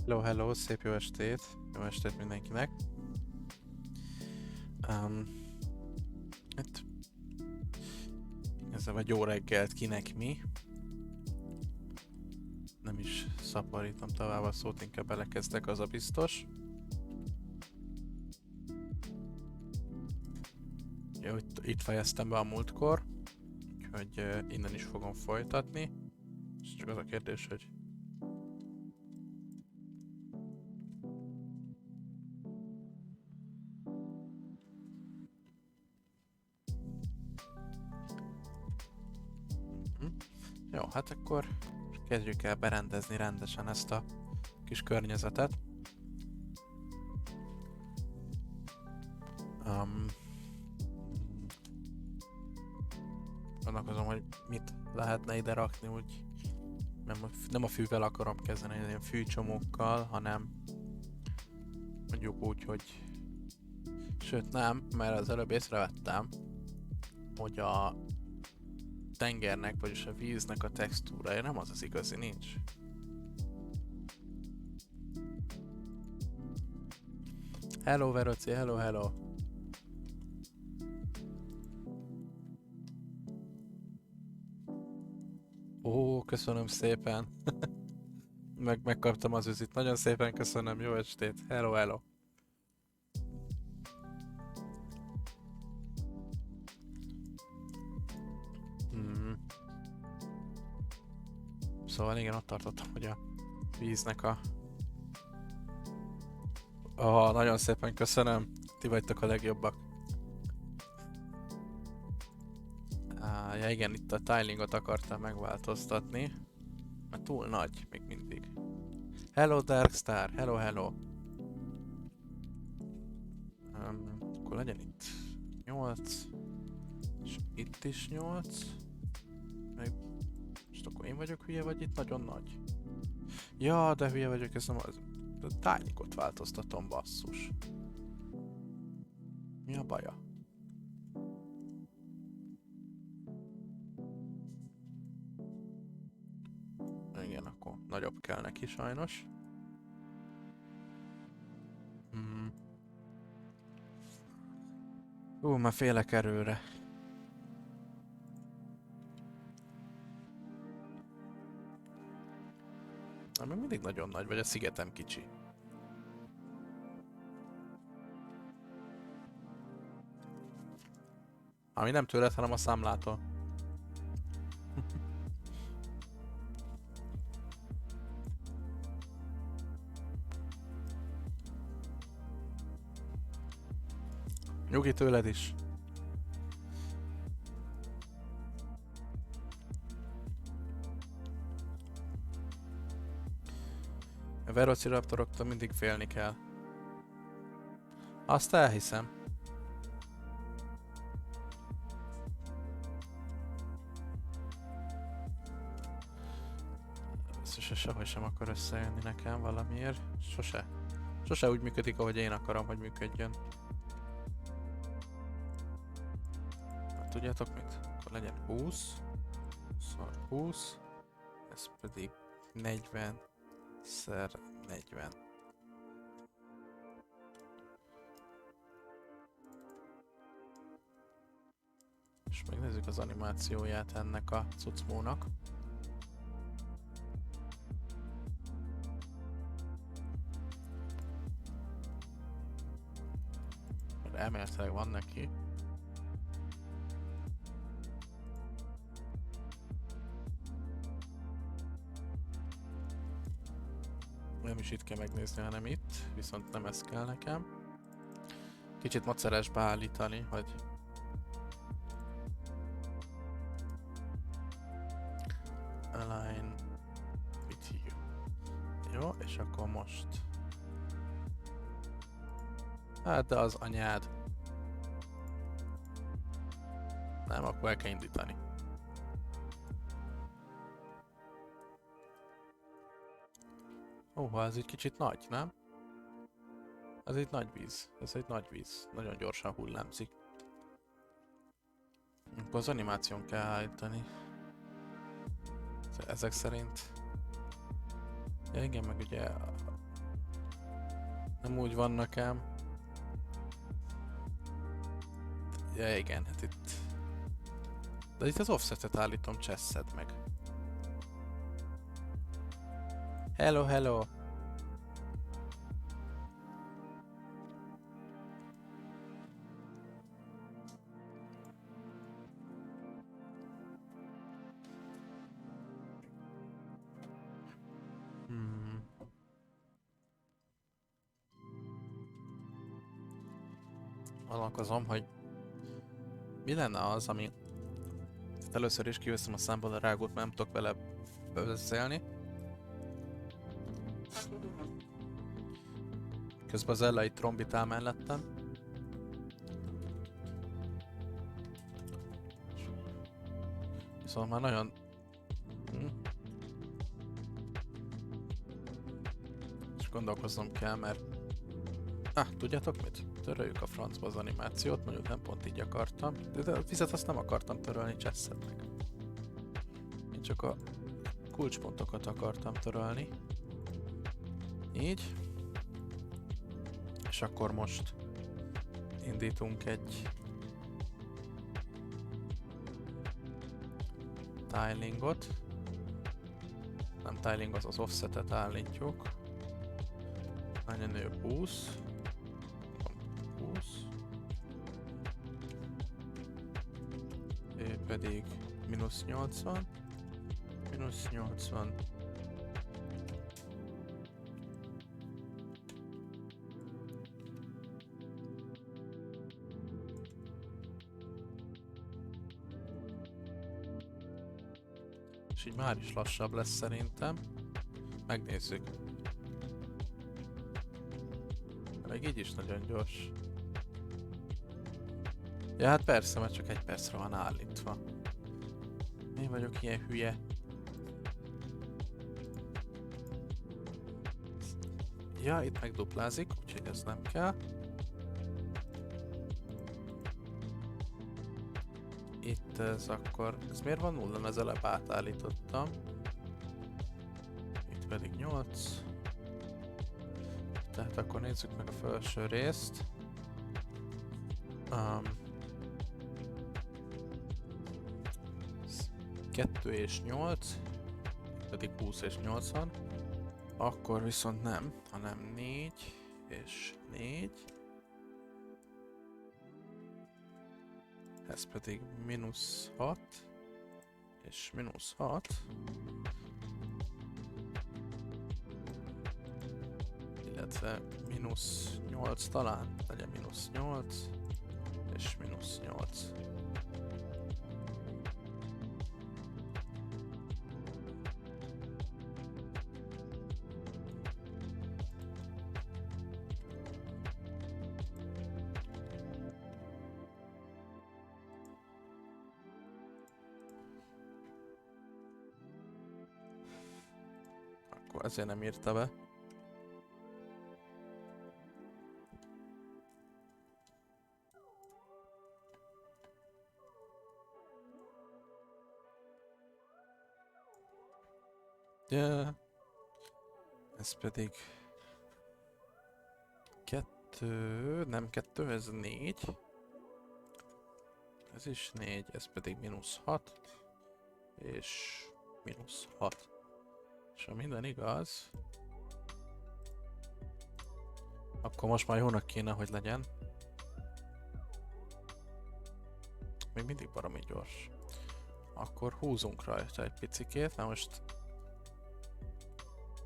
Hello, hello, szép jó estét! Jó estét mindenkinek! Hát, igazából jó reggelt kinek mi. Nem is szaporítom tovább a szót, inkább belekezdek, az a biztos. Jó, itt fejeztem be a múltkor, úgyhogy innen is fogom folytatni. És csak az a kérdés, hogy jó, hát akkor kezdjük el berendezni rendesen ezt a kis környezetet. Gondolkozom, hogy mit lehetne ide rakni, úgy nem a fűvel akarom kezdeni, ilyen fűcsomókkal, hanem mondjuk úgy, hogy sőt nem, mert az előbb észrevettem, hogy a tengernek, vagyis a víznek a textúrája nem az igazi, nincs. Hello Veroci, hello, hello! Ó, köszönöm szépen! Megkaptam az üzit, nagyon szépen köszönöm, jó estét! Hello, hello! Szóval igen, ott tartottam, hogy a víznek a... nagyon szépen köszönöm, ti vagytok a legjobbak. Ja igen, itt a tilingot akartam megváltoztatni, mert túl nagy még mindig. Hello Darkstar, hello, hello. Akkor legyen itt 8, és itt is 8. Most akkor én vagyok hülye, vagy itt nagyon nagy? Ja, de hülye vagyok, ez nem az... A tilingot változtatom, basszus. Mi a baja? Igen, akkor nagyobb kell neki sajnos. Már félek erőre. Még mindig nagyon nagy, vagy a szigetem kicsi. Ami nem tőled, hanem a számlától. Nyugi tőled is. A velociraptoroktól mindig félni kell. Azt elhiszem. Sehogy sem akar összejönni nekem valamiért. Sose. Sose úgy működik, ahogy én akarom, hogy működjön. Hát, tudjátok mit? Akkor legyen 20. Szóval 20. Ez pedig 40 x 40. És megnézzük az animációját ennek a cucmónak. Elméletileg van neki. Nem is itt kell megnézni, hanem itt, viszont nem ez kell nekem. Kicsit macerás beállítani, hogy align with you. Jó, és akkor most. Hát de az anyád. Nem, akkor el kell indítani. Ez egy kicsit nagy, nem? Ez egy nagy víz. Ez egy nagy víz. Nagyon gyorsan hullámzik. Akkor az animáción kell állítani. Ezek szerint... Ja igen, meg ugye Nem úgy vannak ám. Ja igen, hát itt... De itt az offsetet állítom, csesszed meg. Hello, hello! Gondolkozom, hogy mi lenne az, ami... Először is kiveszem a számból a rágót, mert nem tudok vele beszélni. Közben az Ella itt trombitál mellettem. Viszont már nagyon... És gondolkoznom kell, mert... tudjátok mit? Töröljük a francba az animációt, mondjuk nem pont így akartam. De a vizet azt nem akartam törölni, csesszed meg. Én csak a kulcspontokat akartam törölni. Így. És akkor most indítunk egy tilingot. Nem tiling, az offsetet állítjuk. Legyen ő 20. 20. Ő pedig -80. -80. És így már is lassabb lesz szerintem. Megnézzük. Még így is nagyon gyors. Ja hát persze, mert csak 1 percre van állítva. Én vagyok ilyen hülye. Ja, itt megduplázik, úgyhogy ez nem kell. Itt ez akkor... Ez miért van 0? Ez előbb átállítottam. Itt pedig 8. Tehát akkor nézzük meg a felső részt. 2 és 8, pedig 20 és 80. Akkor viszont nem, hanem 4 és 4. Ez pedig -6 és -6. Illetve -8 talán, legyen -8 és -8. Akkor ezért nem írta be. Yeah. Ez pedig 2, nem 2, ez 4. Ez is 4, ez pedig -6 és -6. És ha minden igaz, akkor most már jónak kéne, hogy legyen. Még mindig baromi gyors. Akkor húzunk rajta egy picikét, na most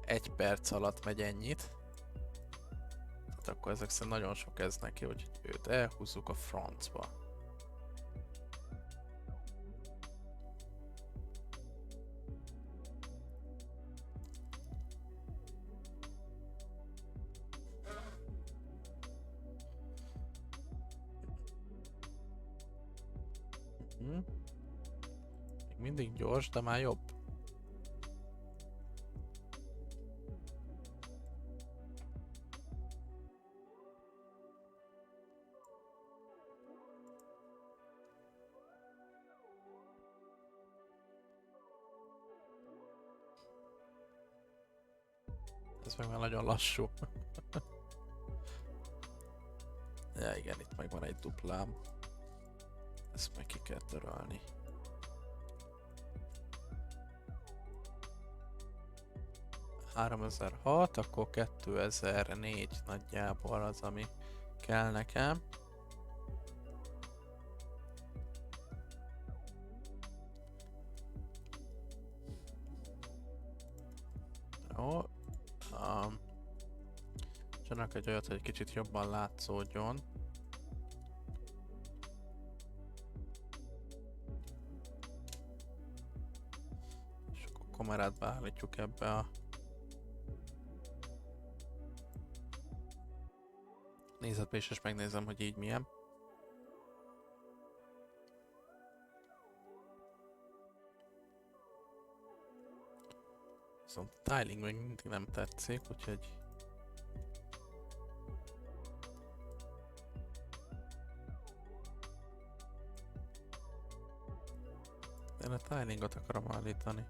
1 perc alatt megy ennyit. Tehát akkor ezek szerint nagyon sok ez neki, hogy őt elhúzzuk a francba. Még mindig gyors, de már jobb. Ez meg már nagyon lassú. Ja igen, itt meg van egy duplám. Ezt meg ki kell törölni. ...3006, akkor 2004 nagyjából az, ami kell nekem. Jó. Csinálok egy olyat, hogy egy kicsit jobban látszódjon. És akkor kamerát beállítjuk ebbe a nézetbe is, és megnézem, hogy így milyen. Viszont a tiling még mindig nem tetszik, úgyhogy... Én a tilingot akarom állítani.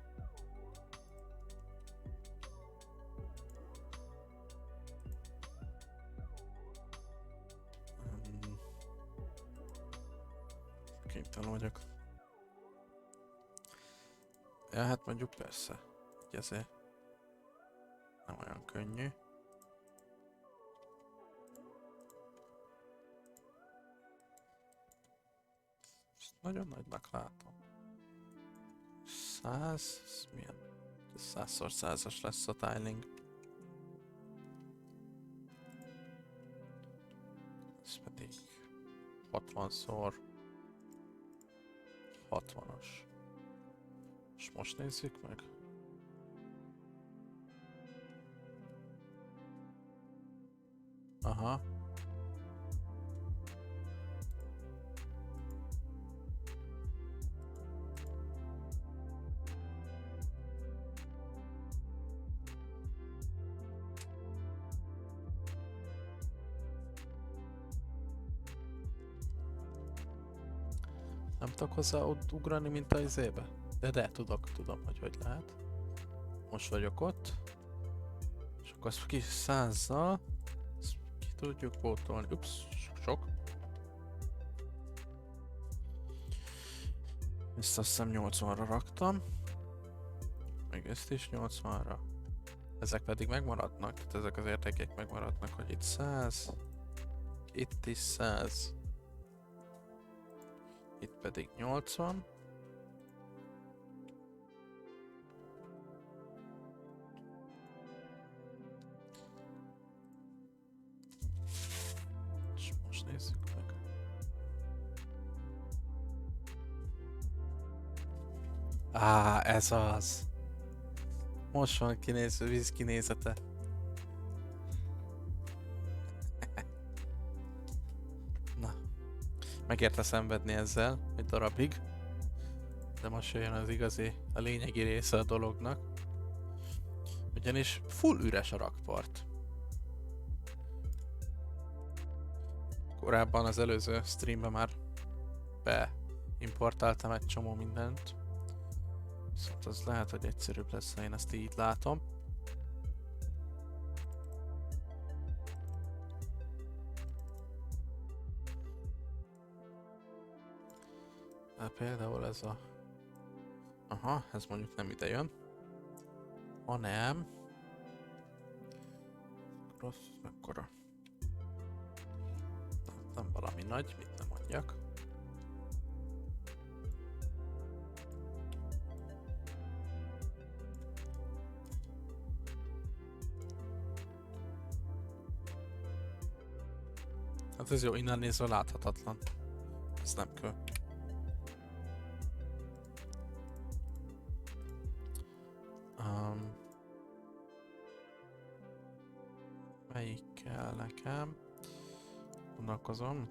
Kénytelen vagyok. Ja, hát mondjuk persze. Így ezért nem olyan könnyű. Ezt nagyon nagynak látom. 100? Ez milyen? 100x100-as lesz a tiling. Ez pedig 60x60-as. És most nézzük meg. Aha. Nem tudok hozzá ott ugrani, mint a izébe? De tudom, hogy lehet. Most vagyok ott. És akkor azt kis 100-zal ki tudjuk pótolni. Ups, sok. Ezt azt hiszem 80-ra raktam. Meg ezt is 80-ra. Ezek pedig megmaradnak, tehát ezek az értékek megmaradnak, hogy itt 100. Itt is 100. Itt pedig 80. És most nézzük meg. Ez az. Most van víz kinézete. Na. Megérte szenvedni ezzel egy darabig. De most jön az igazi, a lényegi része a dolognak. Ugyanis full üres a rakpart. Korábban az előző streamben már beimportáltam egy csomó mindent. Viszont az lehet, hogy egyszerűbb lesz, ha én ezt így látom. De például ez a... Aha, ez mondjuk nem ide jön. Hanem... Rossz, mekkora? Nem valami nagy, mit nem mondjak. Hát ez jó, innen nézve láthatatlan. Ez nem kell. Melyik kell nekem? Gondolkozom.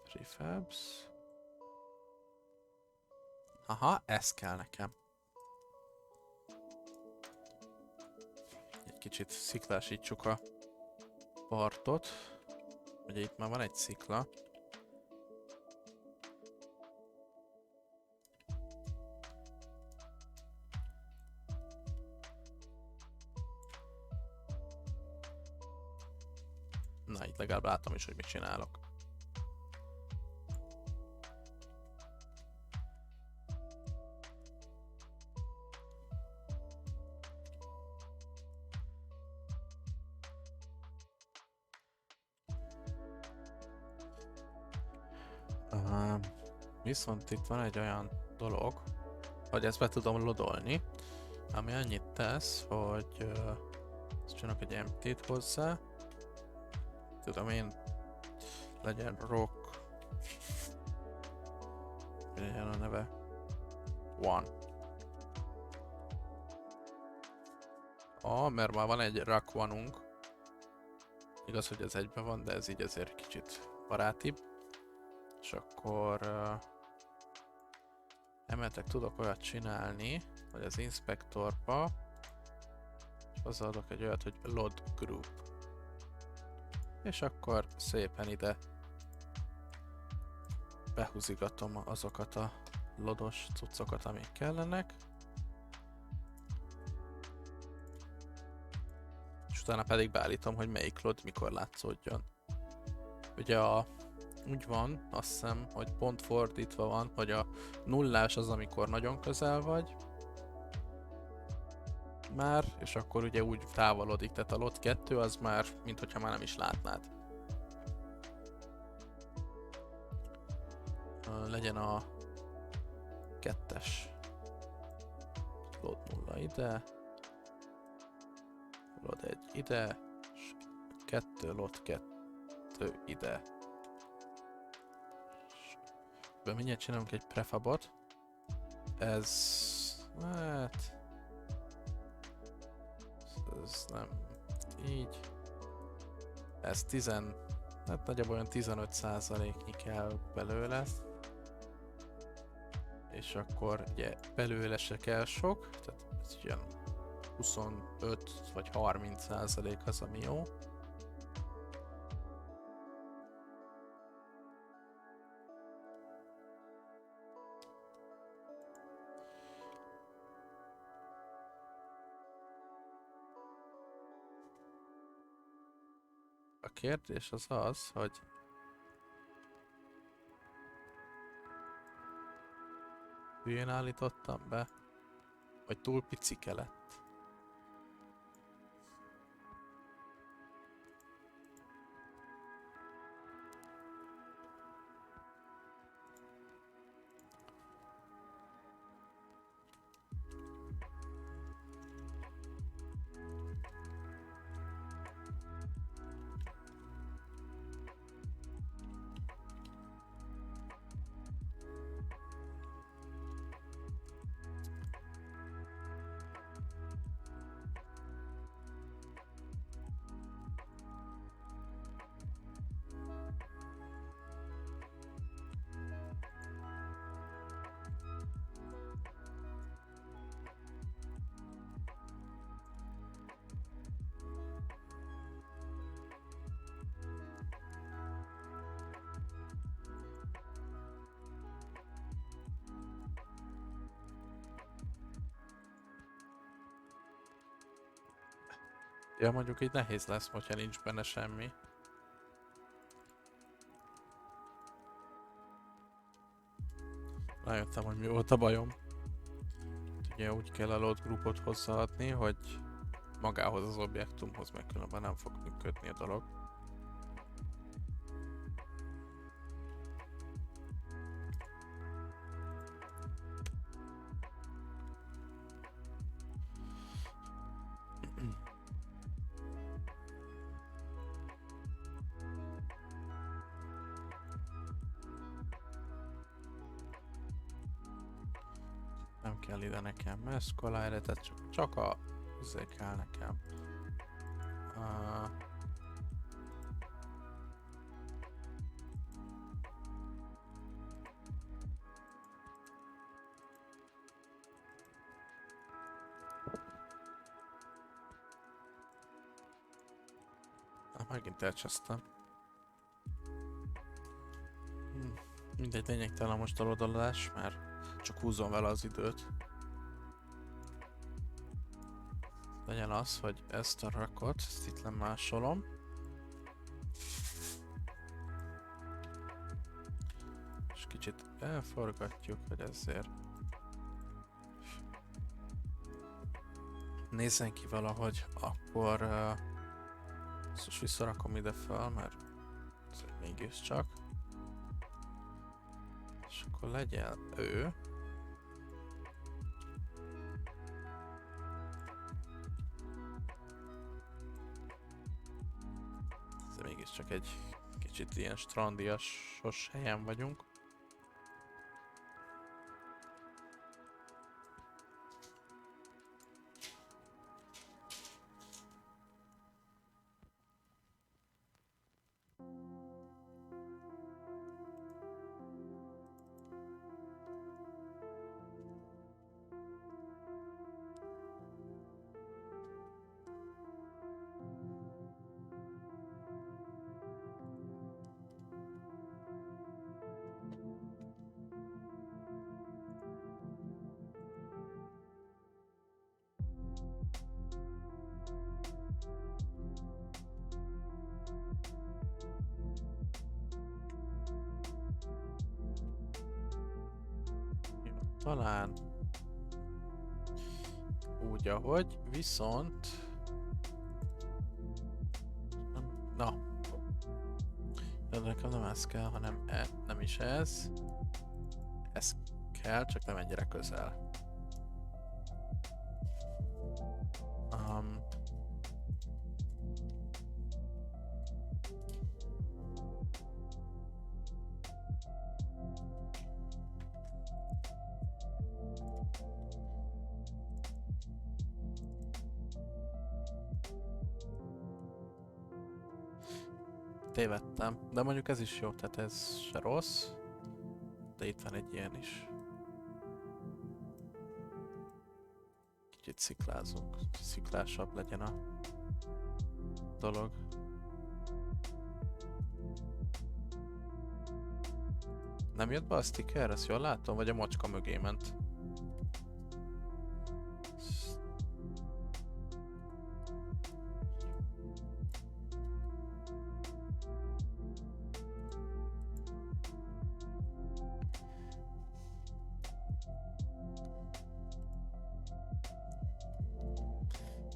Prefabs. Aha, ez kell nekem. Egy kicsit sziklásítsuk a partot. Ugye itt már van egy szikla. Na, itt legalább látom is, hogy mit csinálok. Viszont itt van egy olyan dolog, hogy ezt be tudom loadolni, ami annyit tesz, hogy ezt csinálok egy empty-t hozzá. Tudom én, legyen rock, mi legyen a neve? One. Mert már van egy rock one-unk. Igaz, hogy ez egyben van, de ez így azért kicsit barátibb. És akkor emeltek tudok olyat csinálni, hogy az inspektorba hozzáadok egy olyat, hogy load group. És akkor szépen ide behúzigatom azokat a lodos cuccokat, amik kellenek. És utána pedig beállítom, hogy melyik load mikor látszódjon. Ugye úgy van, azt hiszem, hogy pont fordítva van, hogy a nullás az, amikor nagyon közel vagy már, és akkor ugye úgy távolodik, tehát a lot 2 az már, minthogyha már nem is látnád. Legyen a 2-es. Lot 0 ide, lot 1 ide, és 2 lot 2 ide. Mindjárt csinálunk egy prefabot. Ez... hát... ez nem... így... ez 10... hát nagyjából olyan 15%-nyi kell belőle. És akkor ugye belőle se kell sok, tehát ez ilyen 25 vagy 30% az, ami jó. A kérdés az az, hogy hülyén állítottam be, vagy túl picike lett. Ja, mondjuk így nehéz lesz, hogyha nincs benne semmi. Rájöttem, hogy mi volt a bajom. Ugye úgy kell a load groupot hozzáadni, hogy magához az objektumhoz, meg különben nem fog működni a dolog. Nem kell ide nekem mescolare, tehát csak a izé kell nekem. Megint elcsesztem. Mindegy, lényegtelen most a loadolás, mert csak húzom vele az időt. Legyen az, hogy ezt a rakot, ezt itt lemásolom. kicsit elforgatjuk, hogy ezért nézzen ki valahogy, akkor most visszarakom ide fel, mert ez mégiscsak. És akkor legyen ő. Ez mégiscsak egy kicsit ilyen strandiasos helyen vagyunk. Talán úgy, ahogy, viszont nem, na, nekem nem ez kell, hanem nem is ez. Ez kell, csak nem ennyire közel. Tévedtem, de mondjuk ez is jó, tehát ez se rossz. De itt van egy ilyen is. Kicsit sziklázunk, sziklásabb legyen a dolog. Nem jött be a sticker? Ezt jól látom? Vagy a macska mögé ment?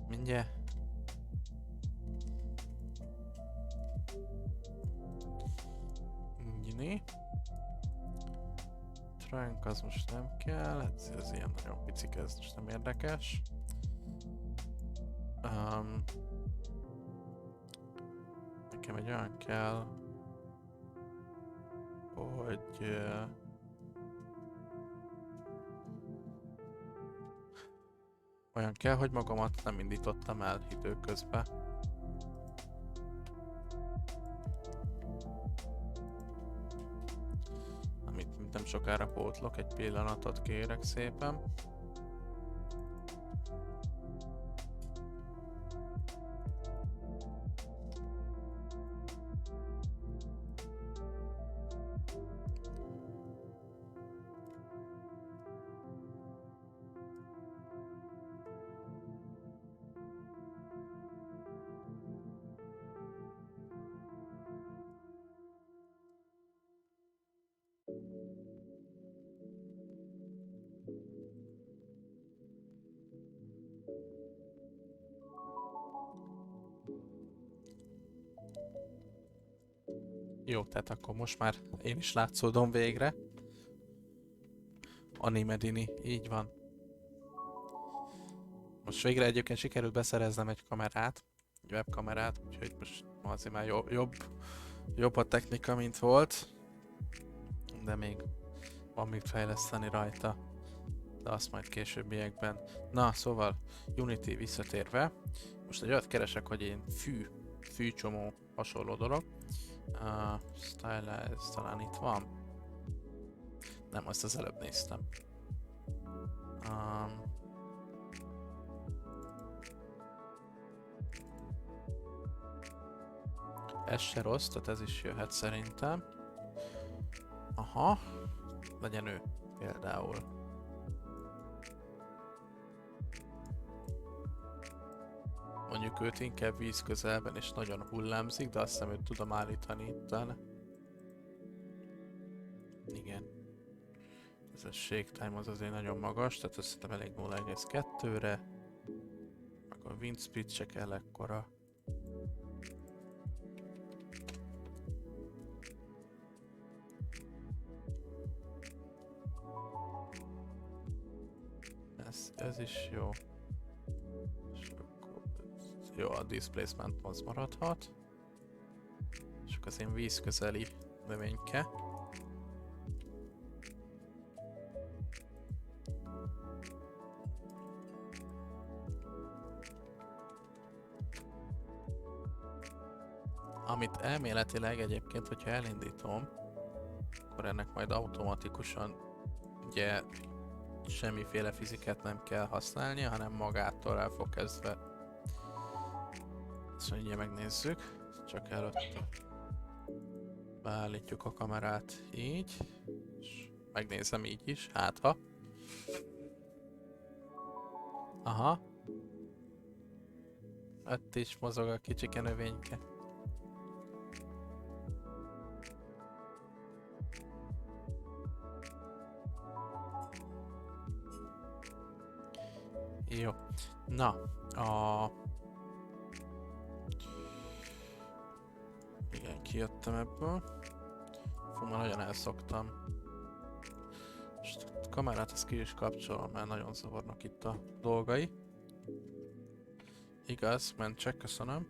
Mindjárt. Gini. Trunk az most nem kell, ez ilyen nagyon picik, ez most nem érdekes. Nekem egy olyan kell, hogy olyan kell, hogy magamat nem indítottam el időközben. Amit nem sokára pótlok, egy pillanatot kérek szépen. Jó, tehát akkor most már én is látszódom végre. Animedini, így van. Most végre egyébként sikerült beszereznem egy kamerát, egy webkamerát, úgyhogy most azért már jobb a technika, mint volt. De még van mit fejleszteni rajta, de azt majd későbbiekben. Na, szóval Unity visszatérve, most egy olyat keresek, hogy én fűcsomó hasonló dolog. Stylize talán itt van. Nem, azt az előbb néztem. Ez se rossz, tehát ez is jöhet szerintem. Aha, legyen ő például. Mondjuk őt inkább víz közelben és nagyon hullámzik, de azt hiszem, hogy tudom állítani itt. Igen. Ez a shake time az azért nagyon magas, tehát azt hiszem elég 0,2-re. Meg a wind speed se kell ekkora. Ez is jó. És akkor jó, a displacement az maradhat. És akkor az én vízközeli növényke. Amit elméletileg egyébként, hogyha elindítom, akkor ennek majd automatikusan ugye semmiféle fizikát nem kell használnia, hanem magától el fog kezdve. Ezt ugye megnézzük, csak előtte beállítjuk a kamerát így, és megnézem így is, hát ha. Aha. Ott is mozog a kicsike növényke. Jó. Na, igen, kijöttem ebből. Fú, már nagyon elszoktam. Most a kamerát ezt ki is kapcsolom, mert nagyon zavarnak itt a dolgai. Igaz, csak köszönöm.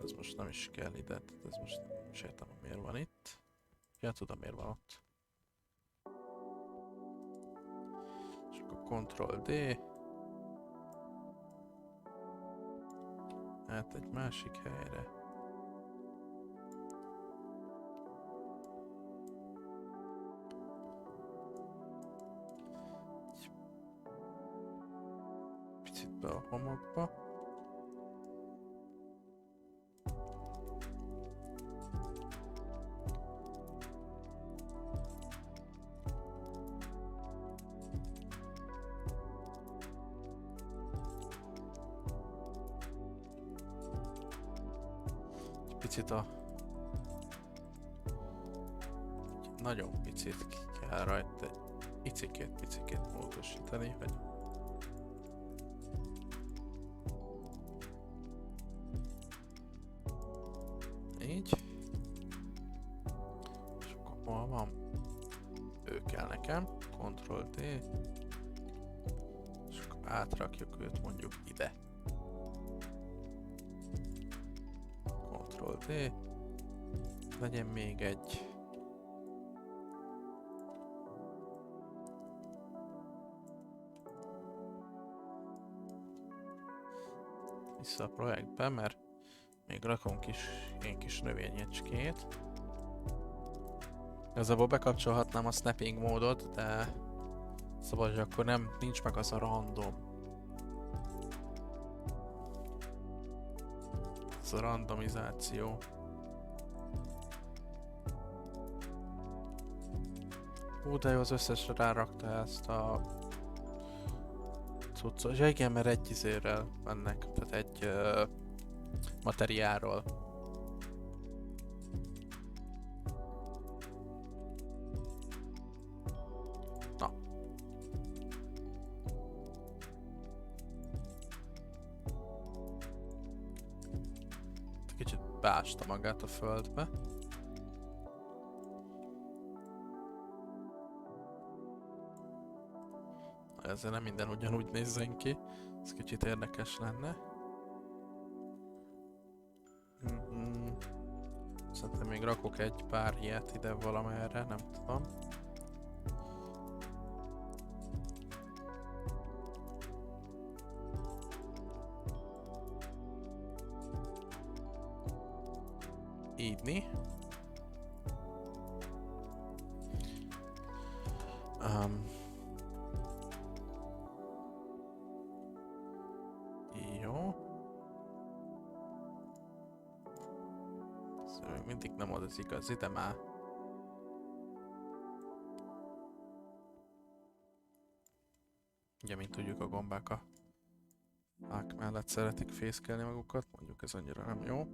Ez most nem is kell ide, ez most nem is értem, miért van itt. Ja, tudom, miért van ott. És akkor Ctrl-D. Hát egy másik helyre. Picit be a homokba. Picit nagyon picit kell rajta egy picikét módosítani, hogy így. És akkor hol van? Ő kell nekem. Ctrl-D. És akkor átrakjuk őt mondjuk ide. Ctrl-D. Legyen még egy. Vissza a projektbe, mert még rakunk én kis növényecskét. Igazából bekapcsolhatnám a snapping módot, de szóval, hogy akkor nincs meg az a random. Ez a randomizáció. De jó, az összesre rárakta ezt a cuccot. Ja igen, mert egy izérrel mennek, tehát egy materiáról. Na. Kicsit beásta magát a földbe. Ezzel nem minden ugyanúgy nézzen ki. Ez kicsit érdekes lenne. Szerintem még rakok egy pár ilyet ide valamerre, nem tudom. Ídni. Jó. Ez még mindig nem ad az igazi, de már. Ugye, mint tudjuk, a gombák a fák mellett szeretik fészkelni magukat, mondjuk ez annyira nem jó.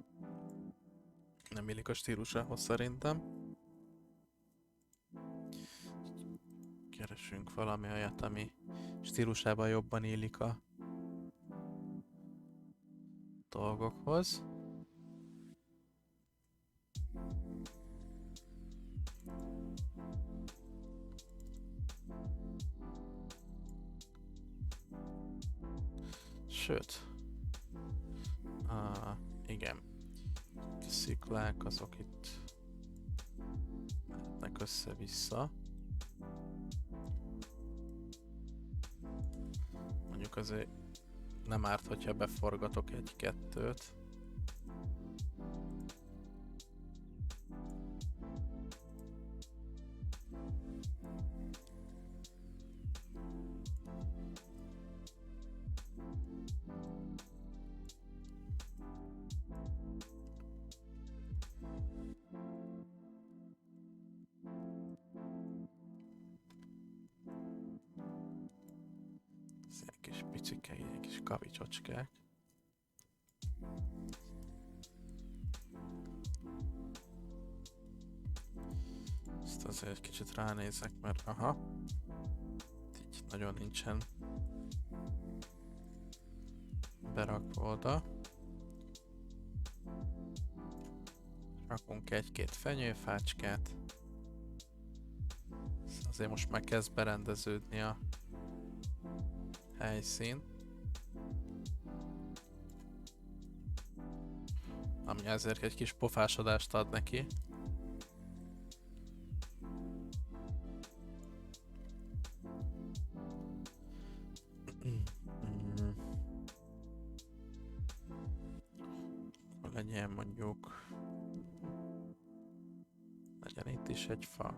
Nem illik a stílusához szerintem. Keresünk valami olyat, ami stílusában jobban illik a dolgokhoz. Sőt, igen, a sziklák azok itt mehetnek össze-vissza. Mondjuk azért nem árt, hogyha beforgatok egy-kettőt. Ilyen kis picike, ilyen kis kavicsocskák. Ezt azért egy kicsit ránézek, mert aha, így nagyon nincsen berakva oda. Rakunk egy-két fenyőfácskát. Azért most már kezd berendeződni a helyszín. Ami ezért egy kis pofásodást ad neki. Legyen mondjuk... Legyen itt is egy fa.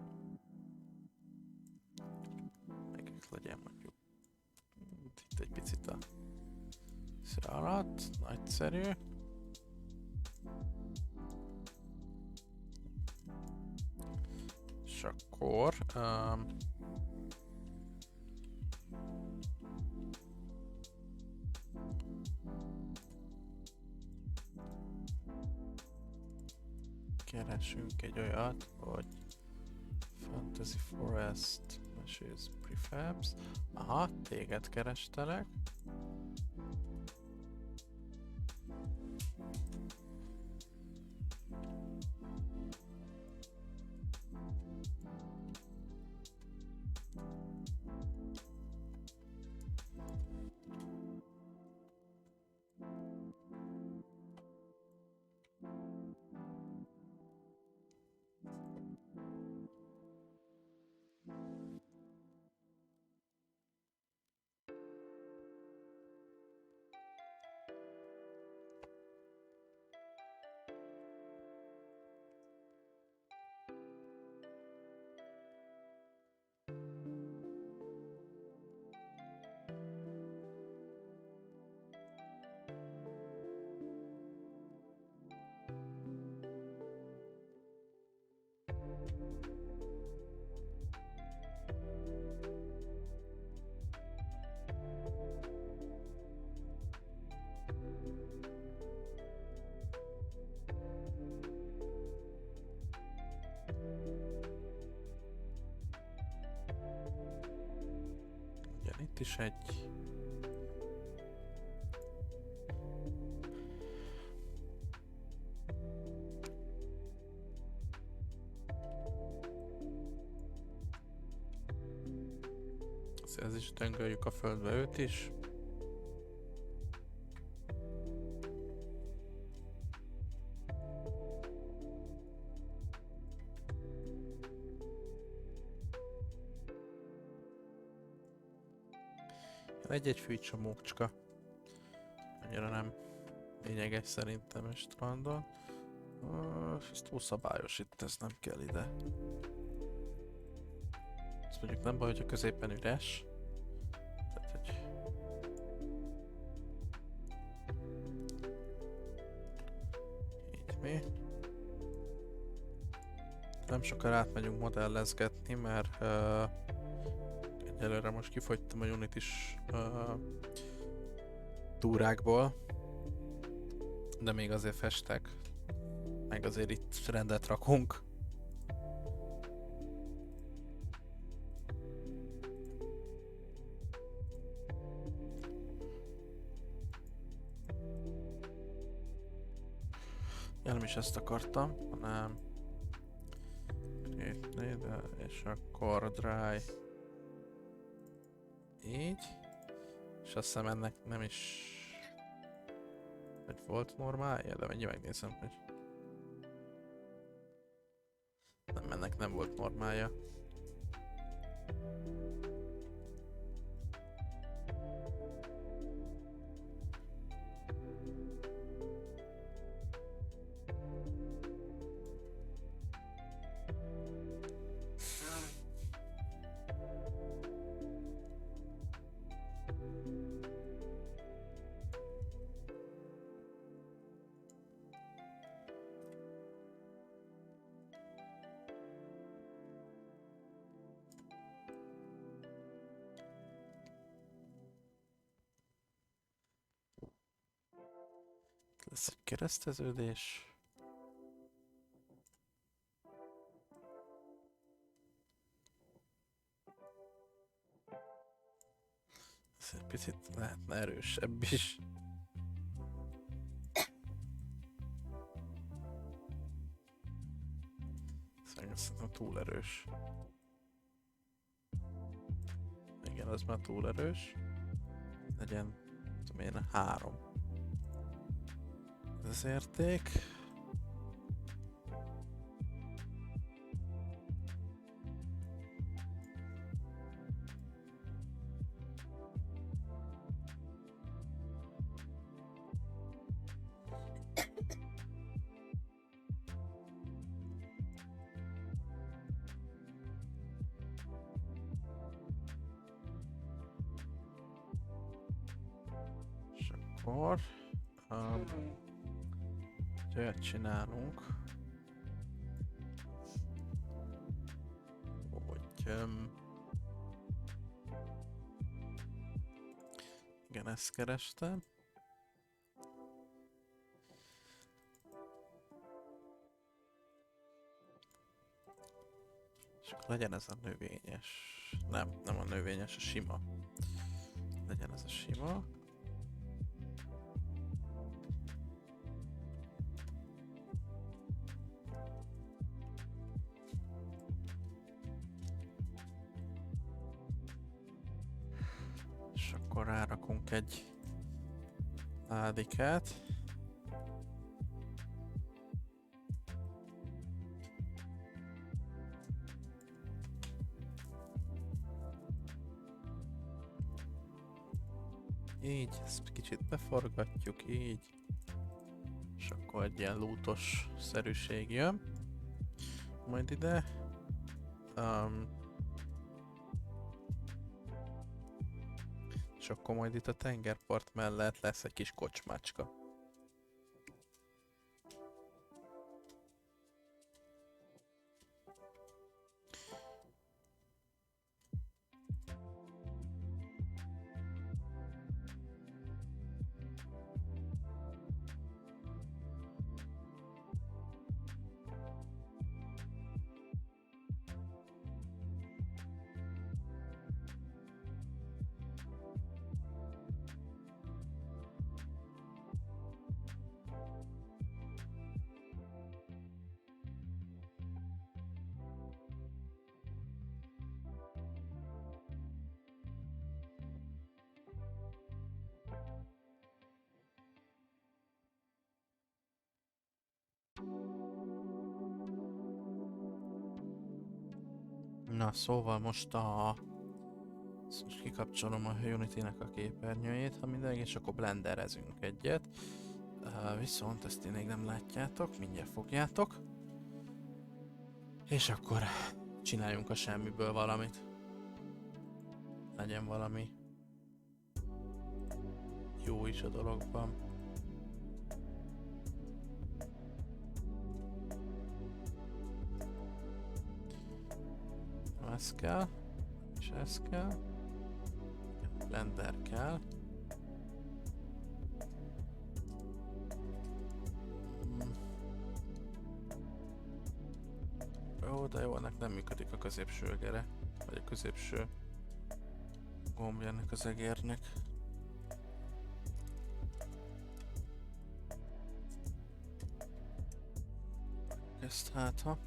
Meg legyen mondjuk... Itt egy picit a szél alatt. Nagyszerű. És akkor... keresünk egy olyat, hogy Fantasy Forest Meshes Prefabs. Aha, téged kerestelek. Itt is egy... Ez is döngöljük a földbe őt is. Egy-egy fűcsomócska. Annyira nem lényeges szerintem a strandon. Ez túl szabályos itt, ez nem kell ide. Ez mondjuk nem baj, hogy a középen üres. Tehát, hogy... Így mi? Nem sokára átmegyünk modellezgetni, mert egyelőre most kifogytam a Unity-s túrákból, de még azért festek, meg azért itt rendet rakunk. Nem is ezt akartam, hanem create és akkor dry. Így. És azt hiszem ennek nem is... Hogy volt normálja, de mindjárt megnézem, hogy... Nem, ennek nem volt normálja. Lesz egy kereszteződés. Ez egy picit lehetne erősebb is. Szerintem túl erős. Igen, az már túl erős. Legyen, tudom én, 3. Ez az érték. És akkor... olyat csinálunk, hogy igen, ezt kerestem. És akkor legyen ez a növényes. Nem a növényes, a sima. Legyen ez a sima. És akkor rárakunk egy ládikát. Így, ezt kicsit beforgatjuk, így. És akkor egy ilyen lootos szerűség jön. Majd ide. És akkor majd itt a tengerpart mellett lesz egy kis kocsmácska. Na, szóval most most kikapcsolom a Unity-nek a képernyőjét, ha mindenki, és akkor blenderezünk egyet. Viszont ezt ti még nem látjátok, mindjárt fogjátok. És akkor csináljunk a semmiből valamit. Legyen valami jó is a dologban. Ez kell, és ez kell. Blender kell. Jó, de jó, ennek nem működik a középső egere. Vagy a középső gombja ennek az egérnek. ezt hát, ha.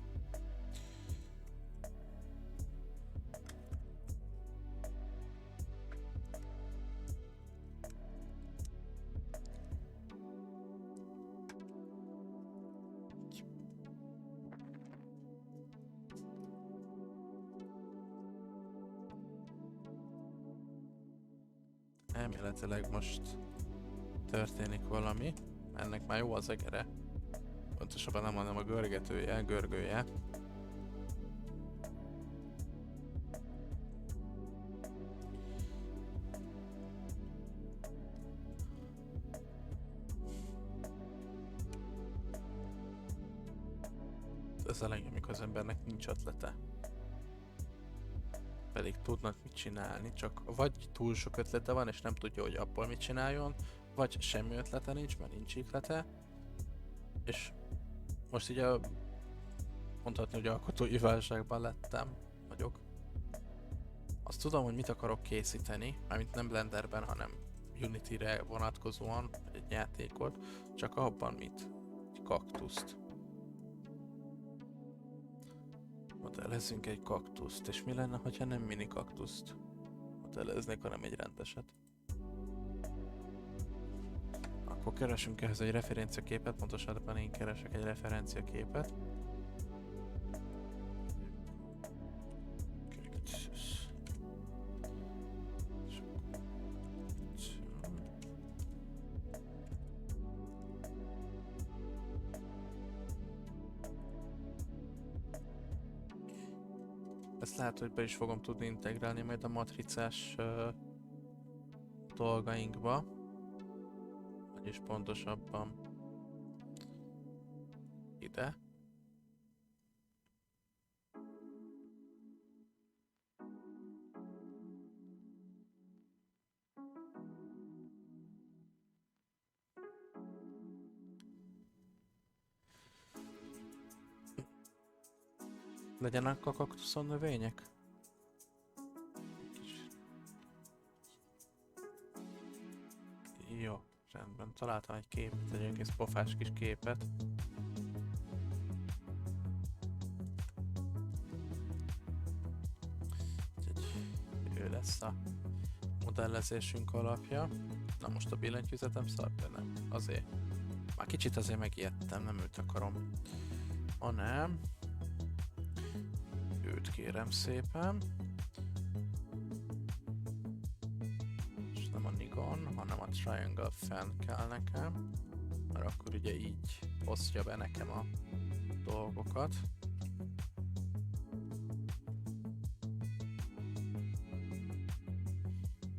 Elméletileg most történik valami. Ennek már jó az egere. Pontosabban nem mondom a görgetője, görgője. Ez a legjobb, amikor az embernek nincs ötlete. Pedig tudnak mit csinálni, csak vagy túl sok ötlete van, és nem tudja, hogy abból mit csináljon, vagy semmi ötlete nincs, mert nincs ötlete. És most így mondhatni, hogy alkotói válságban vagyok. Azt tudom, hogy mit akarok készíteni, mármint nem Blenderben, hanem Unity-re vonatkozóan egy játékot, csak abban mit? Egy kaktuszt. Modellezzünk egy kaktuszt, és mi lenne, ha nem mini kaktuszt modelleznék, hanem egy rendeset? Akkor keresünk ehhez egy referenciaképet, pontosabban én keresek egy referenciaképet. Ezt lehet, hogy be is fogom tudni integrálni majd a matricás dolgainkba. Vagyis pontosabban ide. Legyenek a kaktuszon növények? Jó, rendben. Találtam egy képet, egy egész pofás kis képet. Úgyhogy ő lesz a modellezésünk alapja. Na most a billentyűzetem szar, de nem. Azért. Már kicsit azért megijedtem, nem őt akarom. Hanem őt kérem szépen. És nem a Nigon, hanem a Triangle Fan kell nekem. Mert akkor ugye így osztja be nekem a dolgokat.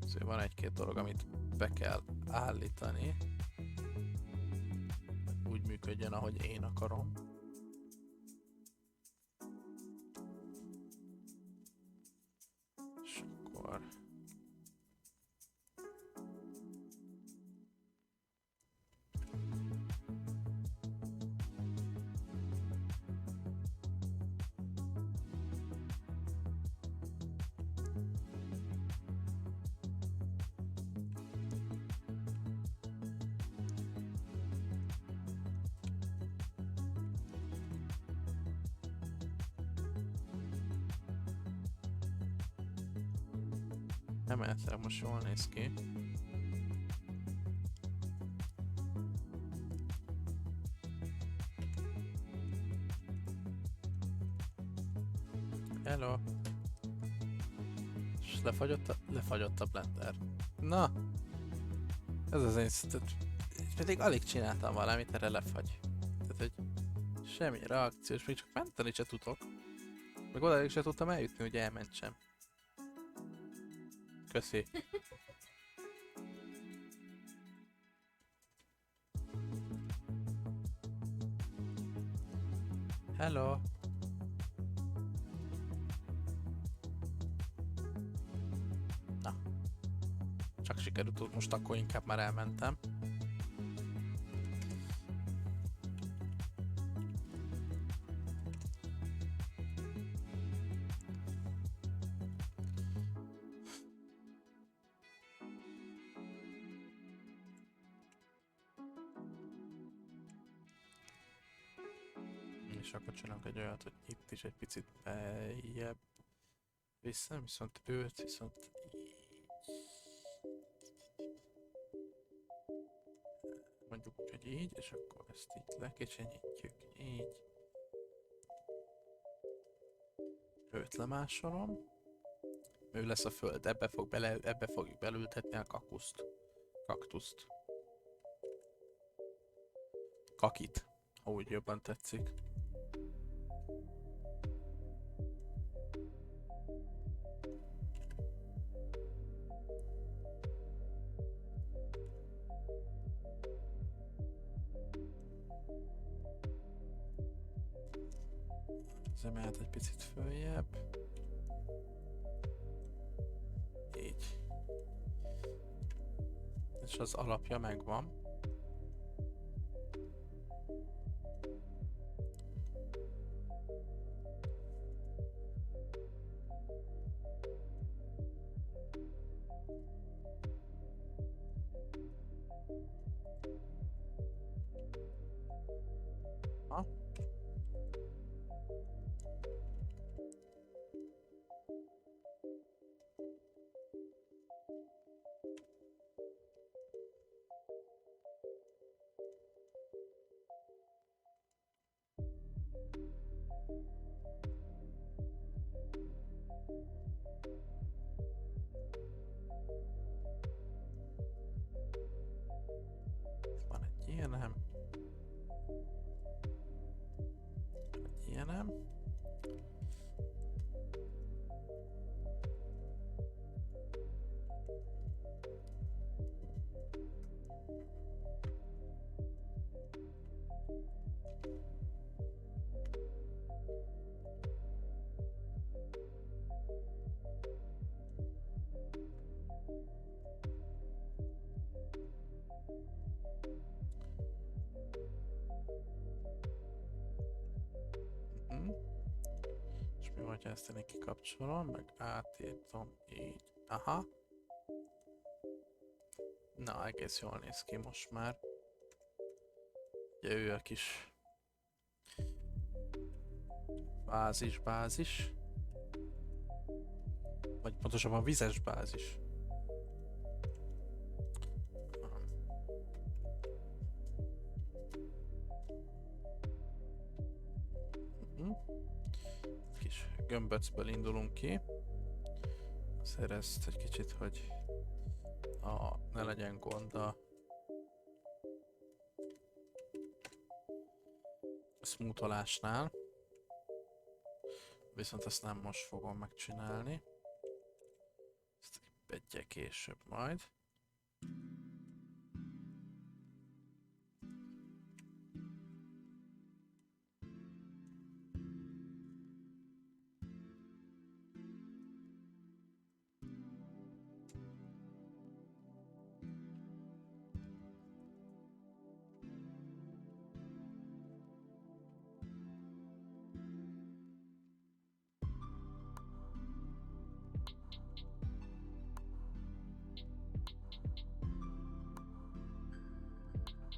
Azért van egy-két dolog, amit be kell állítani. Úgy működjön, ahogy én akarom. És akkor... Emeletileg most jól néz ki. Hello! És lefagyott a Blender. Na! Ez az én pedig alig csináltam valamit, erre lefagy. Tehát, hogy semmi reakciós, még csak menteni se tudok. Meg odáig se tudtam eljutni, hogy elmentsem. Köszi. Hello. Na. Csak sikerült, most akkor inkább már elmentem. És akkor csinálunk egy olyat, hogy itt is egy picit beljebb vissza, viszont őt viszont így. Mondjuk úgy, hogy így, és akkor ezt így lekicsinyítjük, így. Őt lemásolom. Ő lesz a föld, ebbe fogjuk belültetni a kaktuszt. Kakit, ha úgy jobban tetszik. Ez mehet egy picit följebb. Így. És az alapja megvan. Ha? Van egy ilyenem. Egy ilyenem. És mi vagy ezt én kikapcsolom, meg átítom így. Aha. Na, egész jól néz ki most már. Ugye ő a kis bázis. Vagy pontosabban vizes bázis. Kis gömböcből indulunk ki. Azért ezt egy kicsit, hogy ne legyen gond a smootolásnál. Viszont ezt nem most fogom megcsinálni. Ezt egyel később majd.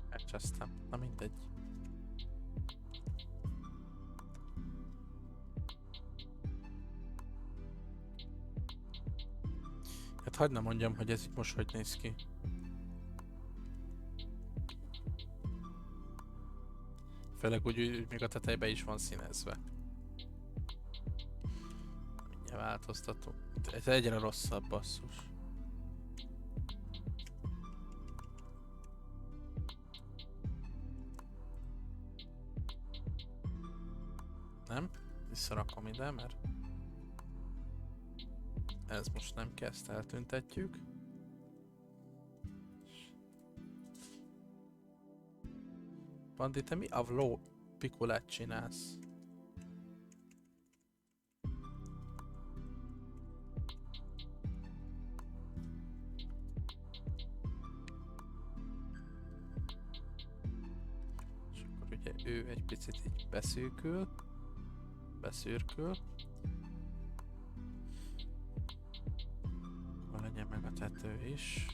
Elcsesztem. Na mindegy. Hát hagyd ne mondjam, hogy ez itt most hogy néz ki. Főleg úgy még a tetejbe is van színezve. Mindjárt változtatom. Ez egyre rosszabb, basszus. Nem? Visszarakom ide, mert ez most nem kell, ezt eltüntetjük. Bandi, te mi avló pikulát csinálsz? És akkor ugye ő egy picit így beszűrkül. Akkor legyen meg a tető is.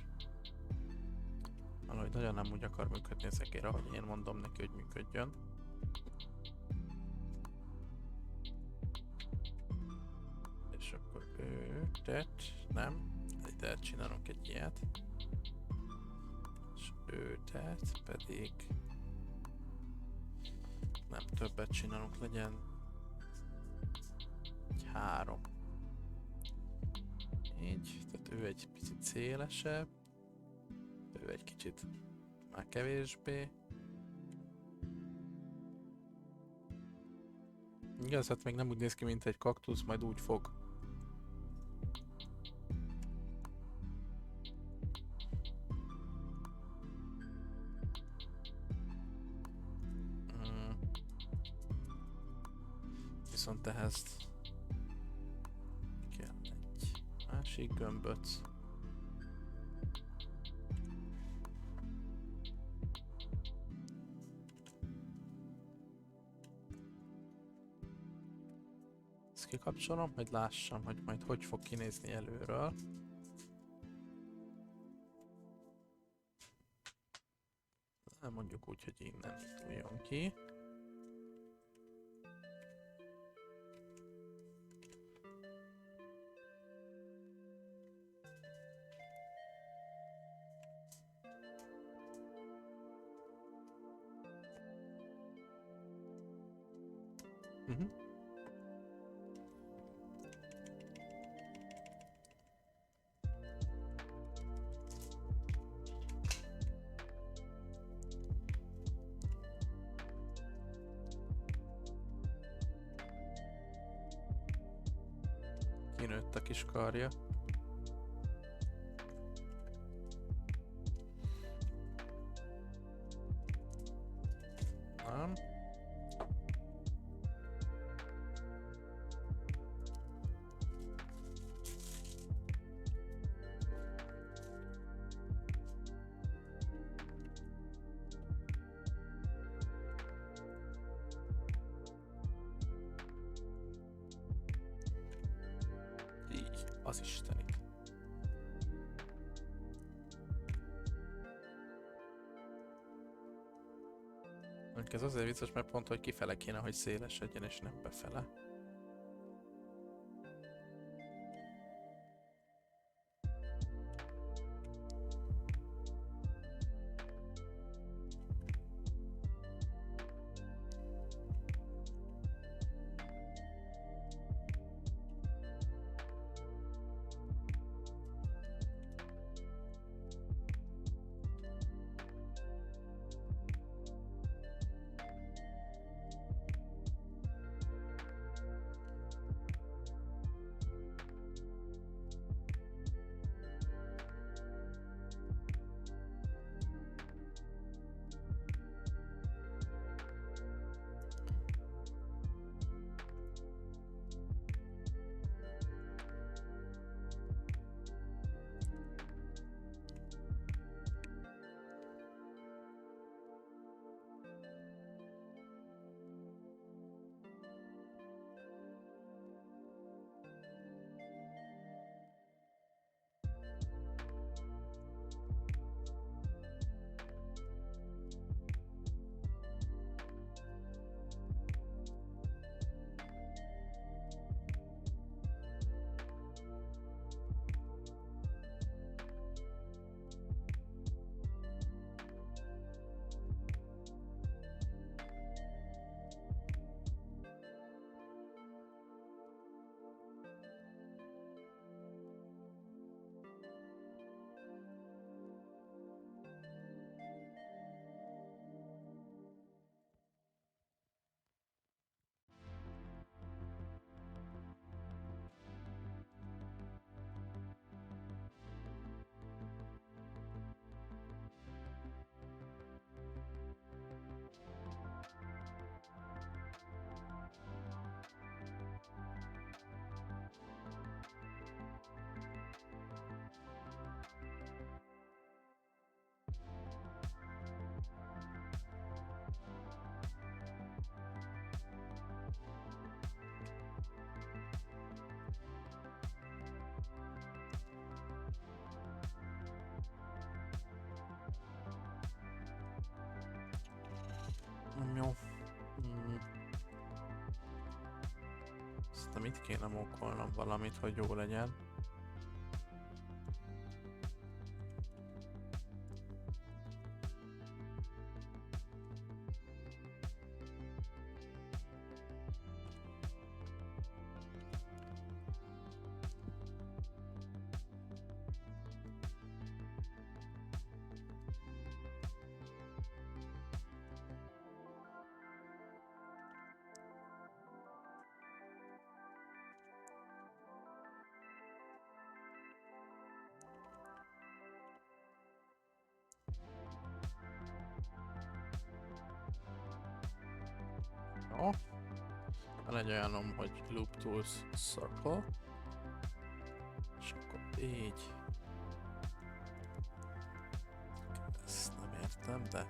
Valahogy nagyon nem úgy akar működni ezekért, ahogy én mondom neki, hogy működjön. őtet, nem, ide csinálunk egy ilyet. És őtet pedig nem többet csinálunk, legyen egy 3. Így, tehát ő egy picit szélesebb, ő egy kicsit már kevésbé. Igaz, hát még nem úgy néz ki, mint egy kaktusz, majd úgy fog. Viszont ehhez kell egy másik gömböc. Ezt kikapcsolom, hogy lássam, hogy majd hogy fog kinézni előről. Mondjuk úgy, hogy innen induljon ki. Kinőtt a kis karja. Nem. Az istenit. Ez azért vicces, mert pont, hogy kifele kéne, hogy szélesedjen, és nem befele. Jó. Szerintem itt kéne mókolnom valamit, hogy jó legyen. Jó. Van egy olyanom, hogy Loop Tools Circle. És akkor így. Ezt nem értem, de...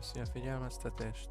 Köszi a figyelmeztetést.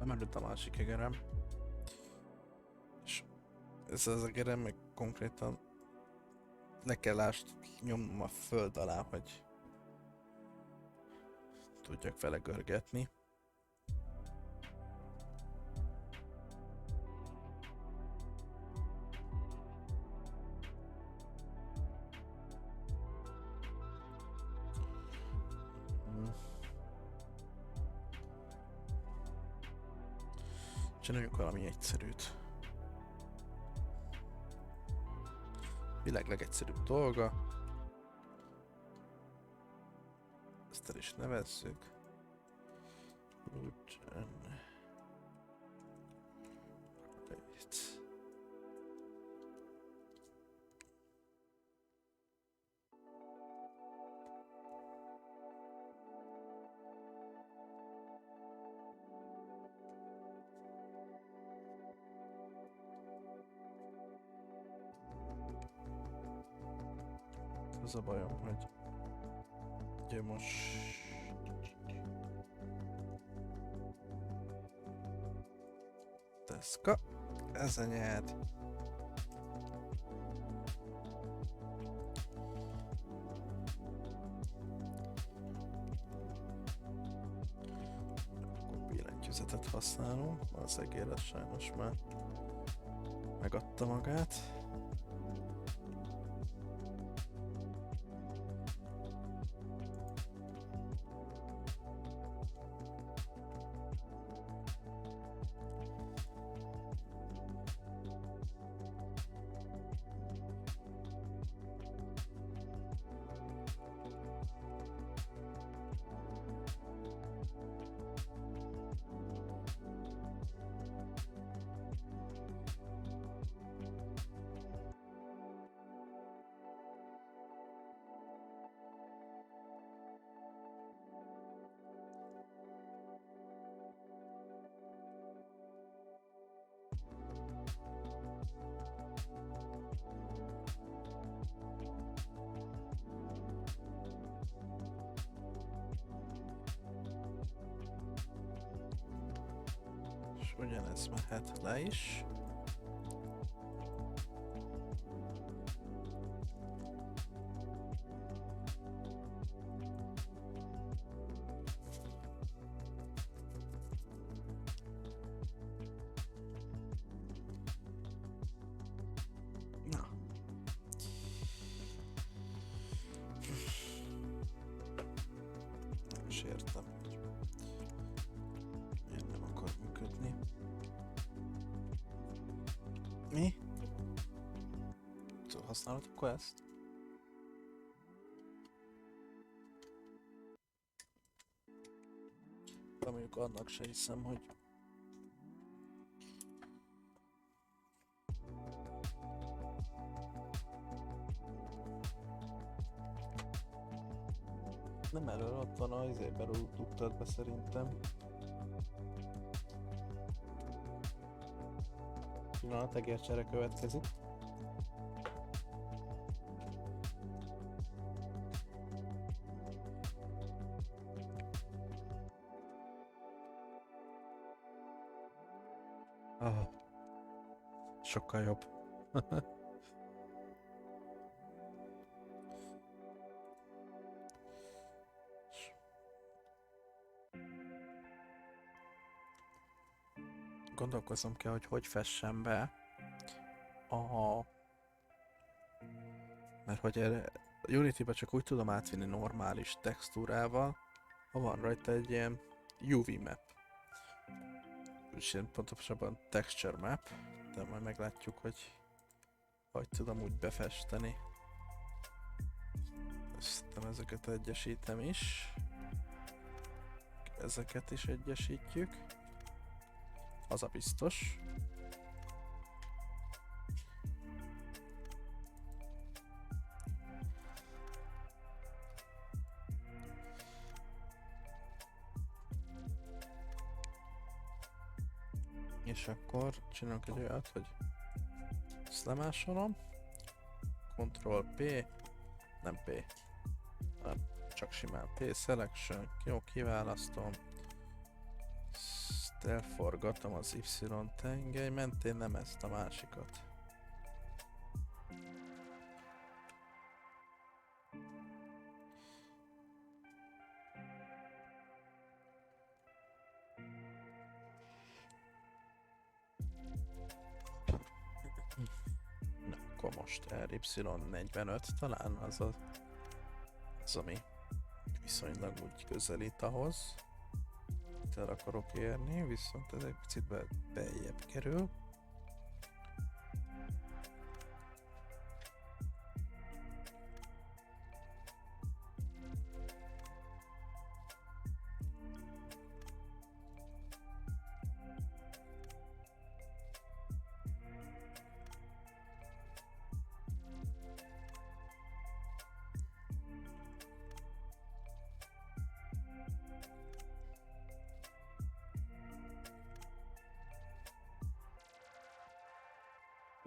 Nem előtt a másik egerem. És ez az egerem meg konkrétan le kell ást nyomnom a föld alá, hogy tudjak vele görgetni. Csináljunk valami egyszerűt. Világ legegyszerűbb dolga. Ezt el is nevezzük. Az a bajom, hogy ugye most deszka, ez a nyelv. Akkor billentyűzetet használunk, az egér sajnos már megadta magát. És ugyanez mehet le is. Na. Nem is értem, hogy miért nem akar működni. Mi? Használod akkor ezt? De mondjuk annak se hiszem, hogy nem elől, ott van az izében rúgtad be szerintem. Pillanat, egércsere következik. Ah, sokkal jobb. Gondolkozom kell, hogy fessem be mert hogy erre Unity-ba csak úgy tudom átvinni normális textúrával, ha van rajta egy ilyen UV map. És ilyen pontosabban texture map, de majd meglátjuk, hogy tudom úgy befesteni. Aztán ezeket egyesítem is. Ezeket is egyesítjük. Az a biztos. És akkor csinálunk egy olyat, hogy ezt lemásolom. Ctrl-P, nem P, hanem csak simán P, Selection, jó, kiválasztom. elforgatom az Y tengely mentén, nem ezt a másikat. Na, akkor most RY45 talán az ami viszonylag úgy közelít ahhoz. Itt el akarok érni, viszont ez egy picit beljebb kerül.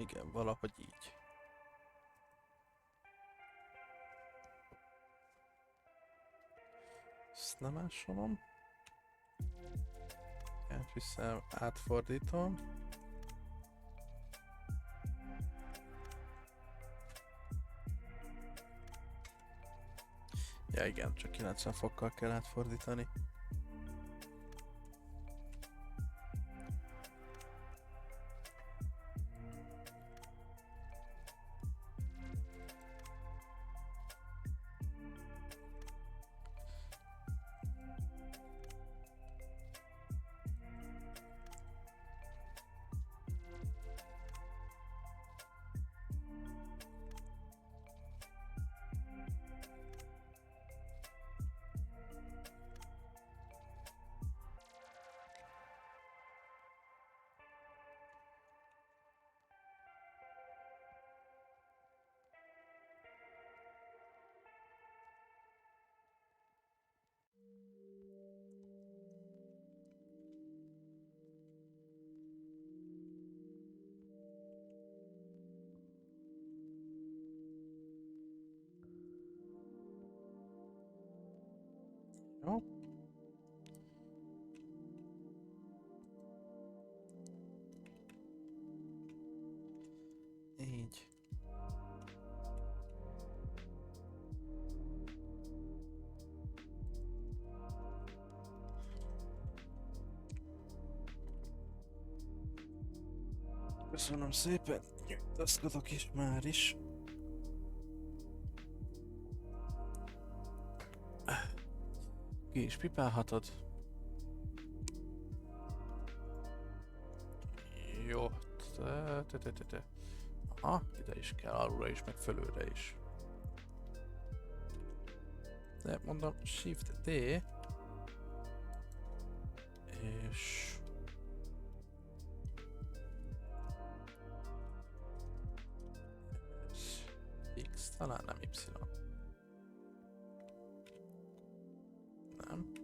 Igen, valahogy így. Ezt nem másolom. Átviszem, átfordítom. Ja igen, csak 90 fokkal kell átfordítani. Jó. Így. Köszönöm szépen, nyugtázkodok is már is. Ki is pipálhatod. Jó. Aha, ide is kell, alulra is, meg fölülre is. De mondom, Shift D. És... X, talán nem Y. Nem.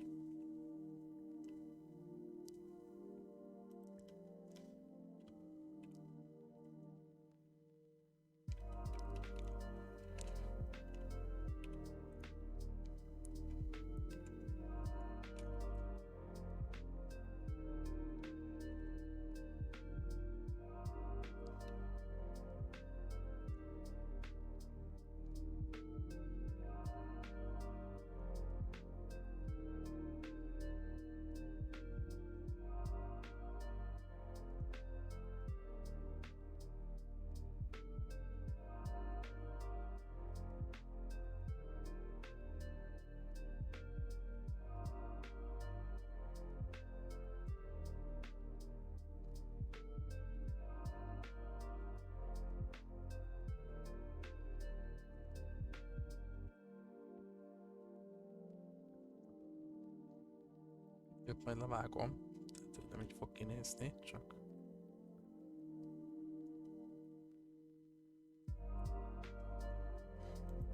Jött majd levágom, tehát hogy nem így fog kinézni, csak...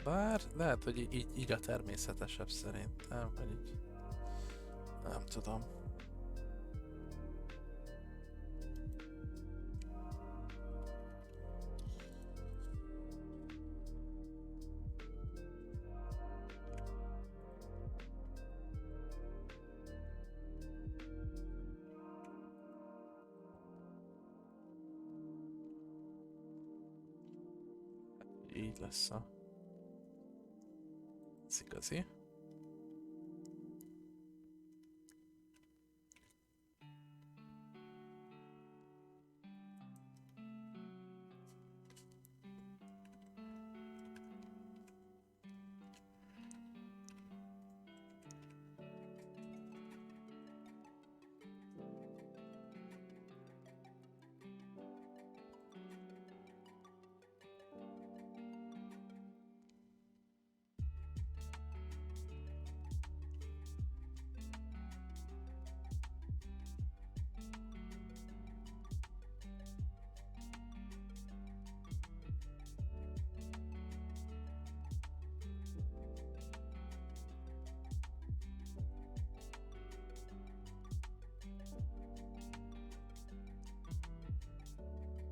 Bár lehet, hogy így a természetesebb szerintem, hogy így... Nem tudom. így lesz az igazi.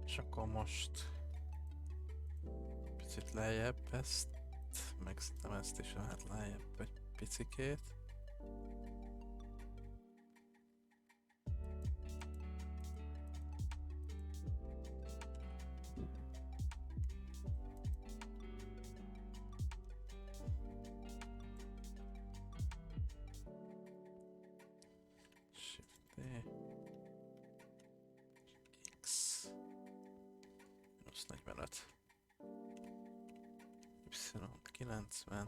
És akkor most picit lejjebb ezt, meg szerintem ezt is lehet lejjebb egy picikét. Shift D, X, -45, Y 90,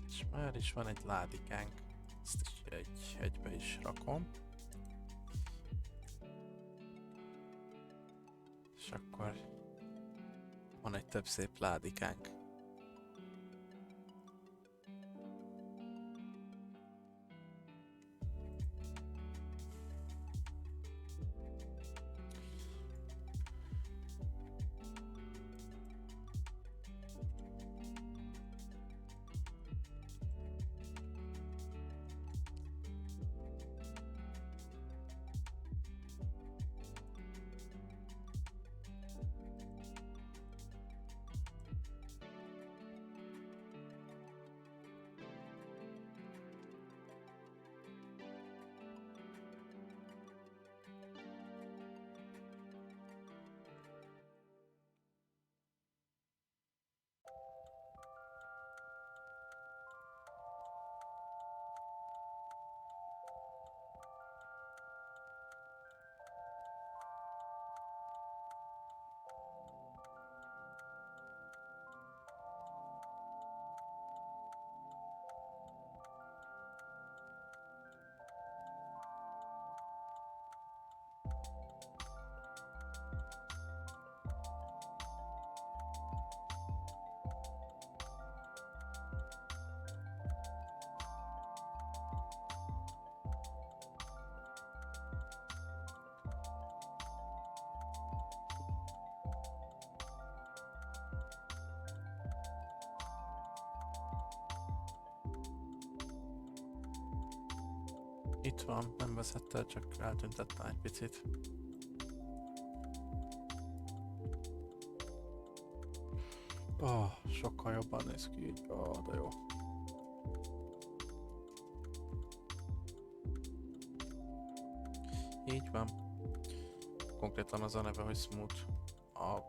és már is van egy ládikánk, ezt is egybe is rakom. És akkor van egy több szép ládikánk. Itt van, nem veszett el, csak eltüntettem egy picit. Sokkal jobban néz ki így. De jó. Így van. Konkrétan az a neve, hogy Smooth a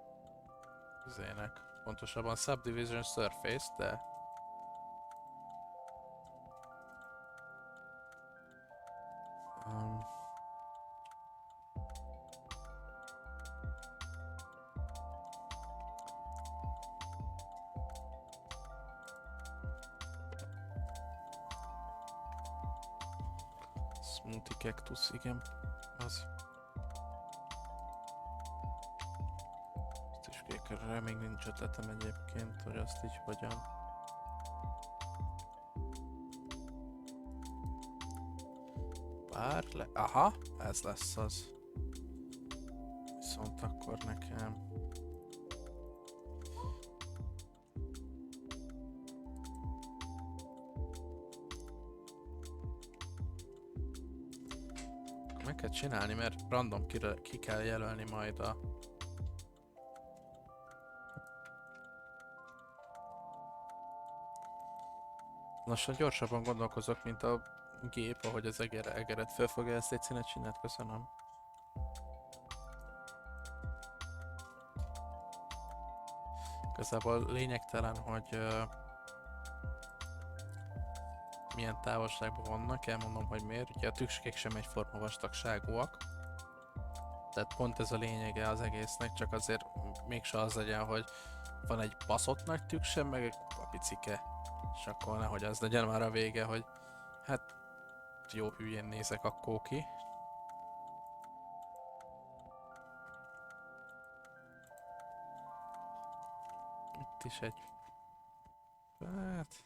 izének. Pontosabban Subdivision Surface, de Smoothie Cactus, igen, az. Ezt is kékerre még nincs ötletem egyébként, hogy azt így hogyan. Aha, ez lesz az. Viszont akkor nekem... Meg kell csinálni, mert random ki kell jelölni majd a... Lassan gyorsabban gondolkozok, mint a gép, ahogy az egeret felfogja. Ezt egy színet csinált, köszönöm. Igazából lényegtelen, hogy milyen távolságban vannak, elmondom, hogy miért. Ugye a tükskék sem egyforma vastagságúak. Tehát pont ez a lényege az egésznek, csak azért mégse az legyen, hogy van egy baszott nagy tükse, meg egy picike. És akkor nehogy az legyen már a vége, hogy hát jó hülyén nézek akkor ki. Itt is egy... Hát...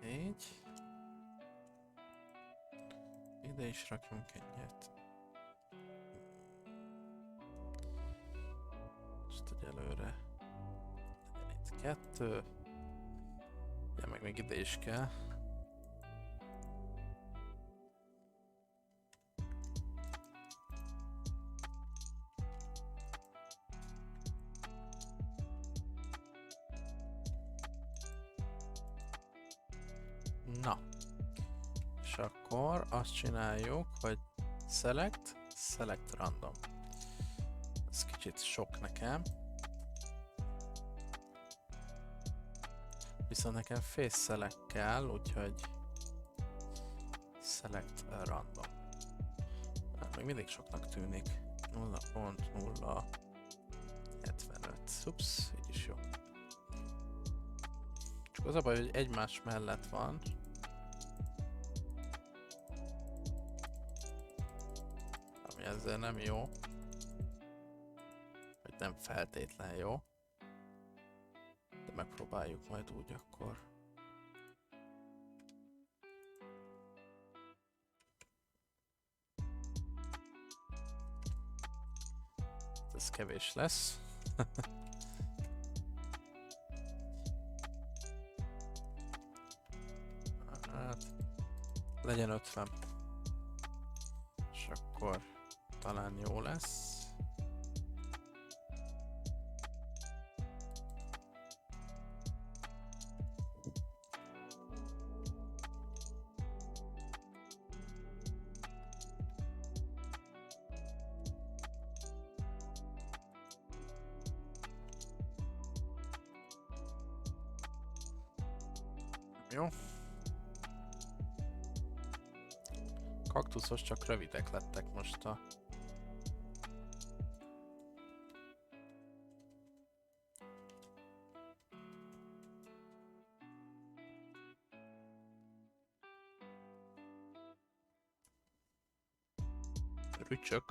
Így. Ide is rakjunk egyet. Most egyelőre legyen itt 2. Ja, meg még ide is kell. Na. És akkor azt csináljuk, hogy select random. Ez kicsit sok nekem. Viszont nekem face select kell, úgyhogy select random. Még mindig soknak tűnik. 0.075. Ups, így is jó. Csak az a baj, hogy egymás mellett van. Ami ezzel nem jó. Vagy nem feltétlen jó. De megpróbáljuk majd úgy akkor. Ez kevés lesz. Hát, legyen 50. És akkor talán jó lesz. Jó. Kaktuszos, csak rövidek lettek most a... Rücsök.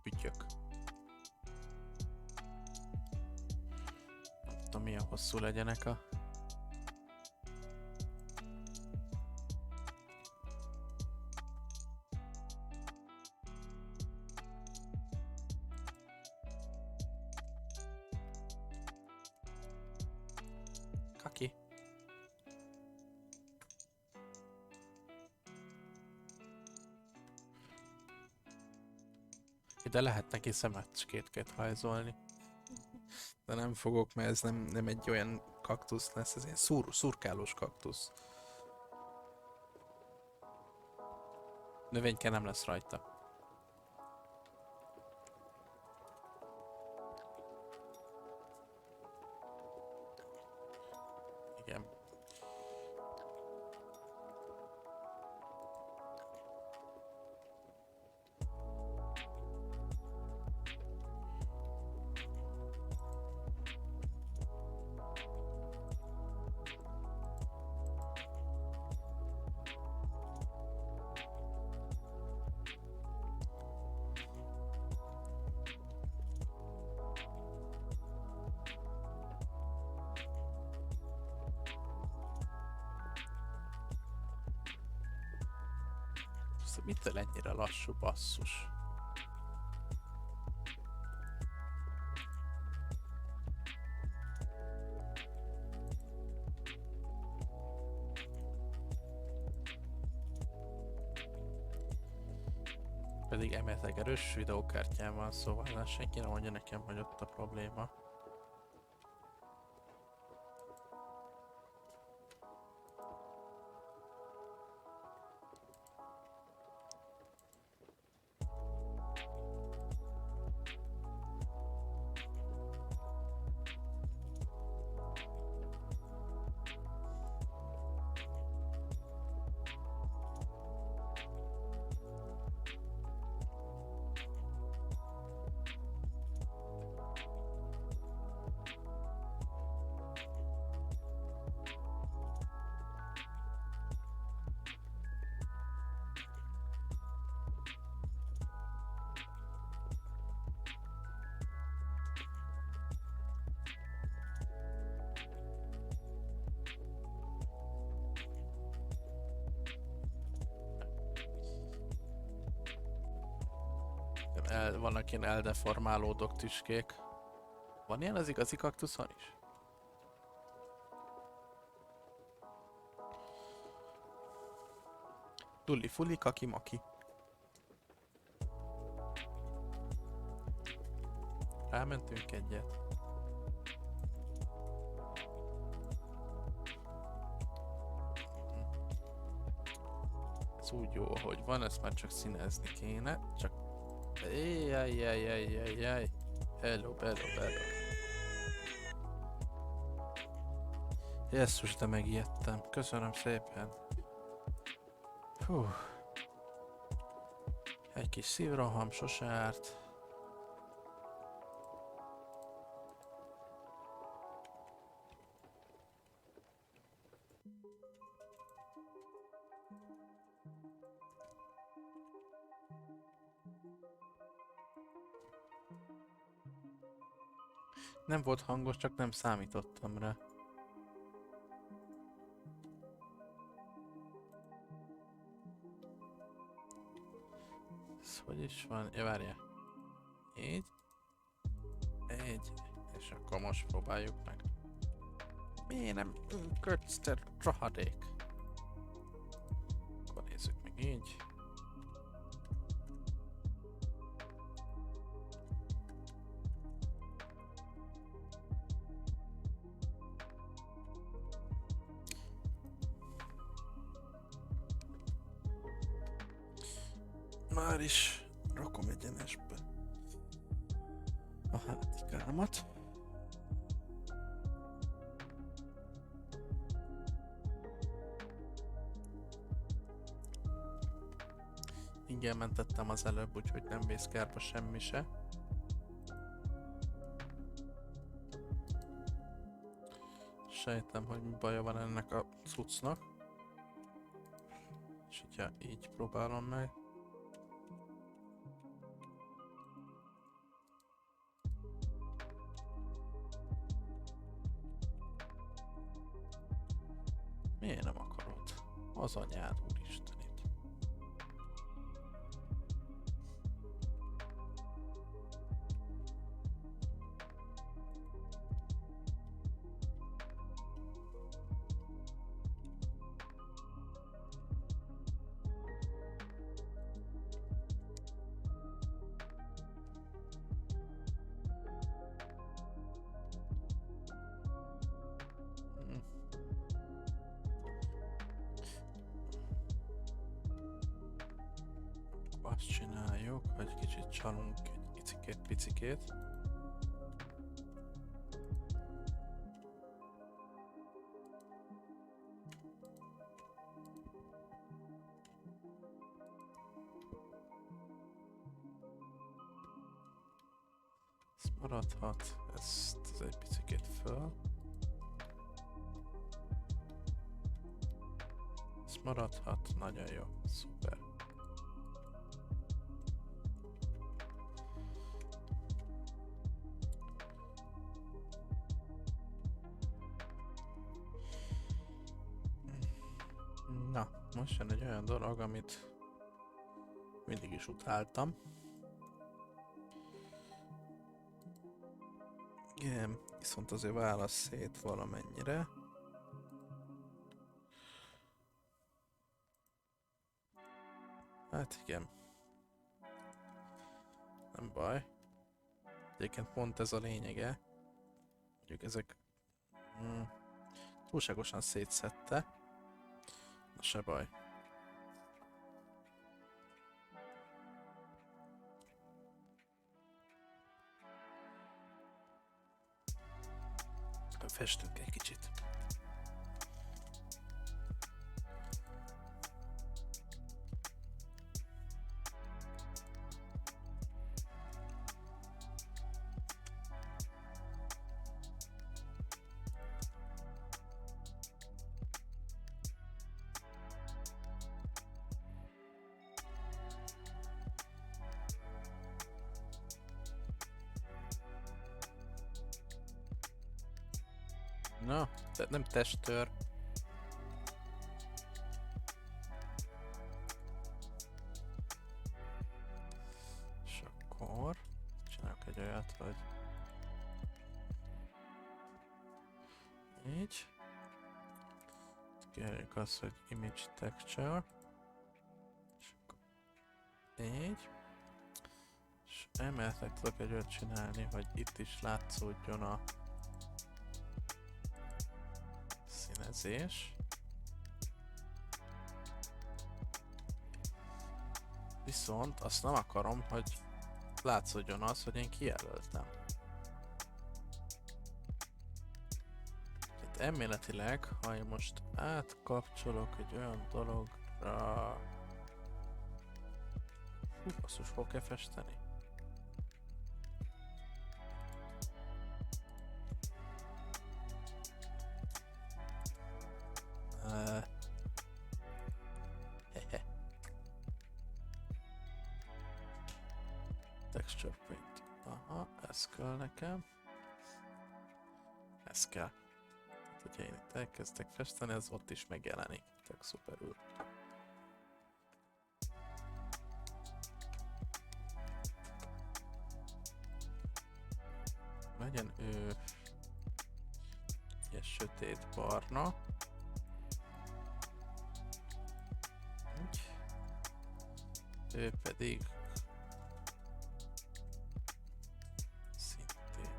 Pütyök. Nem tudom, milyen hosszú legyenek a... Kaki. Ide lehet neki szemecskét rajzolni. De nem fogok, mert ez nem egy olyan kaktusz lesz, ez ilyen szurkálós kaktusz. Növényke nem lesz rajta. Igen. mitől ennyire lassú, basszus? Pedig emeltek erős videókártyán van, szóval senki nem mondja nekem, hogy ott a probléma. Vannak ilyen eldeformálódott tüskék. Van ilyen az igazi kaktuszon is? Dulli fulli kaki maki. Rámentünk egyet. Ez úgy jó, ahogy van, ezt már csak színezni kéne. Csak Jaj. Hello. Jesszus, de megijedtem. Köszönöm szépen. Hú. Egy kis szívroham sose árt. Nem volt hangos, csak nem számítottam rá. Ez hogy is van? Ja, várjál. Így. És akkor most próbáljuk meg. Miért nem kötsz, te rohadék? Akkor nézzük meg így. Már is rakom egyenesbe a hátikámat. Igen, mentettem az előbb, úgyhogy nem vész kárba semmi se. Sejtem, hogy mi baja van ennek a cuccnak. És hogyha így próbálom meg. Miért nem akarod? Az anyád, úristenit. Azt csináljuk, hogy kicsit csalunk egy picikét. Ez maradhat, ezt egy picikét föl. Ez maradhat, nagyon jó, szuper. Na, most jön egy olyan dolog, amit Mindig is utáltam. Igen, viszont azért válasz szét valamennyire. Hát igen. Nem baj. Egyébként pont ez a lényege. Mondjuk ezek túlságosan szétszedte. Na se baj. Festünk egy kicsit. Na, nem testtör. És akkor csinálok egy olyat, hogy így. Kérjük azt, hogy image texture. És akkor így. És emeltek tudok egy olyat csinálni, hogy itt is látszódjon a színezés. Viszont azt nem akarom, hogy látszódjon az, hogy én kijelöltem. Tehát elméletileg, ha én most átkapcsolok egy olyan dologra... Hú, basszus, hol kell festeni? Texture paint. Aha, ez kell nekem. Ez kell. Hát, hogyha én itt elkezdek festeni, ez ott is megjelenik. Tök szuperül. Legyen ő ilyen sötét barna. Úgy. Ő pedig szintén.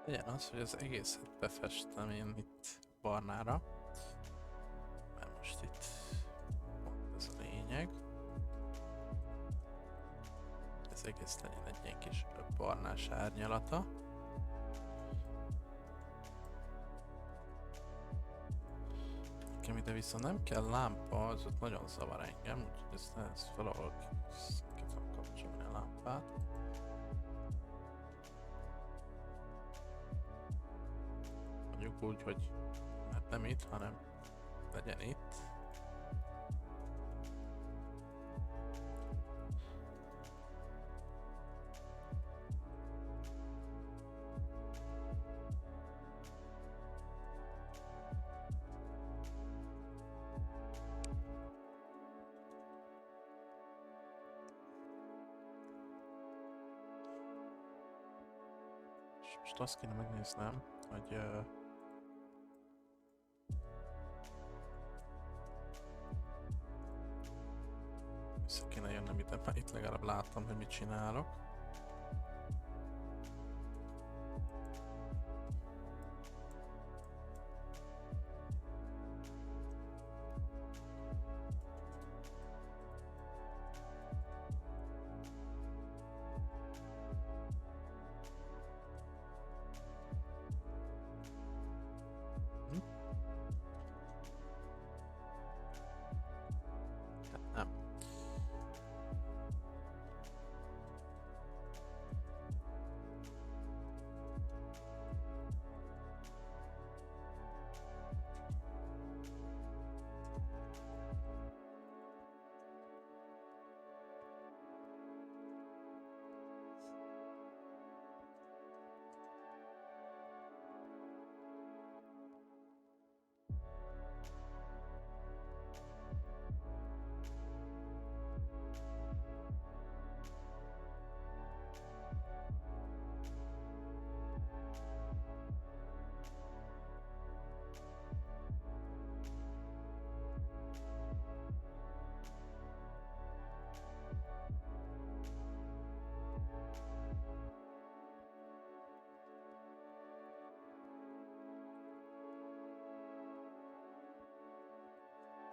Legyen az, hogy az egészet befestem én itt barnára. Mert most itt pont ez a lényeg. Ez egész legyen egy ilyen kis barnás árnyalata. Nekem ide viszont nem kell lámpa, az ott nagyon zavar engem, úgyhogy ezt valahol ki tudom kapcsolni a lámpát. Mondjuk úgy, hogy hát nem itt, hanem legyen itt. És most azt kéne megnéznem, hogy vissza kéne jönnöm ide, mert itt legalább láttam, hogy mit csinálok.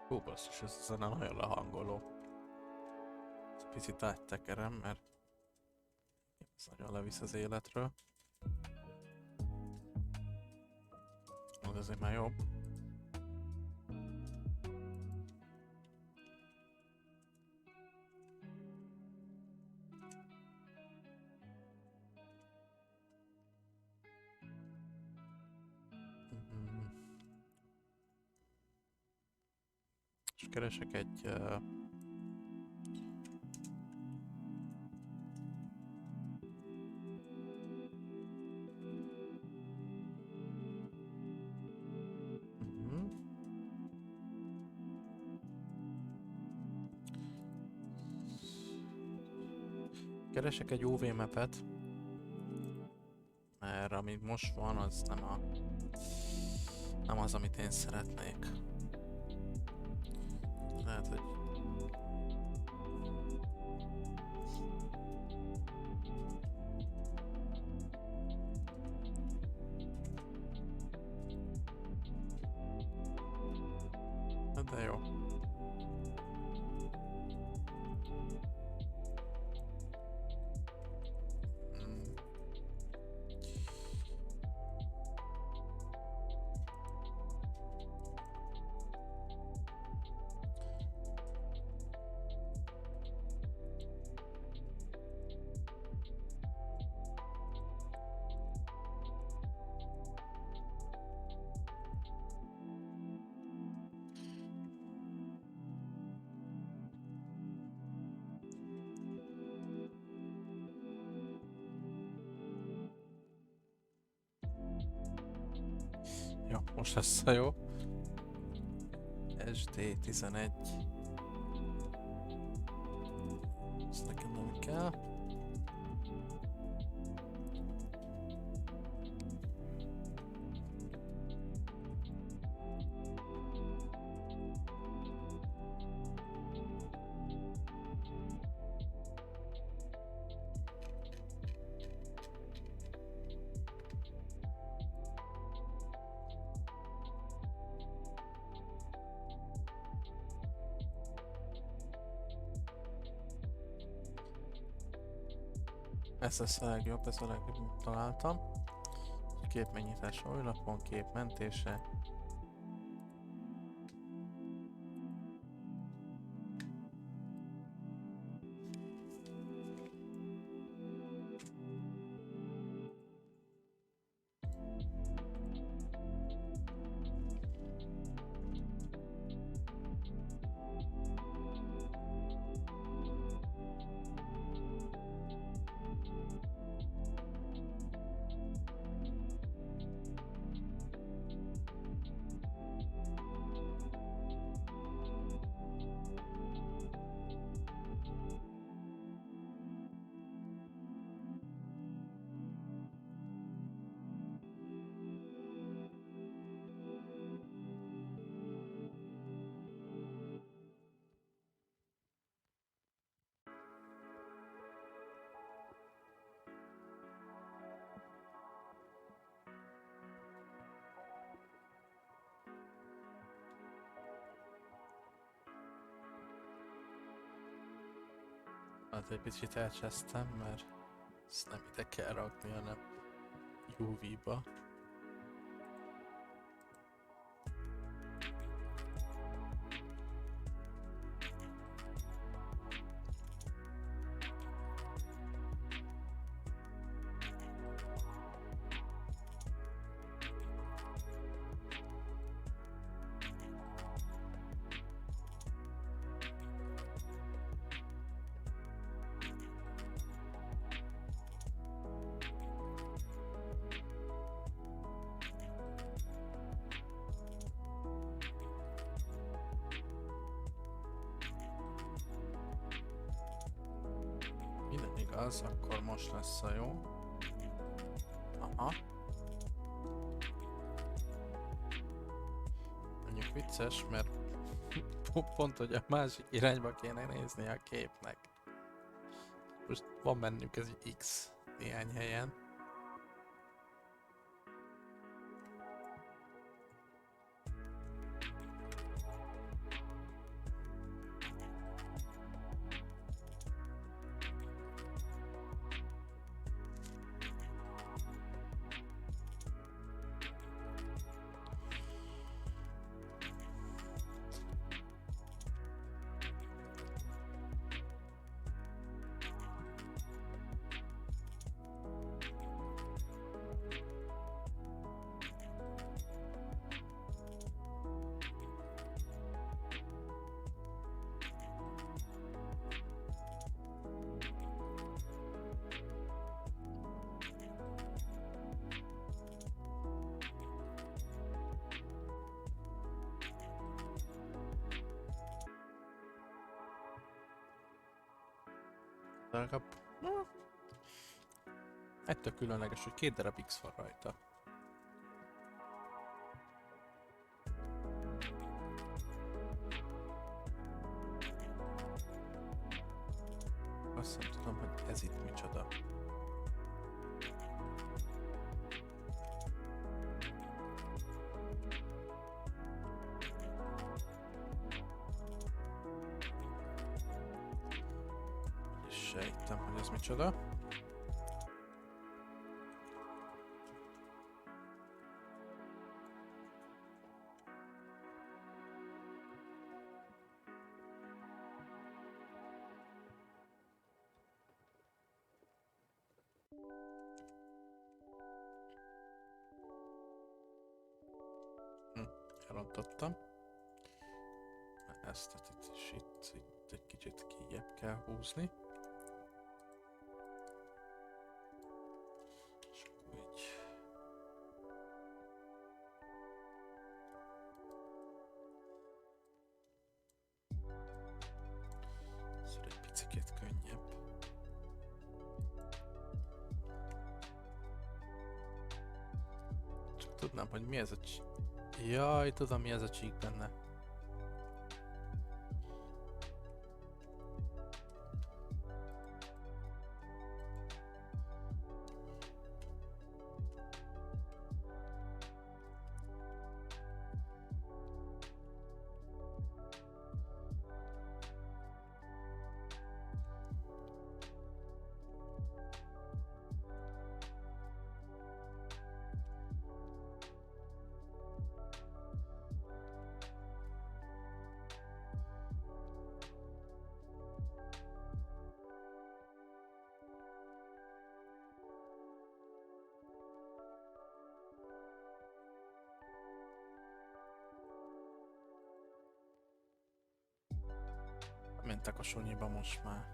Hú, basszus, ez a zene nagyon lehangoló. Ezt picit áttekerem, mert ez nagyon levisz az életről. Az azért már jobb. És keresek egy... Keresek egy UV mapet, mert amit most van, az nem az, amit én szeretnék. Lehet, hogy... De jó. Jó, most lesz a jó. SD11. Ezt nekem nem kell. Ez lesz a legjobb, ez a legjobb, amit találtam. Kép megnyitása új lapon, kép mentése. Hát egy picit elcsesztem, mert ezt nem ide kell rakni, hanem UV-ba. Minden igaz, akkor most lesz a jó. Aha. Mondjuk vicces, mert pont, hogy a másik irányba kéne nézni a képnek. Most van bennünk ez egy X néhány helyen. De legalább... Ettől különleges, hogy 2 darab X van rajta. Azt nem tudom, hogy ez itt micsoda. Sejtem, hogy ez micsoda. Elrontottam. Ezt itt egy kicsit kijjebb kell húzni. És akkor így. Ez egy picit könnyebb. Csak tudnám, hogy mi ez a Jaj, tudom mi ez a csík benne. Mentek a sonyiba most már.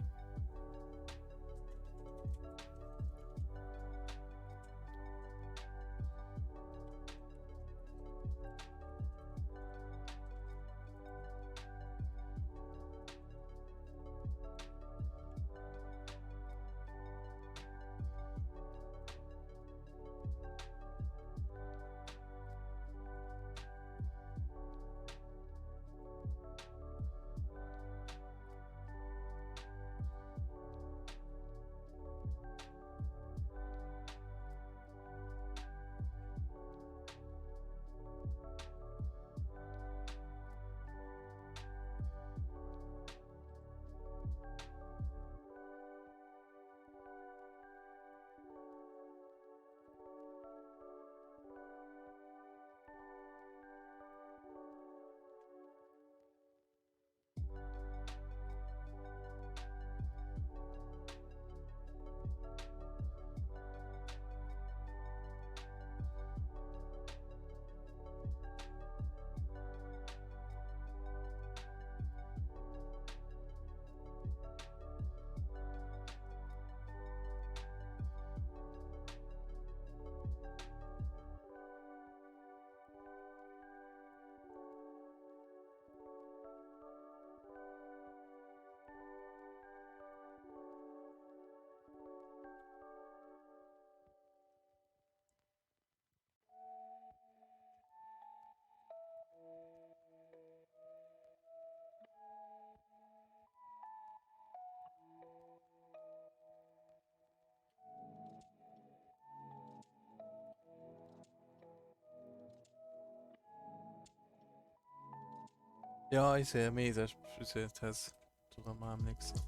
Ja, mézes füzethez. Tudom, már emlékszem.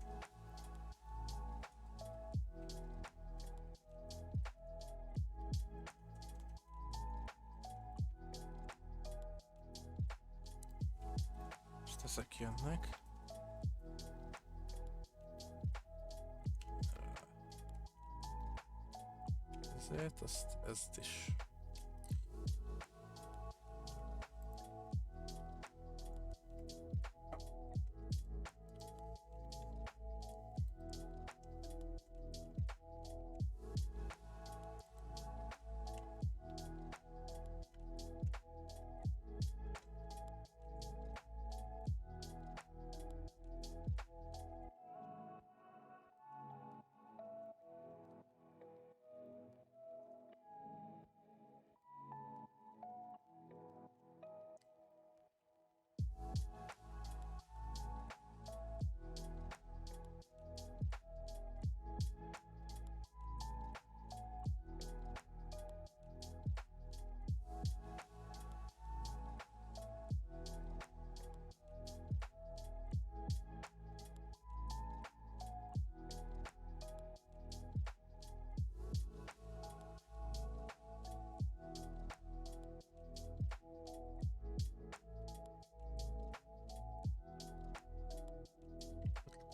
Most ezek jönnek. Ezért ezt is.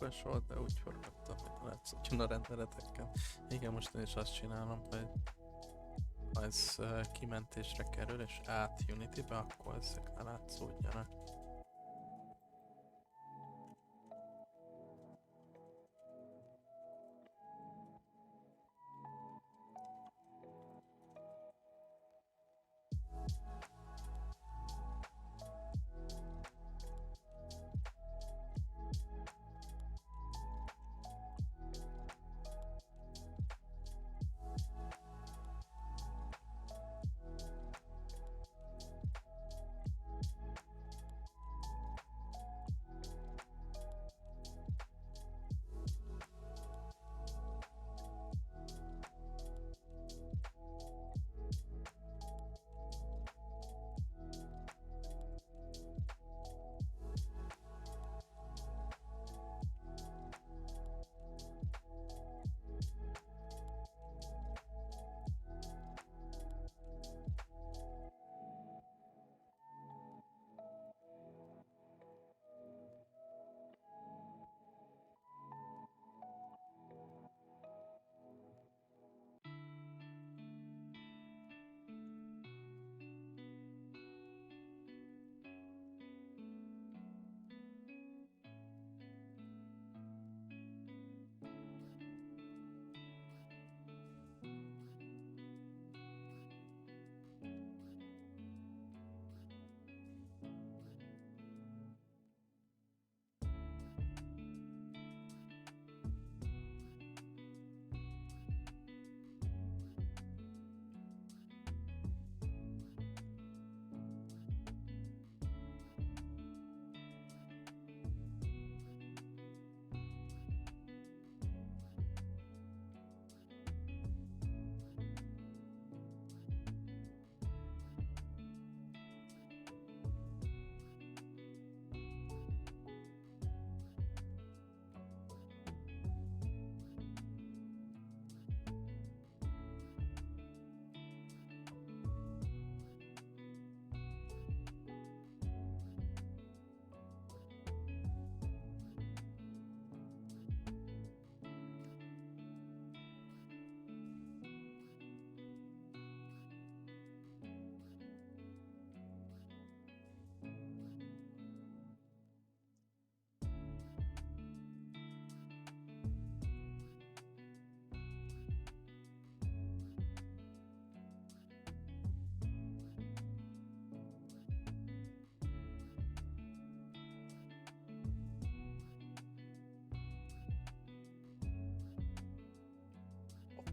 lyukas volt, de úgy forgattam, hogy látszódjon a rendeletekkel. Igen, most én is azt csinálom, hogy ha ez kimentésre kerül és át Unity-be, akkor ezek ne látszódjanak.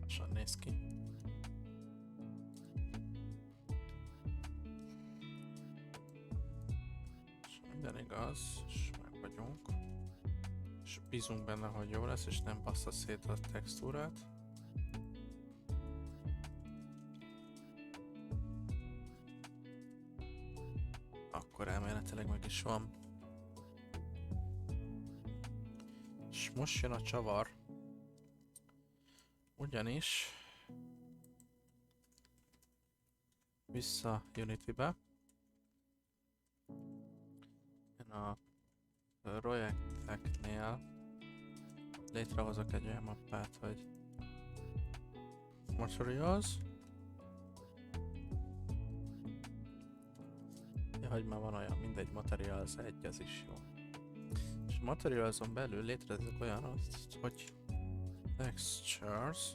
Lassan néz ki. És minden igaz, és meg vagyunk. És bízunk benne, hogy jó lesz, és nem bassza szét a textúrát. Akkor elméletileg meg is van. És most jön a csavar. Ugyanis vissza Unity-be. Én a projekteknél létrehozok egy olyan mappát, hogy Materials. Ja, hogy már van olyan, mindegy, Materials 1, az is jó. És a Materialson belül létrehozok olyan, hogy Textures.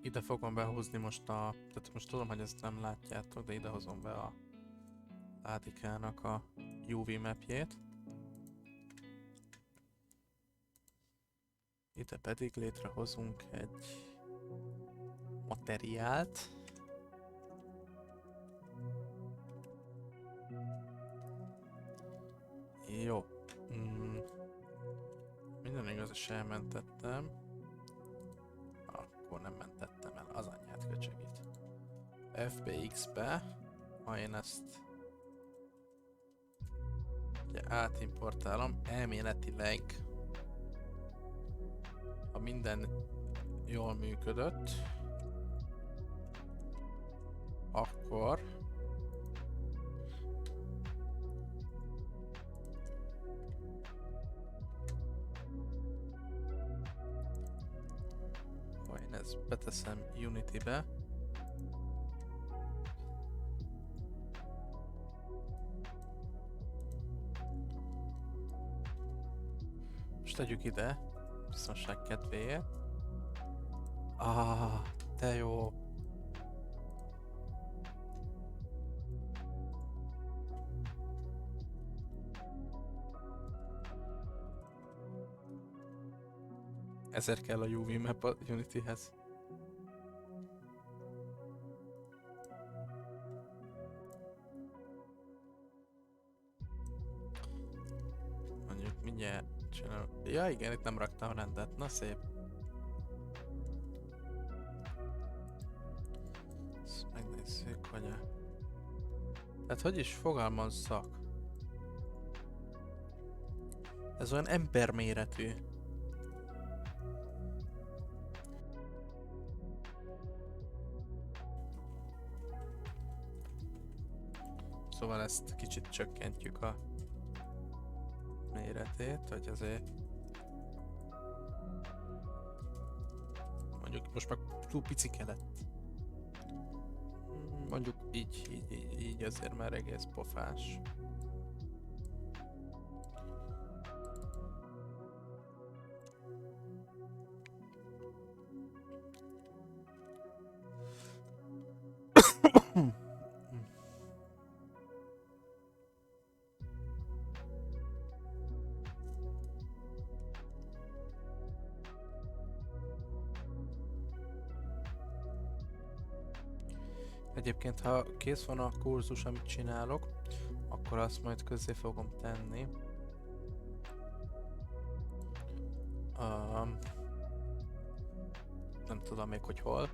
Ide fogom behúzni most tehát most tudom, hogy ezt nem látjátok, de ide hozom be a ládikának a UV mapjét. Ide pedig létrehozunk egy materiált. Jó. Minden igaz, és elmentettem. Akkor nem mentettem el az anyját köcsögit. FBX-be, ha én ezt ugye átimportálom, elméletileg, ha minden jól működött, ezt beteszem Unity-be. Most tegyük ide, biztonság kedvéért. De jó. Ezért kell a UV map a Unityhez. Mondjuk mindjárt csinálom. Ja igen, itt nem raktam rendet. Na szép. Ezt megnézzük, hogy a... Hát hogy is fogalmazzak? Ez olyan emberméretű. Szóval ezt kicsit csökkentjük a méretét, hogy azért mondjuk most már túl picike lett. Mondjuk így azért már egész pofás. Egyébként, ha kész van a kurzus, amit csinálok, akkor azt majd közzé fogom tenni. Nem tudom még, hogy hol.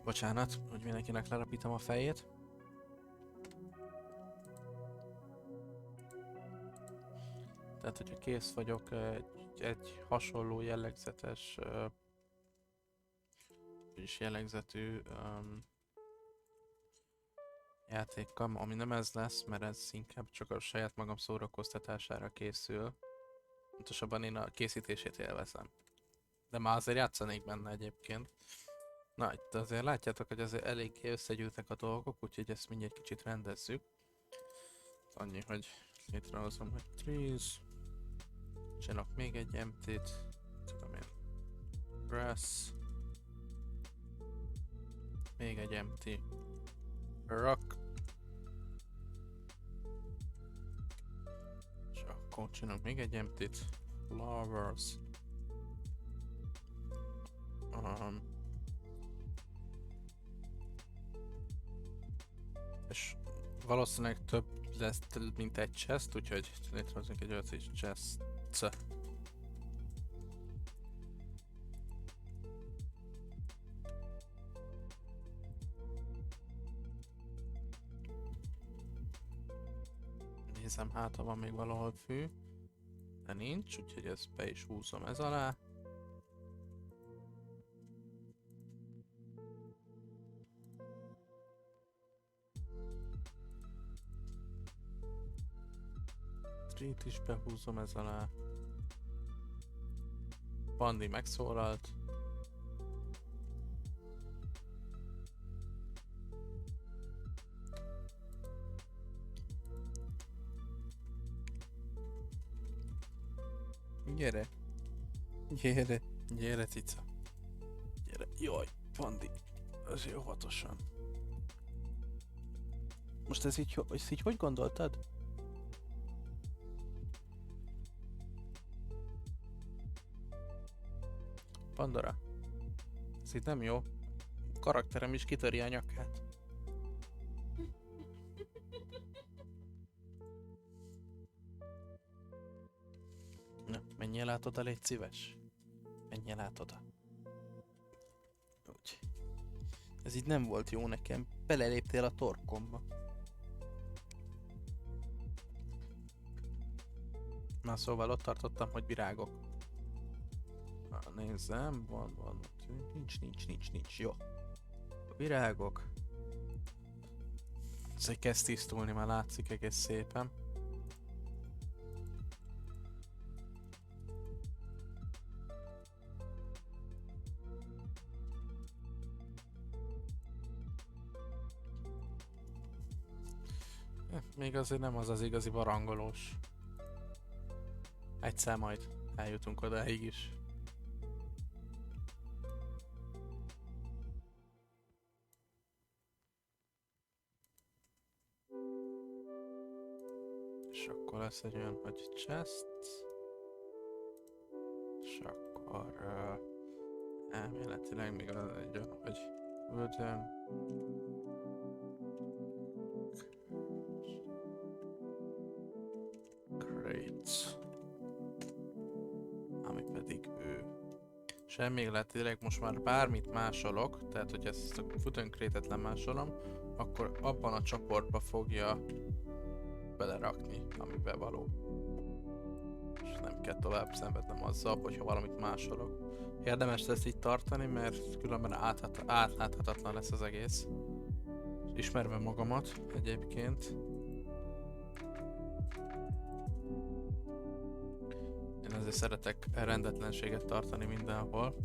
Bocsánat, hogy mindenkinek lerapítom a fejét. Tehát, hogyha kész vagyok egy hasonló jellegzetes és jellegzetű játékkal, ami nem ez lesz, mert ez inkább csak a saját magam szórakoztatására készül. Pontosabban én a készítését élvezem. De már azért játszanék benne egyébként. Na, itt azért látjátok, hogy azért eléggé összegyűltek a dolgok, úgyhogy ezt mindjárt kicsit rendezzük. Annyi, hogy létrehozom, hogy trees. Csinálok még egy empty-t. Tudom én. Grass. Még egy empty. Rock. És akkor csinálok még egy empty-t. Flowers. És valószínűleg több lesz, mint egy chest, úgyhogy létrehozunk egy olyat is chest. Nézem, hát ha van még valahol fű, de nincs, úgyhogy ezt be is húzom ez alá. Street is behúzom ez alá. Bandi megszólalt. Gyere! Gyere! Gyere, cica! Gyere! Jaj, Bandi! Ez óvatosan. Most ezt így hogy gondoltad? Pandora. Ez itt nem jó. A karakterem is kitöri a nyakát. Na, menjél át oda, légy szíves. Menjél át oda. Úgy. Ez így nem volt jó nekem. Beleléptél a torkomba. Na szóval ott tartottam, hogy virágok. Na, nézzem, van. Nincs. Jó. A virágok. Ez kezd tisztulni, már látszik egész szépen. Még azért nem az az igazi barangolós. Egyszer majd eljutunk odáig is. És akkor lesz egy olyan, hogy chest. És akkor elméletileg még az egy olyan, hogy wooden. Crates. Ami pedig ő. És elméletileg most már bármit másolok, tehát hogy ezt a wooden crate-et lemásolom, akkor abban a csoportba fogja belerakni, amiben való. És nem kell tovább szenvednem azzal, hogyha valamit másolok. Érdemes lesz így tartani, mert különben átláthatatlan lesz az egész. Ismerve magamat egyébként. Én azért szeretek rendetlenséget tartani mindenhol.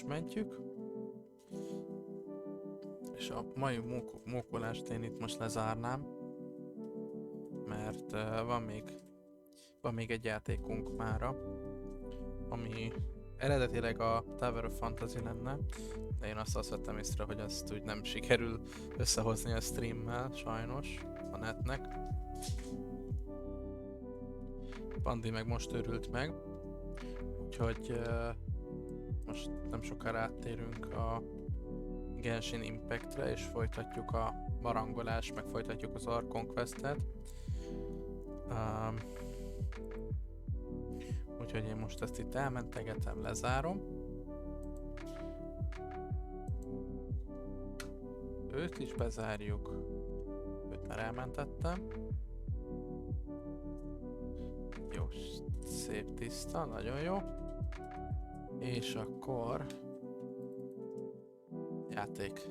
Mentjük. És a mai mókolást én itt most lezárnám, mert van még egy játékunk mára, ami eredetileg a Tower of Fantasy lenne, de én azt vettem észre, hogy azt úgy nem sikerül összehozni a streammel, sajnos, a netnek. Pandi meg most örült meg, úgyhogy most nem sokára áttérünk a Genshin Impactre, és folytatjuk a barangolást, meg folytatjuk az Ark Conquest-et. Úgyhogy én most ezt itt elmentegetem, lezárom. Őt is bezárjuk. Őt már elmentettem. Jó, szép tiszta, nagyon jó. És akkor játék.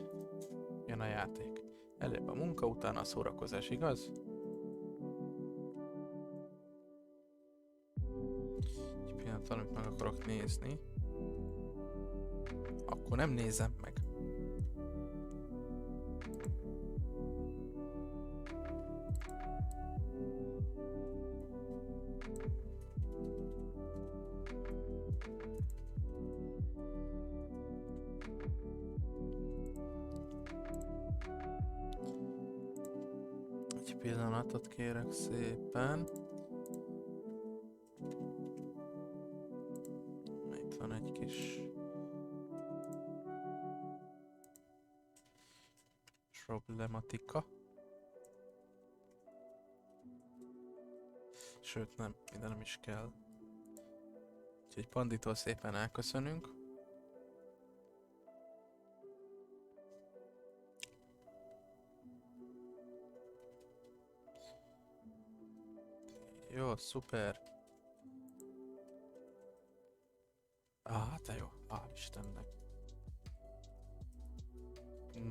Jön a játék. Előbb a munka, utána a szórakozás, igaz? Egy pillanat, valamit meg akarok nézni. Akkor nem nézem meg. Pillanatot kérek szépen. Itt van egy kis problematika. Sőt, nem, ide nem is kell. Úgyhogy Panditól szépen elköszönünk. Jó, szuper. De jó. Istennek.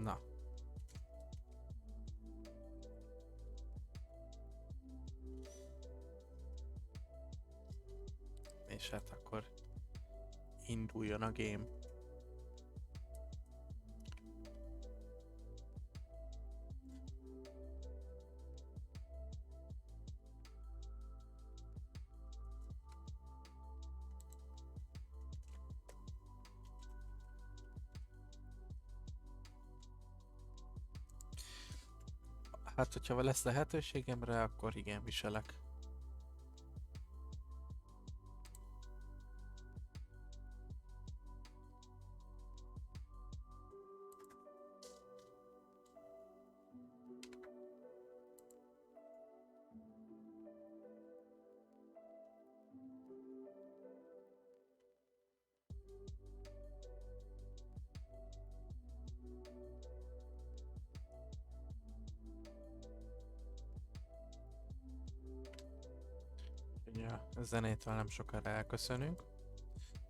Na. És hát akkor induljon a game. Hát, hogyha lesz lehetőségemre, akkor igen, viselek. Ja, a zenétől nem sokára elköszönünk.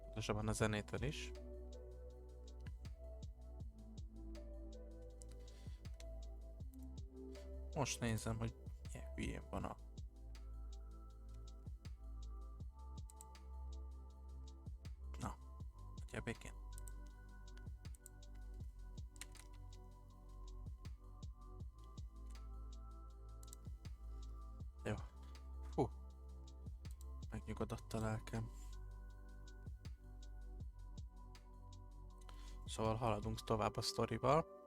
Pontosabban a zenétől is. Most nézem, hogy milyen hülyén van a... Na, ugye békén. Jó. Hú. Megnyugodott a lelkem. Szóval haladunk tovább a sztorival.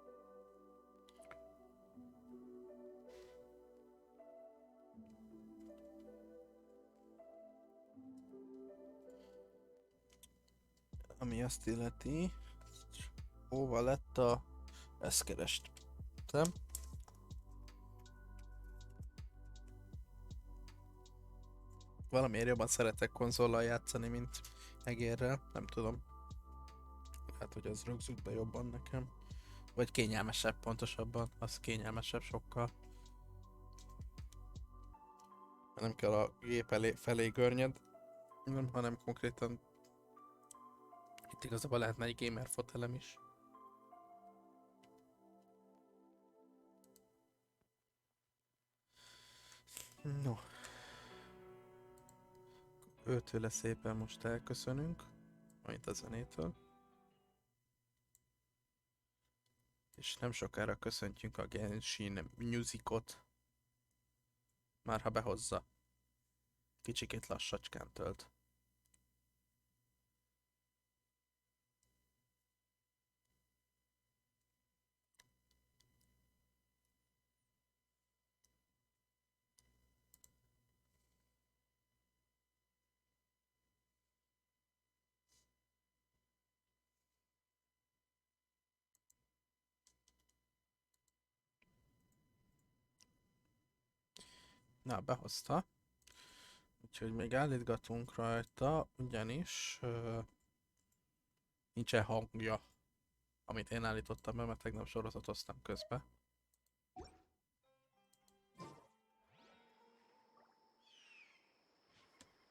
Ami azt illeti, hova lett a... Ezt kerestem. Valamiért jobban szeretek konzollal játszani, mint egérrel, nem tudom. Lehet, hogy az rögzült be jobban nekem. Vagy kényelmesebb pontosabban, az kényelmesebb sokkal. Nem kell a gép felé görnyed, hanem konkrétan itt igazából lehetne egy gamer fotelem is. No. Őtőle szépen most elköszönünk, majd a zenétől. És nem sokára köszöntjünk a Genshin musicot. Már ha behozza. Kicsikét lassacskán tölt. Na, behozta. Úgyhogy még állítgatunk rajta, ugyanis nincsen hangja, amit én állítottam be, mert tegnap sorozatoztam közben.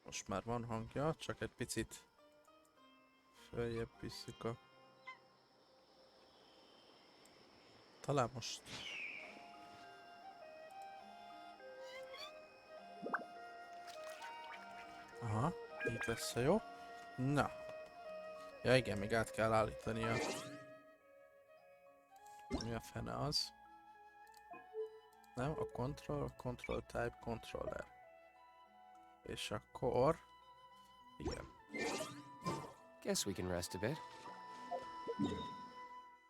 Most már van hangja, csak egy picit följebb visszük a... Talán most... Aha, így lesz jó. Na. Ja igen, még át kell állítani a... Mi a fene az? Nem, a control type, controller. És akkor... Igen. Guess we can rest a bit.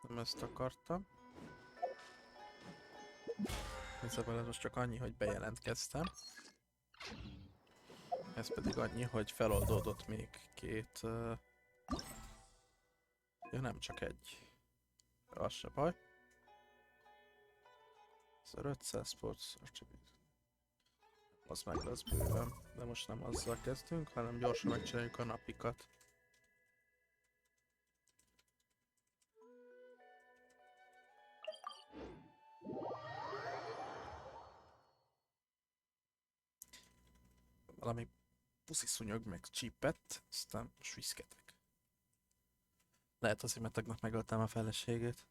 Nem ezt akartam. Igazából ez most csak annyi, hogy bejelentkeztem. Ez pedig annyi, hogy feloldódott még két... Ja, nem csak egy. Az se baj. Ez 500 sports... Az meg lesz bőven. De most nem azzal kezdünk, hanem gyorsan megcsináljuk a napikat. Valami puszi szúnyog meg csípett, aztán most viszketek. Lehet azért, mert tegnap megöltem a feleségét.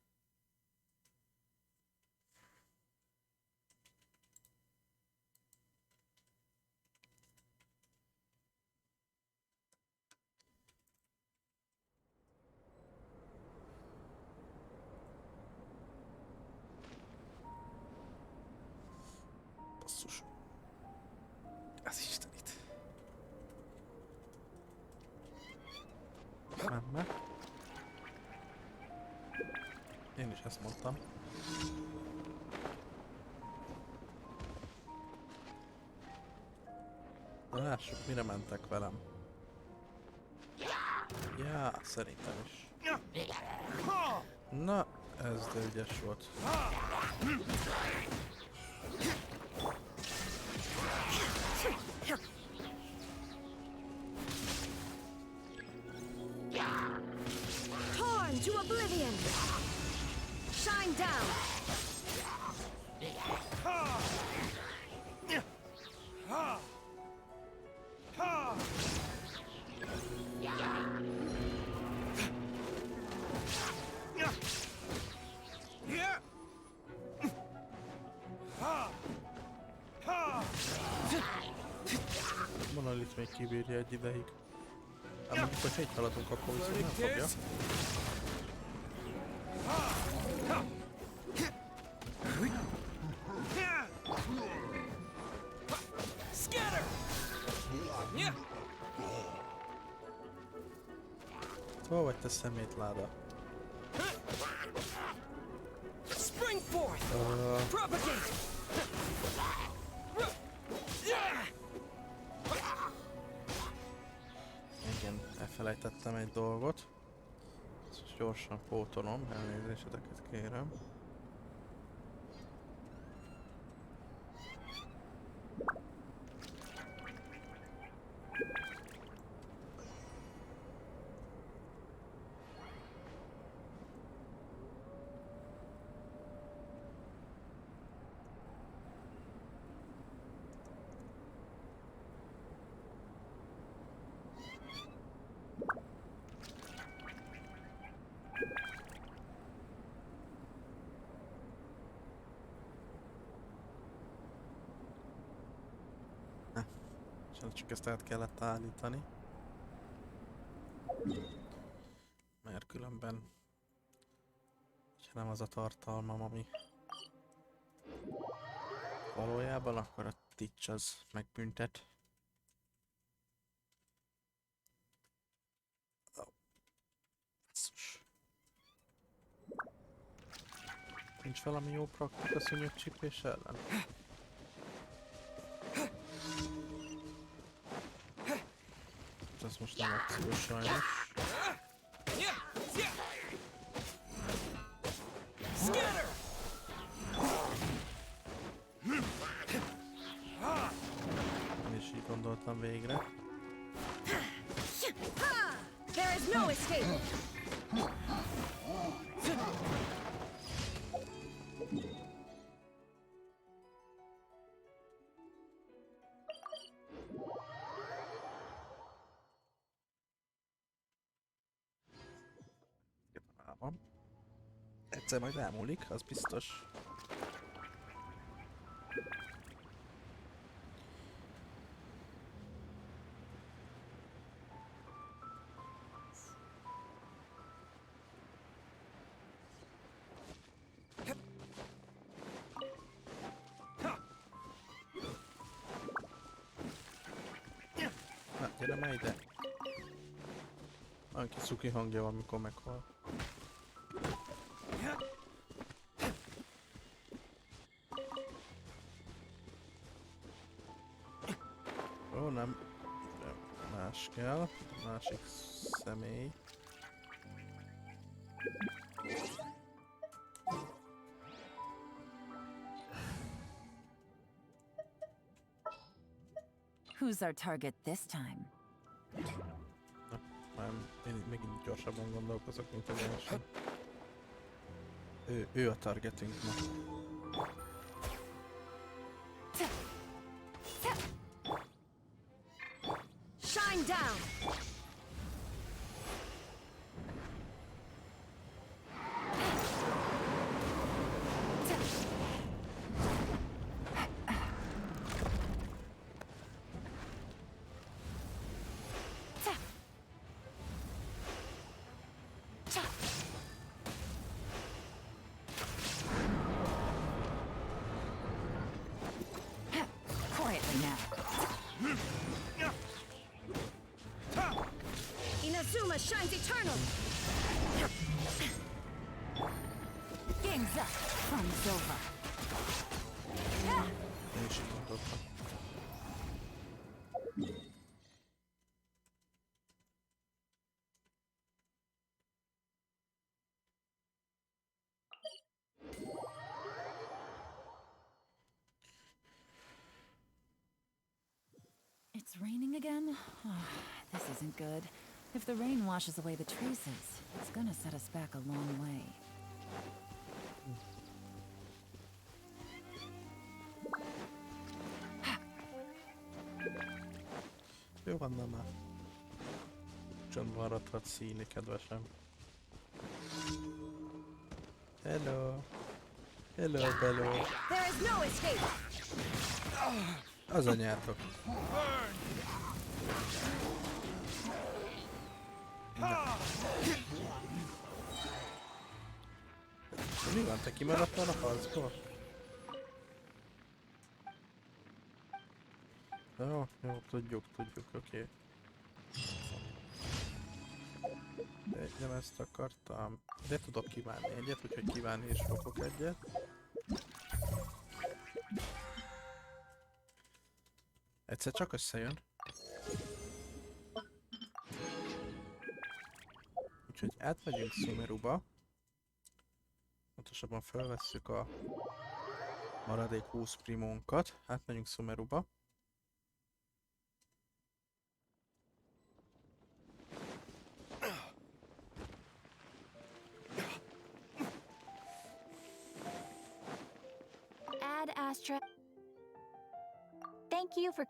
Basszus. Az Istenit. Memme. Én is ezt mondtam. Na lássuk, mire mentek velem. Ja, szerintem is. Na, ez de ügyes volt. Torn to oblivion! Shine down! még kibírja egy ideig. Hát mondjuk, hogy így haladunk, akkor viszont nem fogja. Hol vagy te szemétláda? Spring forth! Propagate! Igen, elfelejtettem egy dolgot. Ezt gyorsan pótolom, elnézéseteket kérem. Csak ezt át kellett állítani. Mert különben nem az a tartalmam, ami valójában, akkor a Twitch az megbüntet. Basszus. Nincs valami jó praktika szúnyogcsípés ellen? Ez most nem akció sajnos. Én is így gondoltam végre. There is no escape. Egyszer majd elmúlik, az biztos. Na, gyere már ide! Olyan kis cuki hangja van, amikor meghal. Ó, nem. Más kell. Másik személy. Who's our target this time? Na, már én megint gyorsabban gondolkozok, mint a Genshin. Ő a targetünk ma. Shine down. Quietly now. Inazuma shines eternal. Game's up. Fun's over. Én is így gondoltam. It's raining again? Oh, this isn't good. If the rain washes away the traces, it's gonna set us back a long way. Jó van, nem már. Csöndben maradhat színi, kedvesem. Hello. Hello, hello. There is no escape. Az anyátok. Mi van, te kimaradtál a harcból? Jó, jó, tudjuk, oké. De nem ezt akartam. De tudok kívánni egyet, úgyhogy kívánni is fogok egyet. Egyszer csak összejön. Úgyhogy átmegyünk Sumeruba. Pontosabban felvesszük a maradék 20 primónkat. Átmegyünk Sumeruba. Ad Astra. Thank you for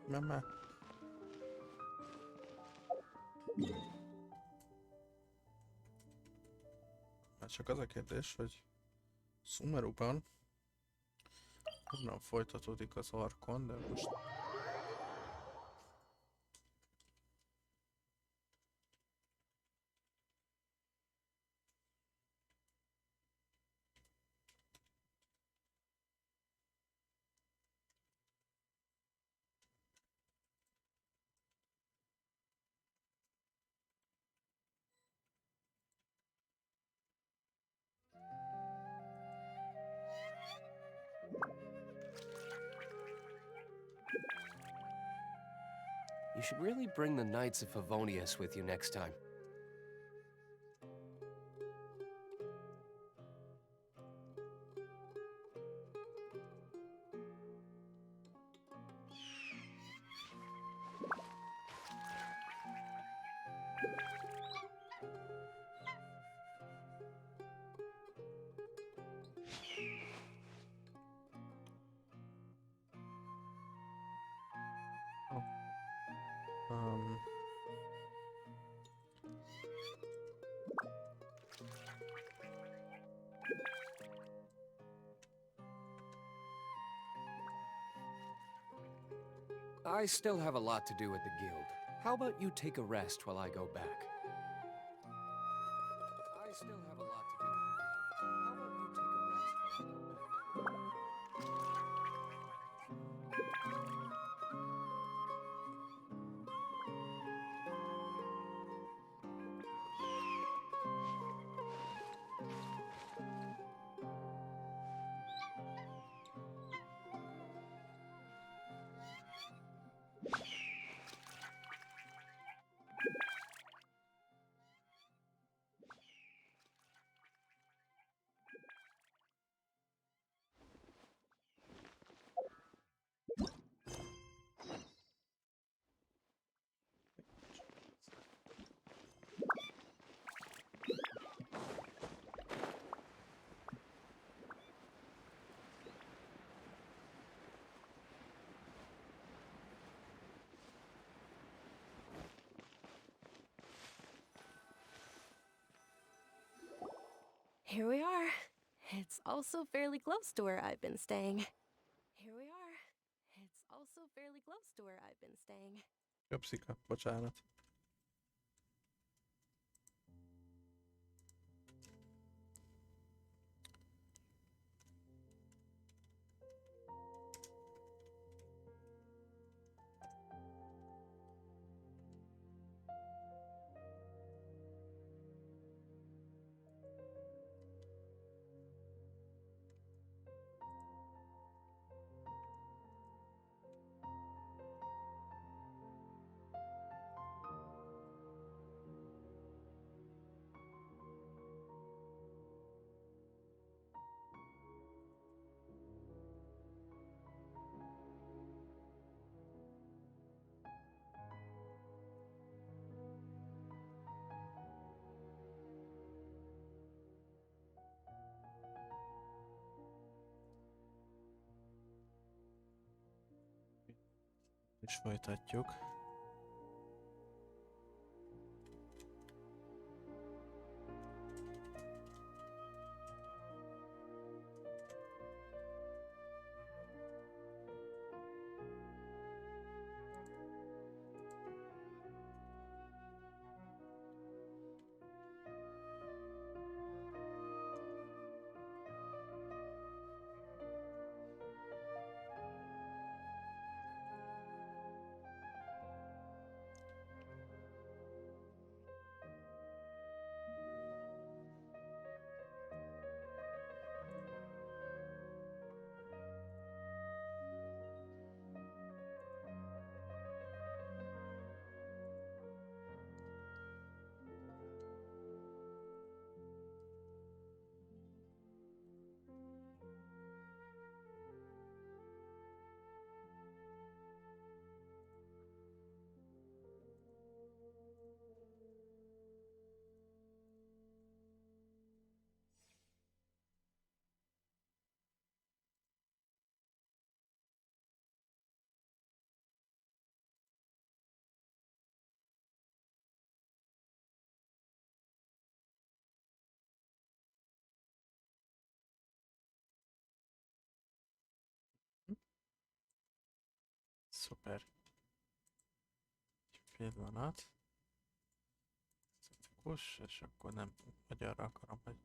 Mama. Hát csak az a kérdés, hogy Sumeruban honnan folytatódik az arkon, de most... You should really bring the Knights of Favonius with you next time. Um, I still have a lot to do at the guild. How about you take a rest while I go back? I still have a lot to do. How about you take a rest while I go back? Here we are. It's also fairly close to where I've been staying. Here we are. It's also fairly close to where I've been staying. Köpszika, bocsánat. És folytatjuk. Szuper. Pillanat. Kus, és akkor nem, vagy arra akarom, hogy...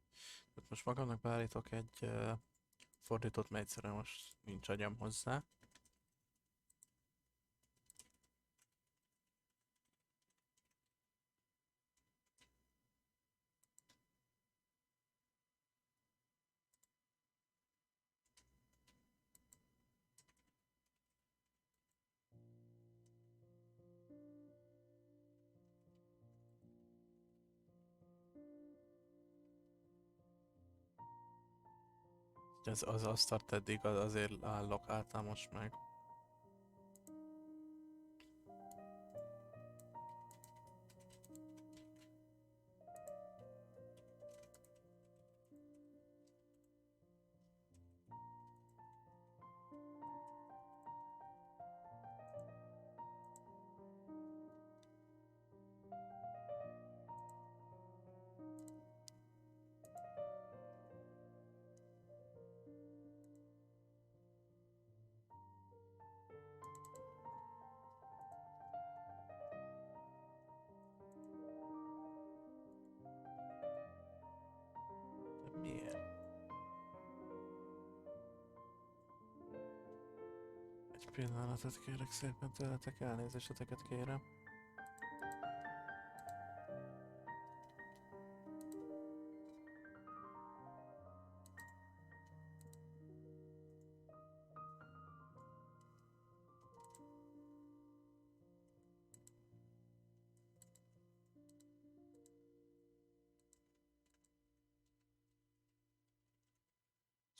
Tehát most magamnak beállítok egy fordítót, mert egyszerűen most nincs agyam hozzá. Ez az azt tart eddig, azért állok által most meg. De miért? Egy pillanatot kérek szépen tőletek, elnézéseteket kérem.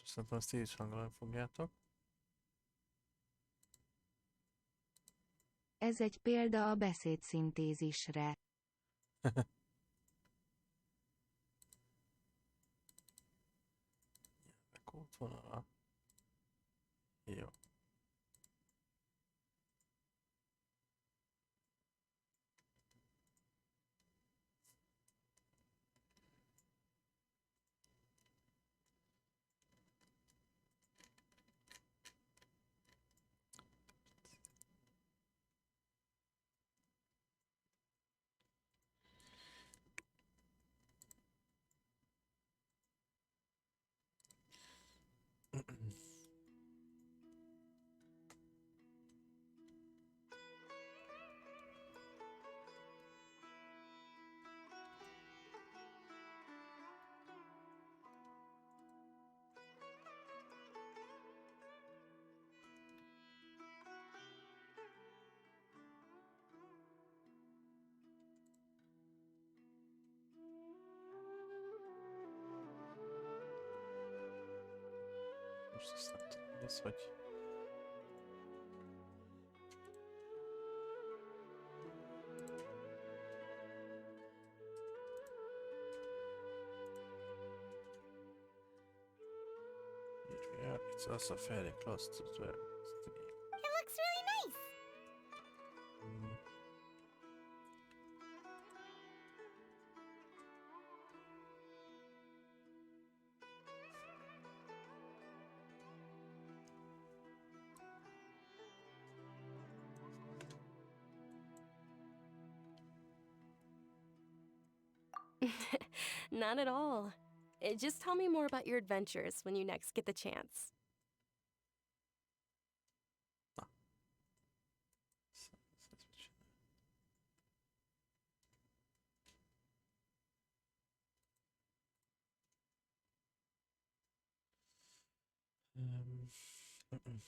Szerintem azt így is hangolni fogjátok. Ez egy példa a beszédszintézisre. Nyelvek útvonala. Jó. Most azt nem tudom, hogy ez hogy... Here we are. It's also fairly close to where the game. It looks really nice. Mm. Not at all. Just tell me more about your adventures when you next get the chance. That's what she- mm-mm.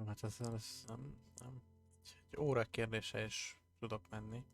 Hát ez nem. Egy óra kérdése is tudok menni.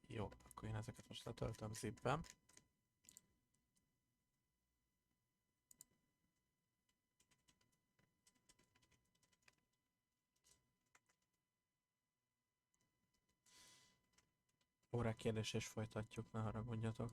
Jó, akkor én ezeket most letöltöm zipben. Órák kérdés és folytatjuk, ne haragudjatok.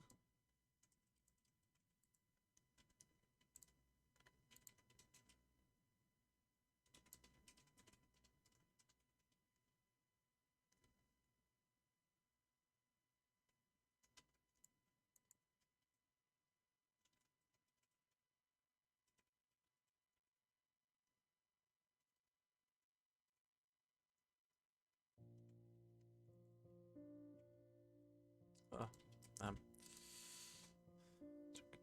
Ah, nem. Csak...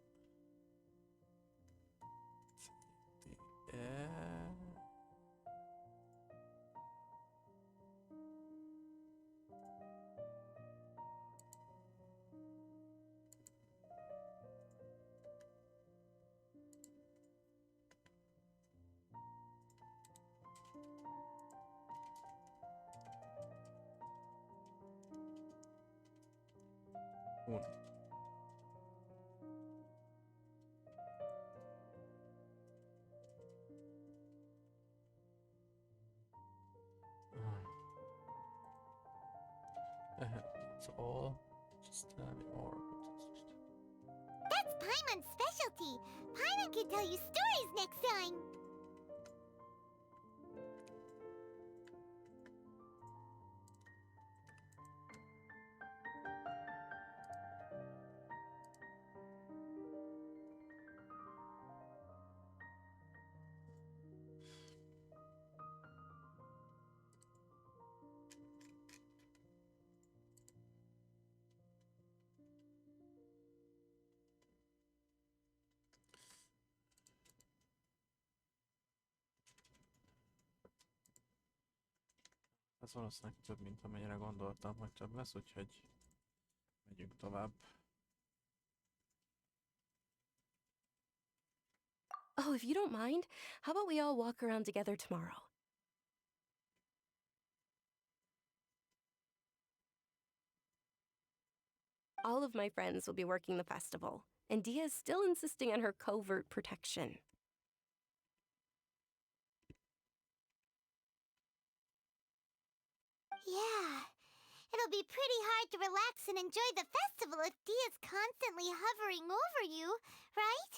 Un. It's all. Just tell me more. That's Paimon's specialty. Paimon can tell you stories next time. Ez valószínűleg több, mint amennyire gondoltam, hogy több lesz, úgyhogy megyünk tovább. Oh, if you don't mind, how about we all walk around together tomorrow? All of my friends will be working the festival, and Dia is still insisting on her covert protection. Yeah, It'll be pretty hard to relax and enjoy the festival if Dia's constantly hovering over you, right?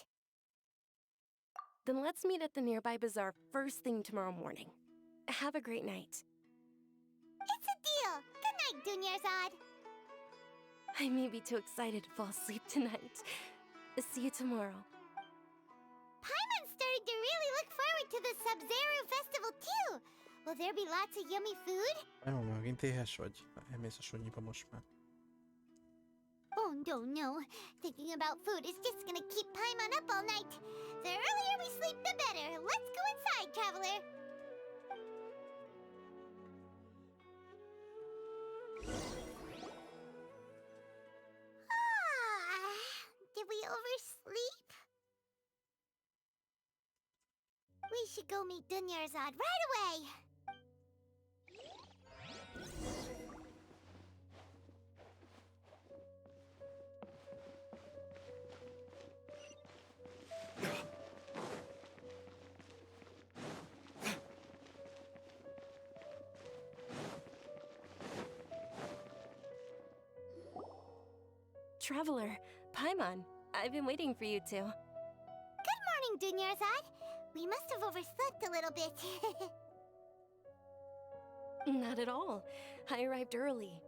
Then let's meet at the nearby bazaar first thing tomorrow morning. Have a great night. It's a deal. Good night, Dunyarzad. I may be too excited to fall asleep tonight. See you tomorrow. Paimon's starting to really look forward to the Sub-Zero festival too. Will there be lots of yummy food? Nem, megint éhes vagy? Elmész a sunyiba most már. Oh, no. Thinking about food is just gonna keep Paimon up all night. The earlier we sleep, the better. Let's go inside, traveler. Did we oversleep? We should go meet Dunyarzad right away. Traveler, Paimon, I've been waiting for you two. Good morning, Dunyarzad. We must have overslept a little bit. Not at all. I arrived early.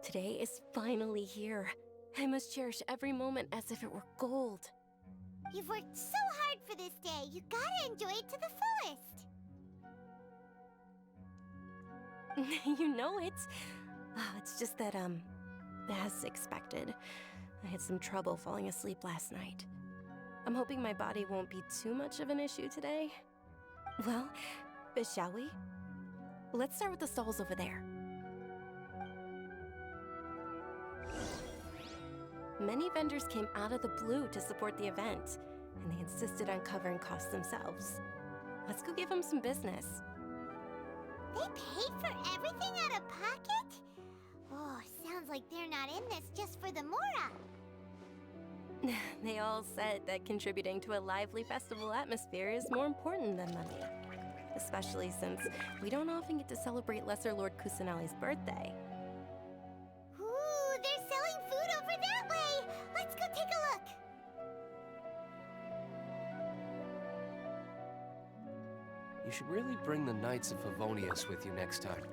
Today is finally here. I must cherish every moment as if it were gold. You've worked so hard for this day. You gotta enjoy it to the fullest. You know it. It's just that, as expected, I had some trouble falling asleep last night. I'm hoping my body won't be too much of an issue today. Well, shall we? Let's start with the stalls over there. Many vendors came out of the blue to support the event, and they insisted on covering costs themselves. Let's go give them some business. They paid for everything out of pocket? Oh, sounds like they're not in this just for the Mora. They all said that contributing to a lively festival atmosphere is more important than money. Especially since we don't often get to celebrate Lesser Lord Kusanali's birthday. Ooh, they're selling food over that way. Let's go take a look. You should really bring the Knights of Favonius with you next time.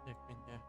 Megyek mindjárt.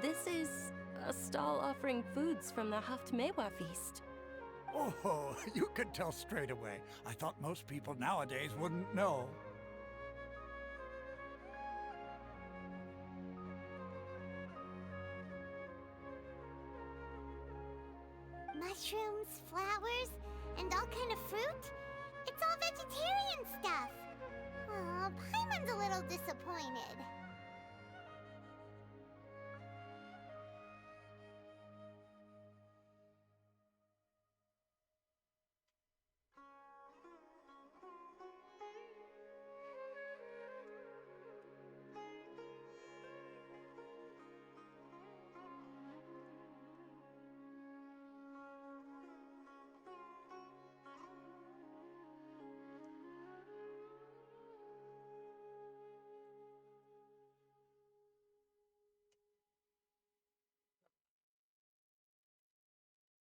This is a stall offering foods from the Haft Mewa feast. Oh, you could tell straight away. I thought most people nowadays wouldn't know. Mushrooms, flowers, and all kind of fruit? It's all vegetarian stuff. Aw, Paimon's a little disappointed.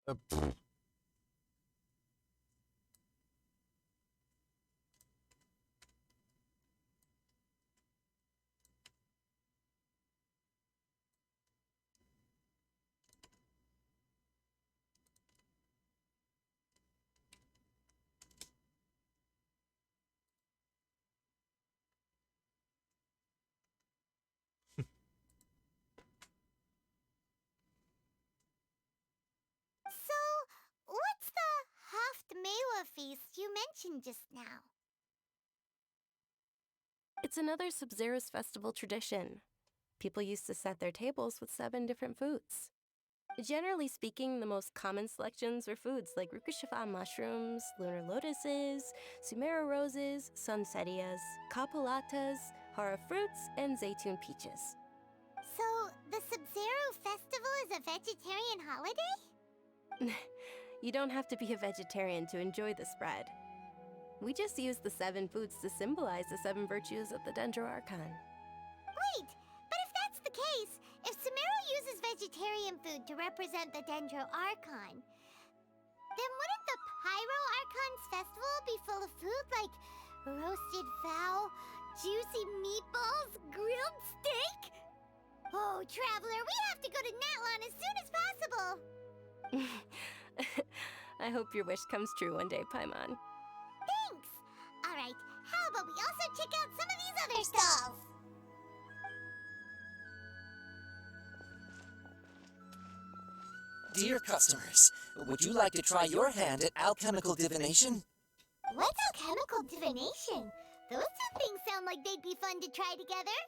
Pff. So, what's the Haftmewa feast you mentioned just now? It's another Sub-Zero's festival tradition. People used to set their tables with 7 different foods. Generally speaking, the most common selections were foods like Rukashifa mushrooms, lunar lotuses, Sumera roses, sunsettias, kapulatas, hara fruits, and zaytun peaches. So, the Sub-Zero festival is a vegetarian holiday? You don't have to be a vegetarian to enjoy the spread. We just use the 7 foods to symbolize the 7 virtues of the Dendro Archon. Wait, but if that's the case, if Sumero uses vegetarian food to represent the Dendro Archon, then wouldn't the Pyro Archon's festival be full of food like roasted fowl, juicy meatballs, grilled steak? Oh, Traveler, we have to go to Natlan as soon as possible! I hope your wish comes true one day, Paimon. Thanks! Alright, how about we also check out some of these other stalls? Dear customers, would you like to try your hand at alchemical divination? What's alchemical divination? Those two things sound like they'd be fun to try together.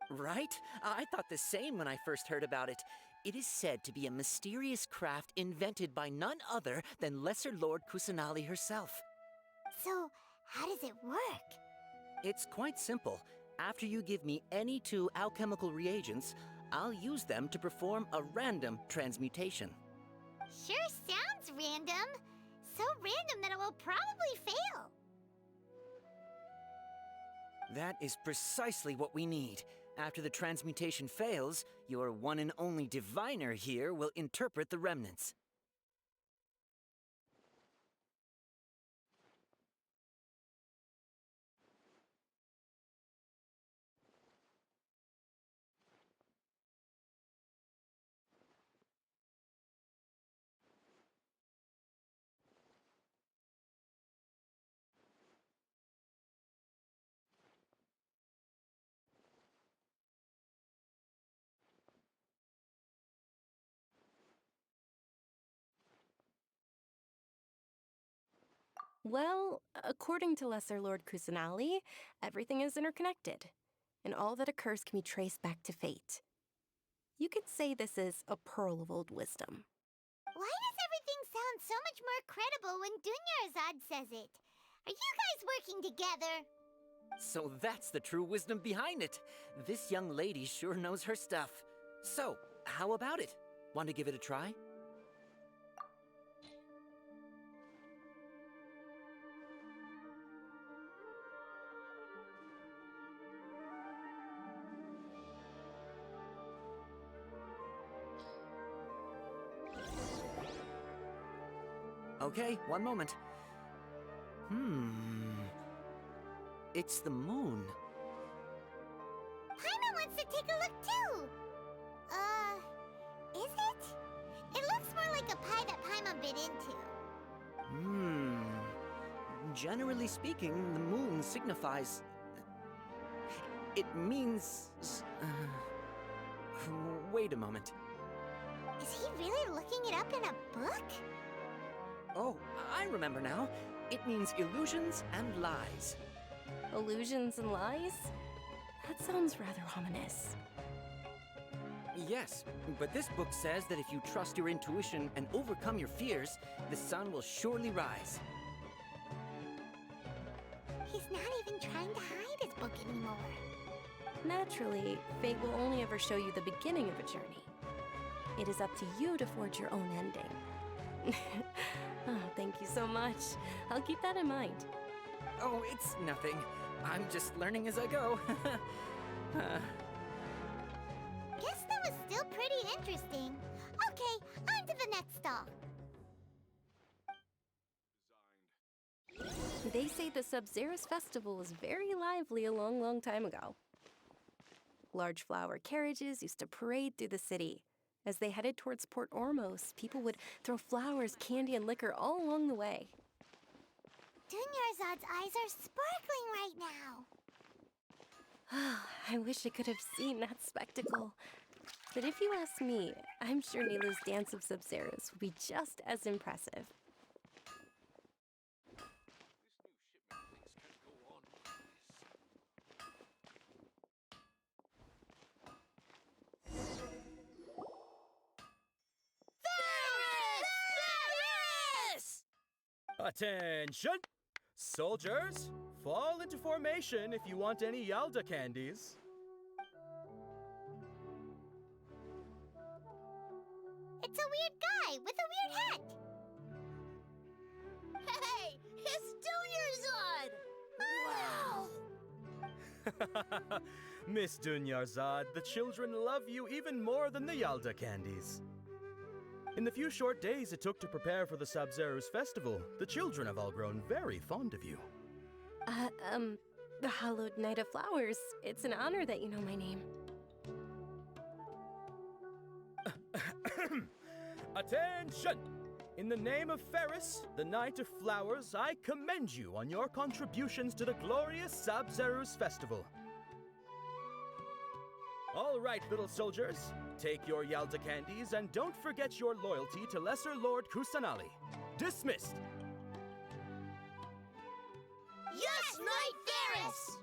Right? I thought the same when I first heard about it. It is said to be a mysterious craft invented by none other than Lesser Lord Kusanali herself. So, how does it work? It's quite simple. After you give me any 2 alchemical reagents, I'll use them to perform a random transmutation. Sure sounds random. So random that it will probably fail. That is precisely what we need. After the transmutation fails, your one and only diviner here will interpret the remnants. Well, according to Lesser Lord Kusanali, everything is interconnected, and all that occurs can be traced back to fate. You could say this is a pearl of old wisdom. Why does everything sound so much more credible when Dunyarzad says it? Are you guys working together? So that's the true wisdom behind it. This young lady sure knows her stuff. So, how about it? Want to give it a try? Okay, one moment. It's the moon. Paimon wants to take a look too. Is it? It looks more like a pie that Paimon bit into. Generally speaking, the moon signifies... It means... Wait a moment. Is he really looking it up in a book? Oh, I remember now. It means illusions and lies. Illusions and lies? That sounds rather ominous. Yes, but this book says that if you trust your intuition and overcome your fears, the sun will surely rise. He's not even trying to hide his book anymore. Naturally, fate will only ever show you the beginning of a journey. It is up to you to forge your own ending. Oh, thank you so much. I'll keep that in mind. Oh, it's nothing. I'm just learning as I go. Guess that was still pretty interesting. Okay, on to the next stall. They say the Sub-Zero's festival was very lively a long, long time ago. Large flower carriages used to parade through the city. As they headed towards Port Ormos, people would throw flowers, candy, and liquor all along the way. Dunyarzad's eyes are sparkling right now. I wish I could have seen that spectacle. But if you ask me, I'm sure Nilu's dance of Sub-Zeros would be just as impressive. Attention! Soldiers, fall into formation if you want any Yalda candies. It's a weird guy with a weird hat. Hey, it's Dunyarzad! Wow! Miss Dunyarzad, the children love you even more than the Yalda candies. In the few short days it took to prepare for the Sub-Zero's festival, the children have all grown very fond of you. The Hallowed Night of Flowers. It's an honor that you know my name. Attention! In the name of Ferris, the Knight of Flowers, I commend you on your contributions to the glorious Sub-Zero's festival. All right, little soldiers, take your Yalda candies and don't forget your loyalty to Lesser Lord Kusanali. Dismissed! Yes, Knight Ferris!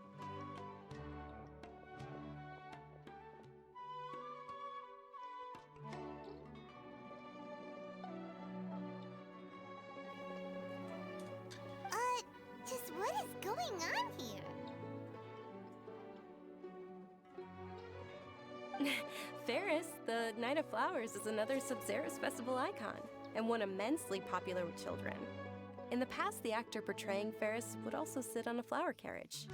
Just what is going on here? Ferris, the Knight of Flowers, is another Sub-Zero's festival icon, and one immensely popular with children. In the past, the actor portraying Ferris would also sit on a flower carriage.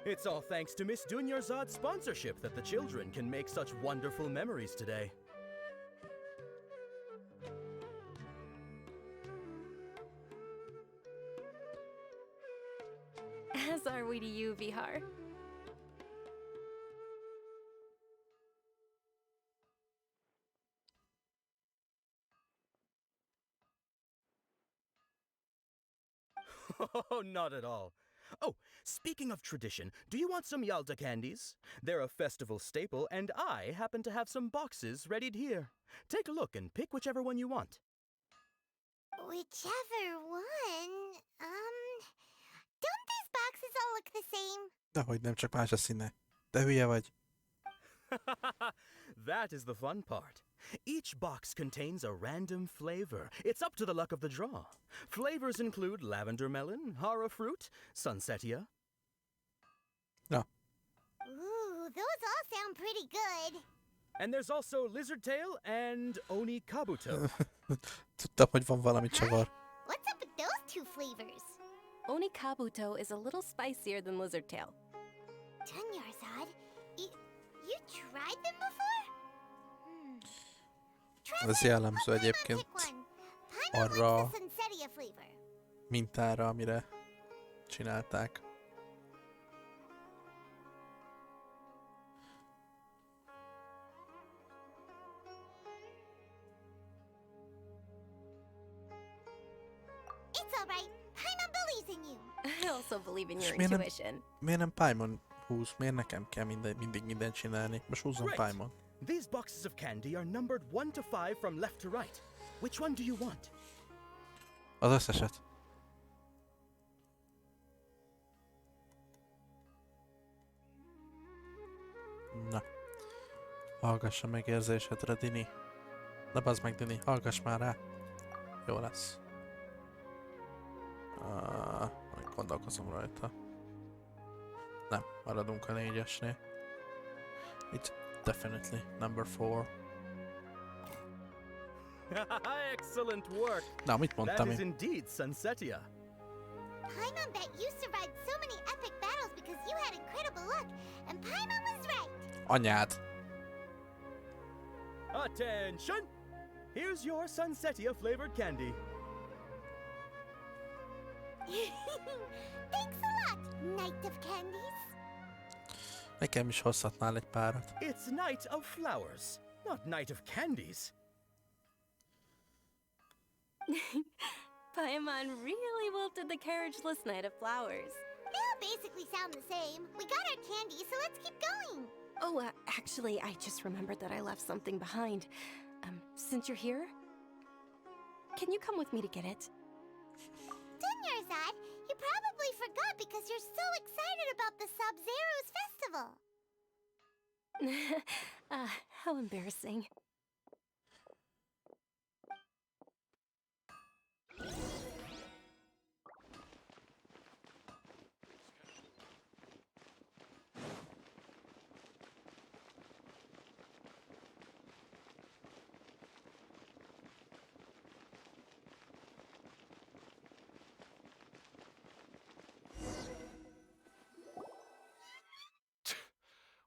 It's all thanks to Miss Dunyarzad's sponsorship that the children can make such wonderful memories today. As are we to you, Vihar. Oh, not at all. Oh, speaking of tradition, do you want some Yalda candies? They're a festival staple, and I happen to have some boxes readied here. Take a look and pick whichever one you want. Whichever one. Don't these boxes all look the same? Dehogy nem, csak más a színe. De hülye vagy. That is the fun part. Each box contains a random flavor. It's up to the luck of the draw. Flavors include lavender melon, hara fruit, sunsetia. Na, Ooh, those all sound pretty good. And there's also lizard tail and oni kabuto. tudtam, hogy van valami csavar. What's up with those two flavors? Oni Kabuto is a little spicier than Lizard Tail. Dunyarzad, you tried them before? Ez jellemző egyébként arra a mintára, amire csinálták. It's all right. Paimon believes in you. I also believe in your És intuition. miért nem Paimon húz? Miért nekem kell mindig mindent csinálni? Most húzzon Right. Paimon. These boxes of candy are numbered 1 to 5 from left to right. Which one do you want? Az összeset. Na. Hallgassa meg érzésedre, Dini. Ne bazd meg, Dini, hallgass már rá. Jó lesz. Majd gondolkozom rajta. Nem, maradunk a 4-esnél. It's definitely number 4. Excellent work. Na, mit That mondtam is én? indeed sunsetia. Paimon bet you survived so many epic battles because you had incredible luck, and Paimon was right. Anyád! Attention! Here's your Sunsetia flavored candy. Thanks a lot, Knight of Candies. Nekem is hozhatnál egy párat. It's Night of Flowers, not Night of Candies. Paimon really wilted the carriageless Knight of Flowers. They all basically sound the same. We got our candy, so let's keep going. Oh, actually, I just remembered that I left something behind. Since you're here, can you come with me to get it? Dunyarzad, you probably forgot because you're so excited about the Sub-Zero's festival. How embarrassing.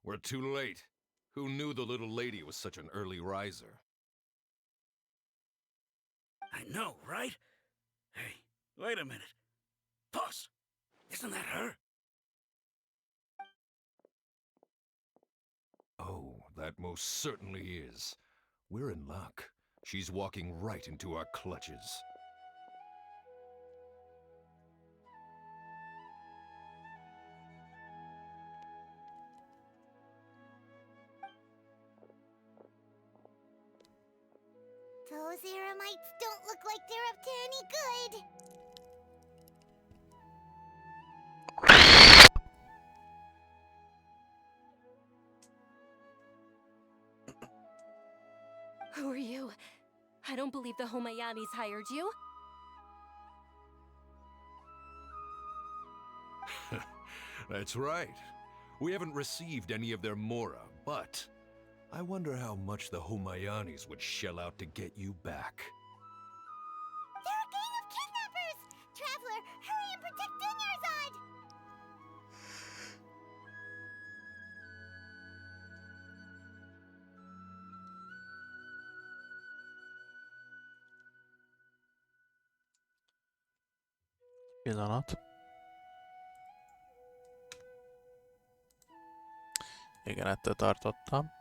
We're too late. Who knew the little lady was such an early riser? I know, right? Hey, wait a minute. Pause! Isn't that her? Oh, that most certainly is. We're in luck. She's walking right into our clutches. Those Eremites don't look like they're up to any good. Who are you? I don't believe the Homayanis hired you. That's right. We haven't received any of their mora, but I wonder how much the Homayanis would shell out to get you back. They're a gang of kidnappers! Traveler, hurry and protect Dunyarzad! Pillanat. Igen, ettől tartottam.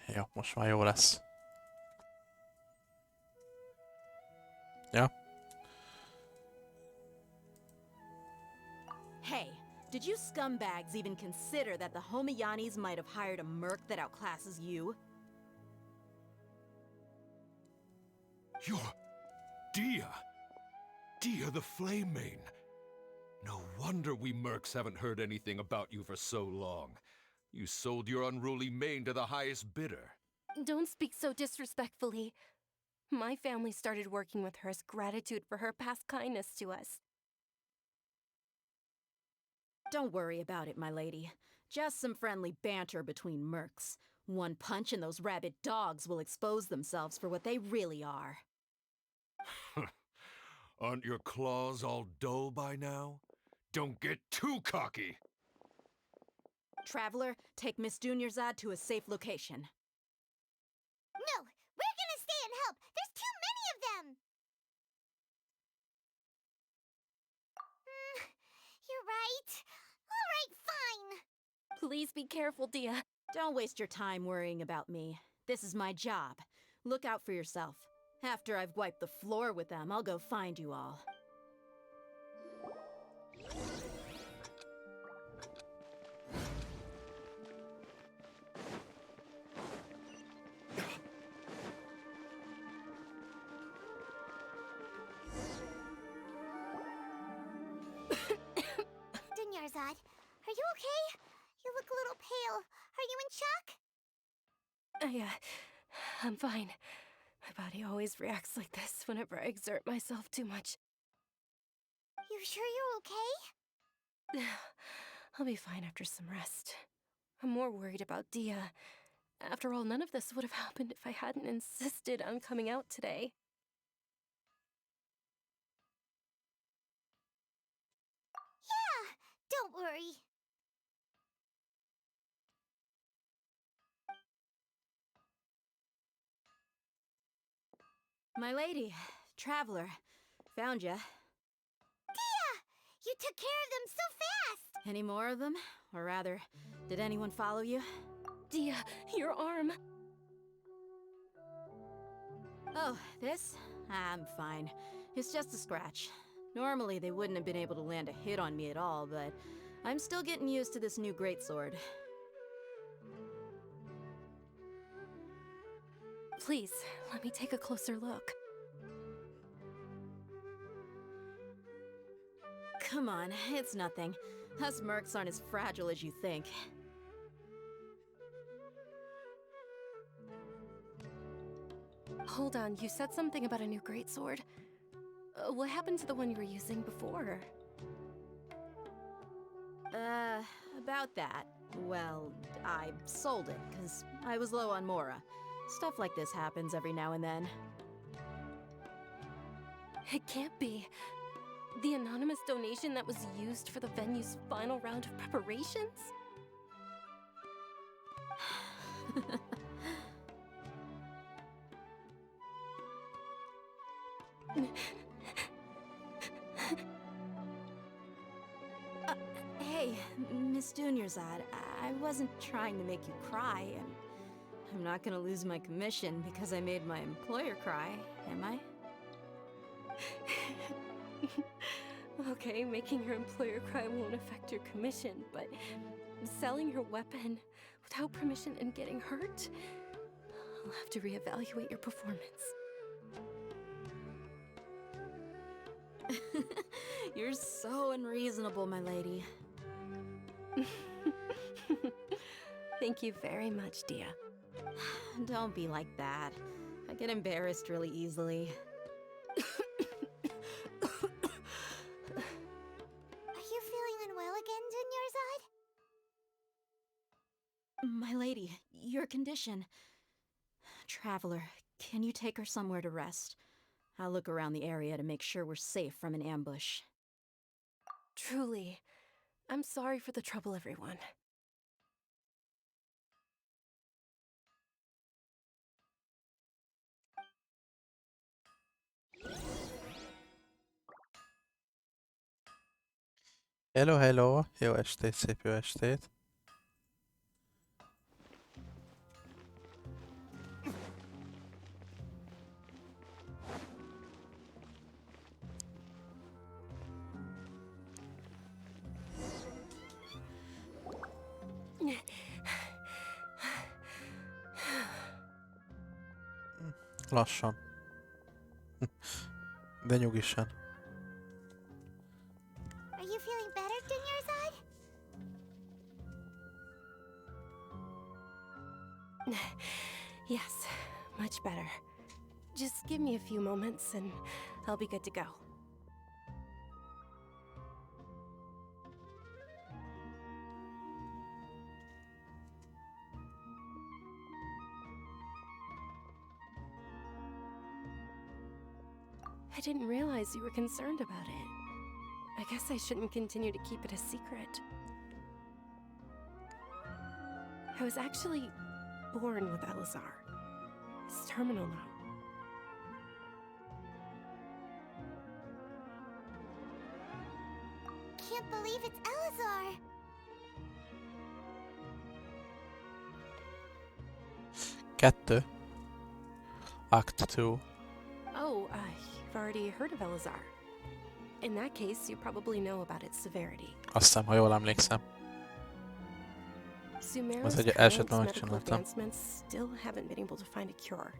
Jó, most már jó lesz. Ja. Hey, did you scumbags even consider that the Homayanis might have hired a merc that outclasses you? You're... Dia! Dia the Flame Mane! No wonder we mercs haven't heard anything about you for so long. You sold your unruly mane to the highest bidder. Don't speak so disrespectfully. My family started working with her as gratitude for her past kindness to us. Don't worry about it, my lady. Just some friendly banter between mercs. One punch and those rabid dogs will expose themselves for what they really are. Aren't your claws all dull by now? Don't get too cocky! Traveler, take Miss Dunyarzad to a safe location. No, we're gonna stay and help. There's too many of them. You're right. All right, fine. Please be careful, Dia. Don't waste your time worrying about me. This is my job. Look out for yourself. After I've wiped the floor with them, I'll go find you all. Dunyarzad, are you okay? You look a little pale. Are you in shock? I'm fine. My body always reacts like this whenever I exert myself too much. You sure you're okay? I'll be fine after some rest. I'm more worried about Dia. After all, none of this would have happened if I hadn't insisted on coming out today. Yeah, don't worry. My lady, traveler, found ya. Dia! You took care of them so fast! Any more of them? Or rather, did anyone follow you? Dia, your arm. Oh, this? I'm fine. It's just a scratch. Normally, they wouldn't have been able to land a hit on me at all, but I'm still getting used to this new greatsword. Please, let me take a closer look. Come on, it's nothing. Us mercs aren't as fragile as you think. Hold on, you said something about a new greatsword. What happened to the one you were using before? About that. Well, I sold it, because I was low on Mora. Stuff like this happens every now and then. It can't be. The anonymous donation that was used for the venue's final round of preparations? Hey, Miss Dunyarzad, I wasn't trying to make you cry. I'm not gonna lose my commission because I made my employer cry, am I? Okay, making your employer cry won't affect your commission, but selling your weapon without permission and getting hurt? I'll have to reevaluate your performance. You're so unreasonable, my lady. Thank you very much, Dia. Don't be like that. I get embarrassed really easily. Are you feeling unwell again, Dunyarzad? My lady, your condition. Traveler, can you take her somewhere to rest? I'll look around the area to make sure we're safe from an ambush. Truly, I'm sorry for the trouble, everyone. Hello, hello! Jó estét, szép jó estét! Lassan. De nyugisan. Are you feeling better, Dunyarzad? Yes, much better. Just give me a few moments and I'll be good to go. I didn't realize you were concerned about it. I guess I shouldn't continue to keep it a secret. I was actually born with Elazar. It's terminal now. Can't believe it's Elazar. Kettő. Act 2. Oh, you've already heard of Elazar. In that case, you probably know about its severity. Azt hiszem, ha jól emlékszem. Sumeru's egy current esetben medical megcsináltam. advancements still haven't been able to find a cure.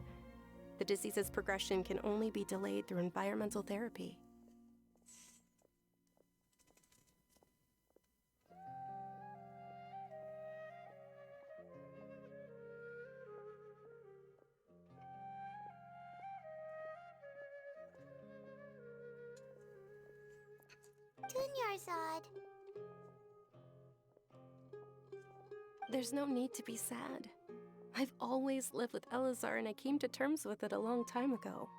The disease's progression can only be delayed through environmental therapy. Dunyarzad. There's no need to be sad. I've always lived with Elazar and I came to terms with it a long time ago.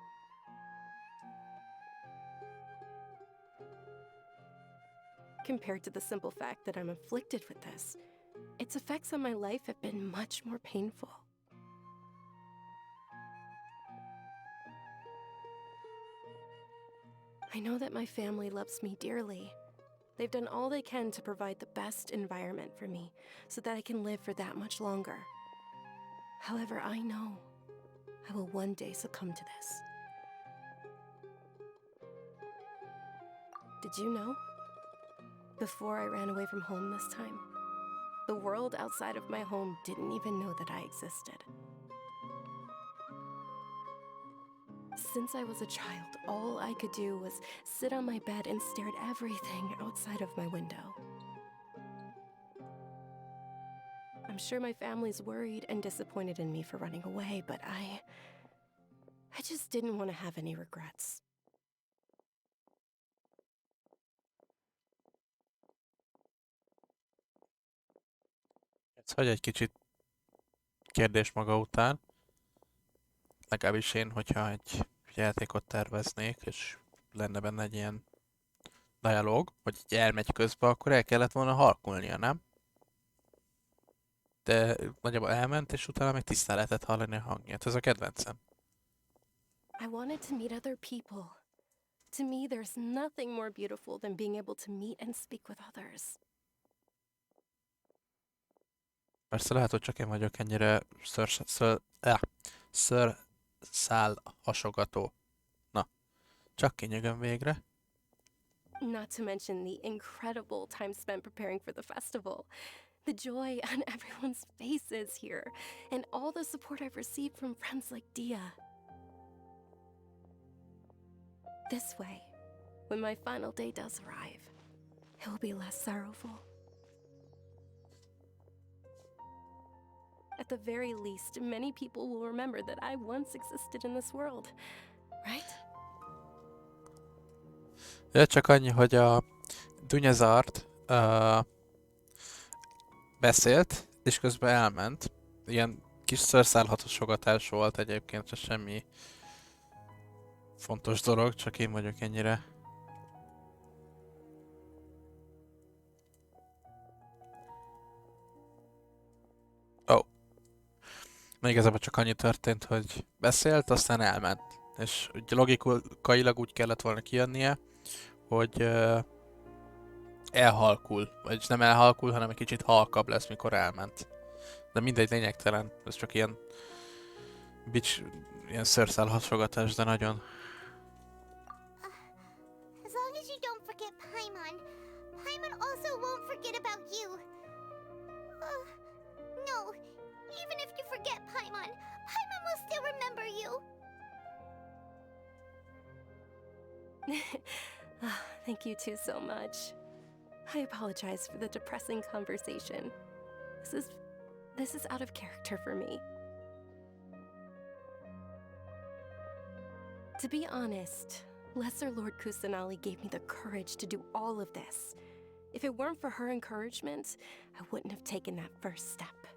Compared to the simple fact that I'm afflicted with this, its effects on my life have been much more painful. I know that my family loves me dearly. They've done all they can to provide the best environment for me so that I can live for that much longer. However, I know I will one day succumb to this. Did you know? Before I ran away from home this time, the world outside of my home didn't even know that I existed. Since I was a child, all I could do was sit on my bed and stare at everything outside of my window. I'm sure my family's worried and disappointed in me for running away, but I just didn't want to have any regrets. Ez hogy egy kicsit kérdés maga után. Legalábbis én, hogyha egy játékot terveznék, és lenne benne egy ilyen dialóg, vagy így elmegy közbe, akkor el kellett volna halkulnia, nem? De nagyjából elment, és utána még tisztán lehetett hallani a hangját. Ez a kedvencem. I wanted to meet other people. To me, there's nothing more beautiful than being able to meet and speak with others. Persze lehet, hogy csak én vagyok ennyire szőrszál hasogató. Na, csak kinyögöm végre. Not to mention the incredible time spent preparing for the festival. The joy on everyone's faces here, and all the support I've received from friends like Dia. This way, when my final day does arrive, it will be less sorrowful. At the very least, many people will remember that I once existed in this world, right? Ja, csak annyi, hogy a Dunyazart beszélt, és közben elment. Ilyen kis szőrszálhatósogatás volt egyébként, csak semmi fontos dolog, csak én vagyok ennyire. Ó. Na igazából csak annyi történt, hogy beszélt, aztán elment. És ugye logikailag úgy kellett volna kijönnie, hogy elhalkul. Vagyis nem elhalkul, hanem egy kicsit halkabb lesz, mikor elment. De mindegy, lényegtelen. Ez csak ilyen ilyen szőrszálhasogatás, de nagyon. As long as you don't forget Paimon, Paimon also won't forget about you. No, even if you forget Paimon, Paimon will still remember you. Thank you two so much. I apologize for the depressing conversation. This is out of character for me. To be honest, Lesser Lord Kusanali gave me the courage to do all of this. If it weren't for her encouragement, I wouldn't have taken that first step.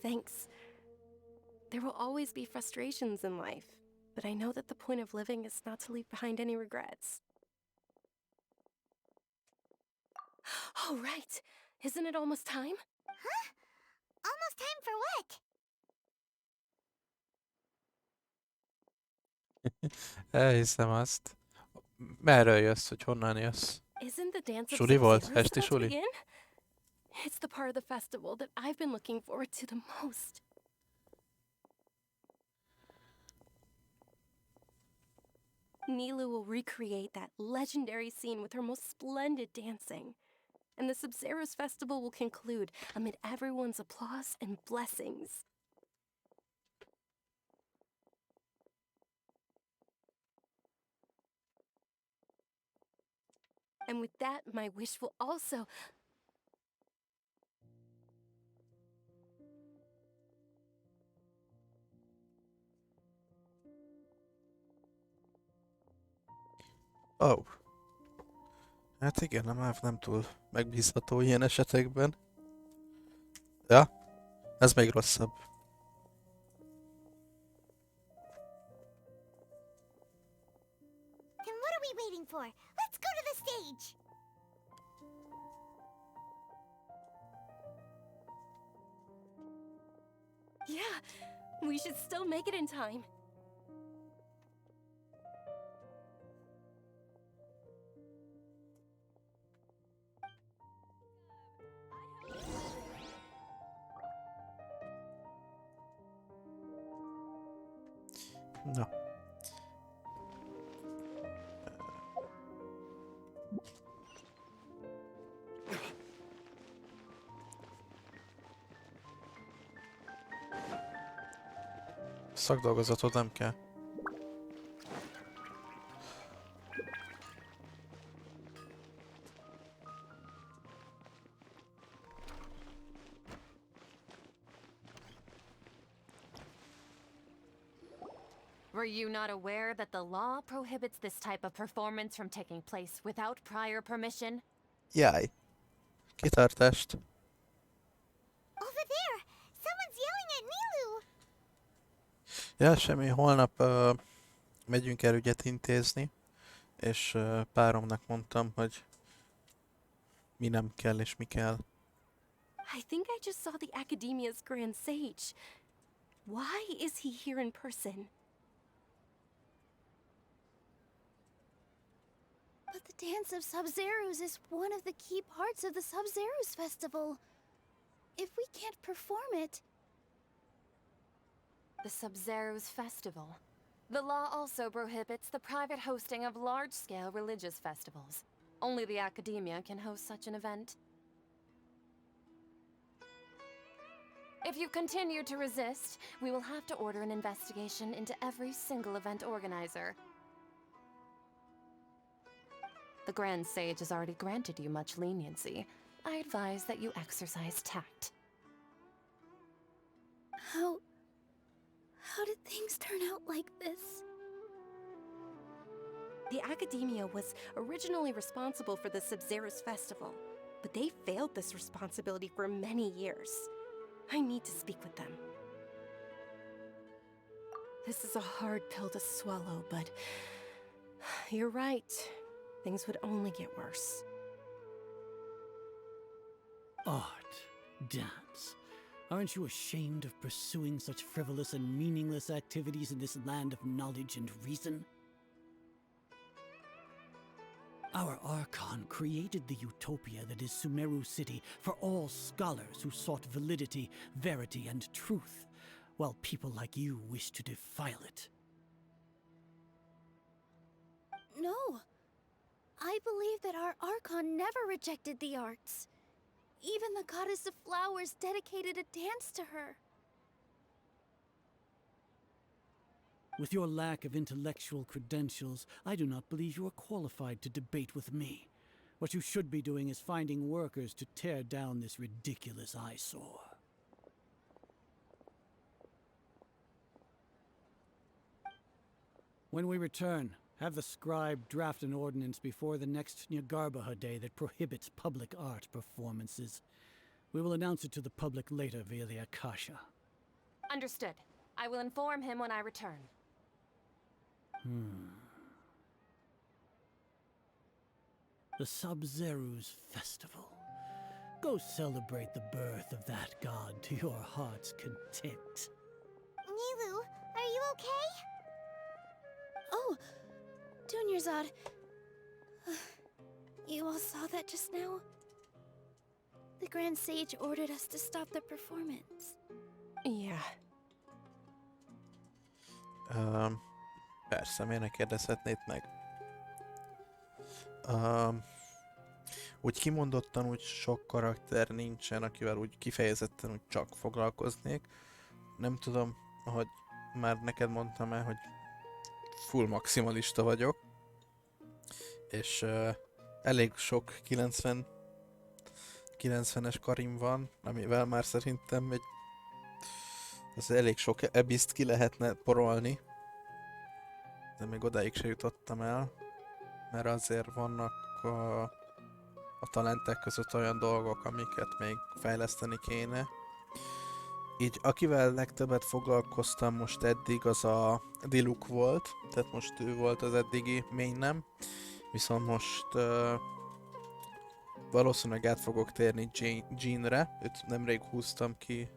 Thanks. There will always be frustrations in life, but I know that the point of living is not to leave behind any regrets. Oh, right. Isn't it almost time? Huh? Almost time for what? Elhiszem azt. Merről jössz, hogy honnan jössz? Isn't the dance of Suli volt? Sub-Zero's Esti about to suli? begin? It's the part of the festival that I've been looking forward to the most. Nilu will recreate that legendary scene with her most splendid dancing. And the Sub-Zero's festival will conclude amid everyone's applause and blessings. And with that, my wish will also... Oh. Hát igen, nem túl megbízható ilyen esetekben. Ja, ez még rosszabb. Then what are we waiting for? Let's go to the stage! Yeah, We should still make it in time. Na. Szakdolgozatod nem kell. Were you not aware that the law prohibits this type of performance from taking place without prior permission? Jaj. Kitartást. Over there! Someone's yelling at Nilu! Ja, semmi. Holnap megyünk el ügyet intézni, és páromnak mondtam, hogy mi nem kell és mi kell. I think I just saw the Academia's Grand Sage. Why is he here in person? But the Dance of Sub-Zerus is one of the key parts of the Sub-Zerus festival. If we can't perform it... The Sub-Zerus Festival. The law also prohibits the private hosting of large-scale religious festivals. Only the Academia can host such an event. If you continue to resist, we will have to order an investigation into every single event organizer. The Grand Sage has already granted you much leniency. I advise that you exercise tact. How did things turn out like this? The Academia was originally responsible for the Sub-Zerus Festival, but they failed this responsibility for many years. I need to speak with them. This is a hard pill to swallow, but you're right. Things would only get worse. Art, dance. Aren't you ashamed of pursuing such frivolous and meaningless activities in this land of knowledge and reason? Our Archon created the utopia that is Sumeru City for all scholars who sought validity, verity, and truth, while people like you wish to defile it. No. I believe that our Archon never rejected the arts. Even the goddess of flowers dedicated a dance to her. With your lack of intellectual credentials, I do not believe you are qualified to debate with me. What you should be doing is finding workers to tear down this ridiculous eyesore. When we return, have the scribe draft an ordinance before the next Nyargarbaha Day that prohibits public art performances. We will announce it to the public later via the Akasha. Understood. I will inform him when I return. The Sub-Zerus Festival. Go celebrate the birth of that god to your heart's content. Nilu, are you okay? Oh, Dunyarzad. You all saw that just now? The Grand Sage ordered us to stop the performance. Yeah. Persze, miért ne kérdezhetnéd meg? Úgy kimondottan úgy sok karakter nincsen, akivel úgy kifejezetten úgy csak foglalkoznék. Nem tudom, ahogy már neked mondtam el, hogy full maximalista vagyok. És elég sok 90-es karim van, amivel már szerintem az elég sok ebiszt ki lehetne porolni. De még odáig se jutottam el, mert azért vannak a talentek között olyan dolgok, amiket még fejleszteni kéne. Így akivel legtöbbet foglalkoztam most eddig, az a Diluc volt, tehát most ő volt az eddigi mainem, viszont most valószínűleg át fogok térni Jeanre, őt nemrég húztam ki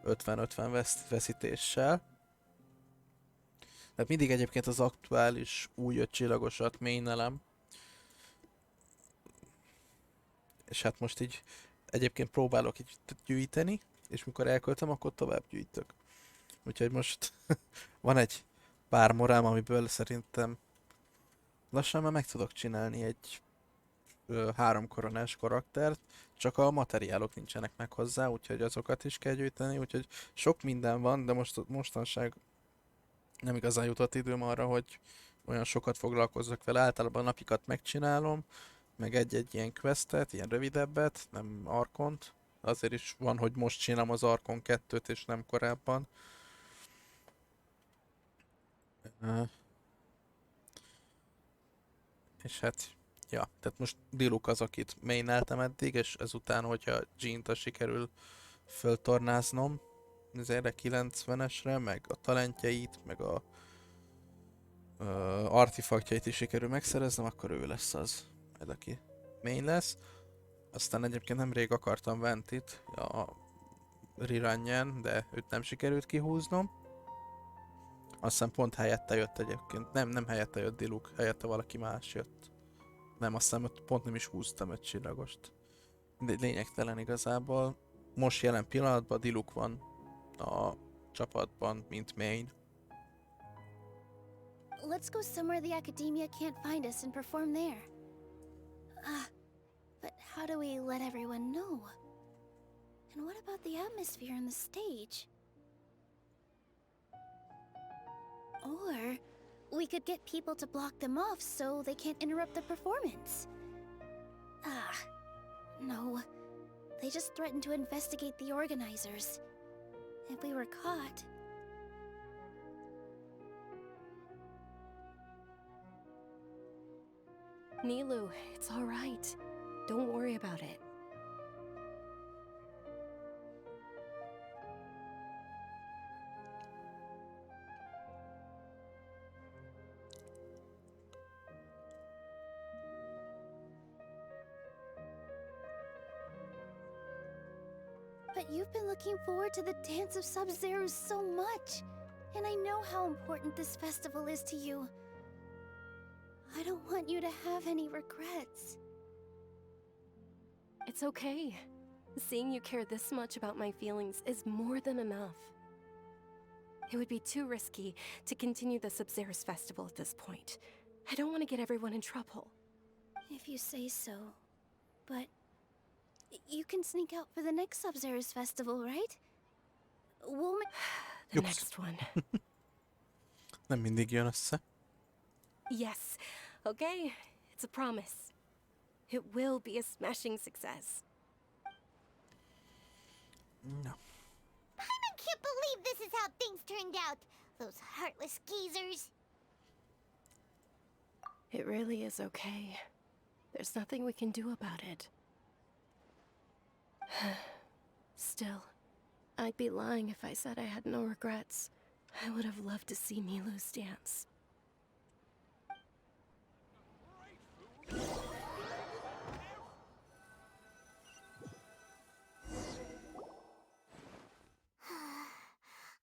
50-50 veszítéssel. Tehát mindig egyébként az aktuális új 5 csillagosat mainelem. És hát most így egyébként próbálok így gyűjteni, és mikor elköltöm, akkor tovább gyűjtök. Úgyhogy most van egy pár morám, amiből szerintem lassan már meg tudok csinálni egy 3 koronás karaktert, csak a materiálok nincsenek meg hozzá, úgyhogy azokat is kell gyűjteni, úgyhogy sok minden van, de mostanság nem igazán jutott időm arra, hogy olyan sokat foglalkozzak vele, általában napikat megcsinálom, meg egy-egy ilyen questet, ilyen rövidebbet, nem arkont. Azért is van, hogy most csinálom az Arkon 2-t, és nem korábban. És hát, ja, tehát most Diluc az, akit maineltem eddig, és ezután, hogyha Jean-t sikerül föltornáznom, ezért 90-esre, meg a talentjeit, meg a artifaktjait is sikerül megszereznem, akkor ő lesz az, majd aki main lesz. Aztán egyébként nemrég akartam Ventit a Rirannyen, de őt nem sikerült kihúznom. Aztán pont helyette jött egyébként. Nem helyette jött Diluc, helyette valaki más jött. Nem, aztán pont nem is húztam 5 csillagost. De lényegtelen igazából. Most jelen pillanatban Diluc van a csapatban, mint main. Let's go somewhere the academia can't find us and perform there. But how do we let everyone know? And what about the atmosphere on the stage? Or we could get people to block them off so they can't interrupt the performance. No. They just threatened to investigate the organizers. If we were caught... Nilu, it's all right. Don't worry about it. But you've been looking forward to the Dance of Sub-Zero so much. And I know how important this festival is to you. I don't want you to have any regrets. It's okay. Seeing you care this much about my feelings is more than enough. It would be too risky to continue the Sub-Zero's festival at this point. I don't want to get everyone in trouble. If you say so. But... you can sneak out for the next Sub-Zero's festival, right? We'll make... The next one. Nem mindig jön össze. Yes. Okay. It's a promise. It will be a smashing success. No. I can't believe this is how things turned out. Those heartless geezers. It really is okay. There's nothing we can do about it. Still, I'd be lying if I said I had no regrets. I would have loved to see Milu's dance.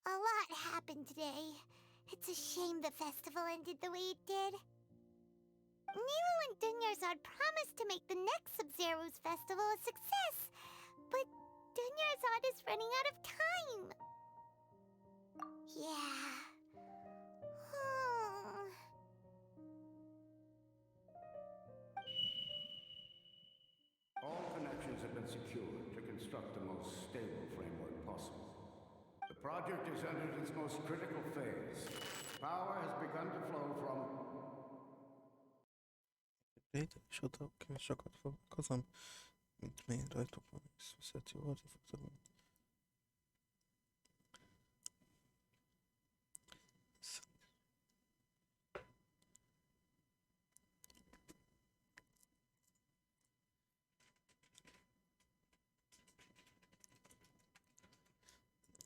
A lot happened today. It's a shame the festival ended the way it did. Nilo and Dunyarzad promised to make the next Sub-Zero's festival a success, but Dunyarzad is running out of time. Yeah. All connections have been secured to construct the most stable framework possible. The project has entered its most critical phase. Power has begun to flow from... És oda sokat foglalkozom, mint mély rajtuk van, és veszett jó artefaktum.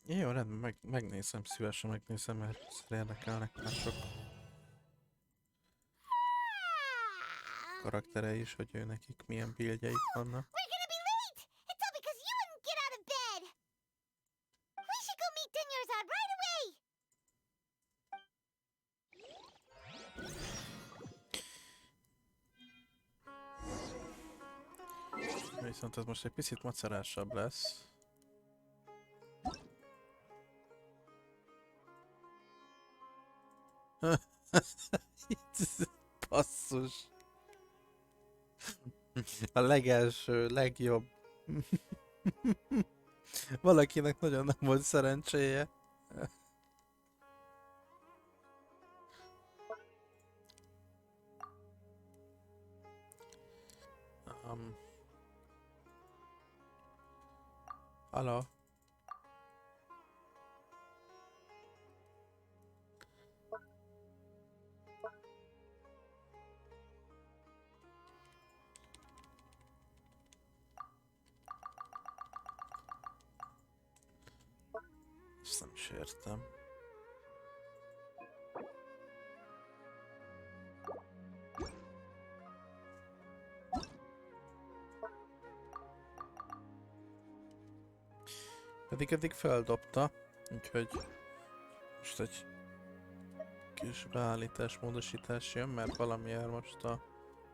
Jó, rendben, megnézem, szívesen megnézem, mert érdekelnek mások karakterei is, hogy ő nekik milyen buildjeik vannak. We're gonna be late! It's all because you wouldn't get out of bed! We Viszont ez most egy picit macerásabb lesz. Basszus. A legelső, legjobb. Valakinek nagyon nem volt szerencséje. Halló? Ezt nem is értem. Pedig eddig feldobta, úgyhogy most egy kis beállítás, módosítás jön, mert valamiért most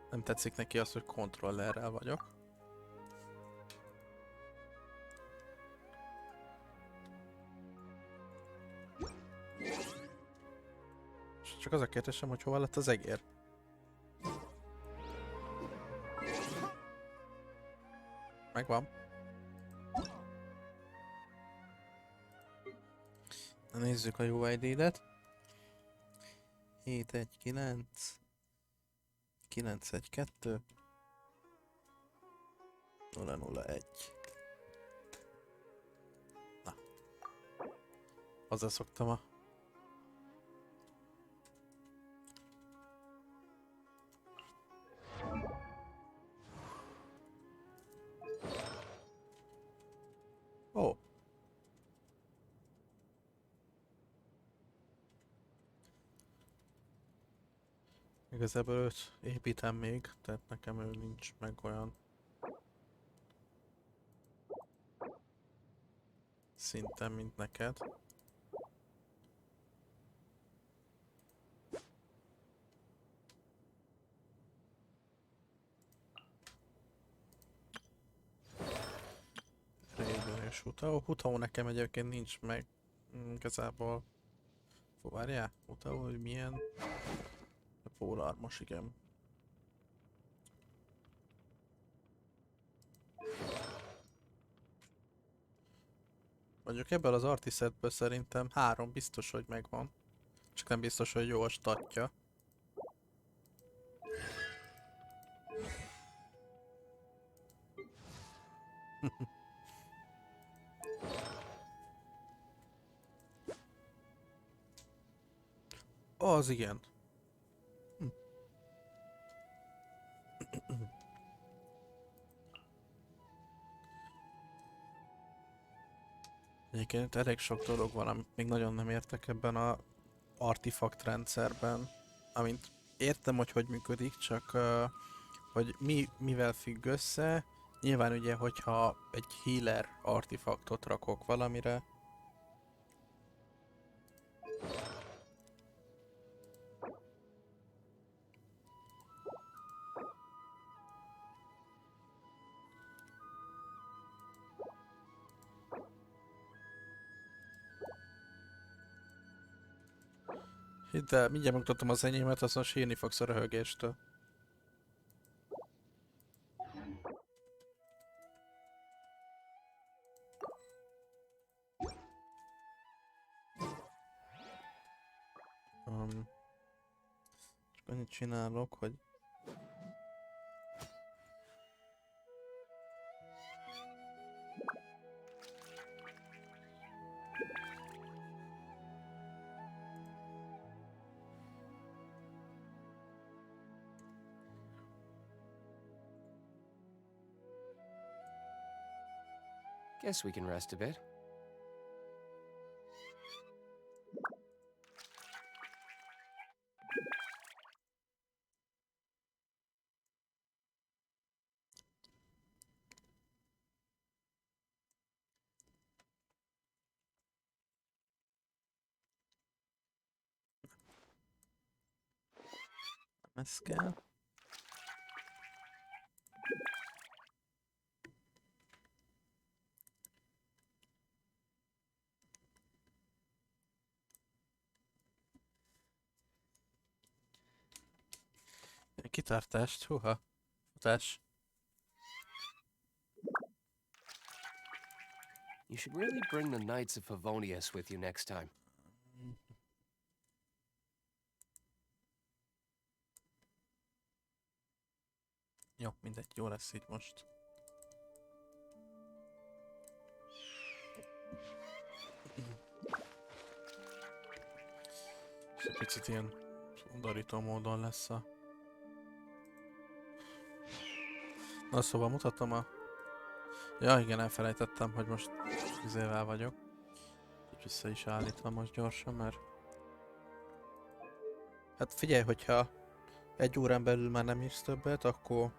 nem tetszik neki az, hogy kontrollerrel vagyok. És csak az a kérdésem, hogy hova lett az egér? Megvan. Na, nézzük a UID-et. 719 912 001. Na. Hozzászoktam a... Ó. Igazából őt építem még, tehát nekem ő nincs meg olyan szinten, mint neked. Raiden és Utao. Utao nekem egyébként nincs meg igazából. Várjál, Utao, hogy milyen? Pólarmos, igen. Mondjuk ebből az artisetből szerintem 3 biztos, hogy megvan. Csak nem biztos, hogy jó a statja. Az igen. Egyébként elég sok dolog van, amit még nagyon nem értek ebben a artifakt rendszerben. Amint értem, hogy hogy működik, csak hogy mivel függ össze. Nyilván ugye, hogyha egy healer artifaktot rakok valamire, hidd el, mindjárt megmutatom az enyémet, azon sírni fogsz a röhögéstől. Csak annyit csinálok, hogy... Guess we can rest a bit. Ez kell. kitartást, húha. Futás. You should really bring the Knights of Favonius with you next time. Jó, mindegy, jó lesz így most. És egy picit ilyen undorító módon lesz a... Na szóval mutatom a... Ja igen, elfelejtettem, hogy most izével vagyok. Úgy vissza is állítva most gyorsan, mert... Hát figyelj, hogyha 1 órán belül már nem írsz többet, akkor...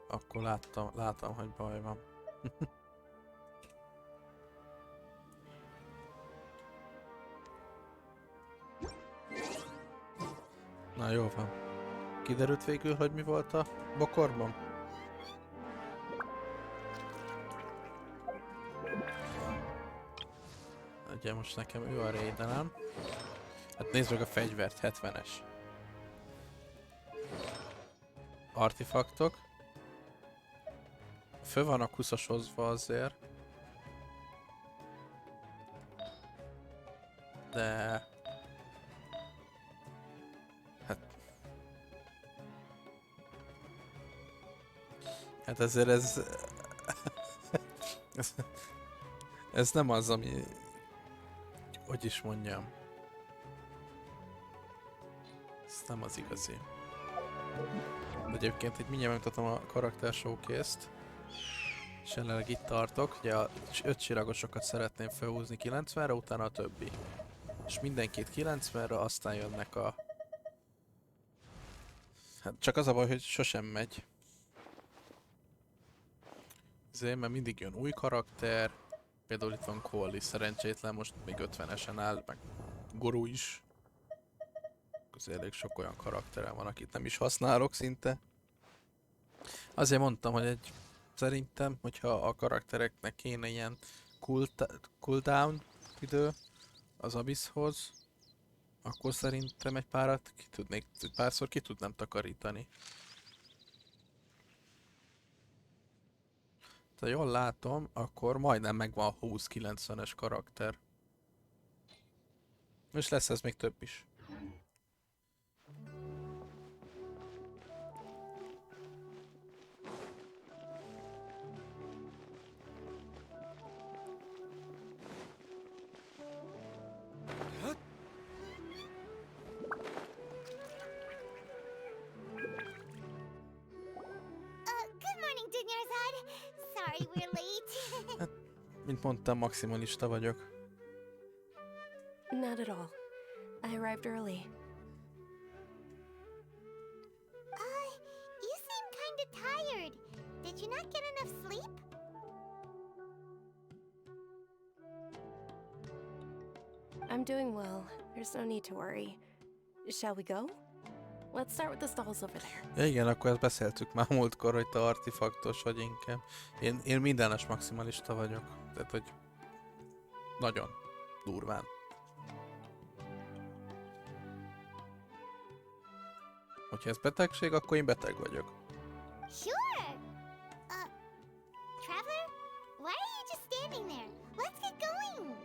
Akkor látom, hogy baj van. Na jó van. Kiderült végül, hogy mi volt a bokorban? Ugye most nekem ő a raidenem. Hát nézd meg a fegyvert, 70-es. Artifaktok. Föl vannak 20-asozva azért. De... Hát ezért ez nem az, ami... Hogy is mondjam. Ez nem az igazi. De egyébként itt mindjárt megmutatom a karakter showcase-t. És jelenleg itt tartok. Ugye a 5 csillagosokat szeretném felhúzni 90-re, utána a többi. És mindenkit 90-re, aztán jönnek a... Hát csak az a baj, hogy sosem megy. Ezért, mert mindig jön új karakter. Például itt van Colli, szerencsétlen, most még 50-esen áll, meg Goru is. Azért elég sok olyan karakterem van, akit nem is használok szinte. Azért mondtam, hogy szerintem, hogyha a karaktereknek kéne ilyen cooldown idő az Abysshoz, akkor szerintem egy párszor ki tudnám takarítani. Ha jól látom, akkor majdnem megvan a 20-90-es karakter. És lesz ez még több is. Good morning, Dunyarzad. Sorry we're late. Mint mondtam, maximalista vagyok. Not at all. I arrived early. You seem kinda tired. Did you not get enough sleep? I'm doing well. There's no need to worry. Shall we go? Let's start with the stalls over there. Ja igen, akkor ezt beszéltük már múltkor, hogy te artifaktos vagy inkább. Én mindenes maximalista vagyok. Tehát, hogy nagyon durván. Hogyha ez betegség, akkor én beteg vagyok. Sure. Traveler, why are you just standing there? Let's get going.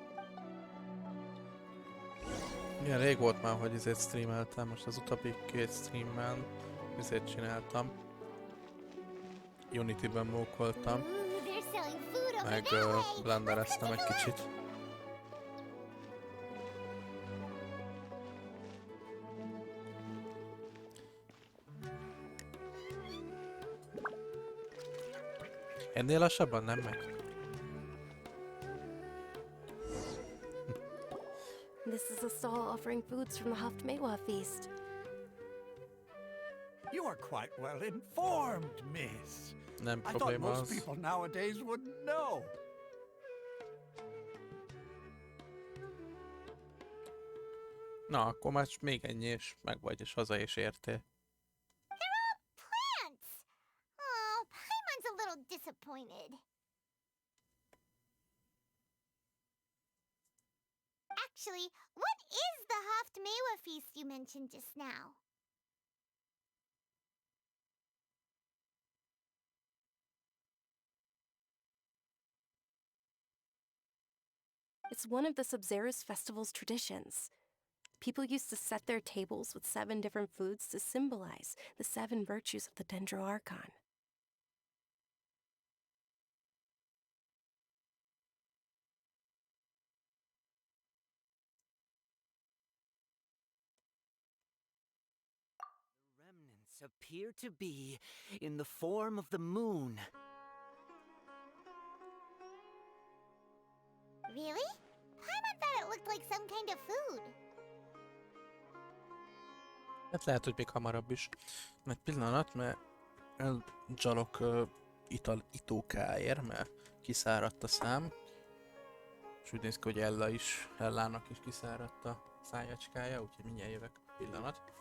Igen, rég volt már, hogy ezért streameltem. Most az utóbbi 2 streamben ezért csináltam. Unity-ben mókoltam. They're selling food over Meg that way. blendereztem egy kicsit. Ennél lassabban nem megy. This is a stall offering foods from the Haft-Mewa feast. You are quite well informed, miss. Nem I thought probléma most az. people nowadays wouldn't know. Na, akkor már még ennyi, és meg vagy, és haza is értél. They're all plants. Oh, Paimon's a little disappointed. Actually, what is the Haft Mewa feast you mentioned just now? It's one of the Sabzerus Festival's traditions. People used to set their tables with 7 different foods to symbolize the 7 virtues of the Dendroarchon. The remnants appear to be in the form of the moon. Really? Paimon thought it looked like some kind of food. Hát lehet, hogy még hamarabb is. Egy pillanat, mert elzsalok itókáért, mert kiszáradt a szám. És úgy néz ki, hogy Ellának is kiszáradt a szájacskája, úgyhogy mindjárt jövök. Pillanat.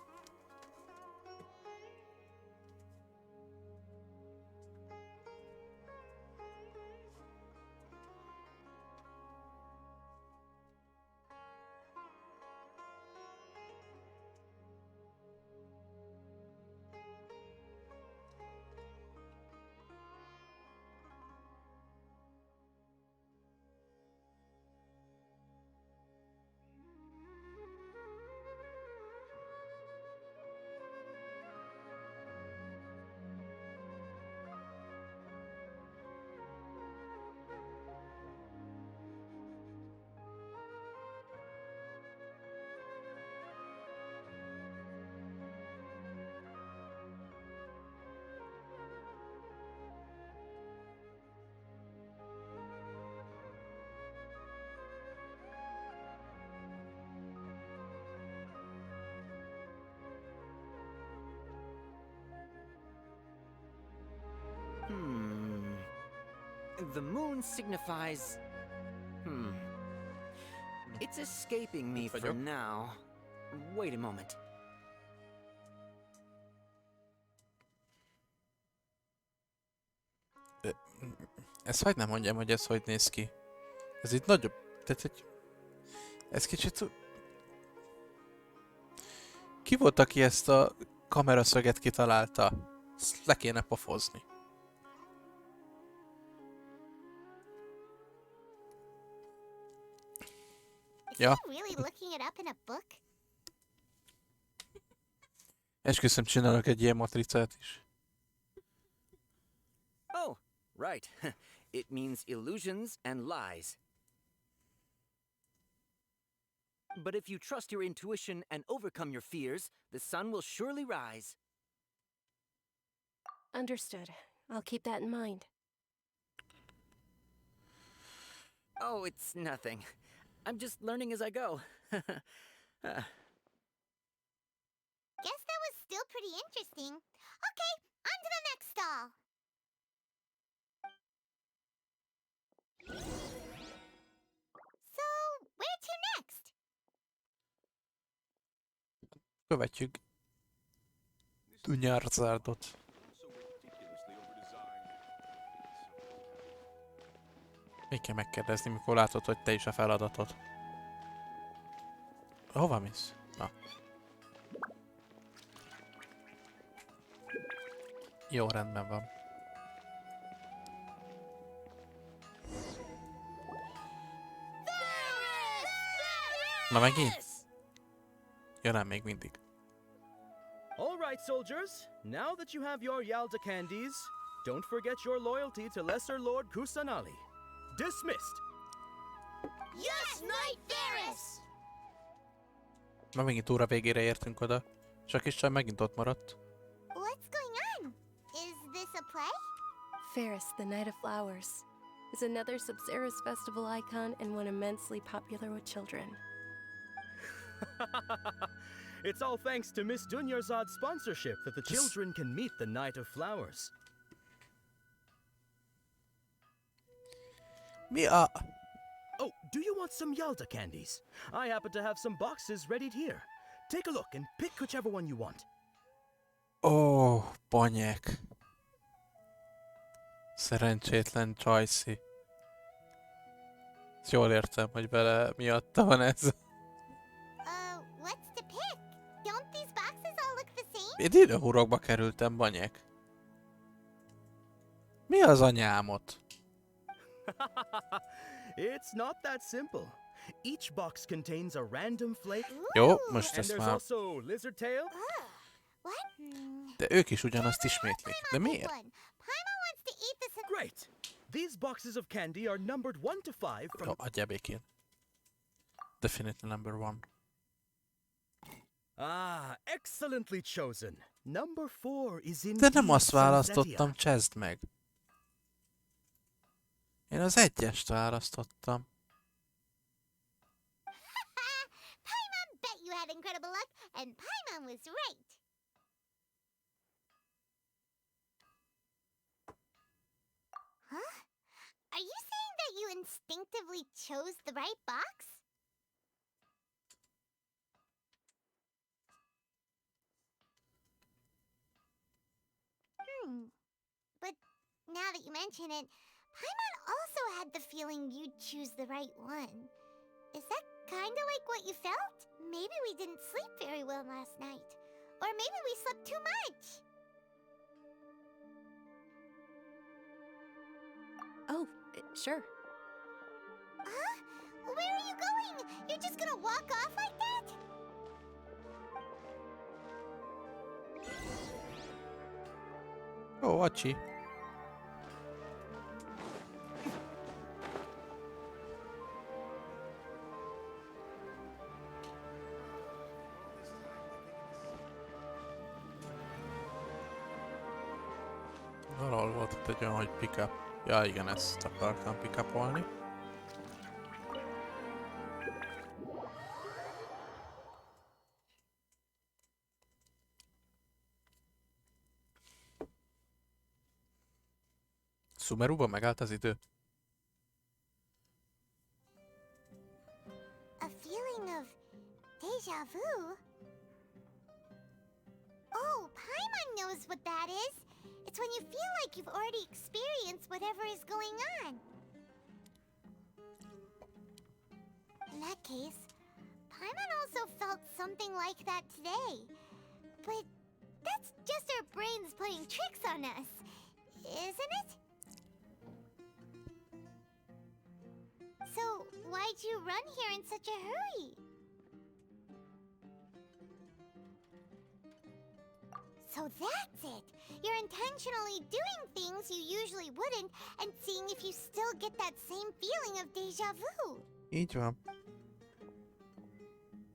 The moon signifies... It's escaping me for now. Wait a moment. Ezt hagyd nem mondjam, hogy ez hogy néz ki. Ez itt nagyobb... Tehát, hogy... Ez kicsit... Ki volt, aki ezt a kameraszöget kitalálta? Ezt le kéne pofozni. Is he really looking it up in a book? Esküszöm, csinálok egy ilyen matricát is. Oh, right. It means illusions and lies. But if you trust your intuition and overcome your fears, the sun will surely rise. Understood. I'll keep that in mind. Oh, it's nothing. I'm just learning as I go. Guess that was still pretty interesting. Okay, on to the next stall. So, where to next? Követjük Dunyarzardot. Még kell megkérdezni, mikor látod, hogy te is a feladatod. Hova mész? Na. Jó, rendben van. Na megint? Jön még mindig. All right, soldiers. Now that you have your Yalda candies, don't forget your loyalty to Lesser Lord Kusanali. Dismissed. Yes, Knight Varys! Na megint óra végére értünk oda. Csak is csak megint ott maradt. What's going on? Is this a play? Ferris, the Night of Flowers, is another Sabzerus festival icon and one immensely popular with children. It's all thanks to Miss Dunyarzad's sponsorship that the children can meet the Night of Flowers. Mi a... Oh, do you want some Yalda candies? I happen to have some boxes ready here. Take a look and pick whichever one you want. Ó, banyek. Szerencsétlen Csajci. Ezt jól értem, hogy vele miatta van ez. What's to pick? Don't these boxes all look the same? Én időhurokba kerültem, banyek. Mi az anyámot? It's not that simple. Each box contains a random flake. Jó, most And ezt there's már... also lizard tail. What? De ők is ugyanazt ismétlik. De miért? Paimon wants to eat this. Great. These boxes of candy are numbered 1 to 5 from... Jó, adjál békén. Definitely number one. Ah, excellently chosen. Number 4 is in. De nem azt választottam, csezd meg. Én az egyest választottam. Paimon bet you had incredible luck, and Paimon was right. Huh? Are you saying that you instinctively chose the right box? But now that you mention it, Paimon also had the feeling you'd choose the right one. Is that kinda like what you felt? Maybe we didn't sleep very well last night. Or maybe we slept too much. Oh, sure. Huh? Where are you going? You're just gonna walk off like that? Ó, acsi. Valahol volt itt egy olyan, hogy pick-up. Ja igen, ezt akartam pick-upolni. Sumeruban megállt az idő. A feeling of deja vu? Oh, Paimon knows what that is. It's when you feel like you've already experienced whatever is going on. In that case, Paimon also felt something like that today. But that's just our brains playing tricks on us, isn't it? So, why'd you run here in such a hurry? So that's it! You're intentionally doing things you usually wouldn't and seeing if you still get that same feeling of deja vu. Így van.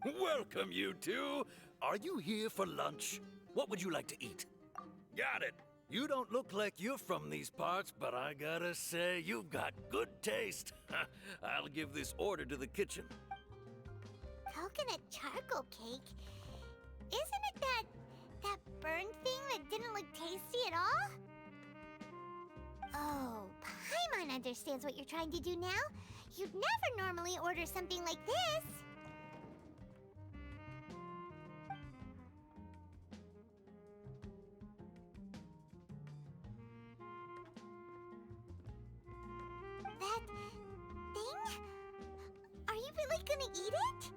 Welcome, you two. Are you here for lunch? What would you like to eat? Got it. You don't look like you're from these parts, but I gotta say, you've got good taste. I'll give this order to the kitchen. Coconut charcoal cake? Isn't it that burned thing that didn't look tasty at all? Oh, Paimon understands what you're trying to do now. You'd never normally order something like this. That thing? Are you really gonna eat it?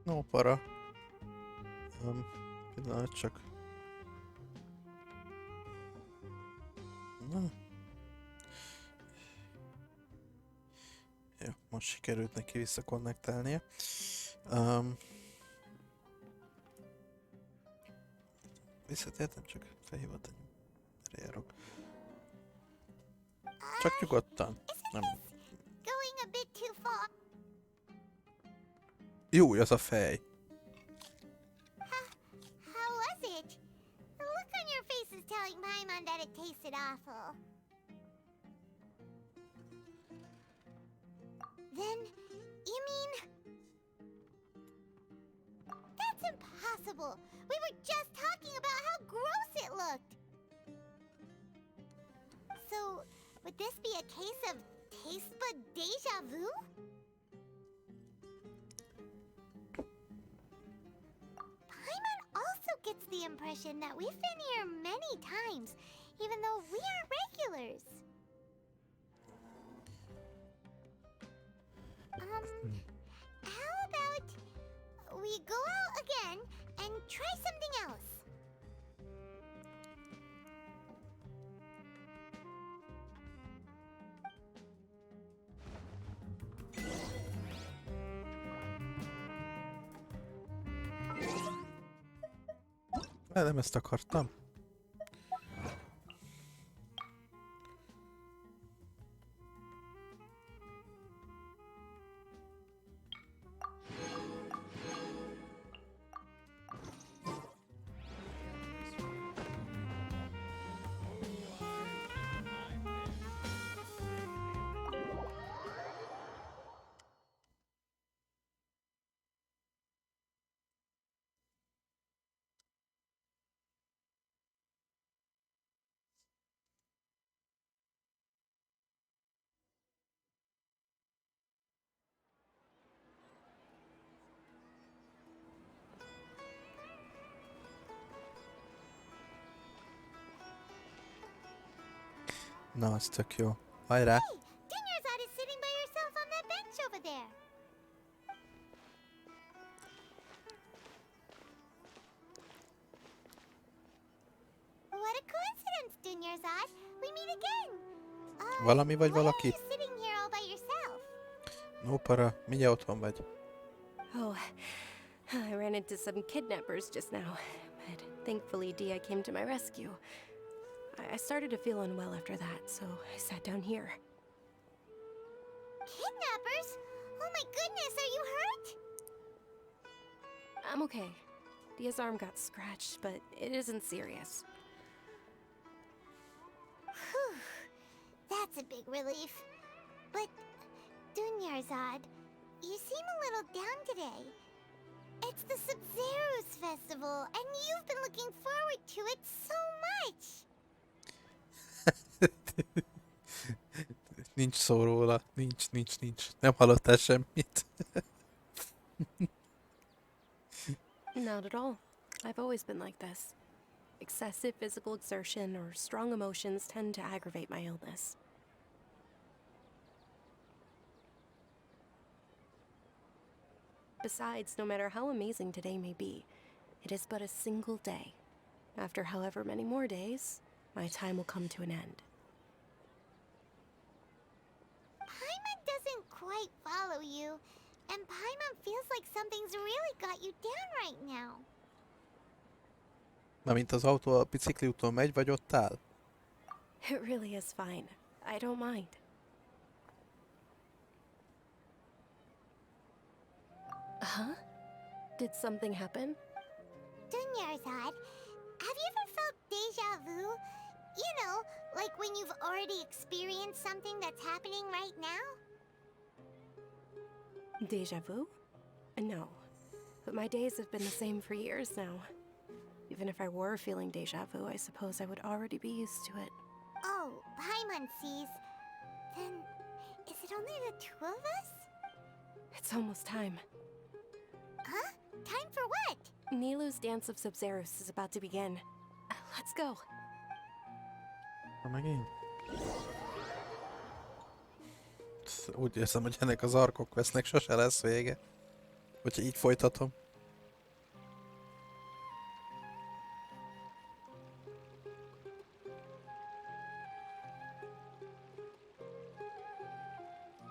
No para. Pillanat csak. Na. Jó, most sikerült neki visszakonnektálnia. Visszatértem, csak felhívott egy erre járok. Csak nyugodtan. Nem. Going a bit too far. Jó, az a fej. How was it? The look on your face is telling Paimon that it tasted awful. Then, you mean... That's impossible! We were just talking about how gross it looked! So, would this be a case of taste bud deja vu? gets the impression that we've been here many times, even though we aren't regulars. How about we go out again and try something else? Nem ezt akartam. Na, az tök jó. Hajrá! Dunyarzad is sitting by herself on that bench over there. What a coincidence, Dunyarzad. We meet again. Valami vagy Why are valaki? you sitting here all by yourself? No para, mindjárt otthon vagy. Oh, I ran into some kidnappers just now, but thankfully Dia came to my rescue. I started to feel unwell after that, so I sat down here. Kidnappers? Oh my goodness, are you hurt? I'm okay. Dia's arm got scratched, but it isn't serious. Whew. That's a big relief. But, Dunyarzad, you seem a little down today. It's the Sub-Zero's festival, and you've been looking forward to it so much. Nincs szó róla. Nincs. Nem hallottál semmit. Not at all. I've always been like this. Excessive physical exertion or strong emotions tend to aggravate my illness. Besides, no matter how amazing today may be, it is but a single day. After however many more days, my time will come to an end. Paimon doesn't quite follow you, and Paimon feels like something's really got you down right now. Na, mint az autó a bicikliúton megy, vagy ott áll? It really is fine. I don't mind. Huh? Did something happen? Dunyarzad, have you ever felt deja vu? You know, like when you've already experienced something that's happening right now? Deja vu? No. But my days have been the same for years now. Even if I were feeling deja vu, I suppose I would already be used to it. Oh, Paimon sees. Then, is it only the two of us? It's almost time. Huh? Time for what? Nilu's Dance of Sub-Zeros is about to begin. Let's go. Na megint? Úgy érzem, hogy ennek az arkok vesznek, sose lesz vége. Hogyha így folytatom.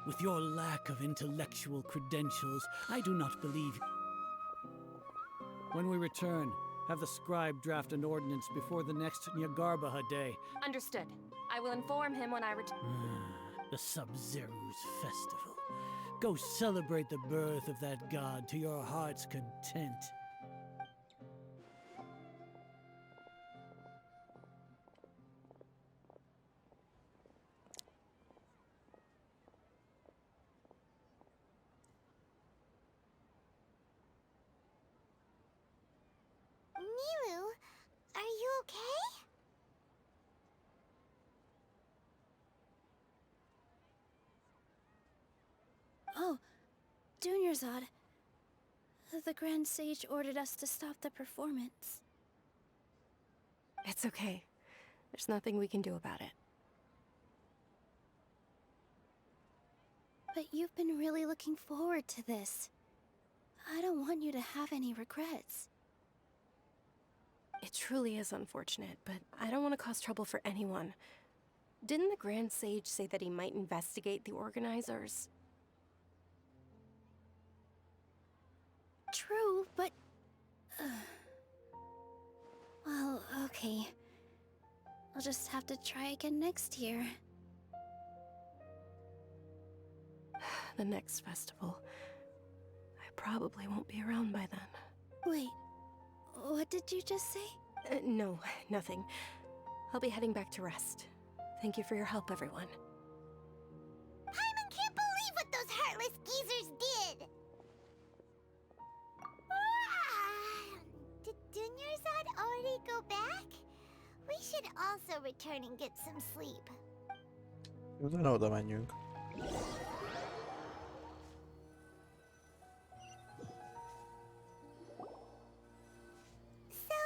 With your lack of intellectual credentials, I do not believe. When we return, have the scribe draft an ordinance before the next Nyagarbaha day. Understood. I will inform him when I return. The Sub-Zero's festival. Go celebrate the birth of that god to your heart's content. Nilu, are you okay? Oh, Dunyarzad. The Grand Sage ordered us to stop the performance. It's okay. There's nothing we can do about it. But you've been really looking forward to this. I don't want you to have any regrets. It truly is unfortunate, but I don't want to cause trouble for anyone. Didn't the Grand Sage say that he might investigate the organizers? True, but... Well, okay. I'll just have to try again next year. The next festival. I probably won't be around by then. Wait, what did you just say? No, nothing. I'll be heading back to rest. Thank you for your help, everyone. Paimon can't believe what those heartless geezers did! Did Dunyarzad already go back? We should also return and get some sleep. Utána oda menjünk. So,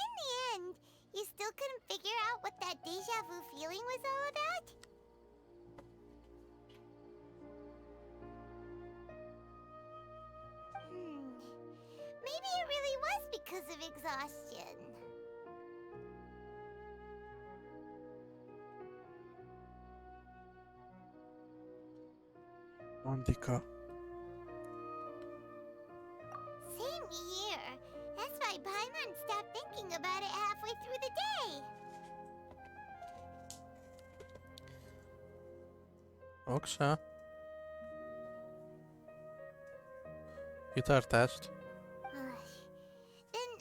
in the end, you still couldn't figure out what that deja vu feeling was all about? Maybe it really was because of exhaustion. Antika. Same here. That's why Paimon stopped thinking about it halfway through the day. Oksa. Kitartást. Then,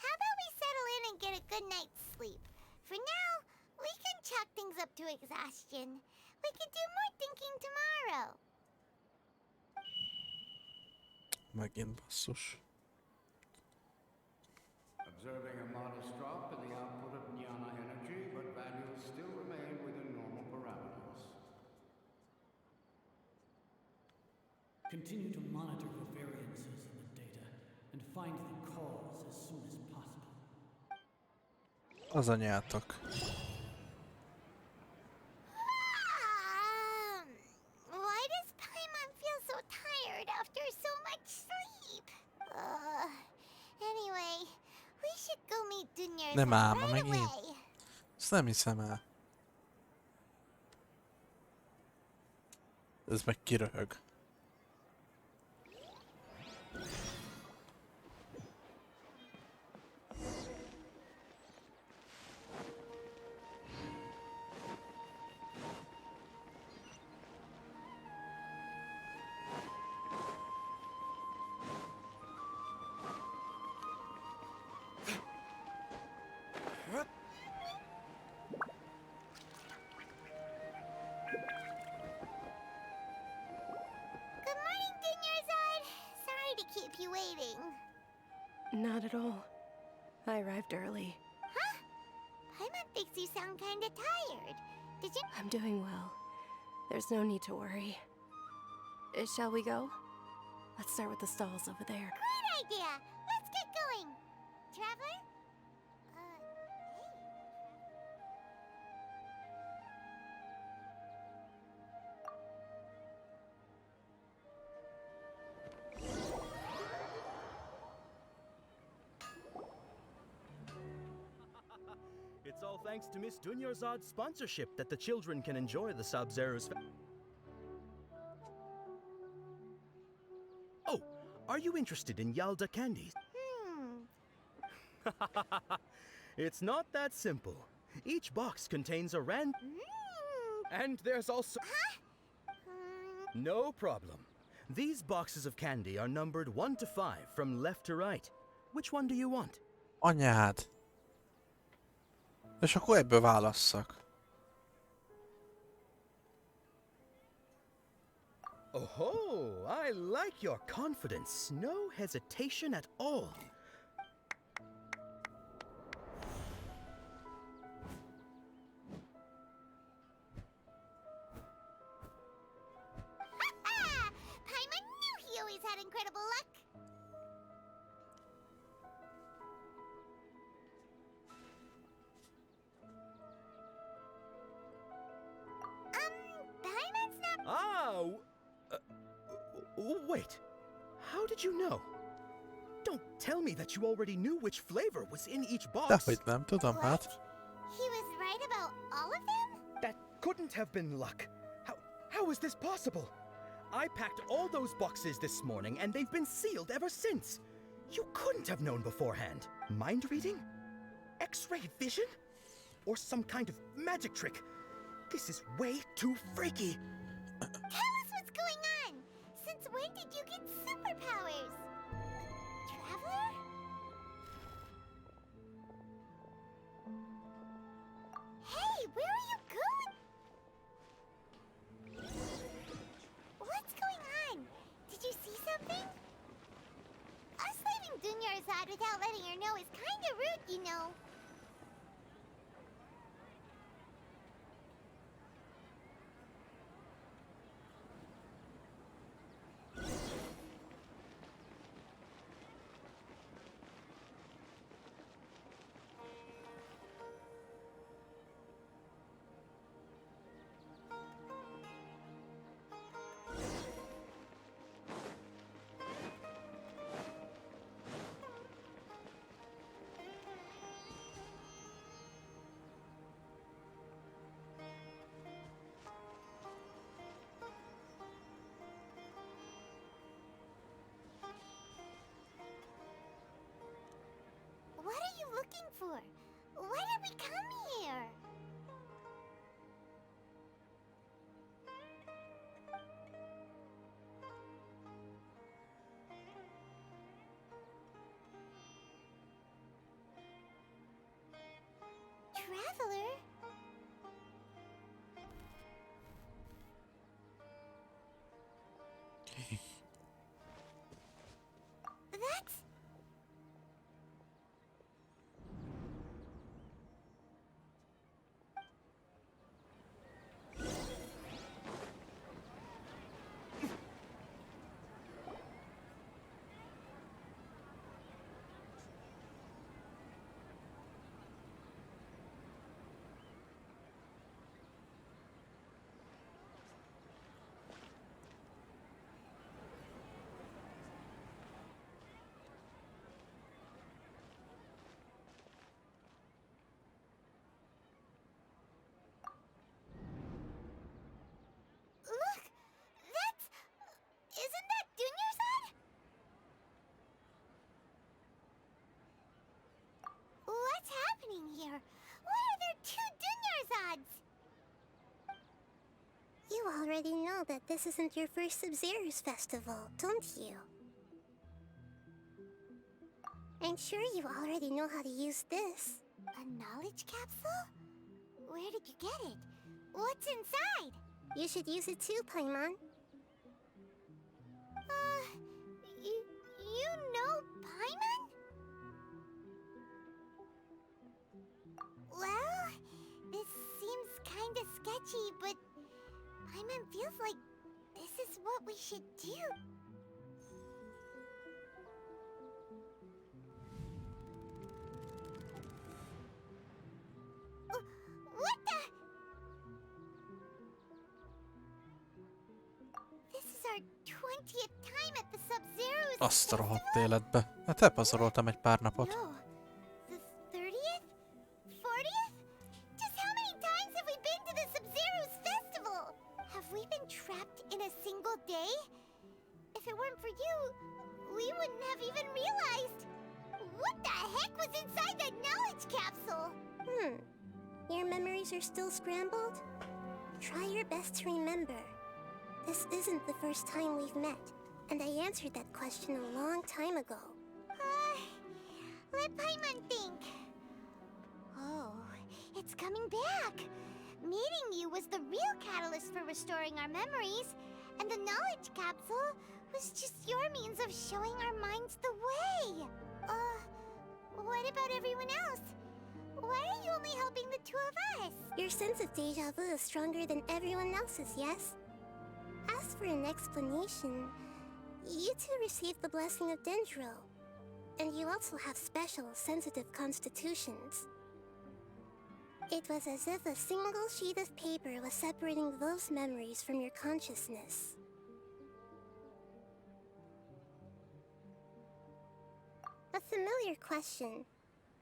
how about we settle in and get a good night's sleep? For now, we can chalk things up to exhaustion. We could do more thinking tomorrow. Megint basszus. Observing a modest drop in the output of jnana energy, but values still remain within normal parameters. Continue to monitor for variances in the data and find the cause as soon as possible. Az anyátok. Why does Paimon feel so tired after so much sleep? Anyway, we should go meet Dunyarzad Nem ám, right megint. away. Ezt nem hiszem el. Ez meg kiröhög. Good morning, Dunyarzad. Sorry to keep you waiting. Not at all. I arrived early. Huh? Paimon thinks you sound kinda tired. Did you— I'm doing well. There's no need to worry. Shall we go? Let's start with the stalls over there. Great idea! Let's get going! Traveler? It's all thanks to Miss Dunyarzad's sponsorship that the children can enjoy the Sub-Zero's Oh, are you interested in Yalda candies? It's not that simple. Each box contains a And there's also... No problem. These boxes of candy are numbered 1 to 5 from left to right. Which one do you want? Anyád. És akkor ebből válasszak. Oh, I like your confidence. No hesitation at all. Paimon knew he always had incredible luck. Wait, how did you know? Don't tell me that you already knew which flavor was in each box. Dehogy nem tudom, hát. He was right about all of them? That couldn't have been luck. How is this possible? I packed all those boxes this morning and they've been sealed ever since. You couldn't have known beforehand. Mind reading? X-ray vision? Or some kind of magic trick? This is way too freaky. Tell us what's going on! Since when did you get superpowers? Traveler? Hey, where are you going? What's going on? Did you see something? Us leaving Dunyarzad without letting her know is kinda rude, you know. What are you looking for? Why did we come here? Traveler? That's... Look! That's... Isn't that Dunyarzad? What's happening here? Why are there two Dunyarzads? You already know that this isn't your first Sub-Zero's festival, don't you? I'm sure you already know how to use this. A knowledge capsule? Where did you get it? What's inside? You should use it too, Paimon. You know Paimon? Well, this seems kinda sketchy, but Paimon feels like this is what we should do. What the? This is our 20th time at the Sub-Zero's Azt a rohadt életbe. Hát elpazaroltam egy pár napot. No. The 30th? 40th? Just how many times have we been to the Sub-Zero's festival? Have we been trapped in a single day? If it weren't for you, we wouldn't have even realized. What the heck was inside that knowledge capsule? Your memories are still scrambled? Try your best to remember. This isn't the first time we've met, and I answered that question a long time ago. Let Paimon think. Oh, it's coming back. Meeting you was the real catalyst for restoring our memories, and the knowledge capsule was just your means of showing our minds the way. What about everyone else? Why are you only helping the two of us? Your sense of deja vu is stronger than everyone else's, yes? As for an explanation, you two received the blessing of Dendro, and you also have special, sensitive constitutions. It was as if a single sheet of paper was separating those memories from your consciousness. A familiar question.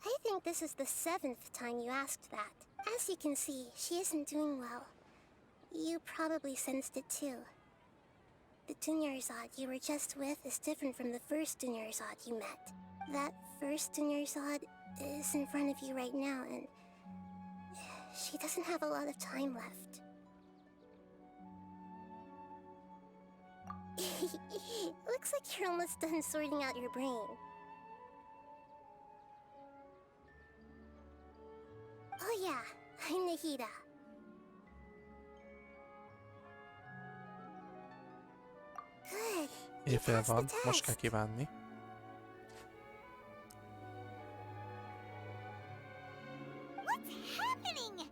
I think this is the 7th time you asked that. As you can see, she isn't doing well. You probably sensed it too. The Dunyarzad you were just with is different from the first Dunyarzad you met. That first Dunyarzad is in front of you right now, and she doesn't have a lot of time left. Looks like you're almost done sorting out your brain. Oh yeah, I'm Nahida. Good. Éjfél van, most kell kívánni. What's happening?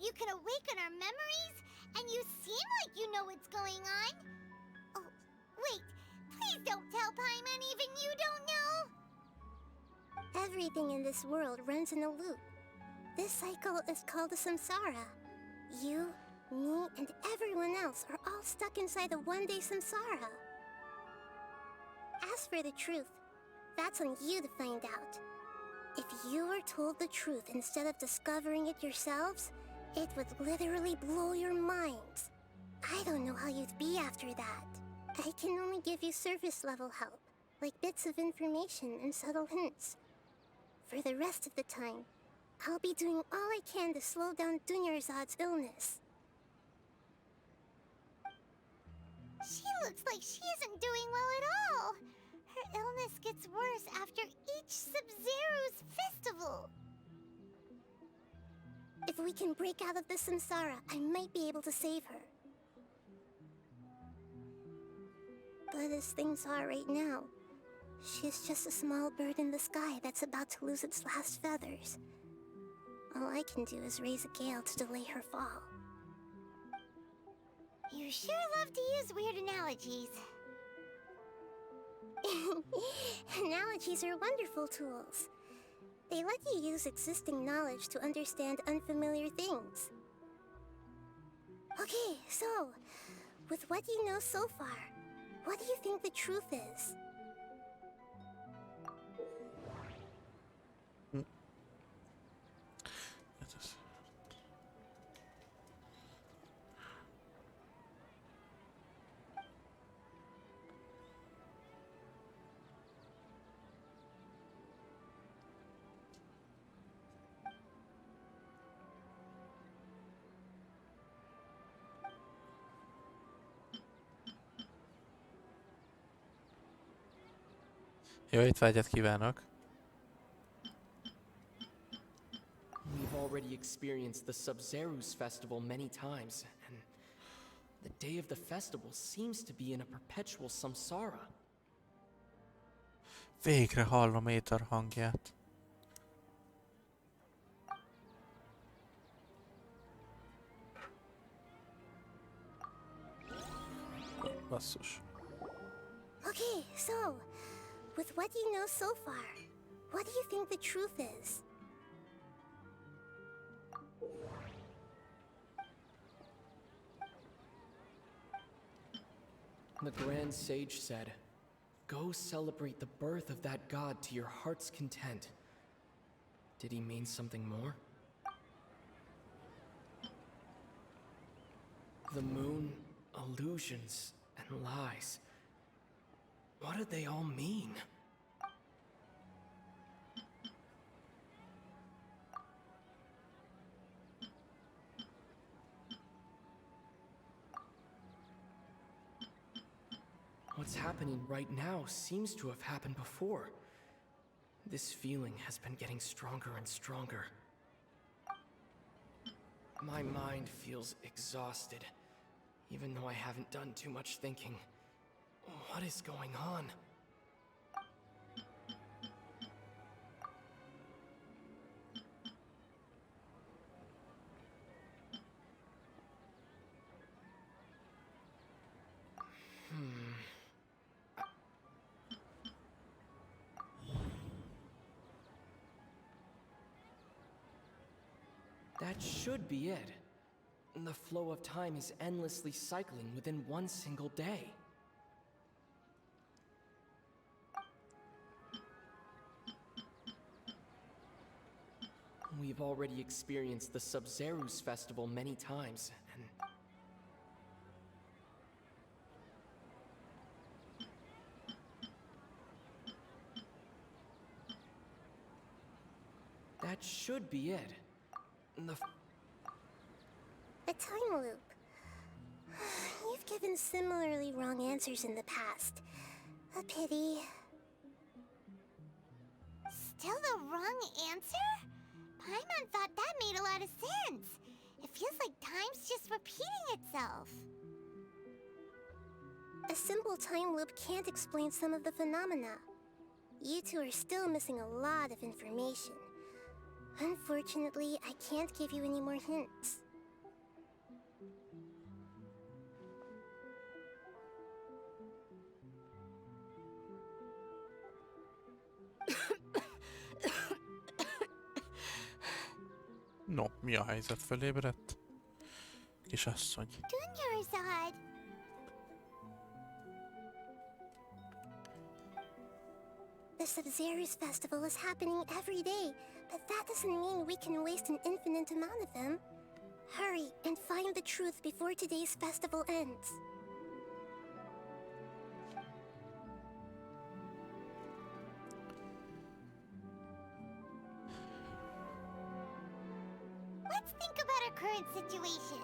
You can awaken our memories, and you seem like you know what's going on. Oh, wait. Please don't tell Paimon even you don't know. Everything in this world runs in a loop. This cycle is called a samsara. You, me, and everyone else are all stuck inside a one-day samsara. As for the truth, that's on you to find out. If you were told the truth instead of discovering it yourselves, it would literally blow your minds. I don't know how you'd be after that. I can only give you surface-level help, like bits of information and subtle hints. For the rest of the time, I'll be doing all I can to slow down Dunyarzad's illness. She looks like she isn't doing well at all. Her illness gets worse after each Sub-Zero's festival. If we can break out of the samsara, I might be able to save her. But as things are right now, she's just a small bird in the sky that's about to lose its last feathers. All I can do is raise a gale to delay her fall. You sure love to use weird analogies. Analogies are wonderful tools. They let you use existing knowledge to understand unfamiliar things. Okay, so, with what you know so far, what do you think the truth is? Jó étvágyat kívánok! We've already experienced the Sub-Zero's festival many times, and the day of the festival seems to be in a perpetual samsara. Végre hallom Éter hangját. Basszus. Okay, so, with what you know so far, what do you think the truth is? The Grand Sage said, "Go celebrate the birth of that god to your heart's content." Did he mean something more? The moon, illusions, and lies. What did they all mean? What's happening right now seems to have happened before. This feeling has been getting stronger and stronger. My mind feels exhausted, even though I haven't done too much thinking. What is going on? That should be it. The flow of time is endlessly cycling within one single day. We've already experienced the Sub-Zeru's festival many times, and... that should be it. A time loop. You've given similarly wrong answers in the past. A pity. Still the wrong answer? Paimon thought that made a lot of sense. It feels like time's just repeating itself. A simple time loop can't explain some of the phenomena. You two are still missing a lot of information. Unfortunately, I can't give you any more hints. No, mi a helyzet? Fölébredt? Kisasszony. Dunyarzad! The Sub-Zeru's festival is happening every day, but that doesn't mean we can waste an infinite amount of them. Hurry and find the truth before today's festival ends. Let's think about our current situation.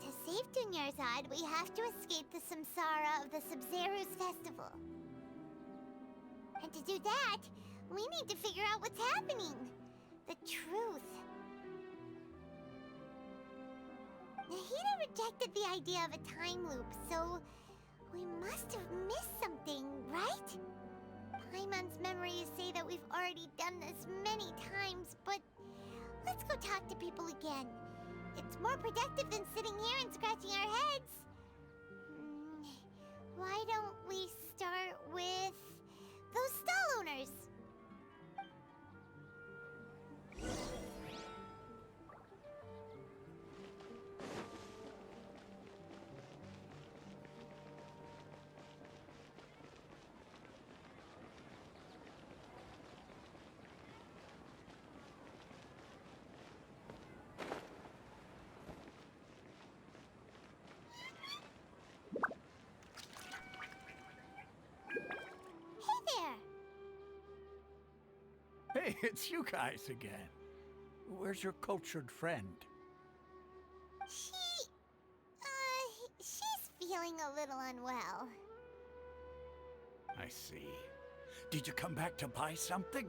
To save Dunyarzad, we have to escape the samsara of the Sub-Zeru's festival. And to do that, we need to figure out what's happening. The truth. Nahida rejected the idea of a time loop, so we must have missed something, right? Paimon's memories say that we've already done this many times, but let's go talk to people again. It's more productive than sitting here and scratching our heads. Why don't we start with those stall owners? Hey, it's you guys again. Where's your cultured friend? She's feeling a little unwell. I see. Did you come back to buy something?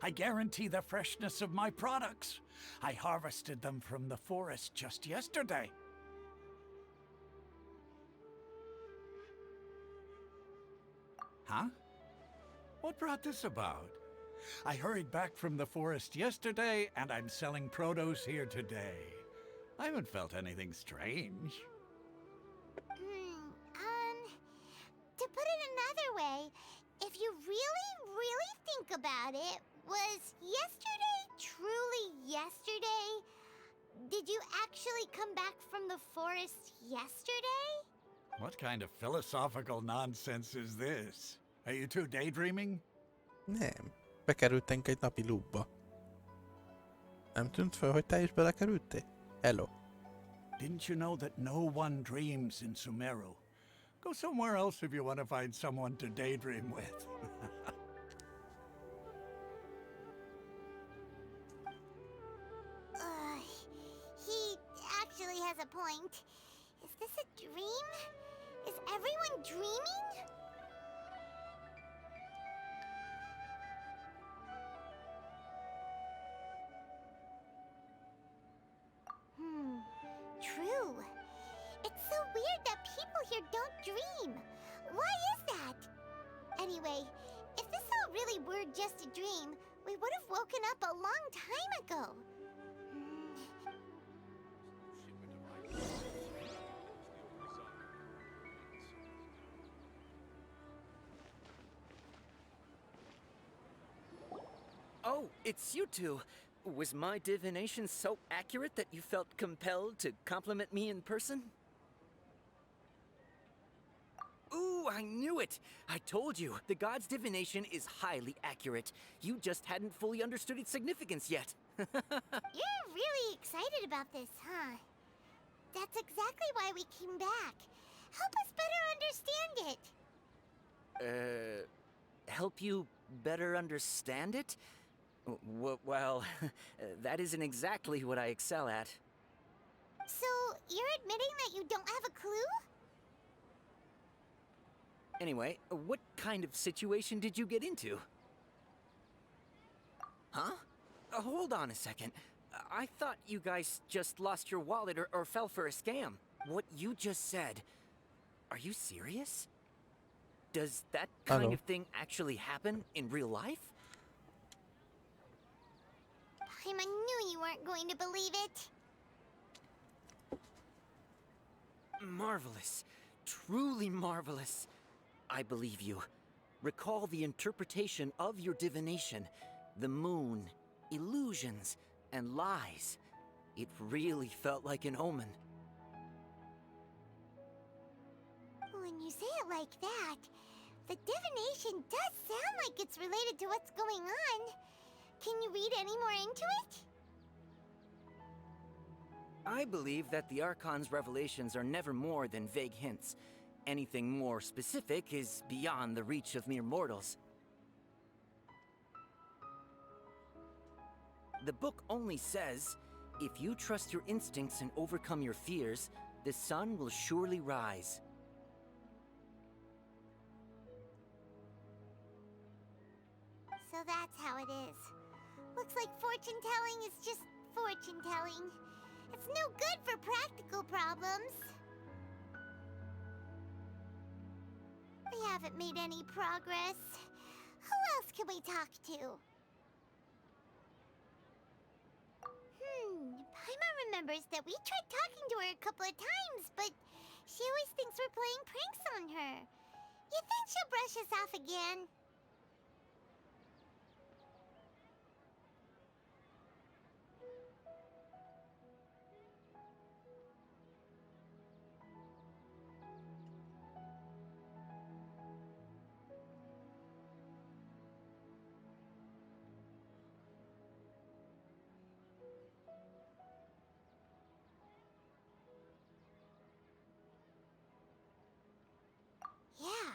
I guarantee the freshness of my products. I harvested them from the forest just yesterday. Huh? What brought this about? I hurried back from the forest yesterday, and I'm selling produce here today. I haven't felt anything strange. To put it another way, if you really think about it, was yesterday truly yesterday? Did you actually come back from the forest yesterday? What kind of philosophical nonsense is this? Are you two daydreaming? Nem. Bekerültünk egy napi loopba. Nem tűnt föl, hogy te is belekerültél? Hello. Didn't you know that no one dreams in Sumeru? Go somewhere else if you want to find someone to daydream with. He actually has a point. Is this a dream? Is everyone dreaming? True. It's so weird that people here don't dream. Why is that? Anyway, if this all really were just a dream, we would have woken up a long time ago. Oh, it's you two. Was my divination so accurate that you felt compelled to compliment me in person? Ooh, I knew it! I told you, the god's divination is highly accurate. You just hadn't fully understood its significance yet. You're really excited about this, huh? That's exactly why we came back. Help us better understand it. Help you better understand it? Well, that isn't exactly what I excel at. So, you're admitting that you don't have a clue? Anyway, what kind of situation did you get into? Huh? Hold on a second. I thought you guys just lost your wallet or fell for a scam. What you just said, are you serious? Does that kind of thing actually happen in real life? I knew you weren't going to believe it. Marvelous. Truly marvelous. I believe you. Recall the interpretation of your divination. The moon, illusions, and lies. It really felt like an omen. When you say it like that, the divination does sound like it's related to what's going on. Can you read any more into it? I believe that the Archon's revelations are never more than vague hints. Anything more specific is beyond the reach of mere mortals. The book only says, if you trust your instincts and overcome your fears, the sun will surely rise. So that's how it is. Looks like fortune-telling is just fortune-telling. It's no good for practical problems. We haven't made any progress. Who else can we talk to? Paima remembers that we tried talking to her a couple of times, but she always thinks we're playing pranks on her. You think she'll brush us off again? Yeah,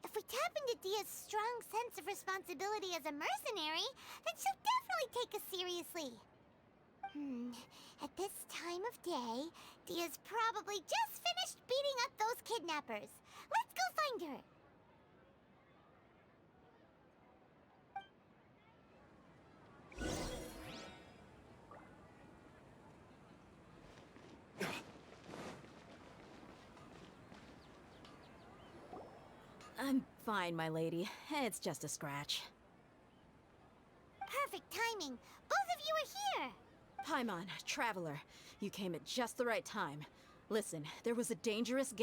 if we tap into Dia's strong sense of responsibility as a mercenary, then she'll definitely take us seriously. At this time of day, Dia's probably just finished beating up those kidnappers. Let's go find her. I'm fine, my lady. It's just a scratch. Perfect timing. Both of you are here. Paimon, Traveler, you came at just the right time. Listen, there was a dangerous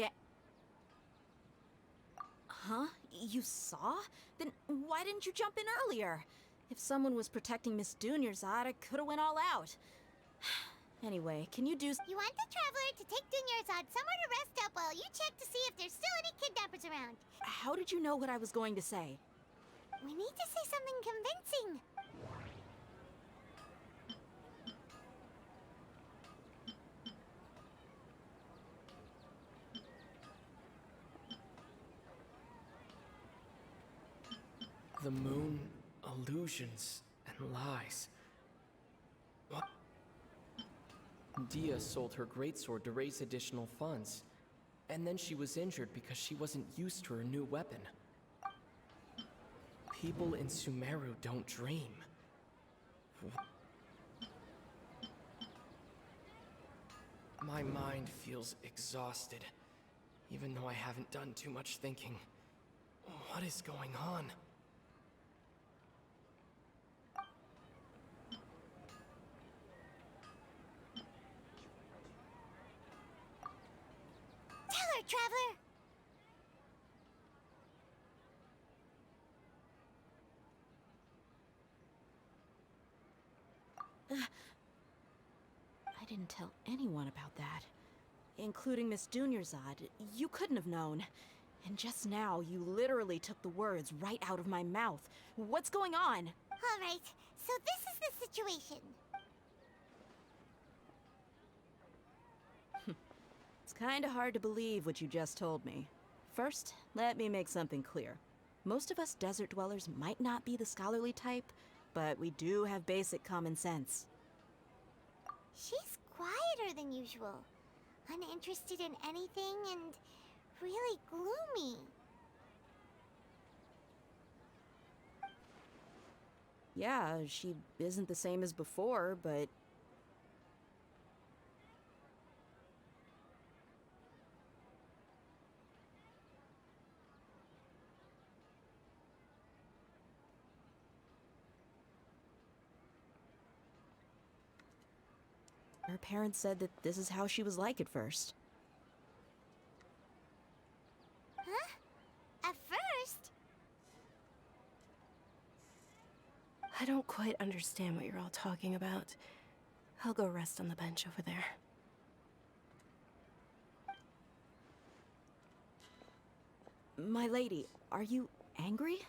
Huh? You saw? Then why didn't you jump in earlier? If someone was protecting Miss Dunyarzad, I could've went all out. Anyway, can you do... You want the Traveler to take Dunyarzad somewhere to rest up while you check to see if there's still any kidnappers around. How did you know what I was going to say? We need to say something convincing. The moon, illusions, and lies. What? Dia sold her greatsword to raise additional funds, and then she was injured because she wasn't used to her new weapon. People in Sumeru don't dream. My mind feels exhausted, even though I haven't done too much thinking. What is going on? Tell her, Traveler! I didn't tell anyone about that. Including Miss Dunyarzad. You couldn't have known. And just now, you literally took the words right out of my mouth. What's going on? All right, so this is the situation. It's kinda hard to believe what you just told me. First, let me make something clear. Most of us desert dwellers might not be the scholarly type, but we do have basic common sense. She's quieter than usual, uninterested in anything, and really gloomy. Yeah, she isn't the same as before, but... Her parents said that this is how she was like at first. Huh? At first? I don't quite understand what you're all talking about. I'll go rest on the bench over there. My lady, are you angry?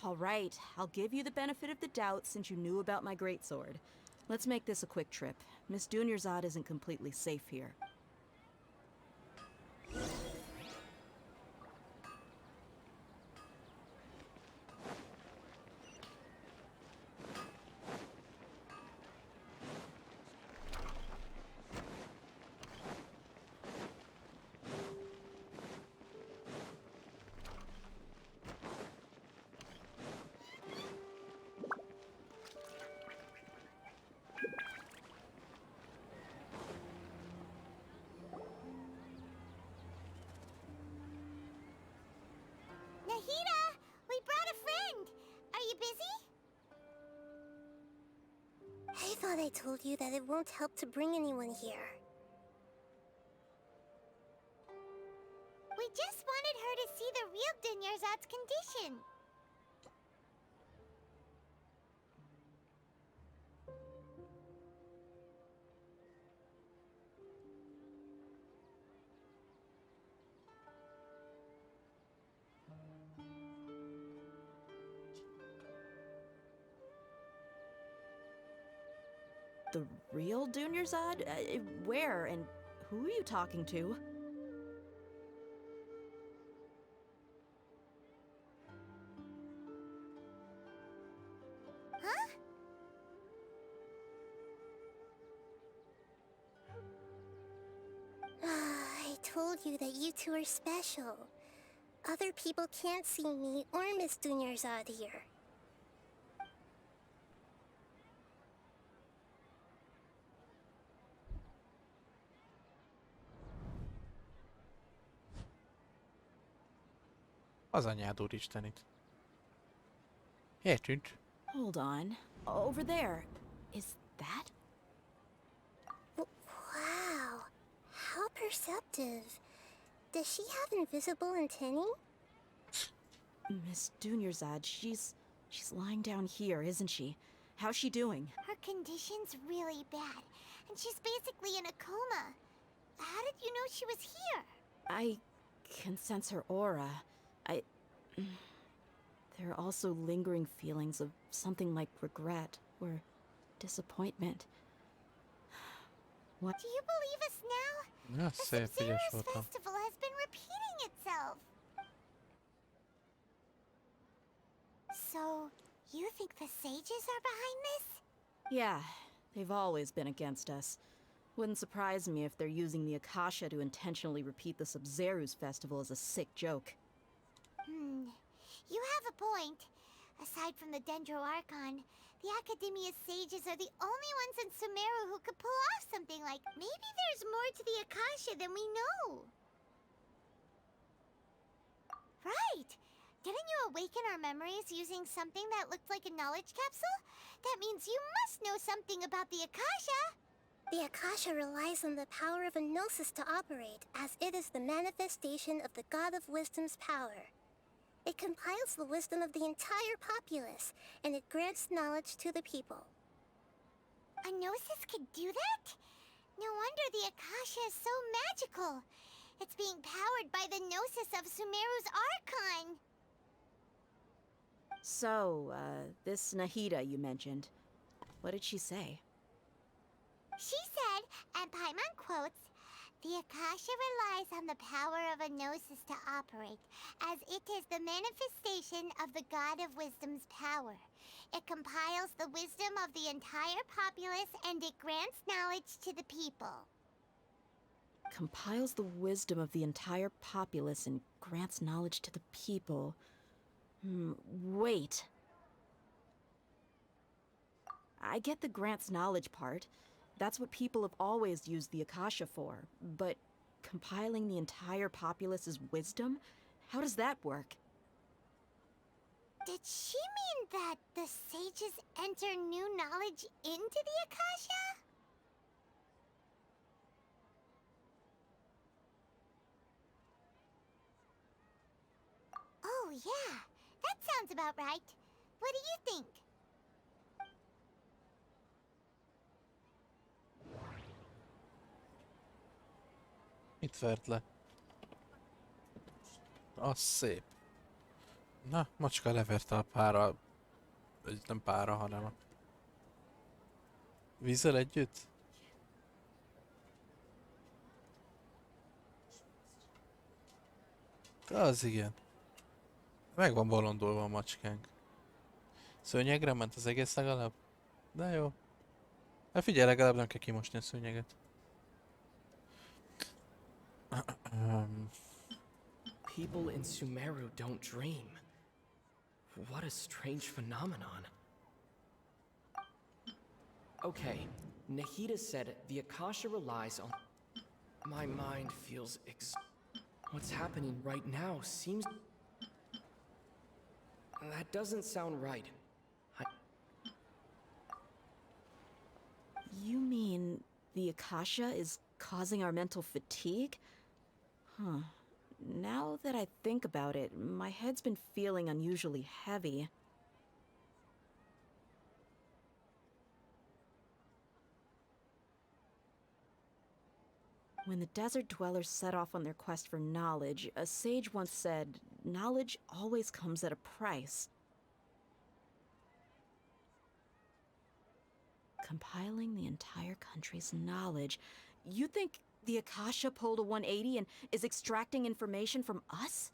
All right, I'll give you the benefit of the doubt since you knew about my greatsword. Let's make this a quick trip. Miss Dunyarzad isn't completely safe here. Nahida, we brought a friend. Are you busy? I thought I told you that it won't help to bring anyone here. We just wanted her to see the real Dunyarzad's condition. The real Dunyarzad? Where and who are you talking to? Huh? I told you that you two are special. Other people can't see me or Miss Dunyarzad here. Az anyád úristenit. Eltűnt. Hold on. Over there. Is that? Wow, how perceptive. Does she have invisible antennae? Miss Dunyarzad, she's lying down here, isn't she? How's she doing? Her condition's really bad, and she's basically in a coma. How did you know she was here? I can sense her aura. There are also lingering feelings of something like regret or disappointment. What? Do you believe us now? Ja, The szép, ügyes Sub-Zero's voltam. festival has been repeating itself. So, you think the sages are behind this? Yeah, they've always been against us. Wouldn't surprise me if they're using the Akasha to intentionally repeat the Sub-Zero's festival as a sick joke. You have a point. Aside from the Dendro Archon, the Academia's sages are the only ones in Sumeru who could pull off something like... Maybe there's more to the Akasha than we know. Right! Didn't you awaken our memories using something that looked like a knowledge capsule? That means you must know something about the Akasha! The Akasha relies on the power of a gnosis to operate, as it is the manifestation of the God of Wisdom's power. It compiles the wisdom of the entire populace, and it grants knowledge to the people. A gnosis could do that? No wonder the Akasha is so magical. It's being powered by the gnosis of Sumeru's Archon. So, this Nahida you mentioned, what did she say? She said, and Paimon quotes, "The Akasha relies on the power of a gnosis to operate, as it is the manifestation of the God of Wisdom's power. It compiles the wisdom of the entire populace and it grants knowledge to the people." Compiles the wisdom of the entire populace and grants knowledge to the people. Wait. I get the grants knowledge part. That's what people have always used the Akasha for. But compiling the entire populace's wisdom? How does that work? Did she mean that the sages enter new knowledge into the Akasha? Oh yeah, that sounds about right. What do you think? Mit vert le? Az szép. Na, macska leverte a pára... Nem pára, hanem a... vízzel együtt? Az igen. Meg van bolondulva a macskánk. Szőnyegre ment az egész legalább? De jó. Hát figyelj, legalább nem kell kimosni a szőnyeget. People in Sumeru don't dream. What a strange phenomenon. Okay, Nahida said the Akasha relies on... My mind feels What's happening right now seems... That doesn't sound right. You mean the Akasha is causing our mental fatigue? Huh. Now that I think about it, my head's been feeling unusually heavy. When the desert dwellers set off on their quest for knowledge, a sage once said, knowledge always comes at a price. Compiling the entire country's knowledge. You think the Akasha pulled a 180 and is extracting information from us?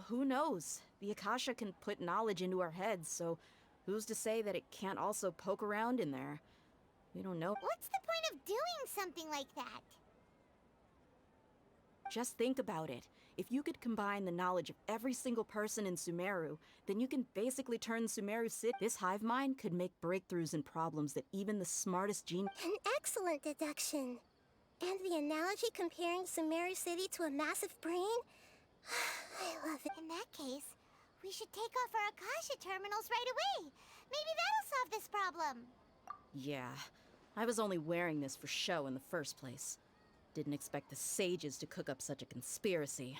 Who knows? The Akasha can put knowledge into our heads, so who's to say that it can't also poke around in there? We don't know. What's the point of doing something like that? Just think about it. If you could combine the knowledge of every single person in Sumeru, then you can basically turn Sumeru City. This hive mind could make breakthroughs in problems that even the smartest genius... An excellent deduction. And the analogy comparing Sumeru City to a massive brain? I love it. In that case, we should take off our Akasha terminals right away. Maybe that'll solve this problem. Yeah, I was only wearing this for show in the first place. Didn't expect the sages to cook up such a conspiracy.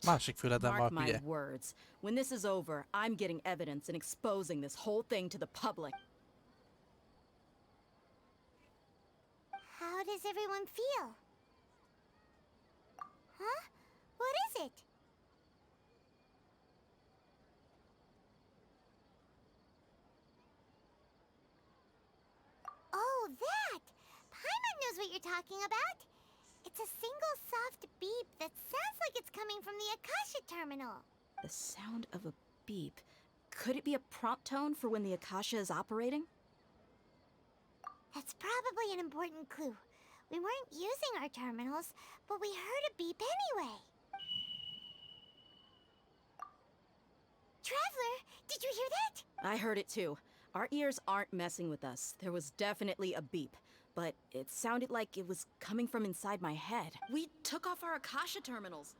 Másik füleden Mark van, my figyelj. words. When this is over, I'm getting evidence and exposing this whole thing to the public. How does everyone feel? Huh? What is it? Oh, that! Paimon knows what you're talking about. It's a single soft beep that sounds like it's coming from the Akasha terminal. The sound of a beep. Could it be a prompt tone for when the Akasha is operating? That's probably an important clue. We weren't using our terminals, but we heard a beep anyway. Traveler, did you hear that? I heard it too. Our ears aren't messing with us. There was definitely a beep, but it sounded like it was coming from inside my head. We took off our Akasha terminals.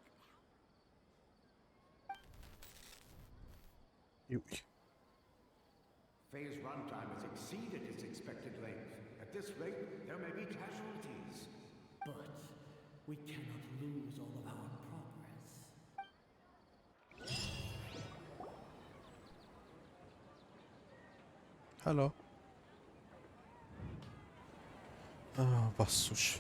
Phase runtime has exceeded its expected length. At this rate, there may be casualties. But we cannot lose all of our progress. Hello. Ah, basszus.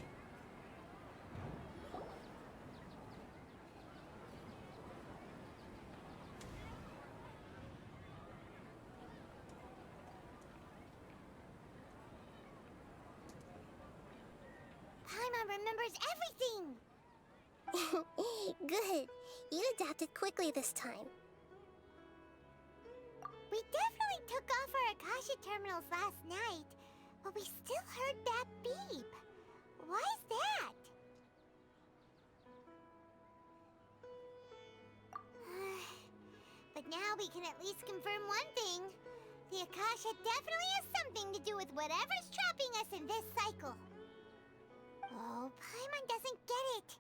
Paimon remembers everything! Good. You adapted quickly this time. We definitely took off our Akasha terminals last night, but we still heard that beep. Why is that? But now we can at least confirm one thing. The Akasha definitely has something to do with whatever's trapping us in this cycle. Oh, Paimon doesn't get it.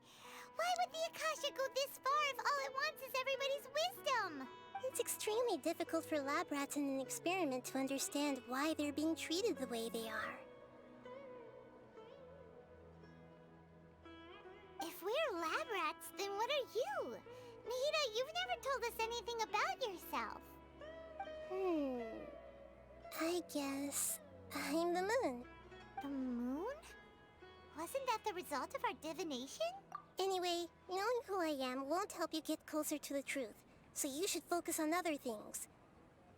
Why would the Akasha go this far if all it wants is everybody's wisdom? It's extremely difficult for lab rats in an experiment to understand why they're being treated the way they are. If we're lab rats, then what are you? Nahida, you've never told us anything about yourself. I guess I'm the moon. The moon? Wasn't that the result of our divination? Anyway, knowing who I am won't help you get closer to the truth, so you should focus on other things.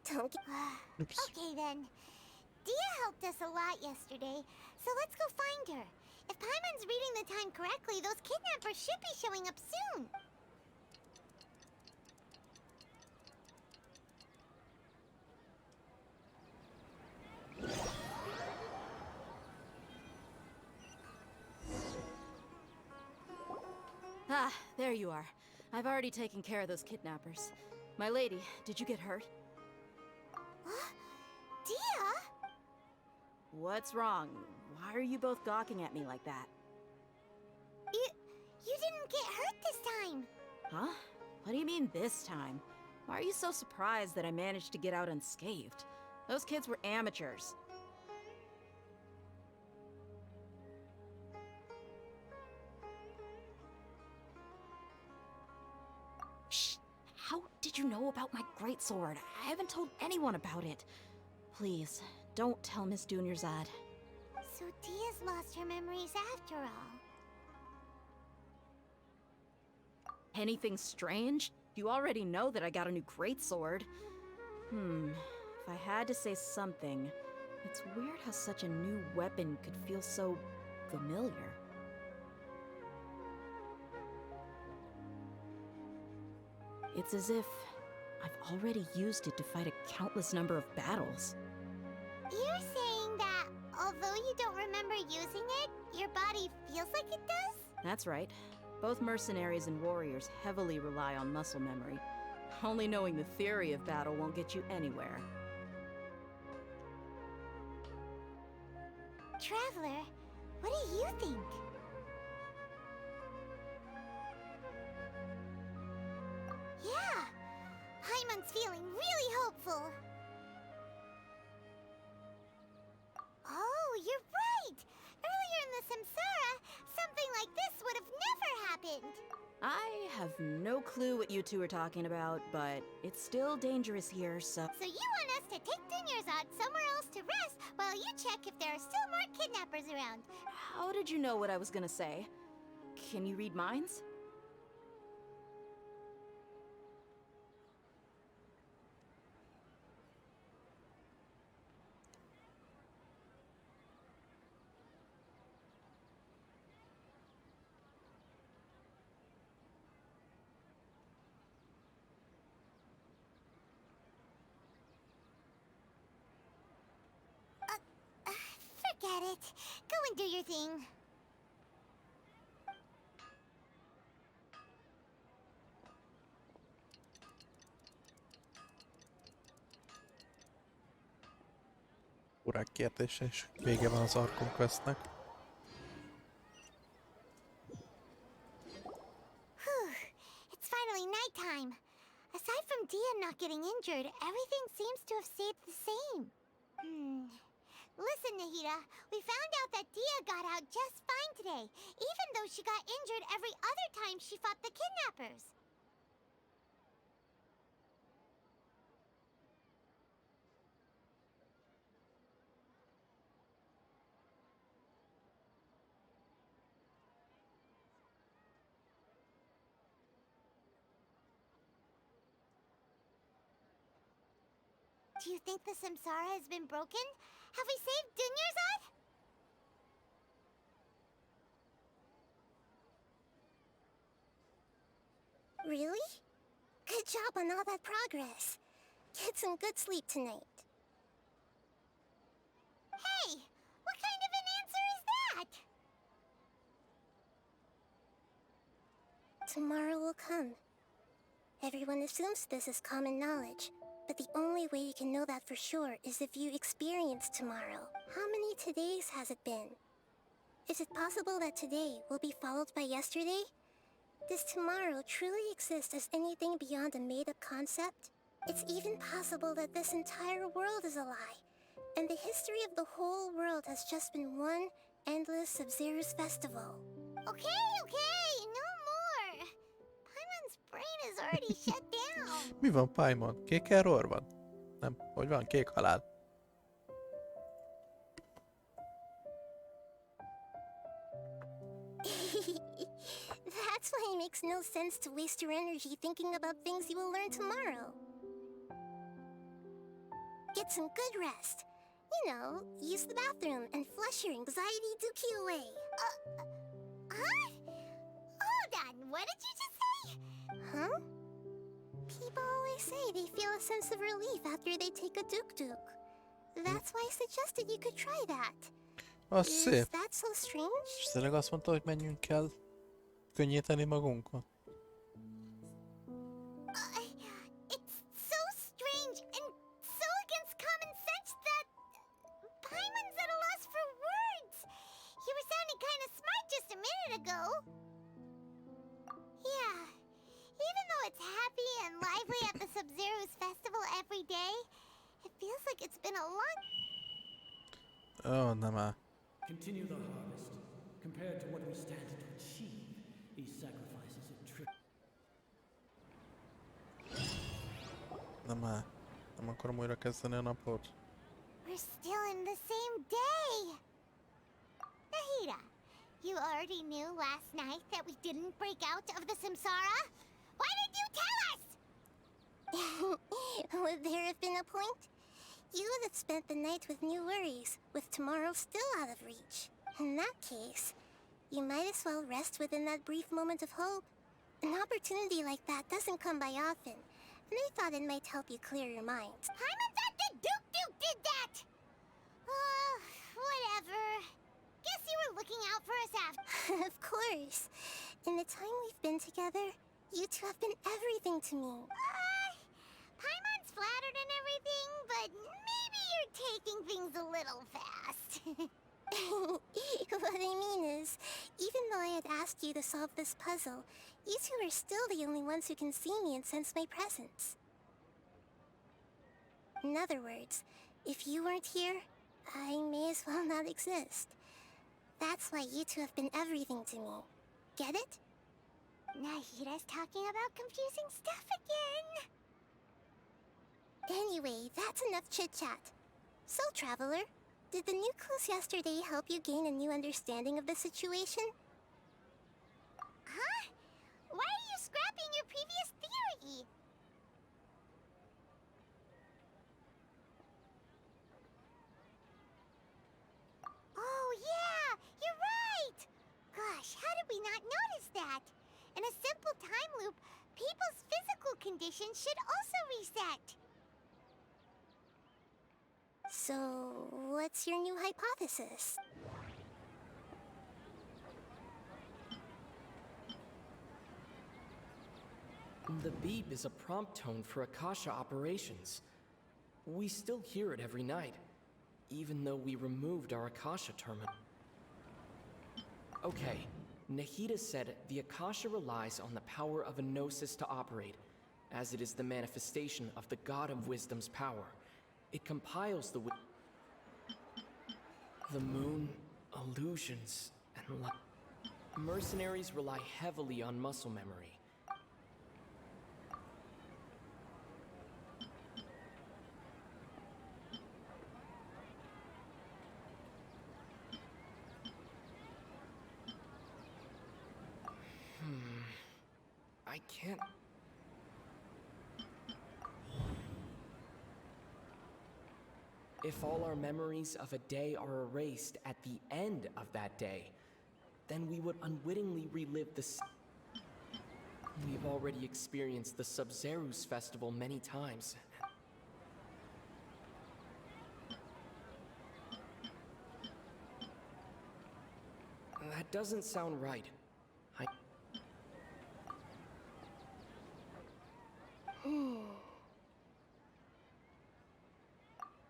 Don't get... Okay then. Dia helped us a lot yesterday, so let's go find her. If Paimon's reading the time correctly, those kidnappers should be showing up soon. Ah, there you are. I've already taken care of those kidnappers. My lady, did you get hurt? Dia? What's wrong? Why are you both gawking at me like that? You didn't get hurt this time. Huh? What do you mean this time? Why are you so surprised that I managed to get out unscathed? Those kids were amateurs. Shh! How did you know about my greatsword? I haven't told anyone about it. Please, don't tell Miss Dunyarzad. So Dia's lost her memories after all. Anything strange? You already know that I got a new greatsword. If I had to say something, it's weird how such a new weapon could feel so familiar. It's as if I've already used it to fight a countless number of battles. You're saying that although you don't remember using it, your body feels like it does? That's right. Both mercenaries and warriors heavily rely on muscle memory. Only knowing the theory of battle won't get you anywhere. Traveler, what do you think? Yeah, Paimon's feeling really hopeful. Oh, you're right! Earlier in the Samsara, something like this would have never happened. I have no clue what you two are talking about, but it's still dangerous here, so... So you want us to take Dunyarzad somewhere else to rest while you check if there are still more kidnappers around? How did you know what I was gonna say? Can you read minds? Forget it. Go and do your thing. Urák kérdése, és vége van az Archon Questnek. Whew. It's finally nighttime. Aside from Dia not getting injured, everything seems to have stayed the same. Listen, Nahida, we found out that Dia got out just fine today, even though she got injured every other time she fought the kidnappers. Do you think the samsara has been broken? Have we saved Dunyarzad? Really? Good job on all that progress. Get some good sleep tonight. Hey, what kind of an answer is that? Tomorrow will come. Everyone assumes this is common knowledge, but the only way you can know that for sure is if you experience tomorrow. How many todays has it been? Is it possible that today will be followed by yesterday? Does tomorrow truly exist as anything beyond a made-up concept? It's even possible that this entire world is a lie, and the history of the whole world has just been one endless Sub-Zero's festival. Okay, no more. Paimon's brain is already shut down. Mi van, Paimon? Kék error van? Nem, hogy van? Kék halál. That's why it makes no sense to waste your energy thinking about things you will learn tomorrow. Get some good rest. You know, use the bathroom and flush your anxiety dookie away. Huh? Hold on, what did you just say? Huh? People always say they feel a sense of relief after they take a duk-duk. That's why I suggested you could try that. Az Is szép. that so strange? És tényleg azt mondta, hogy menjünk el könnyíteni magunkon. It's so strange and so against common sense that Paimon's at a loss for words. You were sounding kind of smart just a minute ago. Yeah, even though it's happy and lively at the Sub-Zero's festival every day, it feels like it's been a long... Ó, nem már. Continue the harvest. Compared to what we stand to achieve, these sacrifices are Nem már. Nem akarom újra kezdeni a napot. We're still in the same day! Nahida, you already knew last night that we didn't break out of the samsara? Why did you tell us? Would there have been a point? You would have spent the night with new worries, with tomorrow still out of reach. In that case, you might as well rest within that brief moment of hope. An opportunity like that doesn't come by often, and I thought it might help you clear your mind. Paimon thought the Duke did that! Whatever. Guess you were looking out for us after. Of course. In the time we've been together, you two have been everything to me. Paimon's flattered and everything, but maybe you're taking things a little fast. What I mean is, even though I had asked you to solve this puzzle, you two are still the only ones who can see me and sense my presence. In other words, if you weren't here, I may as well not exist. That's why you two have been everything to me. Get it? Nahida's talking about confusing stuff again. Anyway, that's enough chit-chat. So, Traveler, did the new clues yesterday help you gain a new understanding of the situation? Huh? Why are you scrapping your previous theory? Oh yeah, you're right! Gosh, how did we not notice that? In a simple time loop, people's physical conditions should also reset. So, what's your new hypothesis? The beep is a prompt tone for Akasha operations. We still hear it every night, even though we removed our Akasha terminal. Okay, Nahida said the Akasha relies on the power of a gnosis to operate, as it is the manifestation of the God of Wisdom's power. It compiles the moon, illusions, and light. Mercenaries rely heavily on muscle memory. I can't... If all our memories of a day are erased at the end of that day, then we would unwittingly relive We've already experienced the Sub-Zerus festival many times. That doesn't sound right.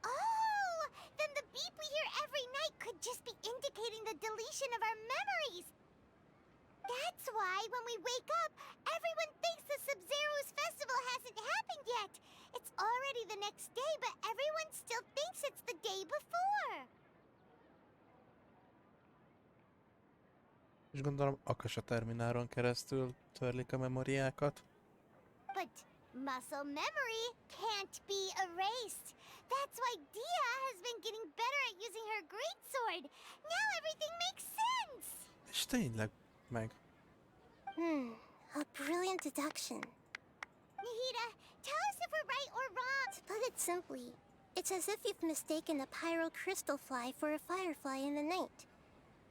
Oh! Then the beep we hear every night could just be indicating the deletion of our memories! That's why when we wake up, everyone thinks the Sub-Zero's festival hasn't happened yet! It's already the next day, but everyone still thinks it's the day before! És gondolom Akasha termináron keresztül törlik a memóriákat. But muscle memory can't be erased. That's why Dia has been getting better at using her greatsword. Now everything makes sense! És tényleg meg. A brilliant deduction. Nahida, tell us if we're right or wrong. To put it simply, it's as if you've mistaken a pyro crystal fly for a firefly in the night.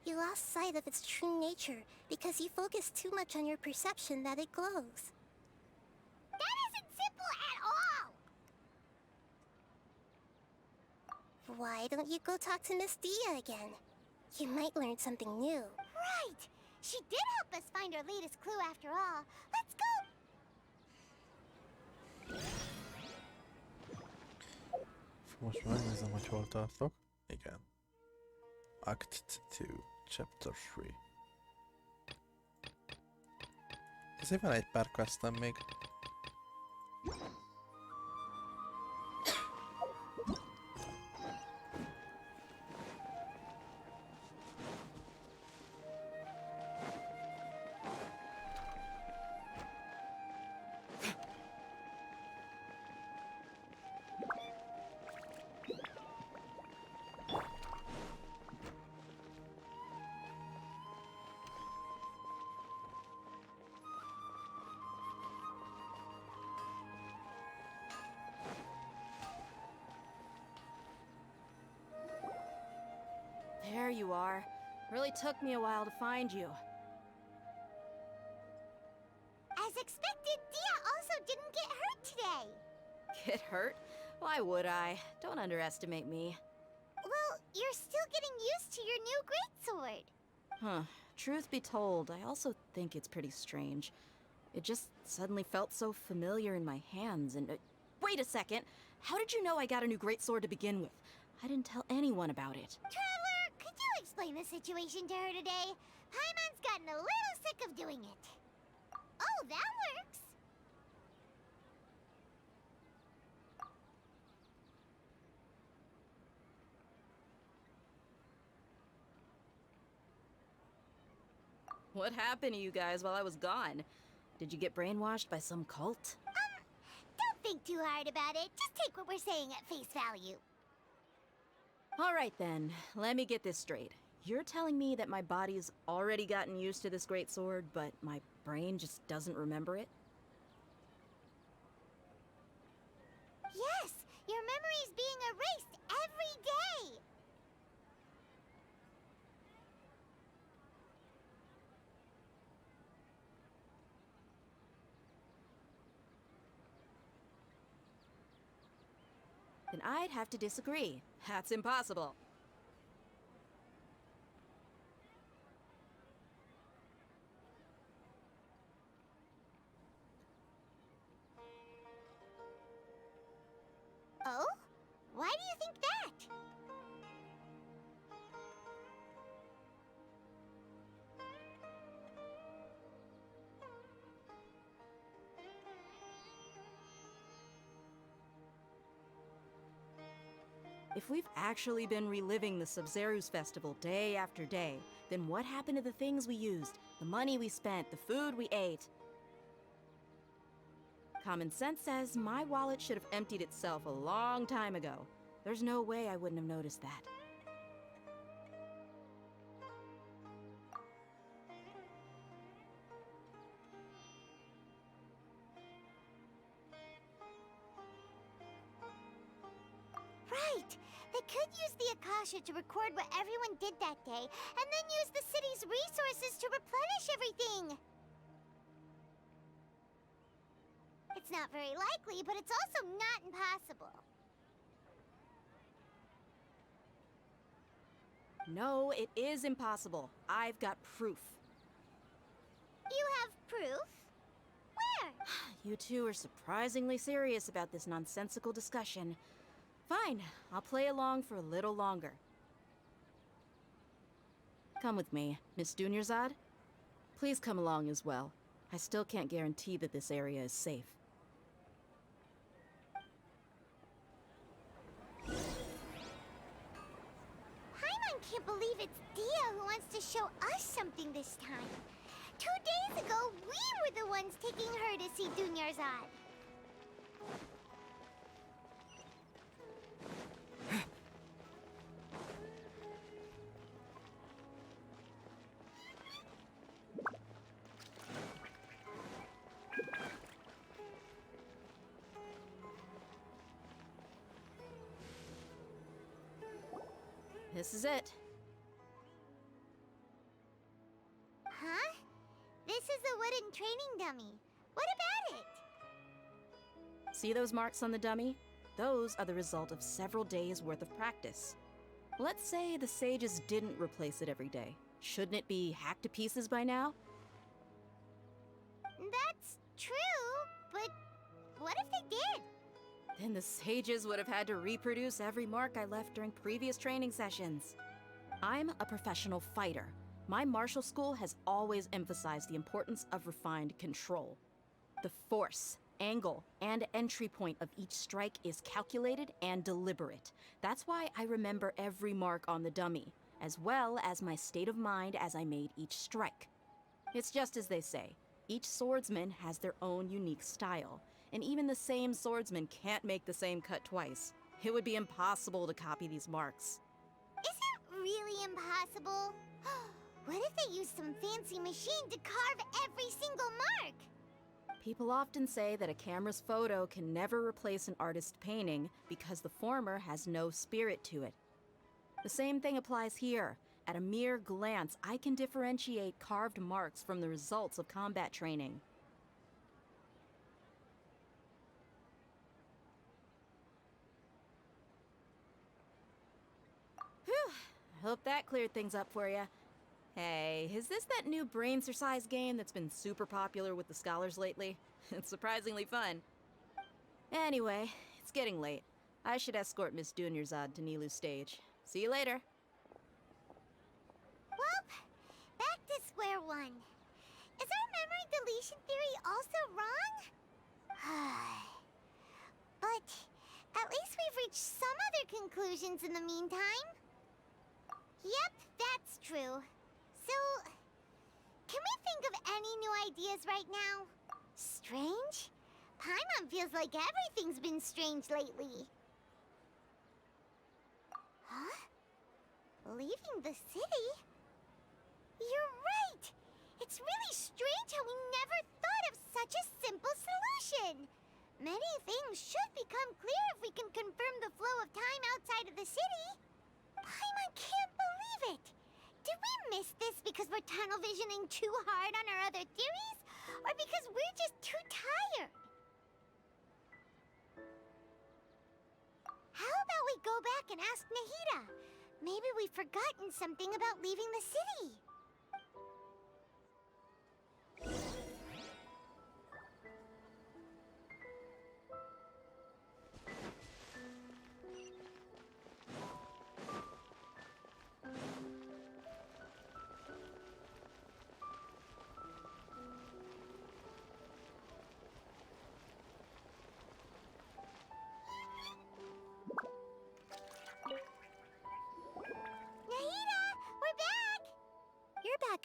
You lost sight of its true nature because you focused too much on your perception that it glows. That isn't simple at all! Why don't you go talk to Miss Dia again? You might learn something new. Right! She did help us find our latest clue after all. Let's go! Most megnézem, hogy hol tartok. Igen. Act 2, Chapter 3. Ezért van egy pár questem még. There you are. Really took me a while to find you. As expected, Dia also didn't get hurt today. Get hurt? Why would I? Don't underestimate me. Well, you're still getting used to your new greatsword. Huh. Truth be told, I also think it's pretty strange. It just suddenly felt so familiar in my hands and... wait a second! How did you know I got a new greatsword to begin with? I didn't tell anyone about it. Traveler, could you explain the situation to her today? Paimon's gotten a little sick of doing it. Oh, that works! What happened to you guys while I was gone? Did you get brainwashed by some cult? Don't think too hard about it. Just take what we're saying at face value. Alright then, let me get this straight. You're telling me that my body's already gotten used to this great sword, but my brain just doesn't remember it? Yes, your memory's being erased every day. Then I'd have to disagree. That's impossible. Oh? Why do you think that? If we've actually been reliving the Sub-Zerus festival day after day, then what happened to the things we used, the money we spent, the food we ate? Common sense says my wallet should have emptied itself a long time ago. There's no way I wouldn't have noticed that. Right! They could use the Akasha to record what everyone did that day, and then use the city's resources to replenish everything. It's not very likely, but it's also not impossible. No, it is impossible. I've got proof. You have proof? Where? You two are surprisingly serious about this nonsensical discussion. Fine, I'll play along for a little longer. Come with me, Miss Dunyarzad. Please come along as well. I still can't guarantee that this area is safe. Paimon can't believe it's Dia who wants to show us something this time. 2 days ago, we were the ones taking her to see Dunyarzad. This is it. Huh? This is a wooden training dummy. What about it? See those marks on the dummy? Those are the result of several days' worth of practice. Let's say the sages didn't replace it every day. Shouldn't it be hacked to pieces by now? That's true, but what if they did? Then the sages would have had to reproduce every mark I left during previous training sessions. I'm a professional fighter. My martial school has always emphasized the importance of refined control. The force, angle, and entry point of each strike is calculated and deliberate. That's why I remember every mark on the dummy, as well as my state of mind as I made each strike. It's just as they say, each swordsman has their own unique style, and even the same swordsman can't make the same cut twice. It would be impossible to copy these marks. Is it really impossible? What if they used some fancy machine to carve every single mark? People often say that a camera's photo can never replace an artist's painting because the former has no spirit to it. The same thing applies here. At a mere glance, I can differentiate carved marks from the results of combat training. Whew, I hope that cleared things up for you. Hey, is this that new brain-exercise game that's been super popular with the scholars lately? It's surprisingly fun. Anyway, it's getting late. I should escort Miss Dunyarzad to Nilu's stage. See you later. Well, back to square one. Is our memory deletion theory also wrong? But at least we've reached some other conclusions in the meantime. Yep, that's true. So, can we think of any new ideas right now? Strange? Paimon feels like everything's been strange lately. Huh? Leaving the city? You're right! It's really strange how we never thought of such a simple solution! Many things should become clear if we can confirm the flow of time outside of the city. Paimon can't believe it! Did we miss this because we're tunnel visioning too hard on our other theories? Or because we're just too tired? How about we go back and ask Nahida? Maybe we've forgotten something about leaving the city.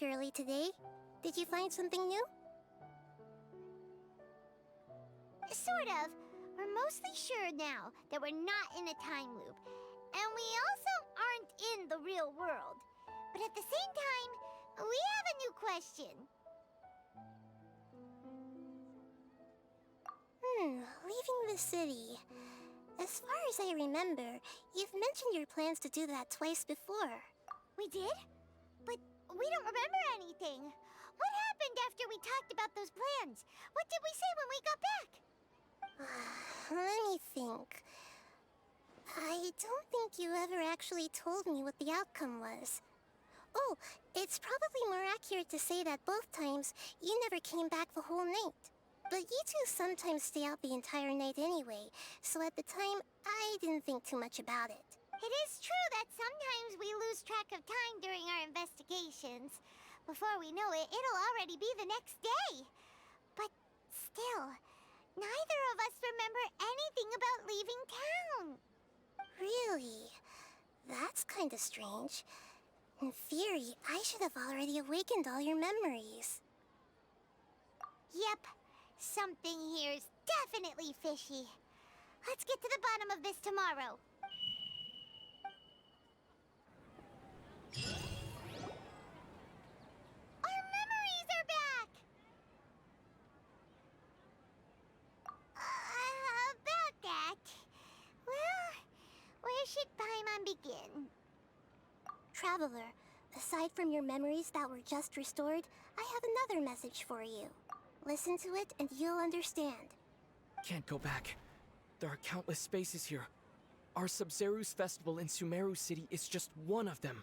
Early today. Did you find something new? Sort of. We're mostly sure now that we're not in a time loop. And we also aren't in the real world. But at the same time, we have a new question. Leaving the city. As far as I remember, you've mentioned your plans to do that twice before. We did? But we don't remember anything. What happened after we talked about those plans? What did we say when we got back? Let me think. I don't think you ever actually told me what the outcome was. Oh, it's probably more accurate to say that both times you never came back the whole night. But you two sometimes stay out the entire night anyway, so at the time, I didn't think too much about it. It is true that sometimes we lose track of time during our investigations. Before we know it, it'll already be the next day. But still, neither of us remember anything about leaving town. Really? That's kinda strange. In theory, I should have already awakened all your memories. Yep, something here's definitely fishy. Let's get to the bottom of this tomorrow. Our memories are back! About that. Well, where should Paimon begin? Traveler, aside from your memories that were just restored, I have another message for you. Listen to it and you'll understand. Can't go back. There are countless spaces here. Our Sub-Zeru's festival in Sumeru City is just one of them.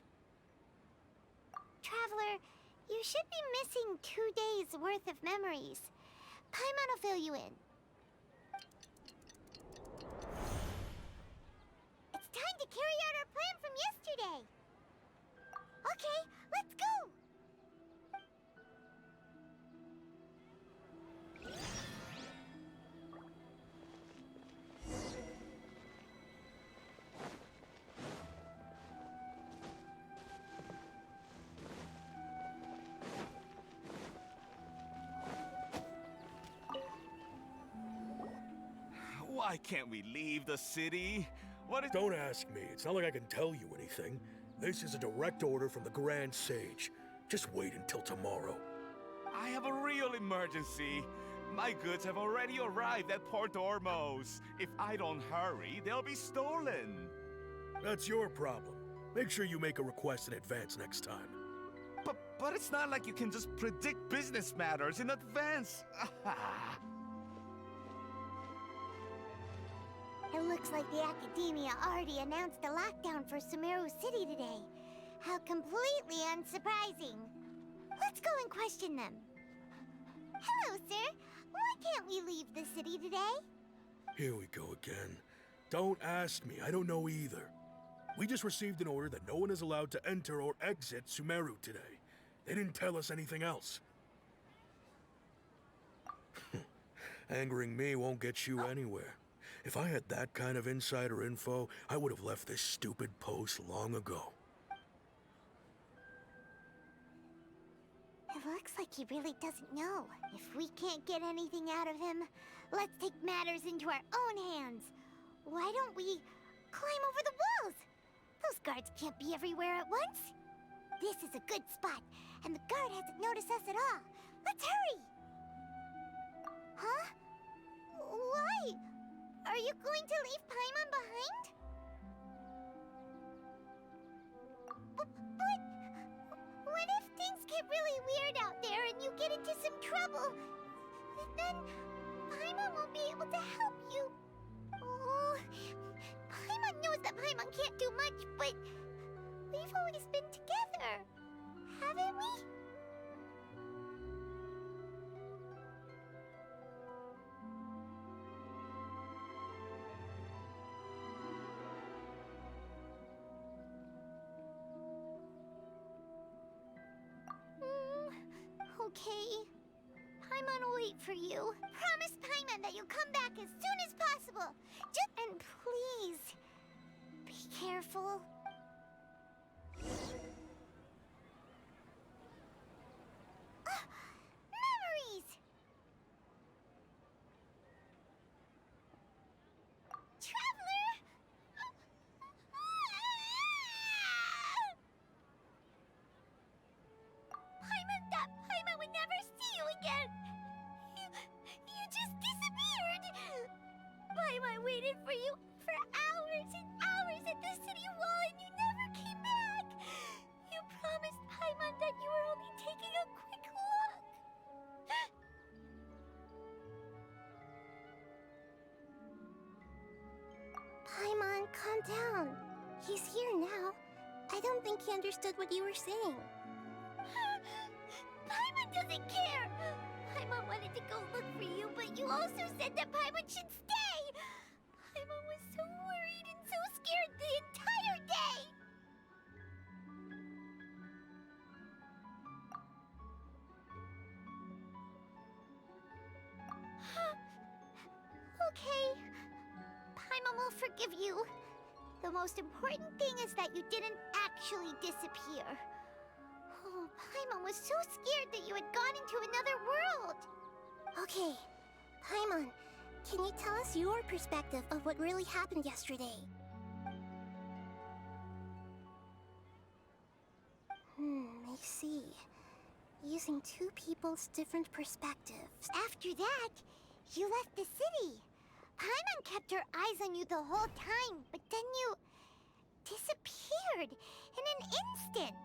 Traveler, you should be missing 2 days worth of memories. Paimon will fill you in. It's time to carry out our plan from yesterday. Okay, let's go! Why can't we leave the city? What is— Don't ask me. It's not like I can tell you anything. This is a direct order from the Grand Sage. Just wait until tomorrow. I have a real emergency. My goods have already arrived at Port Ormos. If I don't hurry, they'll be stolen. That's your problem. Make sure you make a request in advance next time. But it's not like you can just predict business matters in advance. It looks like the Academia already announced a lockdown for Sumeru City today. How completely unsurprising. Let's go and question them. Hello, sir. Why can't we leave the city today? Here we go again. Don't ask me. I don't know either. We just received an order that no one is allowed to enter or exit Sumeru today. They didn't tell us anything else. Angering me won't get you anywhere. If I had that kind of insider info, I would have left this stupid post long ago. It looks like he really doesn't know. If we can't get anything out of him, let's take matters into our own hands. Why don't we climb over the walls? Those guards can't be everywhere at once. This is a good spot, and the guard hasn't noticed us at all. Let's hurry! Huh? Why? Are you going to leave Paimon behind? But what if things get really weird out there and you get into some trouble? Then Paimon won't be able to help you. Oh, Paimon knows that Paimon can't do much, but we've always been together, haven't we? Okay. Paimon will wait for you. Promise Paimon that you'll come back as soon as possible. And please, be careful. Memories! Traveler! Paimon thought Paimon would never see you again. You just disappeared. Paimon waited for you for for hours and hours at the city wall and you never came back. You promised Paimon that you were only taking a quick look. Paimon, calm down. He's here now. I don't think he understood what you were saying. Paimon doesn't care. Paimon wanted to go look for you, but you also said that Paimon should stay. Paimon was so worried and so scared the entire day. Okay. Paimon will forgive you. The most important thing is that you didn't actually disappear. Oh, Paimon was so scared that you had gone into another world. Okay, Paimon, can you tell us your perspective of what really happened yesterday? I see. Using two people's different perspectives. After that, you left the city. Paimon kept her eyes on you the whole time, but then you disappeared in an instant.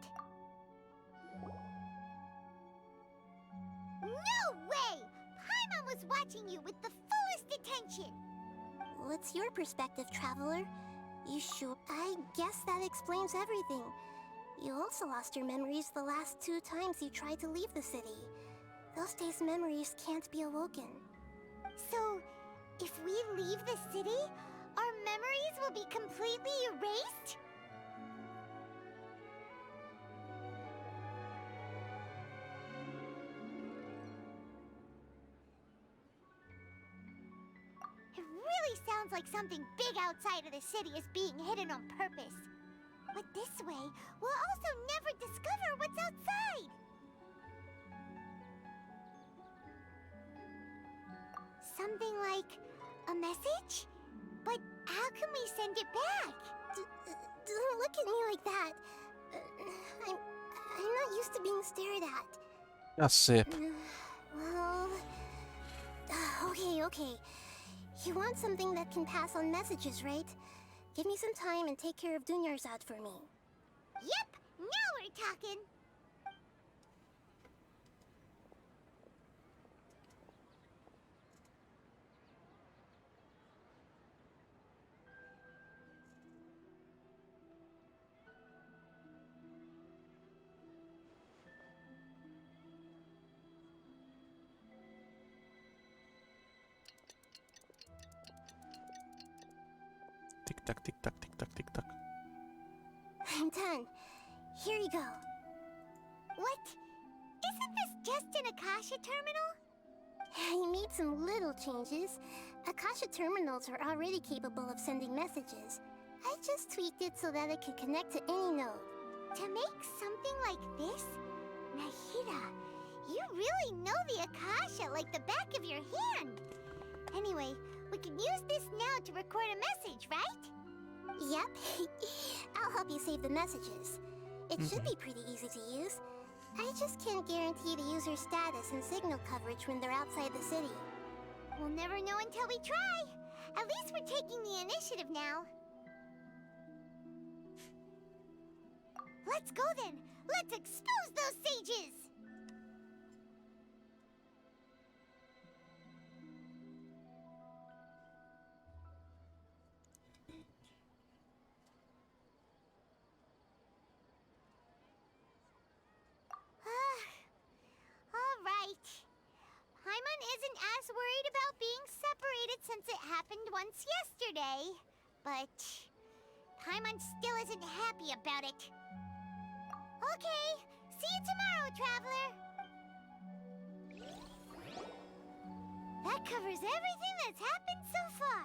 No way! Paimon was watching you with the fullest attention. What's your perspective, Traveler? You sure? I guess that explains everything. You also lost your memories the last 2 times you tried to leave the city. Those days' memories can't be awoken. So, if we leave the city, our memories will be completely erased? It really sounds like something big outside of the city is being hidden on purpose. But this way, we'll also never discover what's outside. Something like a message? But how can we send it back? Don't look at me like that. I'm not used to being stared at. Az szép. Well... Okay. You want something that can pass on messages, right? Give me some time and take care of Dunyarzad for me. Yep, now we're talking. Tick-tack, tick-tack, tick-tack, tick-tack. I'm done. Here you go. What? Isn't this just an Akasha terminal? I made some little changes. Akasha terminals are already capable of sending messages. I just tweaked it so that it can connect to any node. To make something like this? Nahida, you really know the Akasha like the back of your hand. Anyway, we can use this now to record a message, right? Yep. I'll help you save the messages. It should be pretty easy to use. I just can't guarantee the user's status and signal coverage when they're outside the city. We'll never know until we try. At least we're taking the initiative now. Let's go then. Let's expose those sages! Alright. Paimon isn't as worried about being separated since it happened once yesterday. But Paimon still isn't happy about it. Okay, see you tomorrow, Traveler. That covers everything that's happened so far.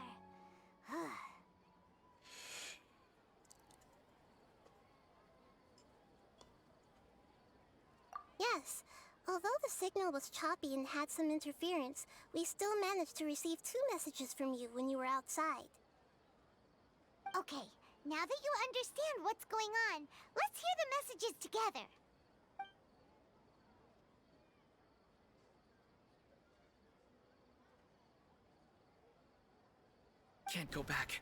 Yes. Although the signal was choppy and had some interference, we still managed to receive 2 messages from you when you were outside. Okay, now that you understand what's going on, let's hear the messages together. Can't go back.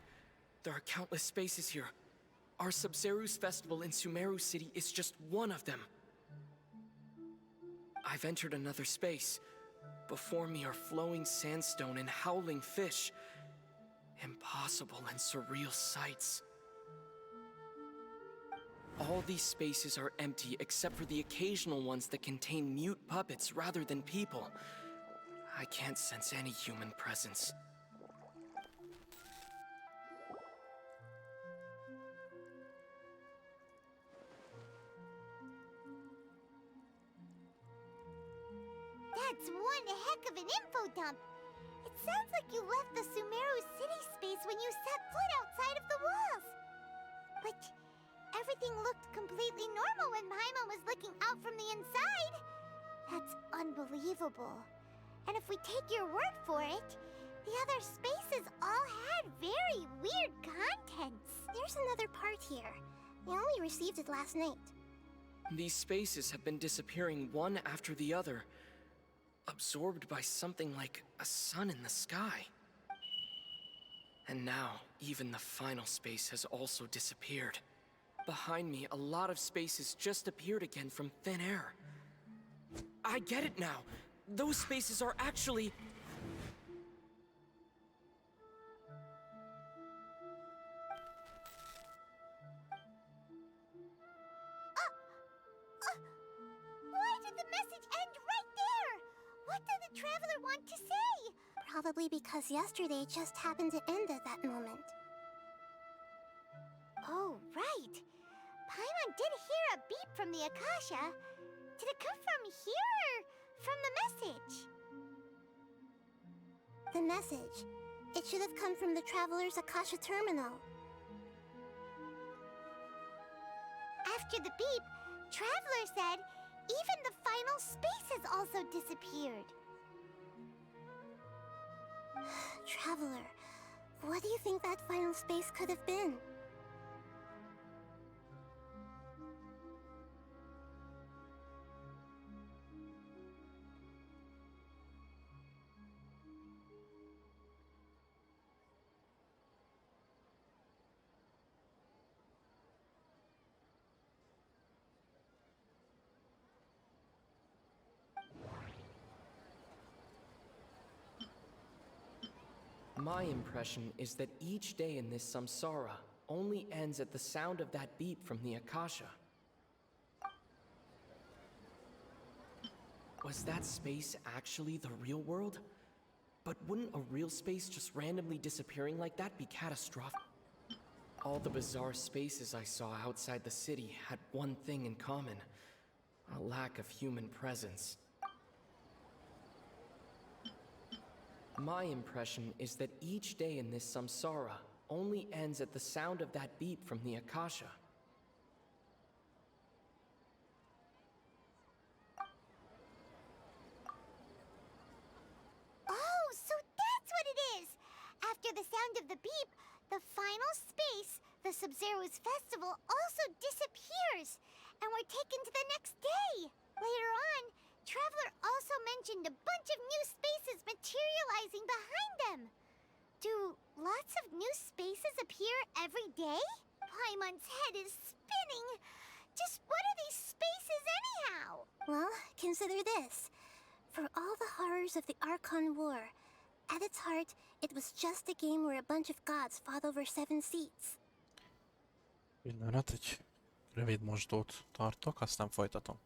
There are countless spaces here. Our Sub-Zeru's festival in Sumeru City is just one of them. I've entered another space. Before me are flowing sandstone and howling fish. Impossible and surreal sights. All these spaces are empty except for the occasional ones that contain mute puppets rather than people. I can't sense any human presence. That's one heck of an info dump. It sounds like you left the Sumeru city space when you set foot outside of the walls. But everything looked completely normal when Paimon was looking out from the inside. That's unbelievable. And if we take your word for it, the other spaces all had very weird contents. There's another part here. We only received it last night. These spaces have been disappearing one after the other, absorbed by something like a sun in the sky. And now, even the final space has also disappeared. Behind me, a lot of spaces just appeared again from thin air. I get it now. Those spaces are actually... Why did the message end right there? What did the traveler want to say? Probably because yesterday just happened to end at that moment. Oh, right. Paimon did hear a beep from the Akasha. Did it come from here or from the message? The message. It should have come from the Traveler's Akasha terminal. After the beep, Traveler said even the final space has also disappeared. Traveler, what do you think that final space could have been? My impression is that each day in this samsara only ends at the sound of that beep from the Akasha. Was that space actually the real world? But wouldn't a real space just randomly disappearing like that be catastrophic? All the bizarre spaces I saw outside the city had one thing in common: a lack of human presence. My impression is that each day in this samsara only ends at the sound of that beep from the Akasha. Oh, so that's what it is! After the sound of the beep, the final space, the Sub-Zeru's festival, also disappears, and we're taken to the next day. Later on, Traveler also mentioned a bunch of new spaces materializing behind them. Do lots of new spaces appear every day? Paimon's head is spinning. Just what are these spaces anyhow? Well, consider this. For all the horrors of the Archon War, at its heart, it was just a game where a bunch of gods fought over 7 seats. Pillanat, egy rövid mosdót tartok, aztán folytatom.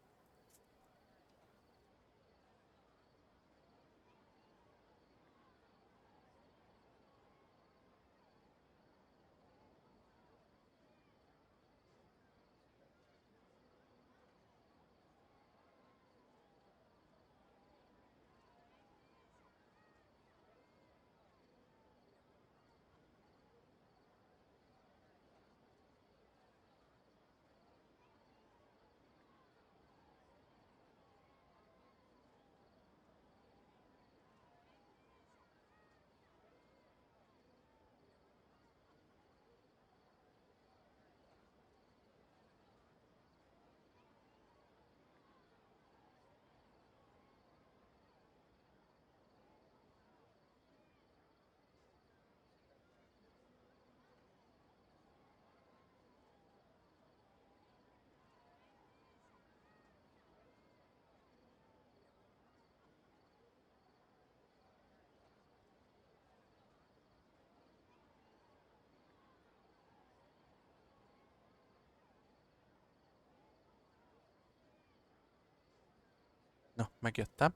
Na, megjöttem.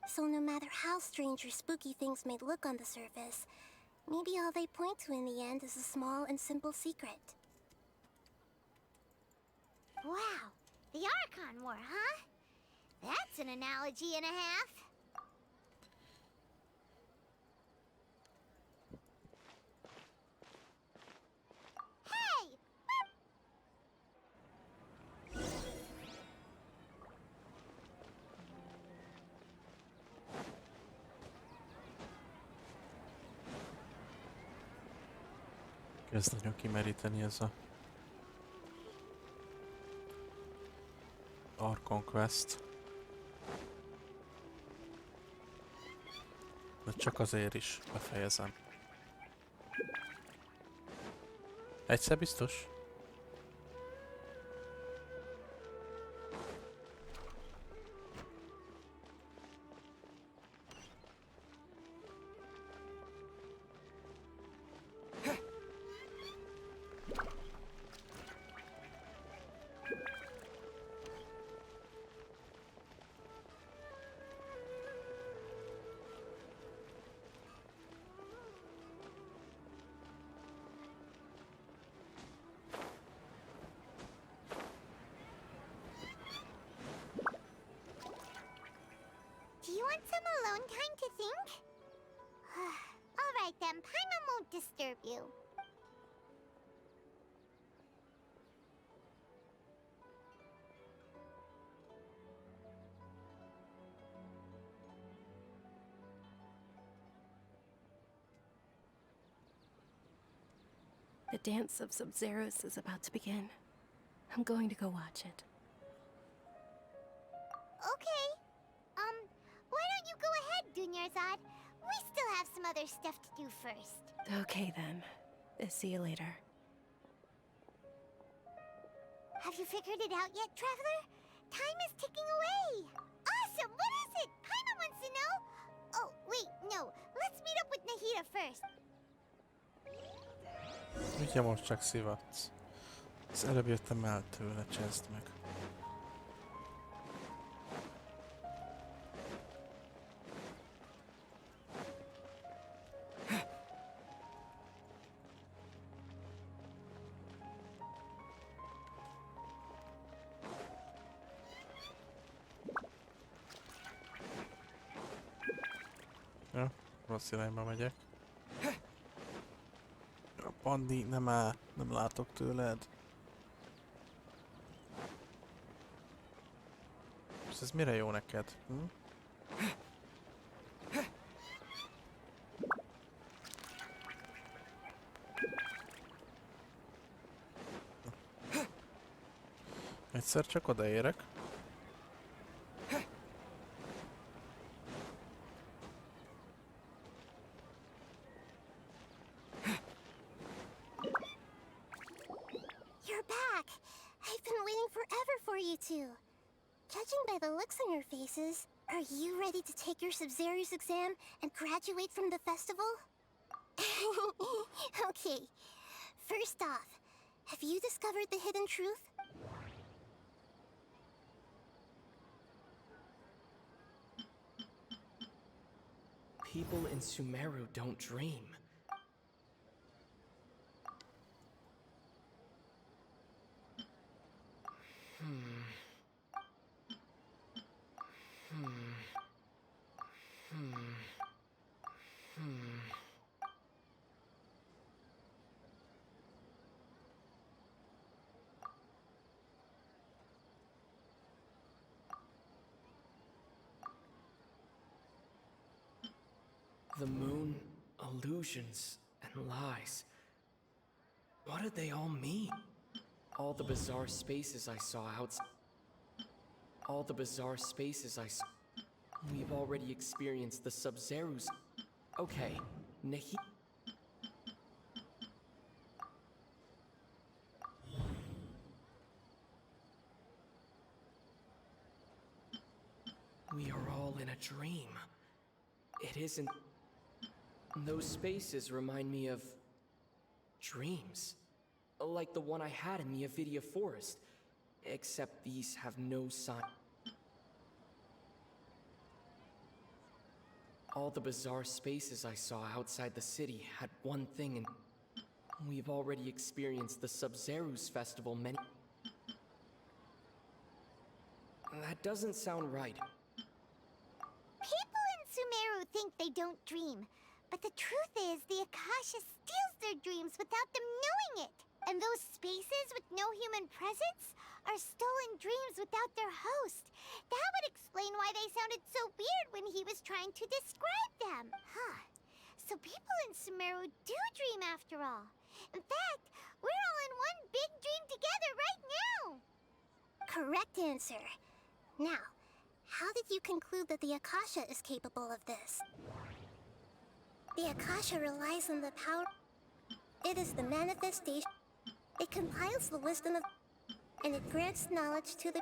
So no matter how strange or spooky things may look on the surface, maybe all they point to in the end is a small and simple secret. Wow, the Archon War, huh? That's an analogy and a half. Hey! Kezd nagyon kimeríteni ez a Archon Quest. De csak azért is befejezem. Egyszer biztos? Do you want some alone time to think? Alright then, Paimon won't disturb you. The dance of Sub-Zeros is about to begin. I'm going to go watch it. Okay. Why don't you go ahead, Dunyarzad? We still have some other stuff to do first. Okay then. See you later. Have you figured it out yet, Traveler? Time is ticking away. Awesome! What is it? Paimon wants to know. Oh, wait, no. Let's meet up with Nahida first. Ugye most csak szivatsz. Az előbb jöttem el tőle, csezd meg. Ja, rossz irányba megyek. Pandi, nem áll, nem látok tőled. És ez mire jó neked? Hm? Egyszer csak odaérek. You're back! I've been waiting forever for you two. Judging by the looks on your faces, are you ready to take your Sub-Zero's exam and graduate from the festival? Okay. First off, have you discovered the hidden truth? People in Sumeru don't dream. The moon, illusions, and lies. What did they all mean? All the bizarre spaces I saw outside. All the bizarre spaces I saw. We've already experienced the Sub-Zerus. Okay, Nahi. We are all in a dream. It isn't. Those spaces remind me of dreams. Like the one I had in the Avidia Forest. Except these have no sign. All the bizarre spaces I saw outside the city had one thing in. We've already experienced the Sub-Zeru's festival many. That doesn't sound right. People in Sumeru think they don't dream, but the truth is the Akasha steals their dreams without them knowing it. And those spaces with no human presence are stolen dreams without their host. That would explain why they sounded so weird when he was trying to describe them. Huh. So people in Sumeru do dream after all. In fact, we're all in one big dream together right now. Correct answer. Now, how did you conclude that the Akasha is capable of this? The Akasha relies on the power. It is the manifestation. It compiles the wisdom of, and it grants knowledge to the.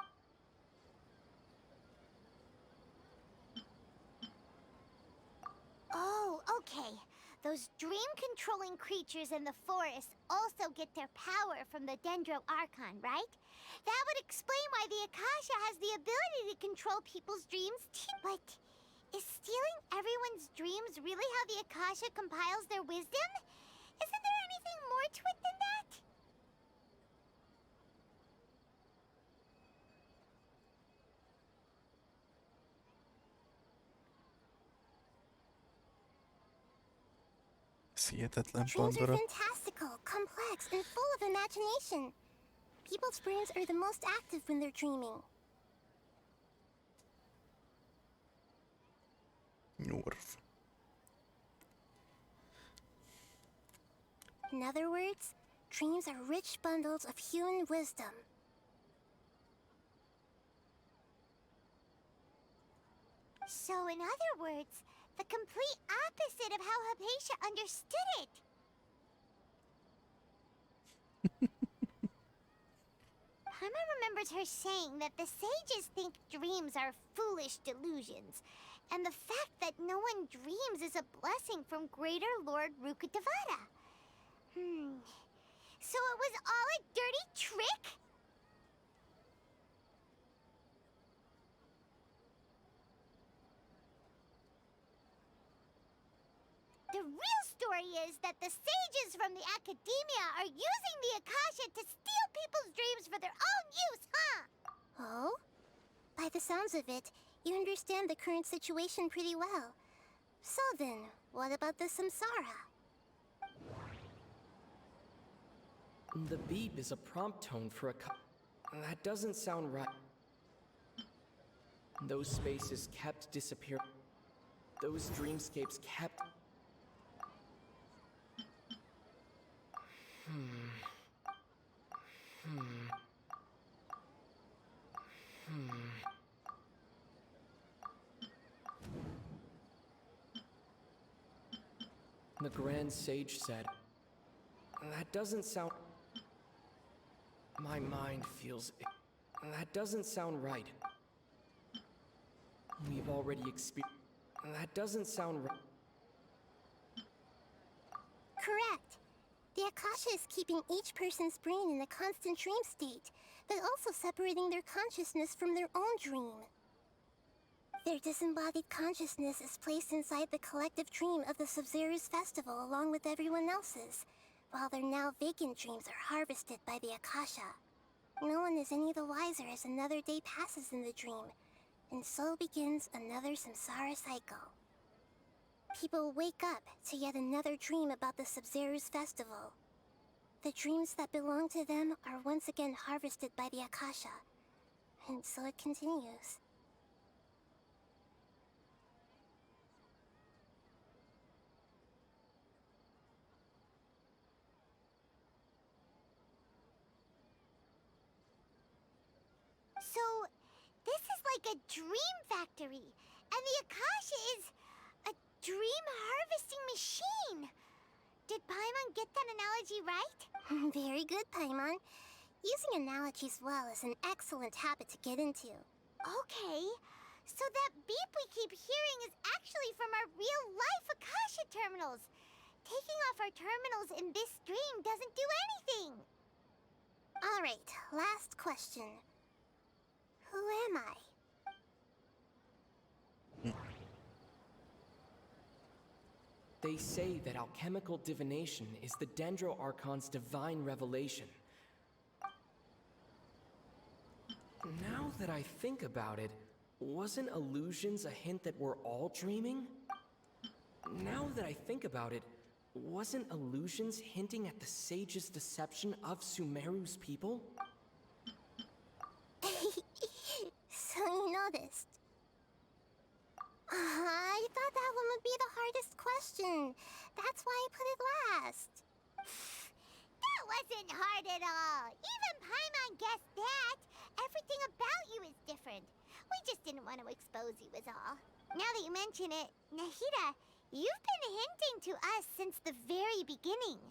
Oh, okay. Those dream-controlling creatures in the forest also get their power from the Dendro Archon, right? That would explain why the Akasha has the ability to control people's dreams too. But is stealing everyone's dreams really how the Akasha compiles their wisdom? Isn't there anything more to it than that? Hihetetlen Dreams are Pandora. fantastical, complex, and full of imagination. People's brains are the most active when they're dreaming. Nyurv. In other words, dreams are rich bundles of human wisdom. So, in other words, the complete opposite of how Hypatia understood it. Paimon remembers her saying that the sages think dreams are foolish delusions, and the fact that no one dreams is a blessing from Greater Lord Rukkhadevata. So it was all a dirty trick? The real story is that the sages from the Academia are using the Akasha to steal people's dreams for their own use, huh? Oh? By the sounds of it, you understand the current situation pretty well. So then, what about the Samsara? The beep is a prompt tone for a. That doesn't sound right. Those spaces kept disappearing. Those dreamscapes kept. The Grand Sage said, that doesn't sound. My mind feels. That doesn't sound right. We've already experienced. That doesn't sound right. Correct. The Akasha is keeping each person's brain in a constant dream state, but also separating their consciousness from their own dream. Their disembodied consciousness is placed inside the collective dream of the Sub-Zeru's festival along with everyone else's, while their now vacant dreams are harvested by the Akasha. No one is any the wiser as another day passes in the dream, and so begins another samsara cycle. People wake up to yet another dream about the Sub-Zeru's festival. The dreams that belong to them are once again harvested by the Akasha, and so it continues. So, this is like a dream factory, and the Akasha is a dream harvesting machine. Did Paimon get that analogy right? Very good, Paimon. Using analogies well is an excellent habit to get into. Okay, so that beep we keep hearing is actually from our real-life Akasha terminals. Taking off our terminals in this dream doesn't do anything. All right, last question. Who am I? They say that alchemical divination is the Dendro Archon's divine revelation. Now that I think about it, wasn't illusions a hint that we're all dreaming? Now that I think about it, wasn't illusions hinting at the sage's deception of Sumeru's people? So you noticed. I thought that one would be the hardest question. That's why I put it last. That wasn't hard at all. Even Paimon guessed that. Everything about you is different. We just didn't want to expose you is all. Now that you mention it, Nahida, you've been hinting to us since the very beginning.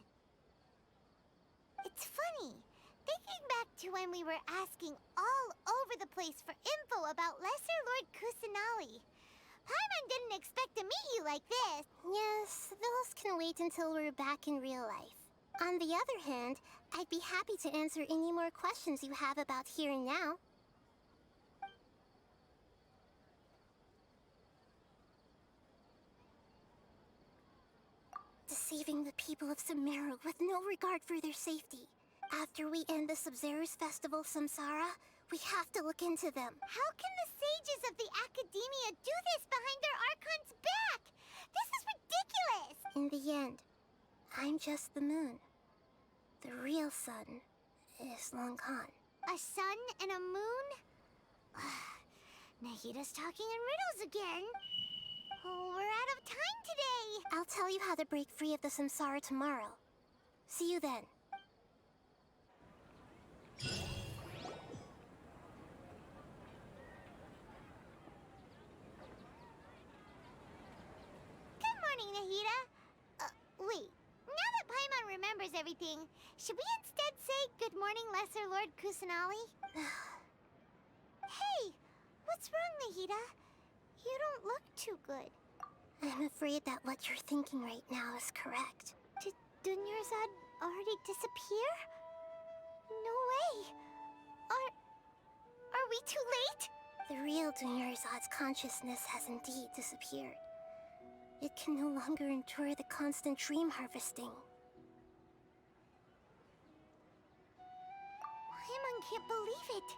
It's funny. Thinking back to when we were asking all over the place for info about Lesser Lord Kusanali. Paimon didn't expect to meet you like this. Yes, those can wait until we're back in real life. On the other hand, I'd be happy to answer any more questions you have about here and now. Deceiving the people of Sumeru with no regard for their safety. After we end the Sub-Zerus Festival Samsara, we have to look into them. How can the sages of the Academia do this behind their Archon's back? This is ridiculous! In the end, I'm just the moon. The real sun is long gone. A sun and a moon? Nahida's talking in riddles again. Oh, we're out of time today. I'll tell you how to break free of the Samsara tomorrow. See you then. Good morning, Nahida. Wait. Now that Paimon remembers everything, should we instead say good morning, Lesser Lord Kusanali? Hey, what's wrong, Nahida? You don't look too good. I'm afraid that what you're thinking right now is correct. Did Dunyarzad already disappear? No way. Are we too late? The real Dunyarzad's consciousness has indeed disappeared. It can no longer endure the constant dream harvesting. Paimon can't believe it.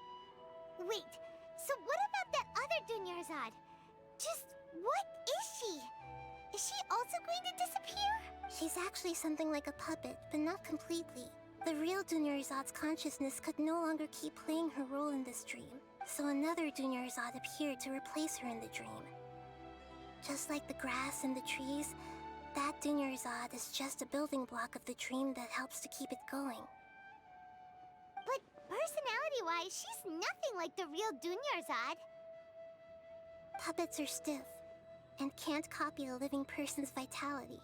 Wait, so what about that other Dunyarzad? Just what is she? Is she also going to disappear? She's actually something like a puppet, but not completely. The real Dunyarzad's consciousness could no longer keep playing her role in this dream, so another Dunyarzad appeared to replace her in the dream. Just like the grass and the trees, that Dunyarzad is just a building block of the dream that helps to keep it going. But personality-wise, she's nothing like the real Dunyarzad. Puppets are stiff and can't copy a living person's vitality.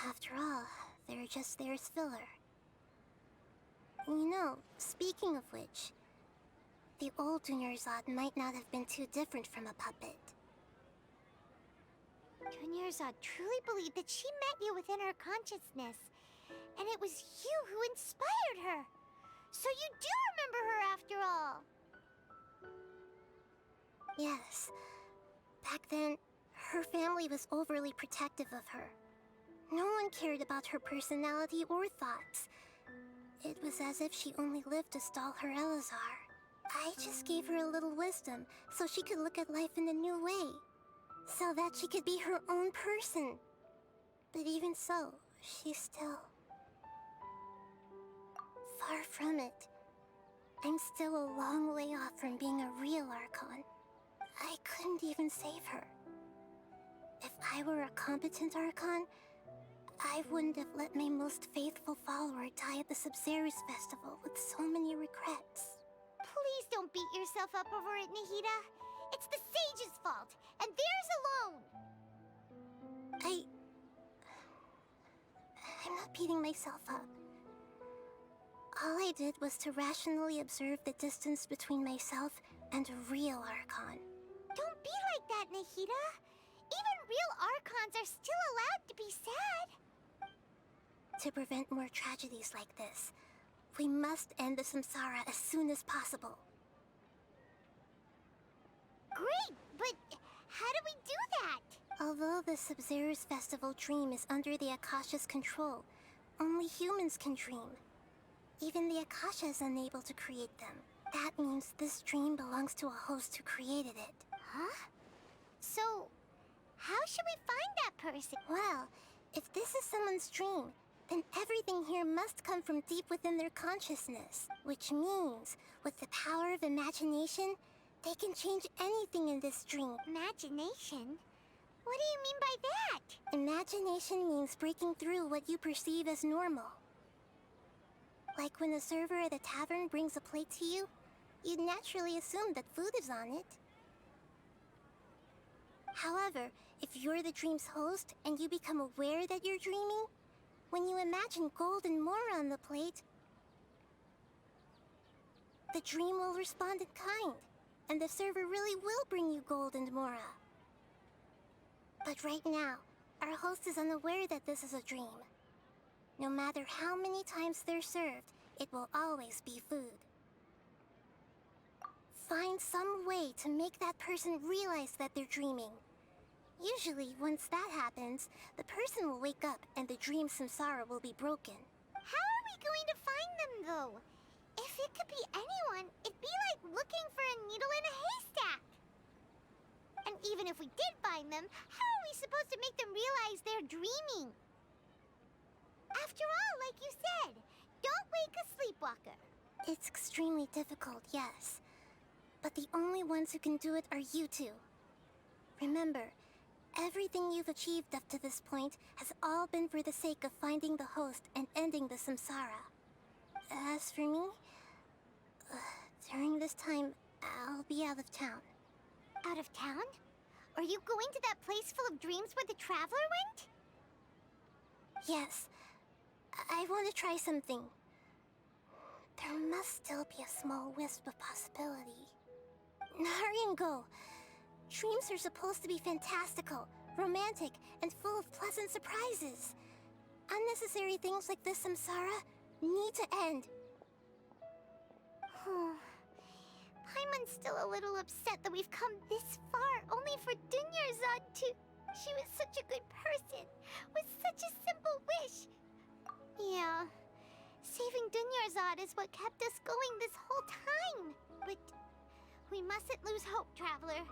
After all, they're just there as filler. You know, speaking of which, the old Dunyarzad might not have been too different from a puppet. Dunyarzad truly believed that she met you within her consciousness, and it was you who inspired her. So you do remember her after all. Yes. Back then, her family was overly protective of her. No one cared about her personality or thoughts. It was as if she only lived to stall her Elazar. I just gave her a little wisdom so she could look at life in a new way. So that she could be her own person. But even so, she's still... far from it. I'm still a long way off from being a real Archon. I couldn't even save her. If I were a competent Archon, I wouldn't have let my most faithful follower die at the Sub-Zerus Festival with so many regrets. Please don't beat yourself up over it, Nahida. It's the sage's fault, and theirs alone. I'm not beating myself up. All I did was to rationally observe the distance between myself and a real Archon. Don't be like that, Nahida. Even real Archons are still allowed to be sad. To prevent more tragedies like this, we must end the Samsara as soon as possible. Great, but how do we do that? Although the Sub-Zero's festival dream is under the Akasha's control, only humans can dream. Even the Akasha is unable to create them. That means this dream belongs to a host who created it. Huh? So, how should we find that person? Well, if this is someone's dream, then everything here must come from deep within their consciousness. Which means, with the power of imagination, they can change anything in this dream. Imagination? What do you mean by that? Imagination means breaking through what you perceive as normal. Like when the server at a tavern brings a plate to you, you'd naturally assume that food is on it. However, if you're the dream's host and you become aware that you're dreaming, when you imagine gold and more on the plate, the dream will respond in kind, and the server really will bring you gold and mora. But right now, our host is unaware that this is a dream. No matter how many times they're served, it will always be food. Find some way to make that person realize that they're dreaming. Usually, once that happens, the person will wake up and the dream samsara will be broken. How are we going to find them, though? If it could be anyone, it'd be like looking for a needle in a haystack. And even if we did find them, how are we supposed to make them realize they're dreaming? After all, like you said, don't wake a sleepwalker. It's extremely difficult, yes. But the only ones who can do it are you two. Remember, everything you've achieved up to this point has all been for the sake of finding the host and ending the samsara. As for me, during this time, I'll be out of town. Out of town? Are you going to that place full of dreams where the traveler went? Yes. I want to try something. There must still be a small wisp of possibility. Hurry and go. Dreams are supposed to be fantastical, romantic, and full of pleasant surprises. Unnecessary things like this samsara need to end. Paimon's still a little upset that we've come this far only for Dunyarzad to... She was such a good person, with such a simple wish. Yeah, saving Dunyarzad is what kept us going this whole time. But we mustn't lose hope, Traveler.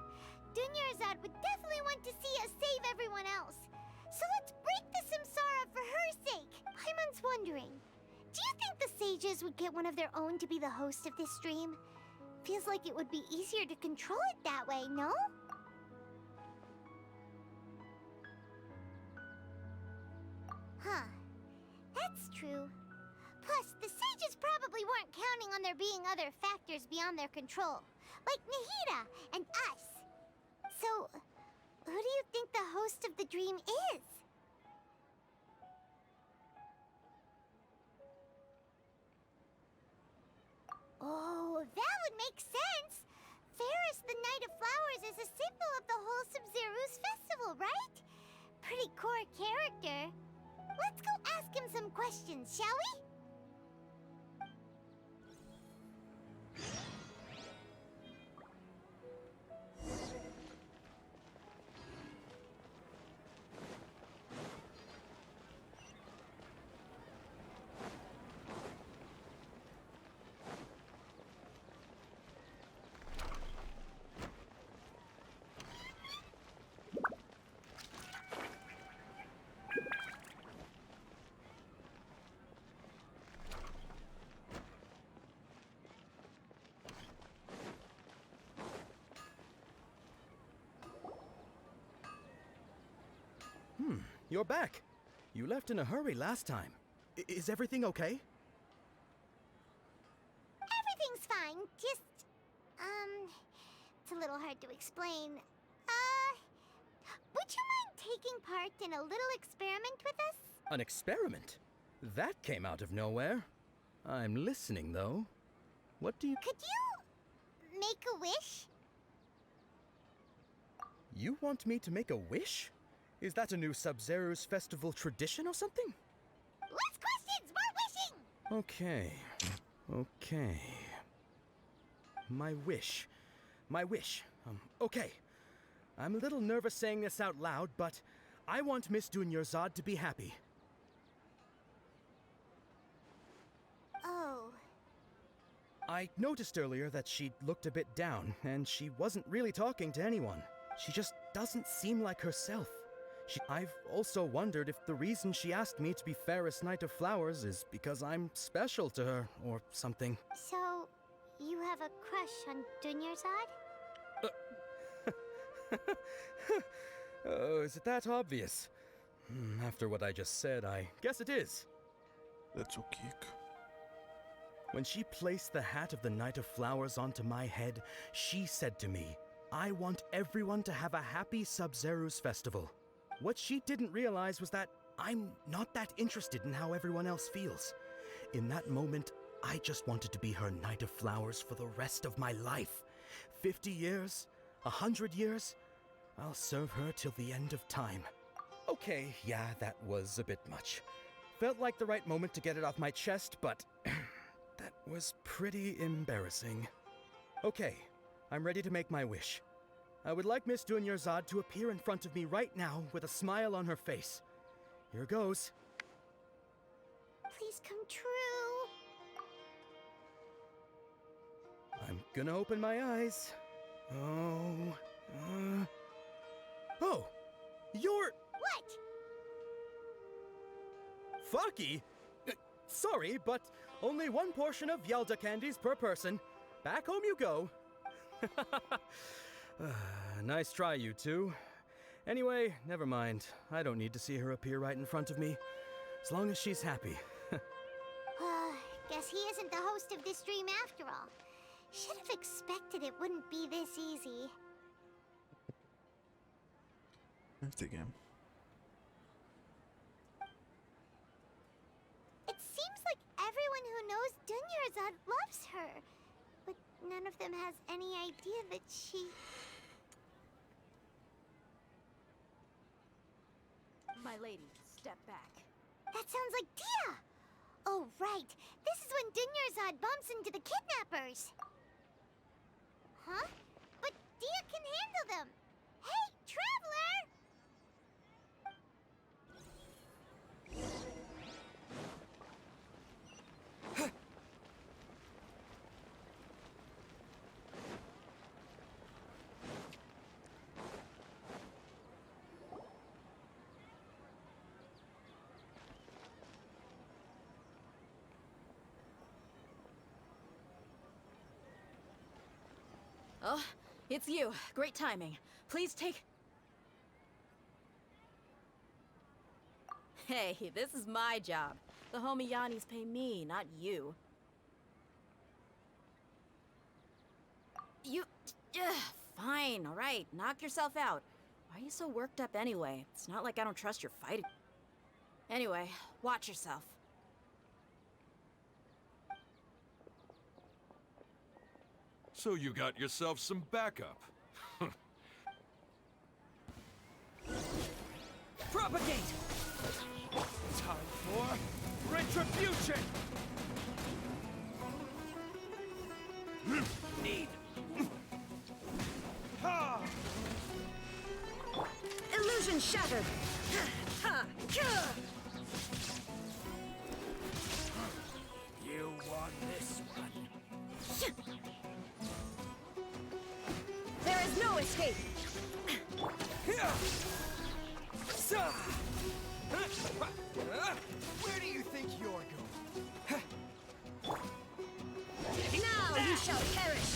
Dunyarzad would definitely want to see us save everyone else. So let's break the samsara for her sake. Paimon's wondering, do you think the sages would get one of their own to be the host of this stream? Feels like it would be easier to control it that way, no? Huh. That's true. Plus, the sages probably weren't counting on there being other factors beyond their control, like Nahida and us. So, who do you think the host of the dream is? Oh, that would make sense. Ferris, the Knight of Flowers, is a symbol of the whole Sub-Zero's festival, right? Pretty core character. Let's go ask him some questions, shall we? You're back. You left in a hurry last time. Is everything okay? Everything's fine. Just, it's a little hard to explain. Would you mind taking part in a little experiment with us? An experiment? That came out of nowhere. I'm listening, though. What do you... Could you make a wish? You want me to make a wish? Is that a new Sub-Zero's festival tradition or something? Less questions, more wishing! Okay. My wish. Okay. I'm a little nervous saying this out loud, but I want Miss Dunyarzad to be happy. Oh. I noticed earlier that she looked a bit down, and she wasn't really talking to anyone. She just doesn't seem like herself. I've also wondered if the reason she asked me to be Fairest Knight of Flowers is because I'm special to her, or something. So, you have a crush on Dunyarzad? Oh, is it that obvious? After what I just said, I guess it is. That's okay. When she placed the hat of the Knight of Flowers onto my head, she said to me, I want everyone to have a happy Sub-Zeru's festival. What she didn't realize was that I'm not that interested in how everyone else feels. In that moment, I just wanted to be her Knight of Flowers for the rest of my life. 50 years, 100 years, I'll serve her till the end of time. Okay, yeah, that was a bit much. Felt like the right moment to get it off my chest, but that was pretty embarrassing. Okay, I'm ready to make my wish. I would like Miss Dunyarzad to appear in front of me right now with a smile on her face. Here goes. Please come true. I'm gonna open my eyes. Oh, you're... What? Fucky? Sorry, but only one portion of Yalda candies per person. Back home you go. Nice try, you two. Anyway, never mind. I don't need to see her appear right in front of me. As long as she's happy. Guess he isn't the host of this dream after all. Should have expected it wouldn't be this easy. Game. It seems like everyone who knows Dunyarzad loves her. But none of them has any idea that she... My lady, step back. That sounds like Dia! Oh, right. This is when Dunyarzad bumps into the kidnappers. Huh? But Dia can handle them. Hey, Traveler! Oh, it's you. Great timing. Please take... Hey, this is my job. The Homiyanis pay me, not you. Fine, alright. Knock yourself out. Why are you so worked up anyway? It's not like I don't trust your fighting. Anyway, watch yourself. So you got yourself some backup. Propagate! Time for retribution! Need! Illusion shattered! You want this one? There is no escape! Where do you think you're going? Now you shall perish!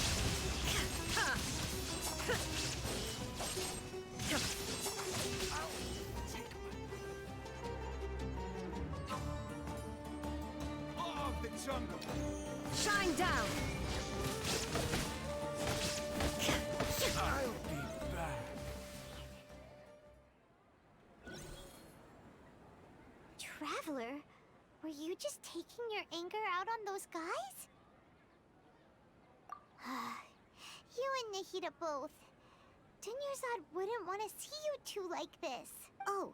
Of the jungle! Shine down! I'll be back. Traveler, were you just taking your anger out on those guys? You and Nahida both. Dunyarzad wouldn't want to see you two like this. Oh,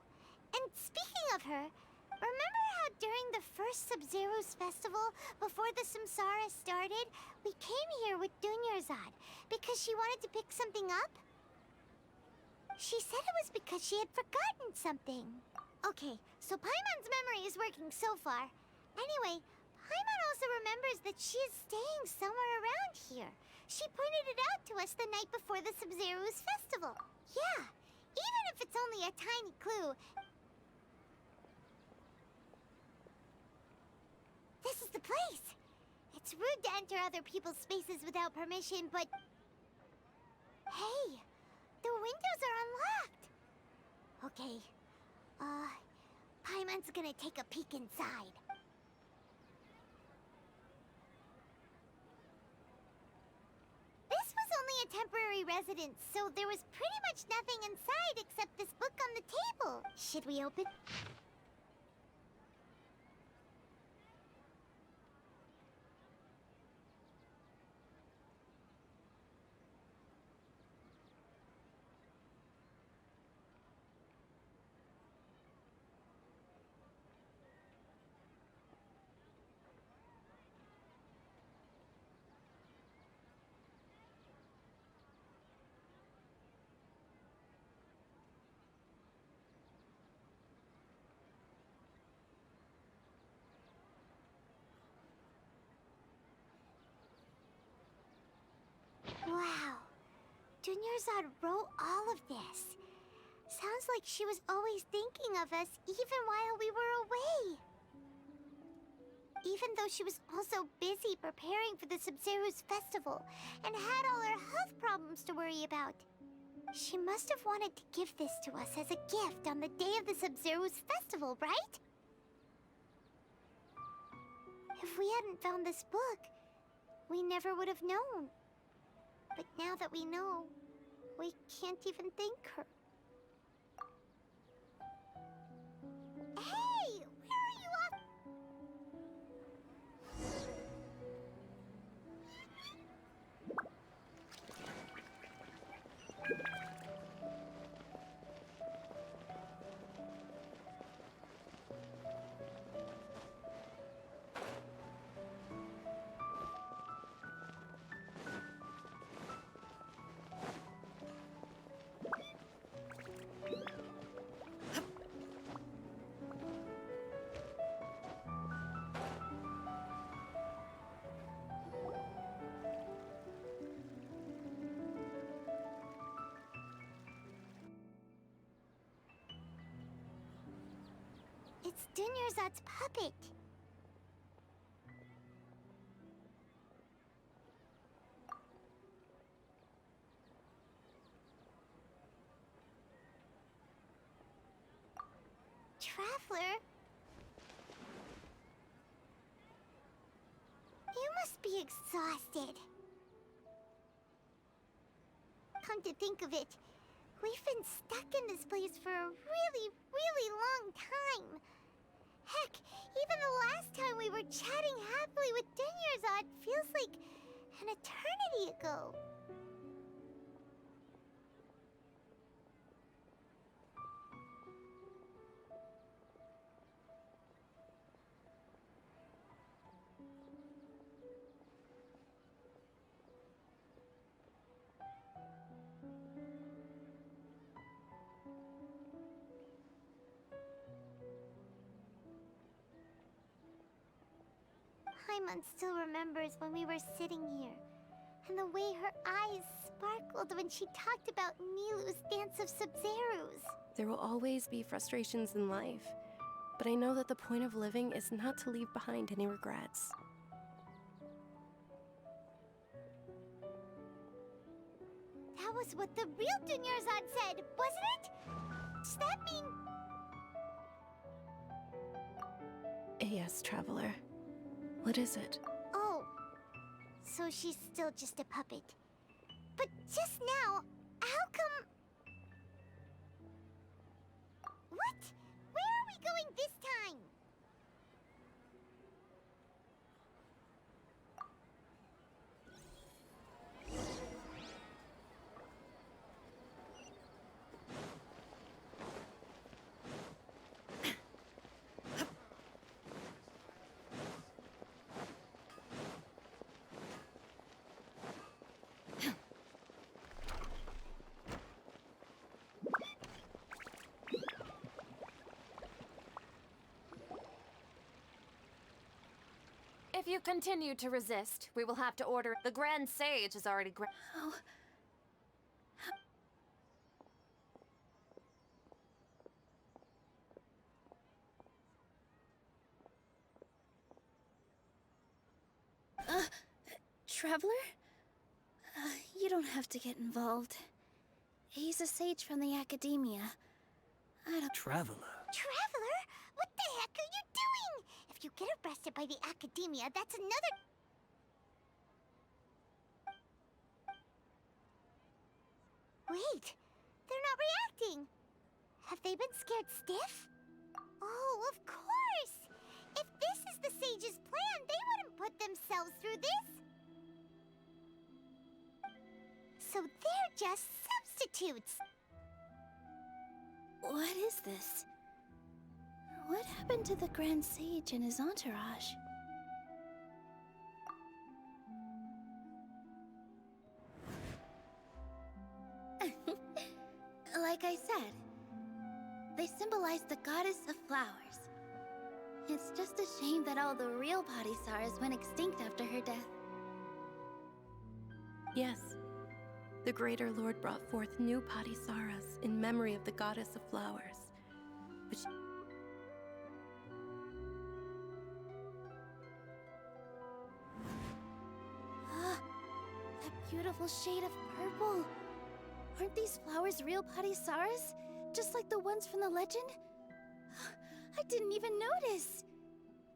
and speaking of her, remember how during the first Sub-Zeru's festival, before the Samsara started, we came here with Dunyarzad because she wanted to pick something up? She said it was because she had forgotten something. Okay, so Paimon's memory is working so far. Anyway, Paimon also remembers that she is staying somewhere around here. She pointed it out to us the night before the Sub-Zero's festival. Yeah, even if it's only a tiny clue. This is the place. It's rude to enter other people's spaces without permission, but... Hey, the windows are unlocked. Okay, Paimon's gonna take a peek inside. This was only a temporary residence, so there was pretty much nothing inside except this book on the table. Should we open? Wow. Dunyarzad wrote all of this. Sounds like she was always thinking of us even while we were away. Even though she was also busy preparing for the Sub-Zero's festival and had all her health problems to worry about. She must have wanted to give this to us as a gift on the day of the Sub-Zero's festival, right? If we hadn't found this book, we never would have known. But now that we know, we can't even thank her. Hey! Where are you off? It's Dunyarzad's puppet. Traveler? You must be exhausted. Come to think of it, we've been stuck in this place for a really, really long time. Heck, even the last time we were chatting happily with Dunyarzad feels like an eternity ago. Paimon still remembers when we were sitting here, and the way her eyes sparkled when she talked about Nilu's Dance of Sub-Zeros. There will always be frustrations in life, but I know that the point of living is not to leave behind any regrets. That was what the real Dunyarzad said, wasn't it? Does that mean... Yes, Traveler. What is it? Oh, so she's still just a puppet. But just now, how come... What? Where are we going this time? If you continue to resist, we will have to order. The Grand Sage has already Oh. Traveler? You don't have to get involved. He's a sage from the academia. I don't... Traveler? Traveler? What the heck are you doing? If you get arrested by the academia, that's another... Wait, they're not reacting. Have they been scared stiff? Oh, of course! If this is the sage's plan, they wouldn't put themselves through this. So they're just substitutes. What is this? What happened to the Grand Sage and his entourage? Like I said, they symbolize the goddess of flowers. It's just a shame that all the real Padisaras went extinct after her death. Yes, the Greater Lord brought forth new Padisaras in memory of the goddess of flowers. But that beautiful shade of purple. Aren't these flowers real Padisaras? Just like the ones from the legend? I didn't even notice.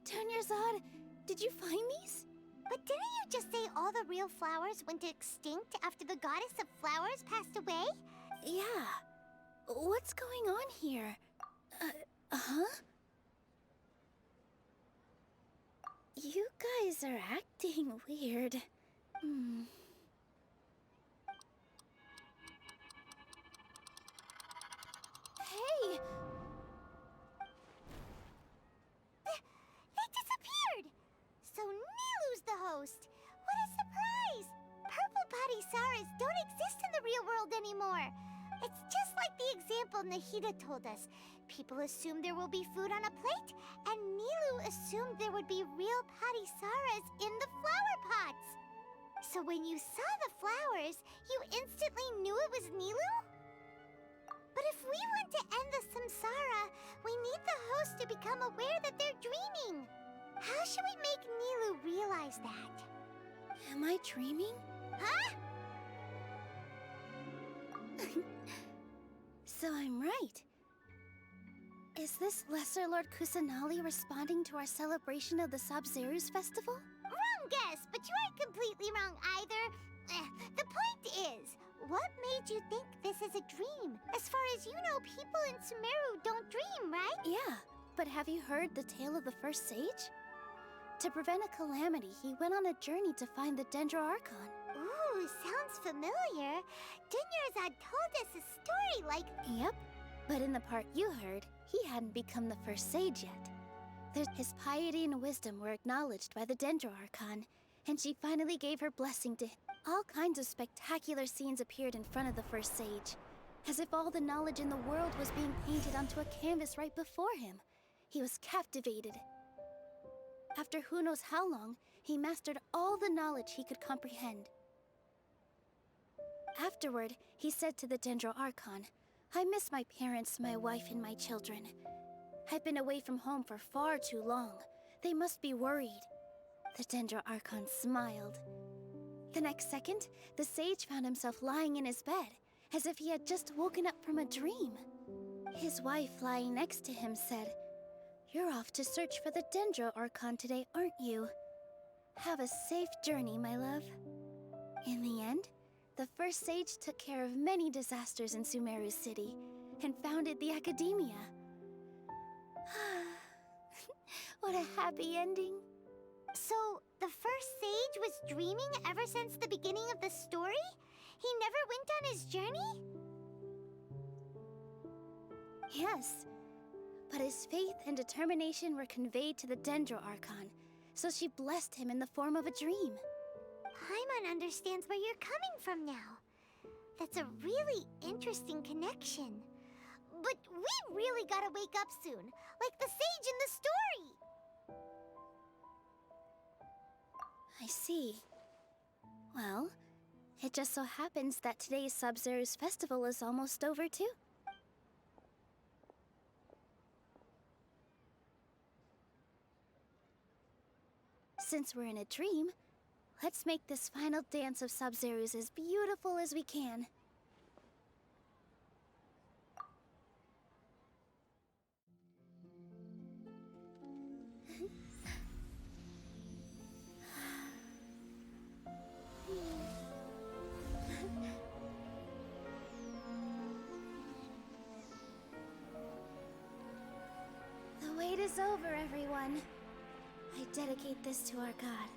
Tanyarzad, did you find these? But didn't you just say all the real flowers went extinct after the goddess of flowers passed away? Yeah. What's going on here? Huh? You guys are acting weird. Hey! They disappeared! So Nilu's the host! What a surprise! Purple Padisaras don't exist in the real world anymore! It's just like the example Nahida told us. People assumed there will be food on a plate, and Nilu assumed there would be real Padisaras in the flower pots! So when you saw the flowers, you instantly knew it was Nilu? But if we want to end the samsara, we need the host to become aware that they're dreaming. How should we make Nilu realize that? Am I dreaming? Huh? So I'm right. Is this Lesser Lord Kusanali responding to our celebration of the Sabzeruz festival? Wrong guess, but you aren't completely wrong either. The point is, what made you think this is a dream? As far as you know, people in Sumeru don't dream, right? Yeah, but have you heard the tale of the first sage? To prevent a calamity, he went on a journey to find the Dendro Archon. Ooh, sounds familiar. Dinyarzad told us a story like... Yep, but in the part you heard, he hadn't become the first sage yet. His piety and wisdom were acknowledged by the Dendro Archon, and she finally gave her blessing to him. All kinds of spectacular scenes appeared in front of the first sage, as if all the knowledge in the world was being painted onto a canvas right before him. He was captivated. After who knows how long, he mastered all the knowledge he could comprehend. Afterward, he said to the Dendro Archon, "I miss my parents, my wife, and my children. I've been away from home for far too long. They must be worried." The Dendro Archon smiled. The next second, the sage found himself lying in his bed, as if he had just woken up from a dream. His wife, lying next to him, said, "You're off to search for the Dendro Archon today, aren't you? Have a safe journey, my love." In the end, the first sage took care of many disasters in Sumeru City, and founded the Academia. What a happy ending. So, the first sage was dreaming ever since the beginning of the story? He never went on his journey? Yes, but his faith and determination were conveyed to the Dendro Archon, so she blessed him in the form of a dream. Paimon understands where you're coming from now. That's a really interesting connection. But we really gotta wake up soon, like the sage in the story! I see. Well, it just so happens that today's Sub-Zero's festival is almost over too. Since we're in a dream, let's make this final dance of Sub-Zero's as beautiful as we can. The wait is over, everyone. I dedicate this to our god,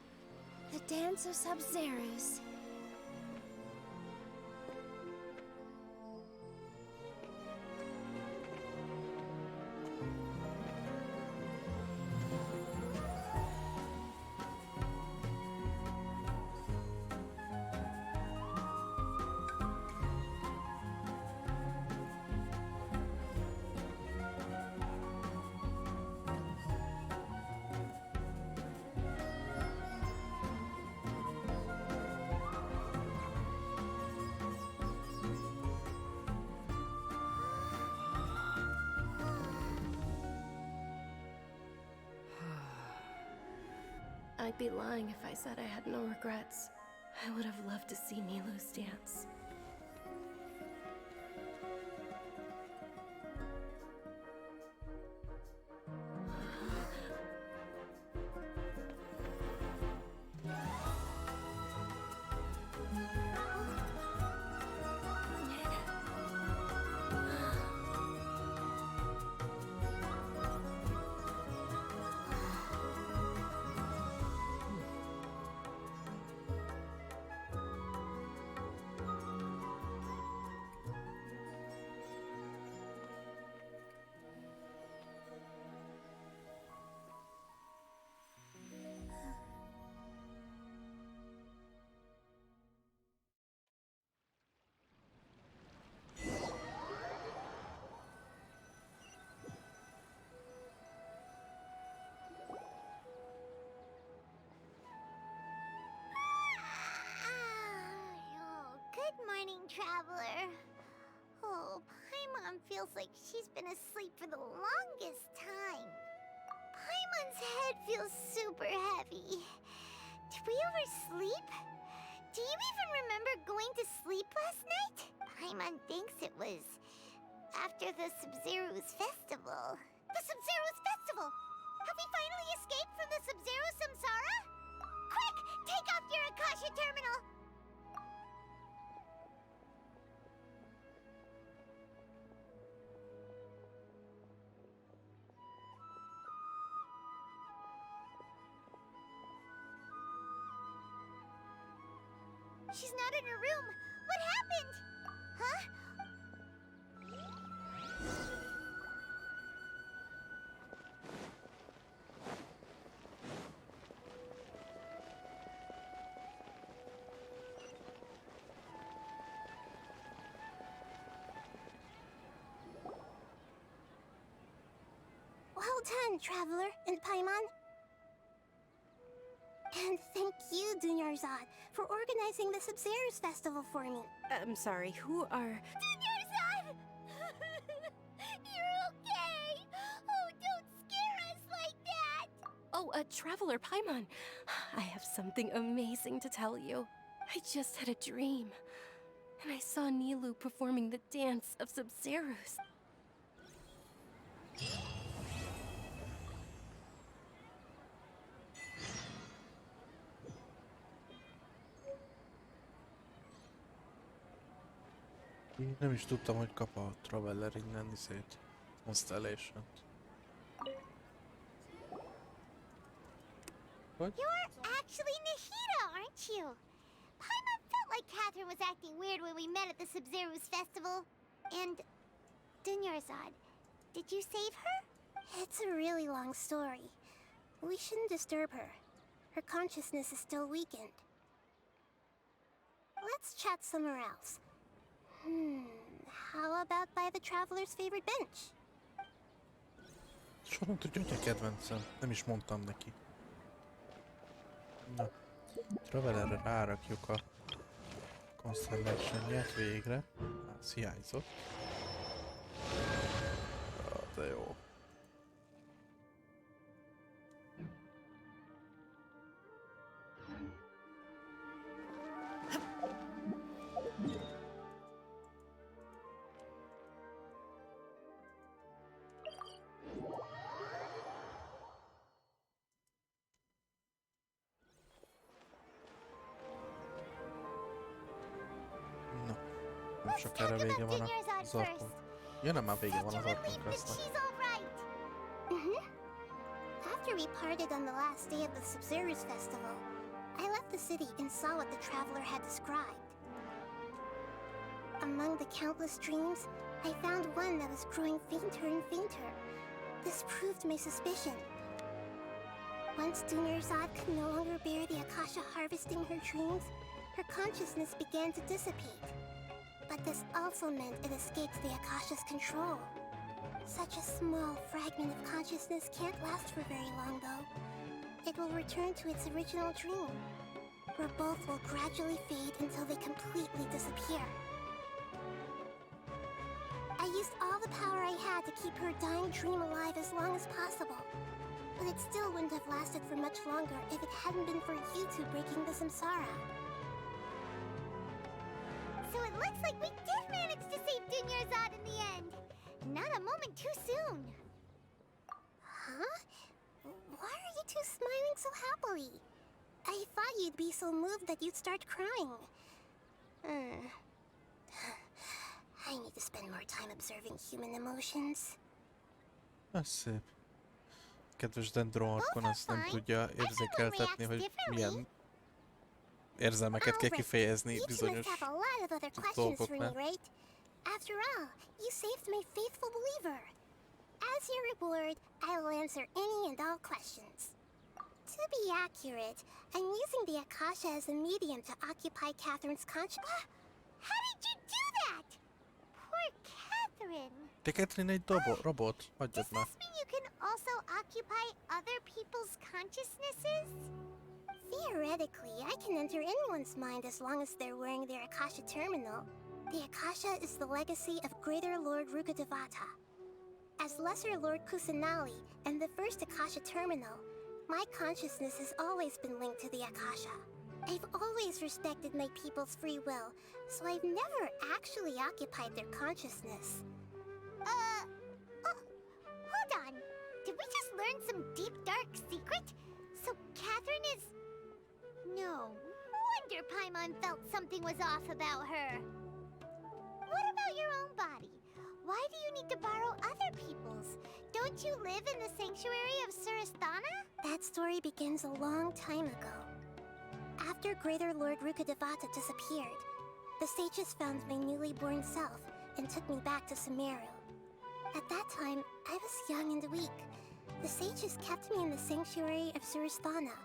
the Dance of Sub-Zeros. I'd be lying if I said I had no regrets. I would have loved to see Nilou's dance. Good morning, traveler. Oh, Paimon feels like she's been asleep for the longest time. Paimon's head feels super heavy. Did we oversleep? Do you even remember going to sleep last night? Paimon thinks it was after the Sub-Zero's festival. The Sub-Zero's festival! Have we finally escaped from the Sub-Zero samsara? Quick! Take off your Akasha terminal! She's not in her room. What happened? Huh? Well done, Traveler and Paimon. And thank you, Dunyarzad, for organizing the Sub-Zero's festival for me. I'm sorry, who are... Dunyarzad! You're okay! Oh, don't scare us like that! Oh, Traveler Paimon. I have something amazing to tell you. I just had a dream, and I saw Nilou performing the dance of Sub-Zeros. Nem is tudtam, hogy kap a Traveler innen izét. Constellation-t. What? You're actually Nahida, aren't you? Paimon felt like Catherine was acting weird when we met at the Sub-Zero's festival. And... Dunyarzad, did you save her? It's a really long story. We shouldn't disturb her. Her consciousness is still weakened. Let's chat somewhere else. How about by the Traveler's favorite bench? Soha nem tudja, hogy a kedvencem. Nem is mondtam neki. Na. Travelerre rárakjuk a Constellation-ját végre. Ez hiányzott. De jó. Nem sokára vége van az Arkon. Ja, nem, már vége van az Arkon Questnek. After we parted on the last day of the Sub-Zero's festival, I left the city and saw what the traveler had described. Among the countless dreams, I found one that was growing fainter and fainter. This proved my suspicion. Once Dunyarzad could no longer bear the Akasha harvesting her dreams, her consciousness began to dissipate. But this also meant it escaped the Akasha's control. Such a small fragment of consciousness can't last for very long, though. It will return to its original dream, where both will gradually fade until they completely disappear. I used all the power I had to keep her dying dream alive as long as possible. But it still wouldn't have lasted for much longer if it hadn't been for you two breaking the samsara. So it looks like we did manage to save Dunyarzad in the end. Not a moment too soon. Huh? Why are you two smiling so happily? I thought you'd be so moved that you'd start crying. I need to spend more time observing human emotions. Ez szép. Kedves Dendro Arkon azt nem tudja érzékeltetni, hogy milyen érzelmeket kell kifejezni bizonyos dolgoknál. After all, you saved my faithful believer. As your reward, I will answer any and all questions. To be accurate, I'm using the Akasha as a medium to occupy Catherine's conscience. How did you do that? Poor Catherine. De Catherine egy robot, hagyjad már. Does this mean you can also occupy other people's consciousnesses? Theoretically, I can enter anyone's mind as long as they're wearing their Akasha terminal. The Akasha is the legacy of Greater Lord Rukkhadevata. As Lesser Lord Kusanali and the first Akasha terminal, my consciousness has always been linked to the Akasha. I've always respected my people's free will, so I've never actually occupied their consciousness. Hold on. Did we just learn some deep, dark secret? So Catherine is... No wonder Paimon felt something was off about her. What about your own body? Why do you need to borrow other people's? Don't you live in the sanctuary of Surasthana? That story begins a long time ago. After Greater Lord Rukkhadevata disappeared, the sages found my newly born self and took me back to Sumeru. At that time, I was young and weak. The sages kept me in the sanctuary of Surasthana,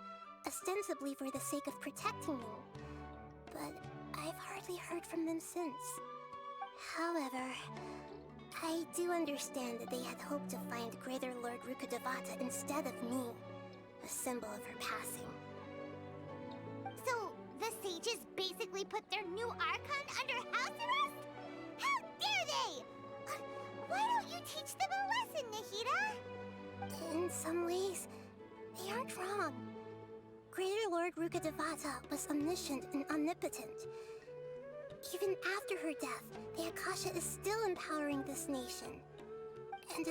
ostensibly for the sake of protecting me. But I've hardly heard from them since. However, I do understand that they had hoped to find Greater Lord Rukkhadevata instead of me, a symbol of her passing. So, the sages basically put their new Archon under house arrest? How dare they! Why don't you teach them a lesson, Nahida? In some ways, they aren't wrong. Greater Lord Rukkhadevata was omniscient and omnipotent. Even after her death, the Akasha is still empowering this nation. And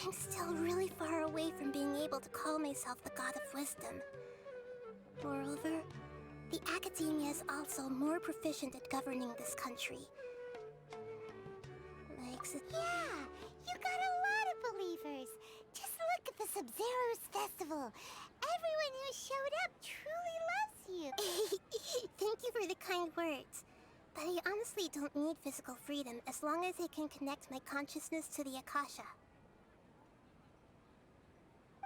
I'm still really far away from being able to call myself the God of Wisdom. Moreover, the Academia is also more proficient at governing this country. Yeah, you got a lot of believers. Just look at the Sub-Zero's festival. Everyone who showed up truly loves you. Thank you for the kind words. But I honestly don't need physical freedom as long as I can connect my consciousness to the Akasha.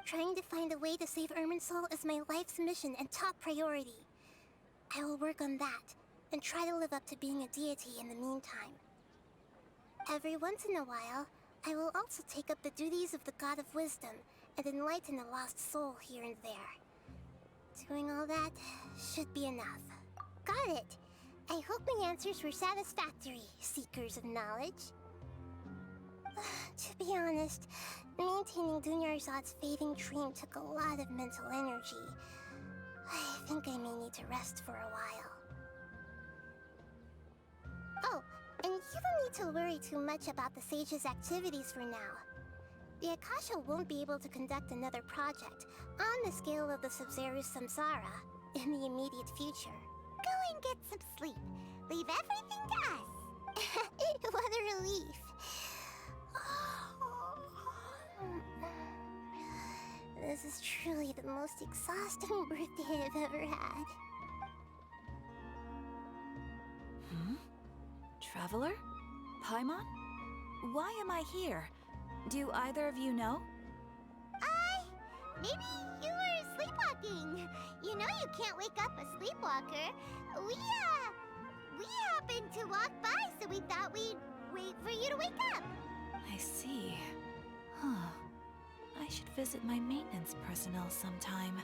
Trying to find a way to save Irminsul is my life's mission and top priority. I will work on that, and try to live up to being a deity in the meantime. Every once in a while, I will also take up the duties of the God of Wisdom and enlighten a lost soul here and there. Doing all that should be enough. Got it. I hope my answers were satisfactory, seekers of knowledge. To be honest, maintaining Dunyarzad's fading dream took a lot of mental energy. I think I may need to rest for a while. Oh, and you don't need to worry too much about the Sage's activities for now. The Akasha won't be able to conduct another project on the scale of the Sub-Zero's Samsara in the immediate future. Go and get some sleep. Leave everything to us. What a relief. This is truly the most exhausting birthday I've ever had. Traveler? Paimon? Why am I here? Do either of you know? Maybe you were sleepwalking. You know you can't wake up a sleepwalker. We happened to walk by, so we thought we'd wait for you to wake up. I see. Huh. I should visit my maintenance personnel sometime.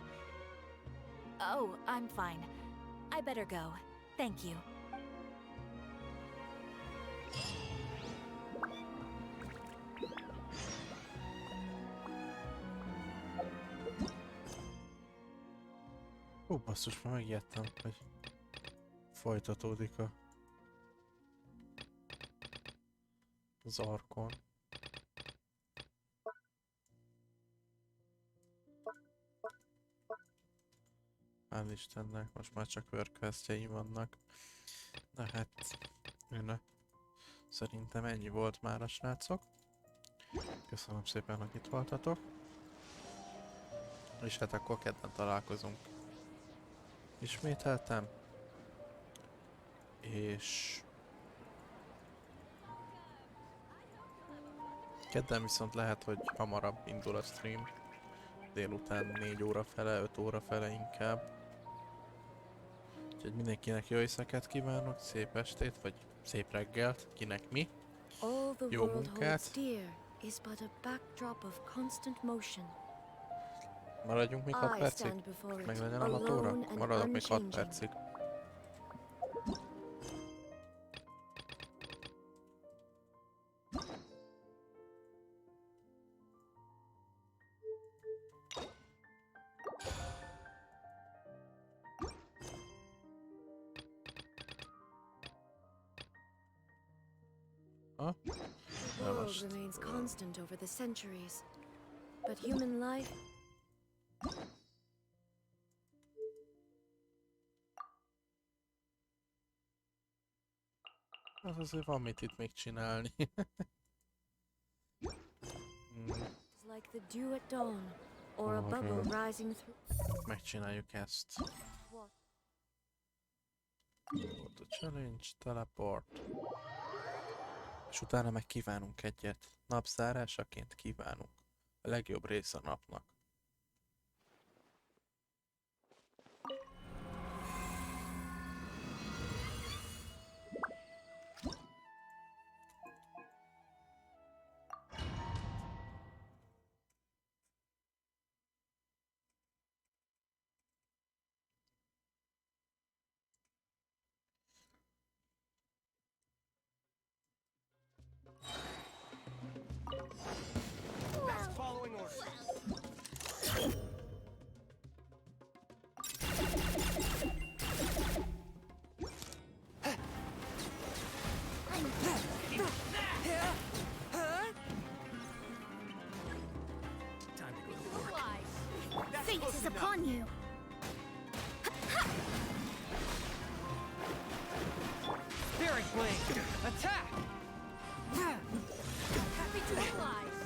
Oh, I'm fine. I better go. Thank you. Ó, basszus, már megijedtem, hogy folytatódik az arkon. Hál' Istennek, most már csak workquestjeim vannak. De hát, szerintem ennyi volt már a srácok. Köszönöm szépen, hogy itt voltatok. És hát akkor kedden találkozunk. Ismételtem. És... kedden viszont lehet, hogy hamarabb indul a stream. Délután 4 óra fele, 5 óra fele inkább. Úgyhogy mindenkinek jó éjszakát kívánok, szép estét, vagy szép reggelt, kinek mi. Jó munkát. Maradjunk még 6 percig? Meg legyen a 6 óra? Maradok még 6 percig. The world remains constant over the centuries, but human life... Az azért van mit itt még csinálni. It's like the dew at dawn, or a bubble rising through... Megcsináljuk ezt. Volt a challenge, teleport. És utána meg kívánunk egyet. Napzárásaként kívánunk. A legjobb rész a napnak. Fate is upon you. Spirit Blade! Attack! Happy to oblige.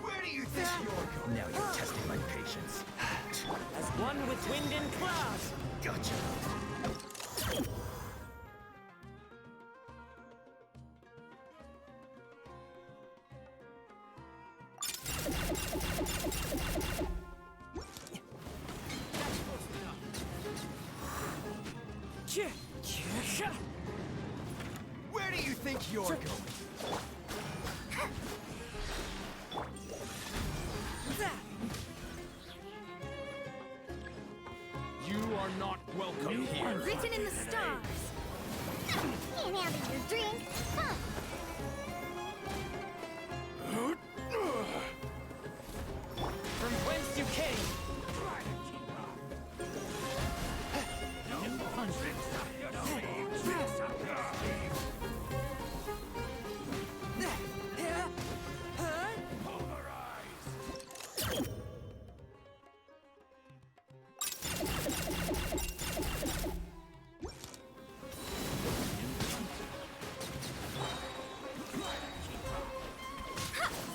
Where do you think you're going? Now you're testing my patience. As one with wind and clouds! Gotcha. Where do you think you're going? are not welcome here. Written in the stars. Can't handle your drink. Huh. From whence you came.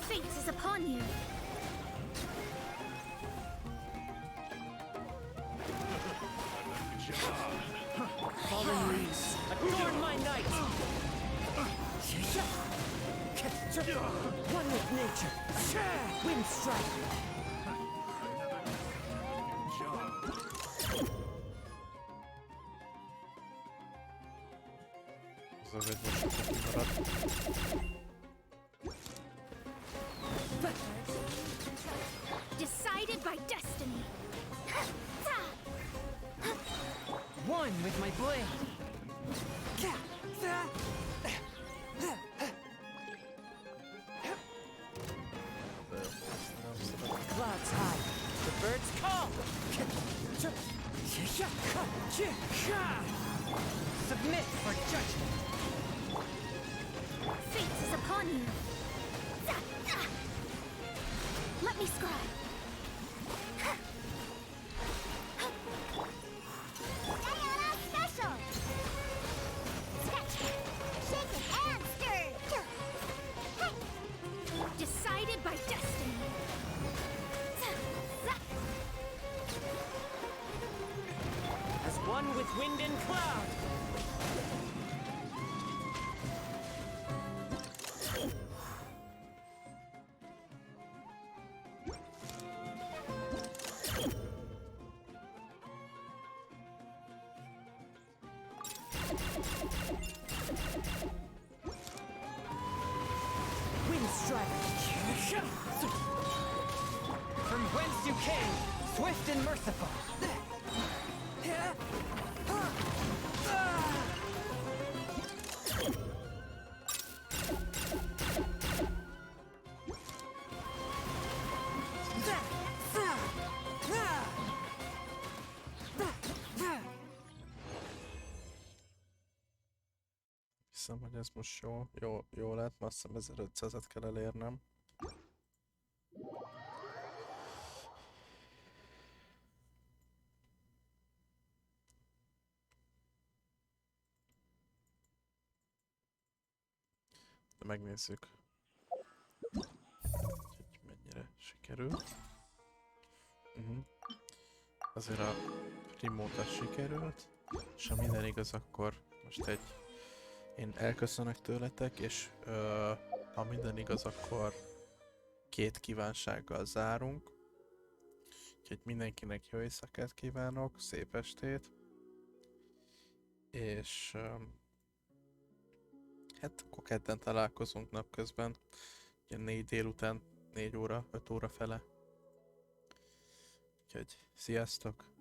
Fate is upon you. Fallen leaves, adorn my night. One with nature. Wind strike. Ez az egy maradt. Decided by destiny. One with my blade. Clouds high. The birds call. Submit for judgment. Fate is upon you. Let me scribe. Diana special. Sketch. Shaken and stirred. Decided by destiny. As one with wind and cloud. Wind strider. From whence you came, swift and merciful. Hiszem, hogy ez most jó lett, ma azt hiszem 1500-et kell elérnem. De megnézzük, hogy mennyire sikerül. Azért a remote sikerült, és ha minden igaz, akkor most én elköszönök tőletek, és ha minden igaz, akkor 2 kívánsággal zárunk. Úgyhogy mindenkinek jó éjszakát kívánok, szép estét, és hát akkor kedden találkozunk napközben, ugye 4 délután, 4 óra, 5 óra fele. Úgyhogy sziasztok!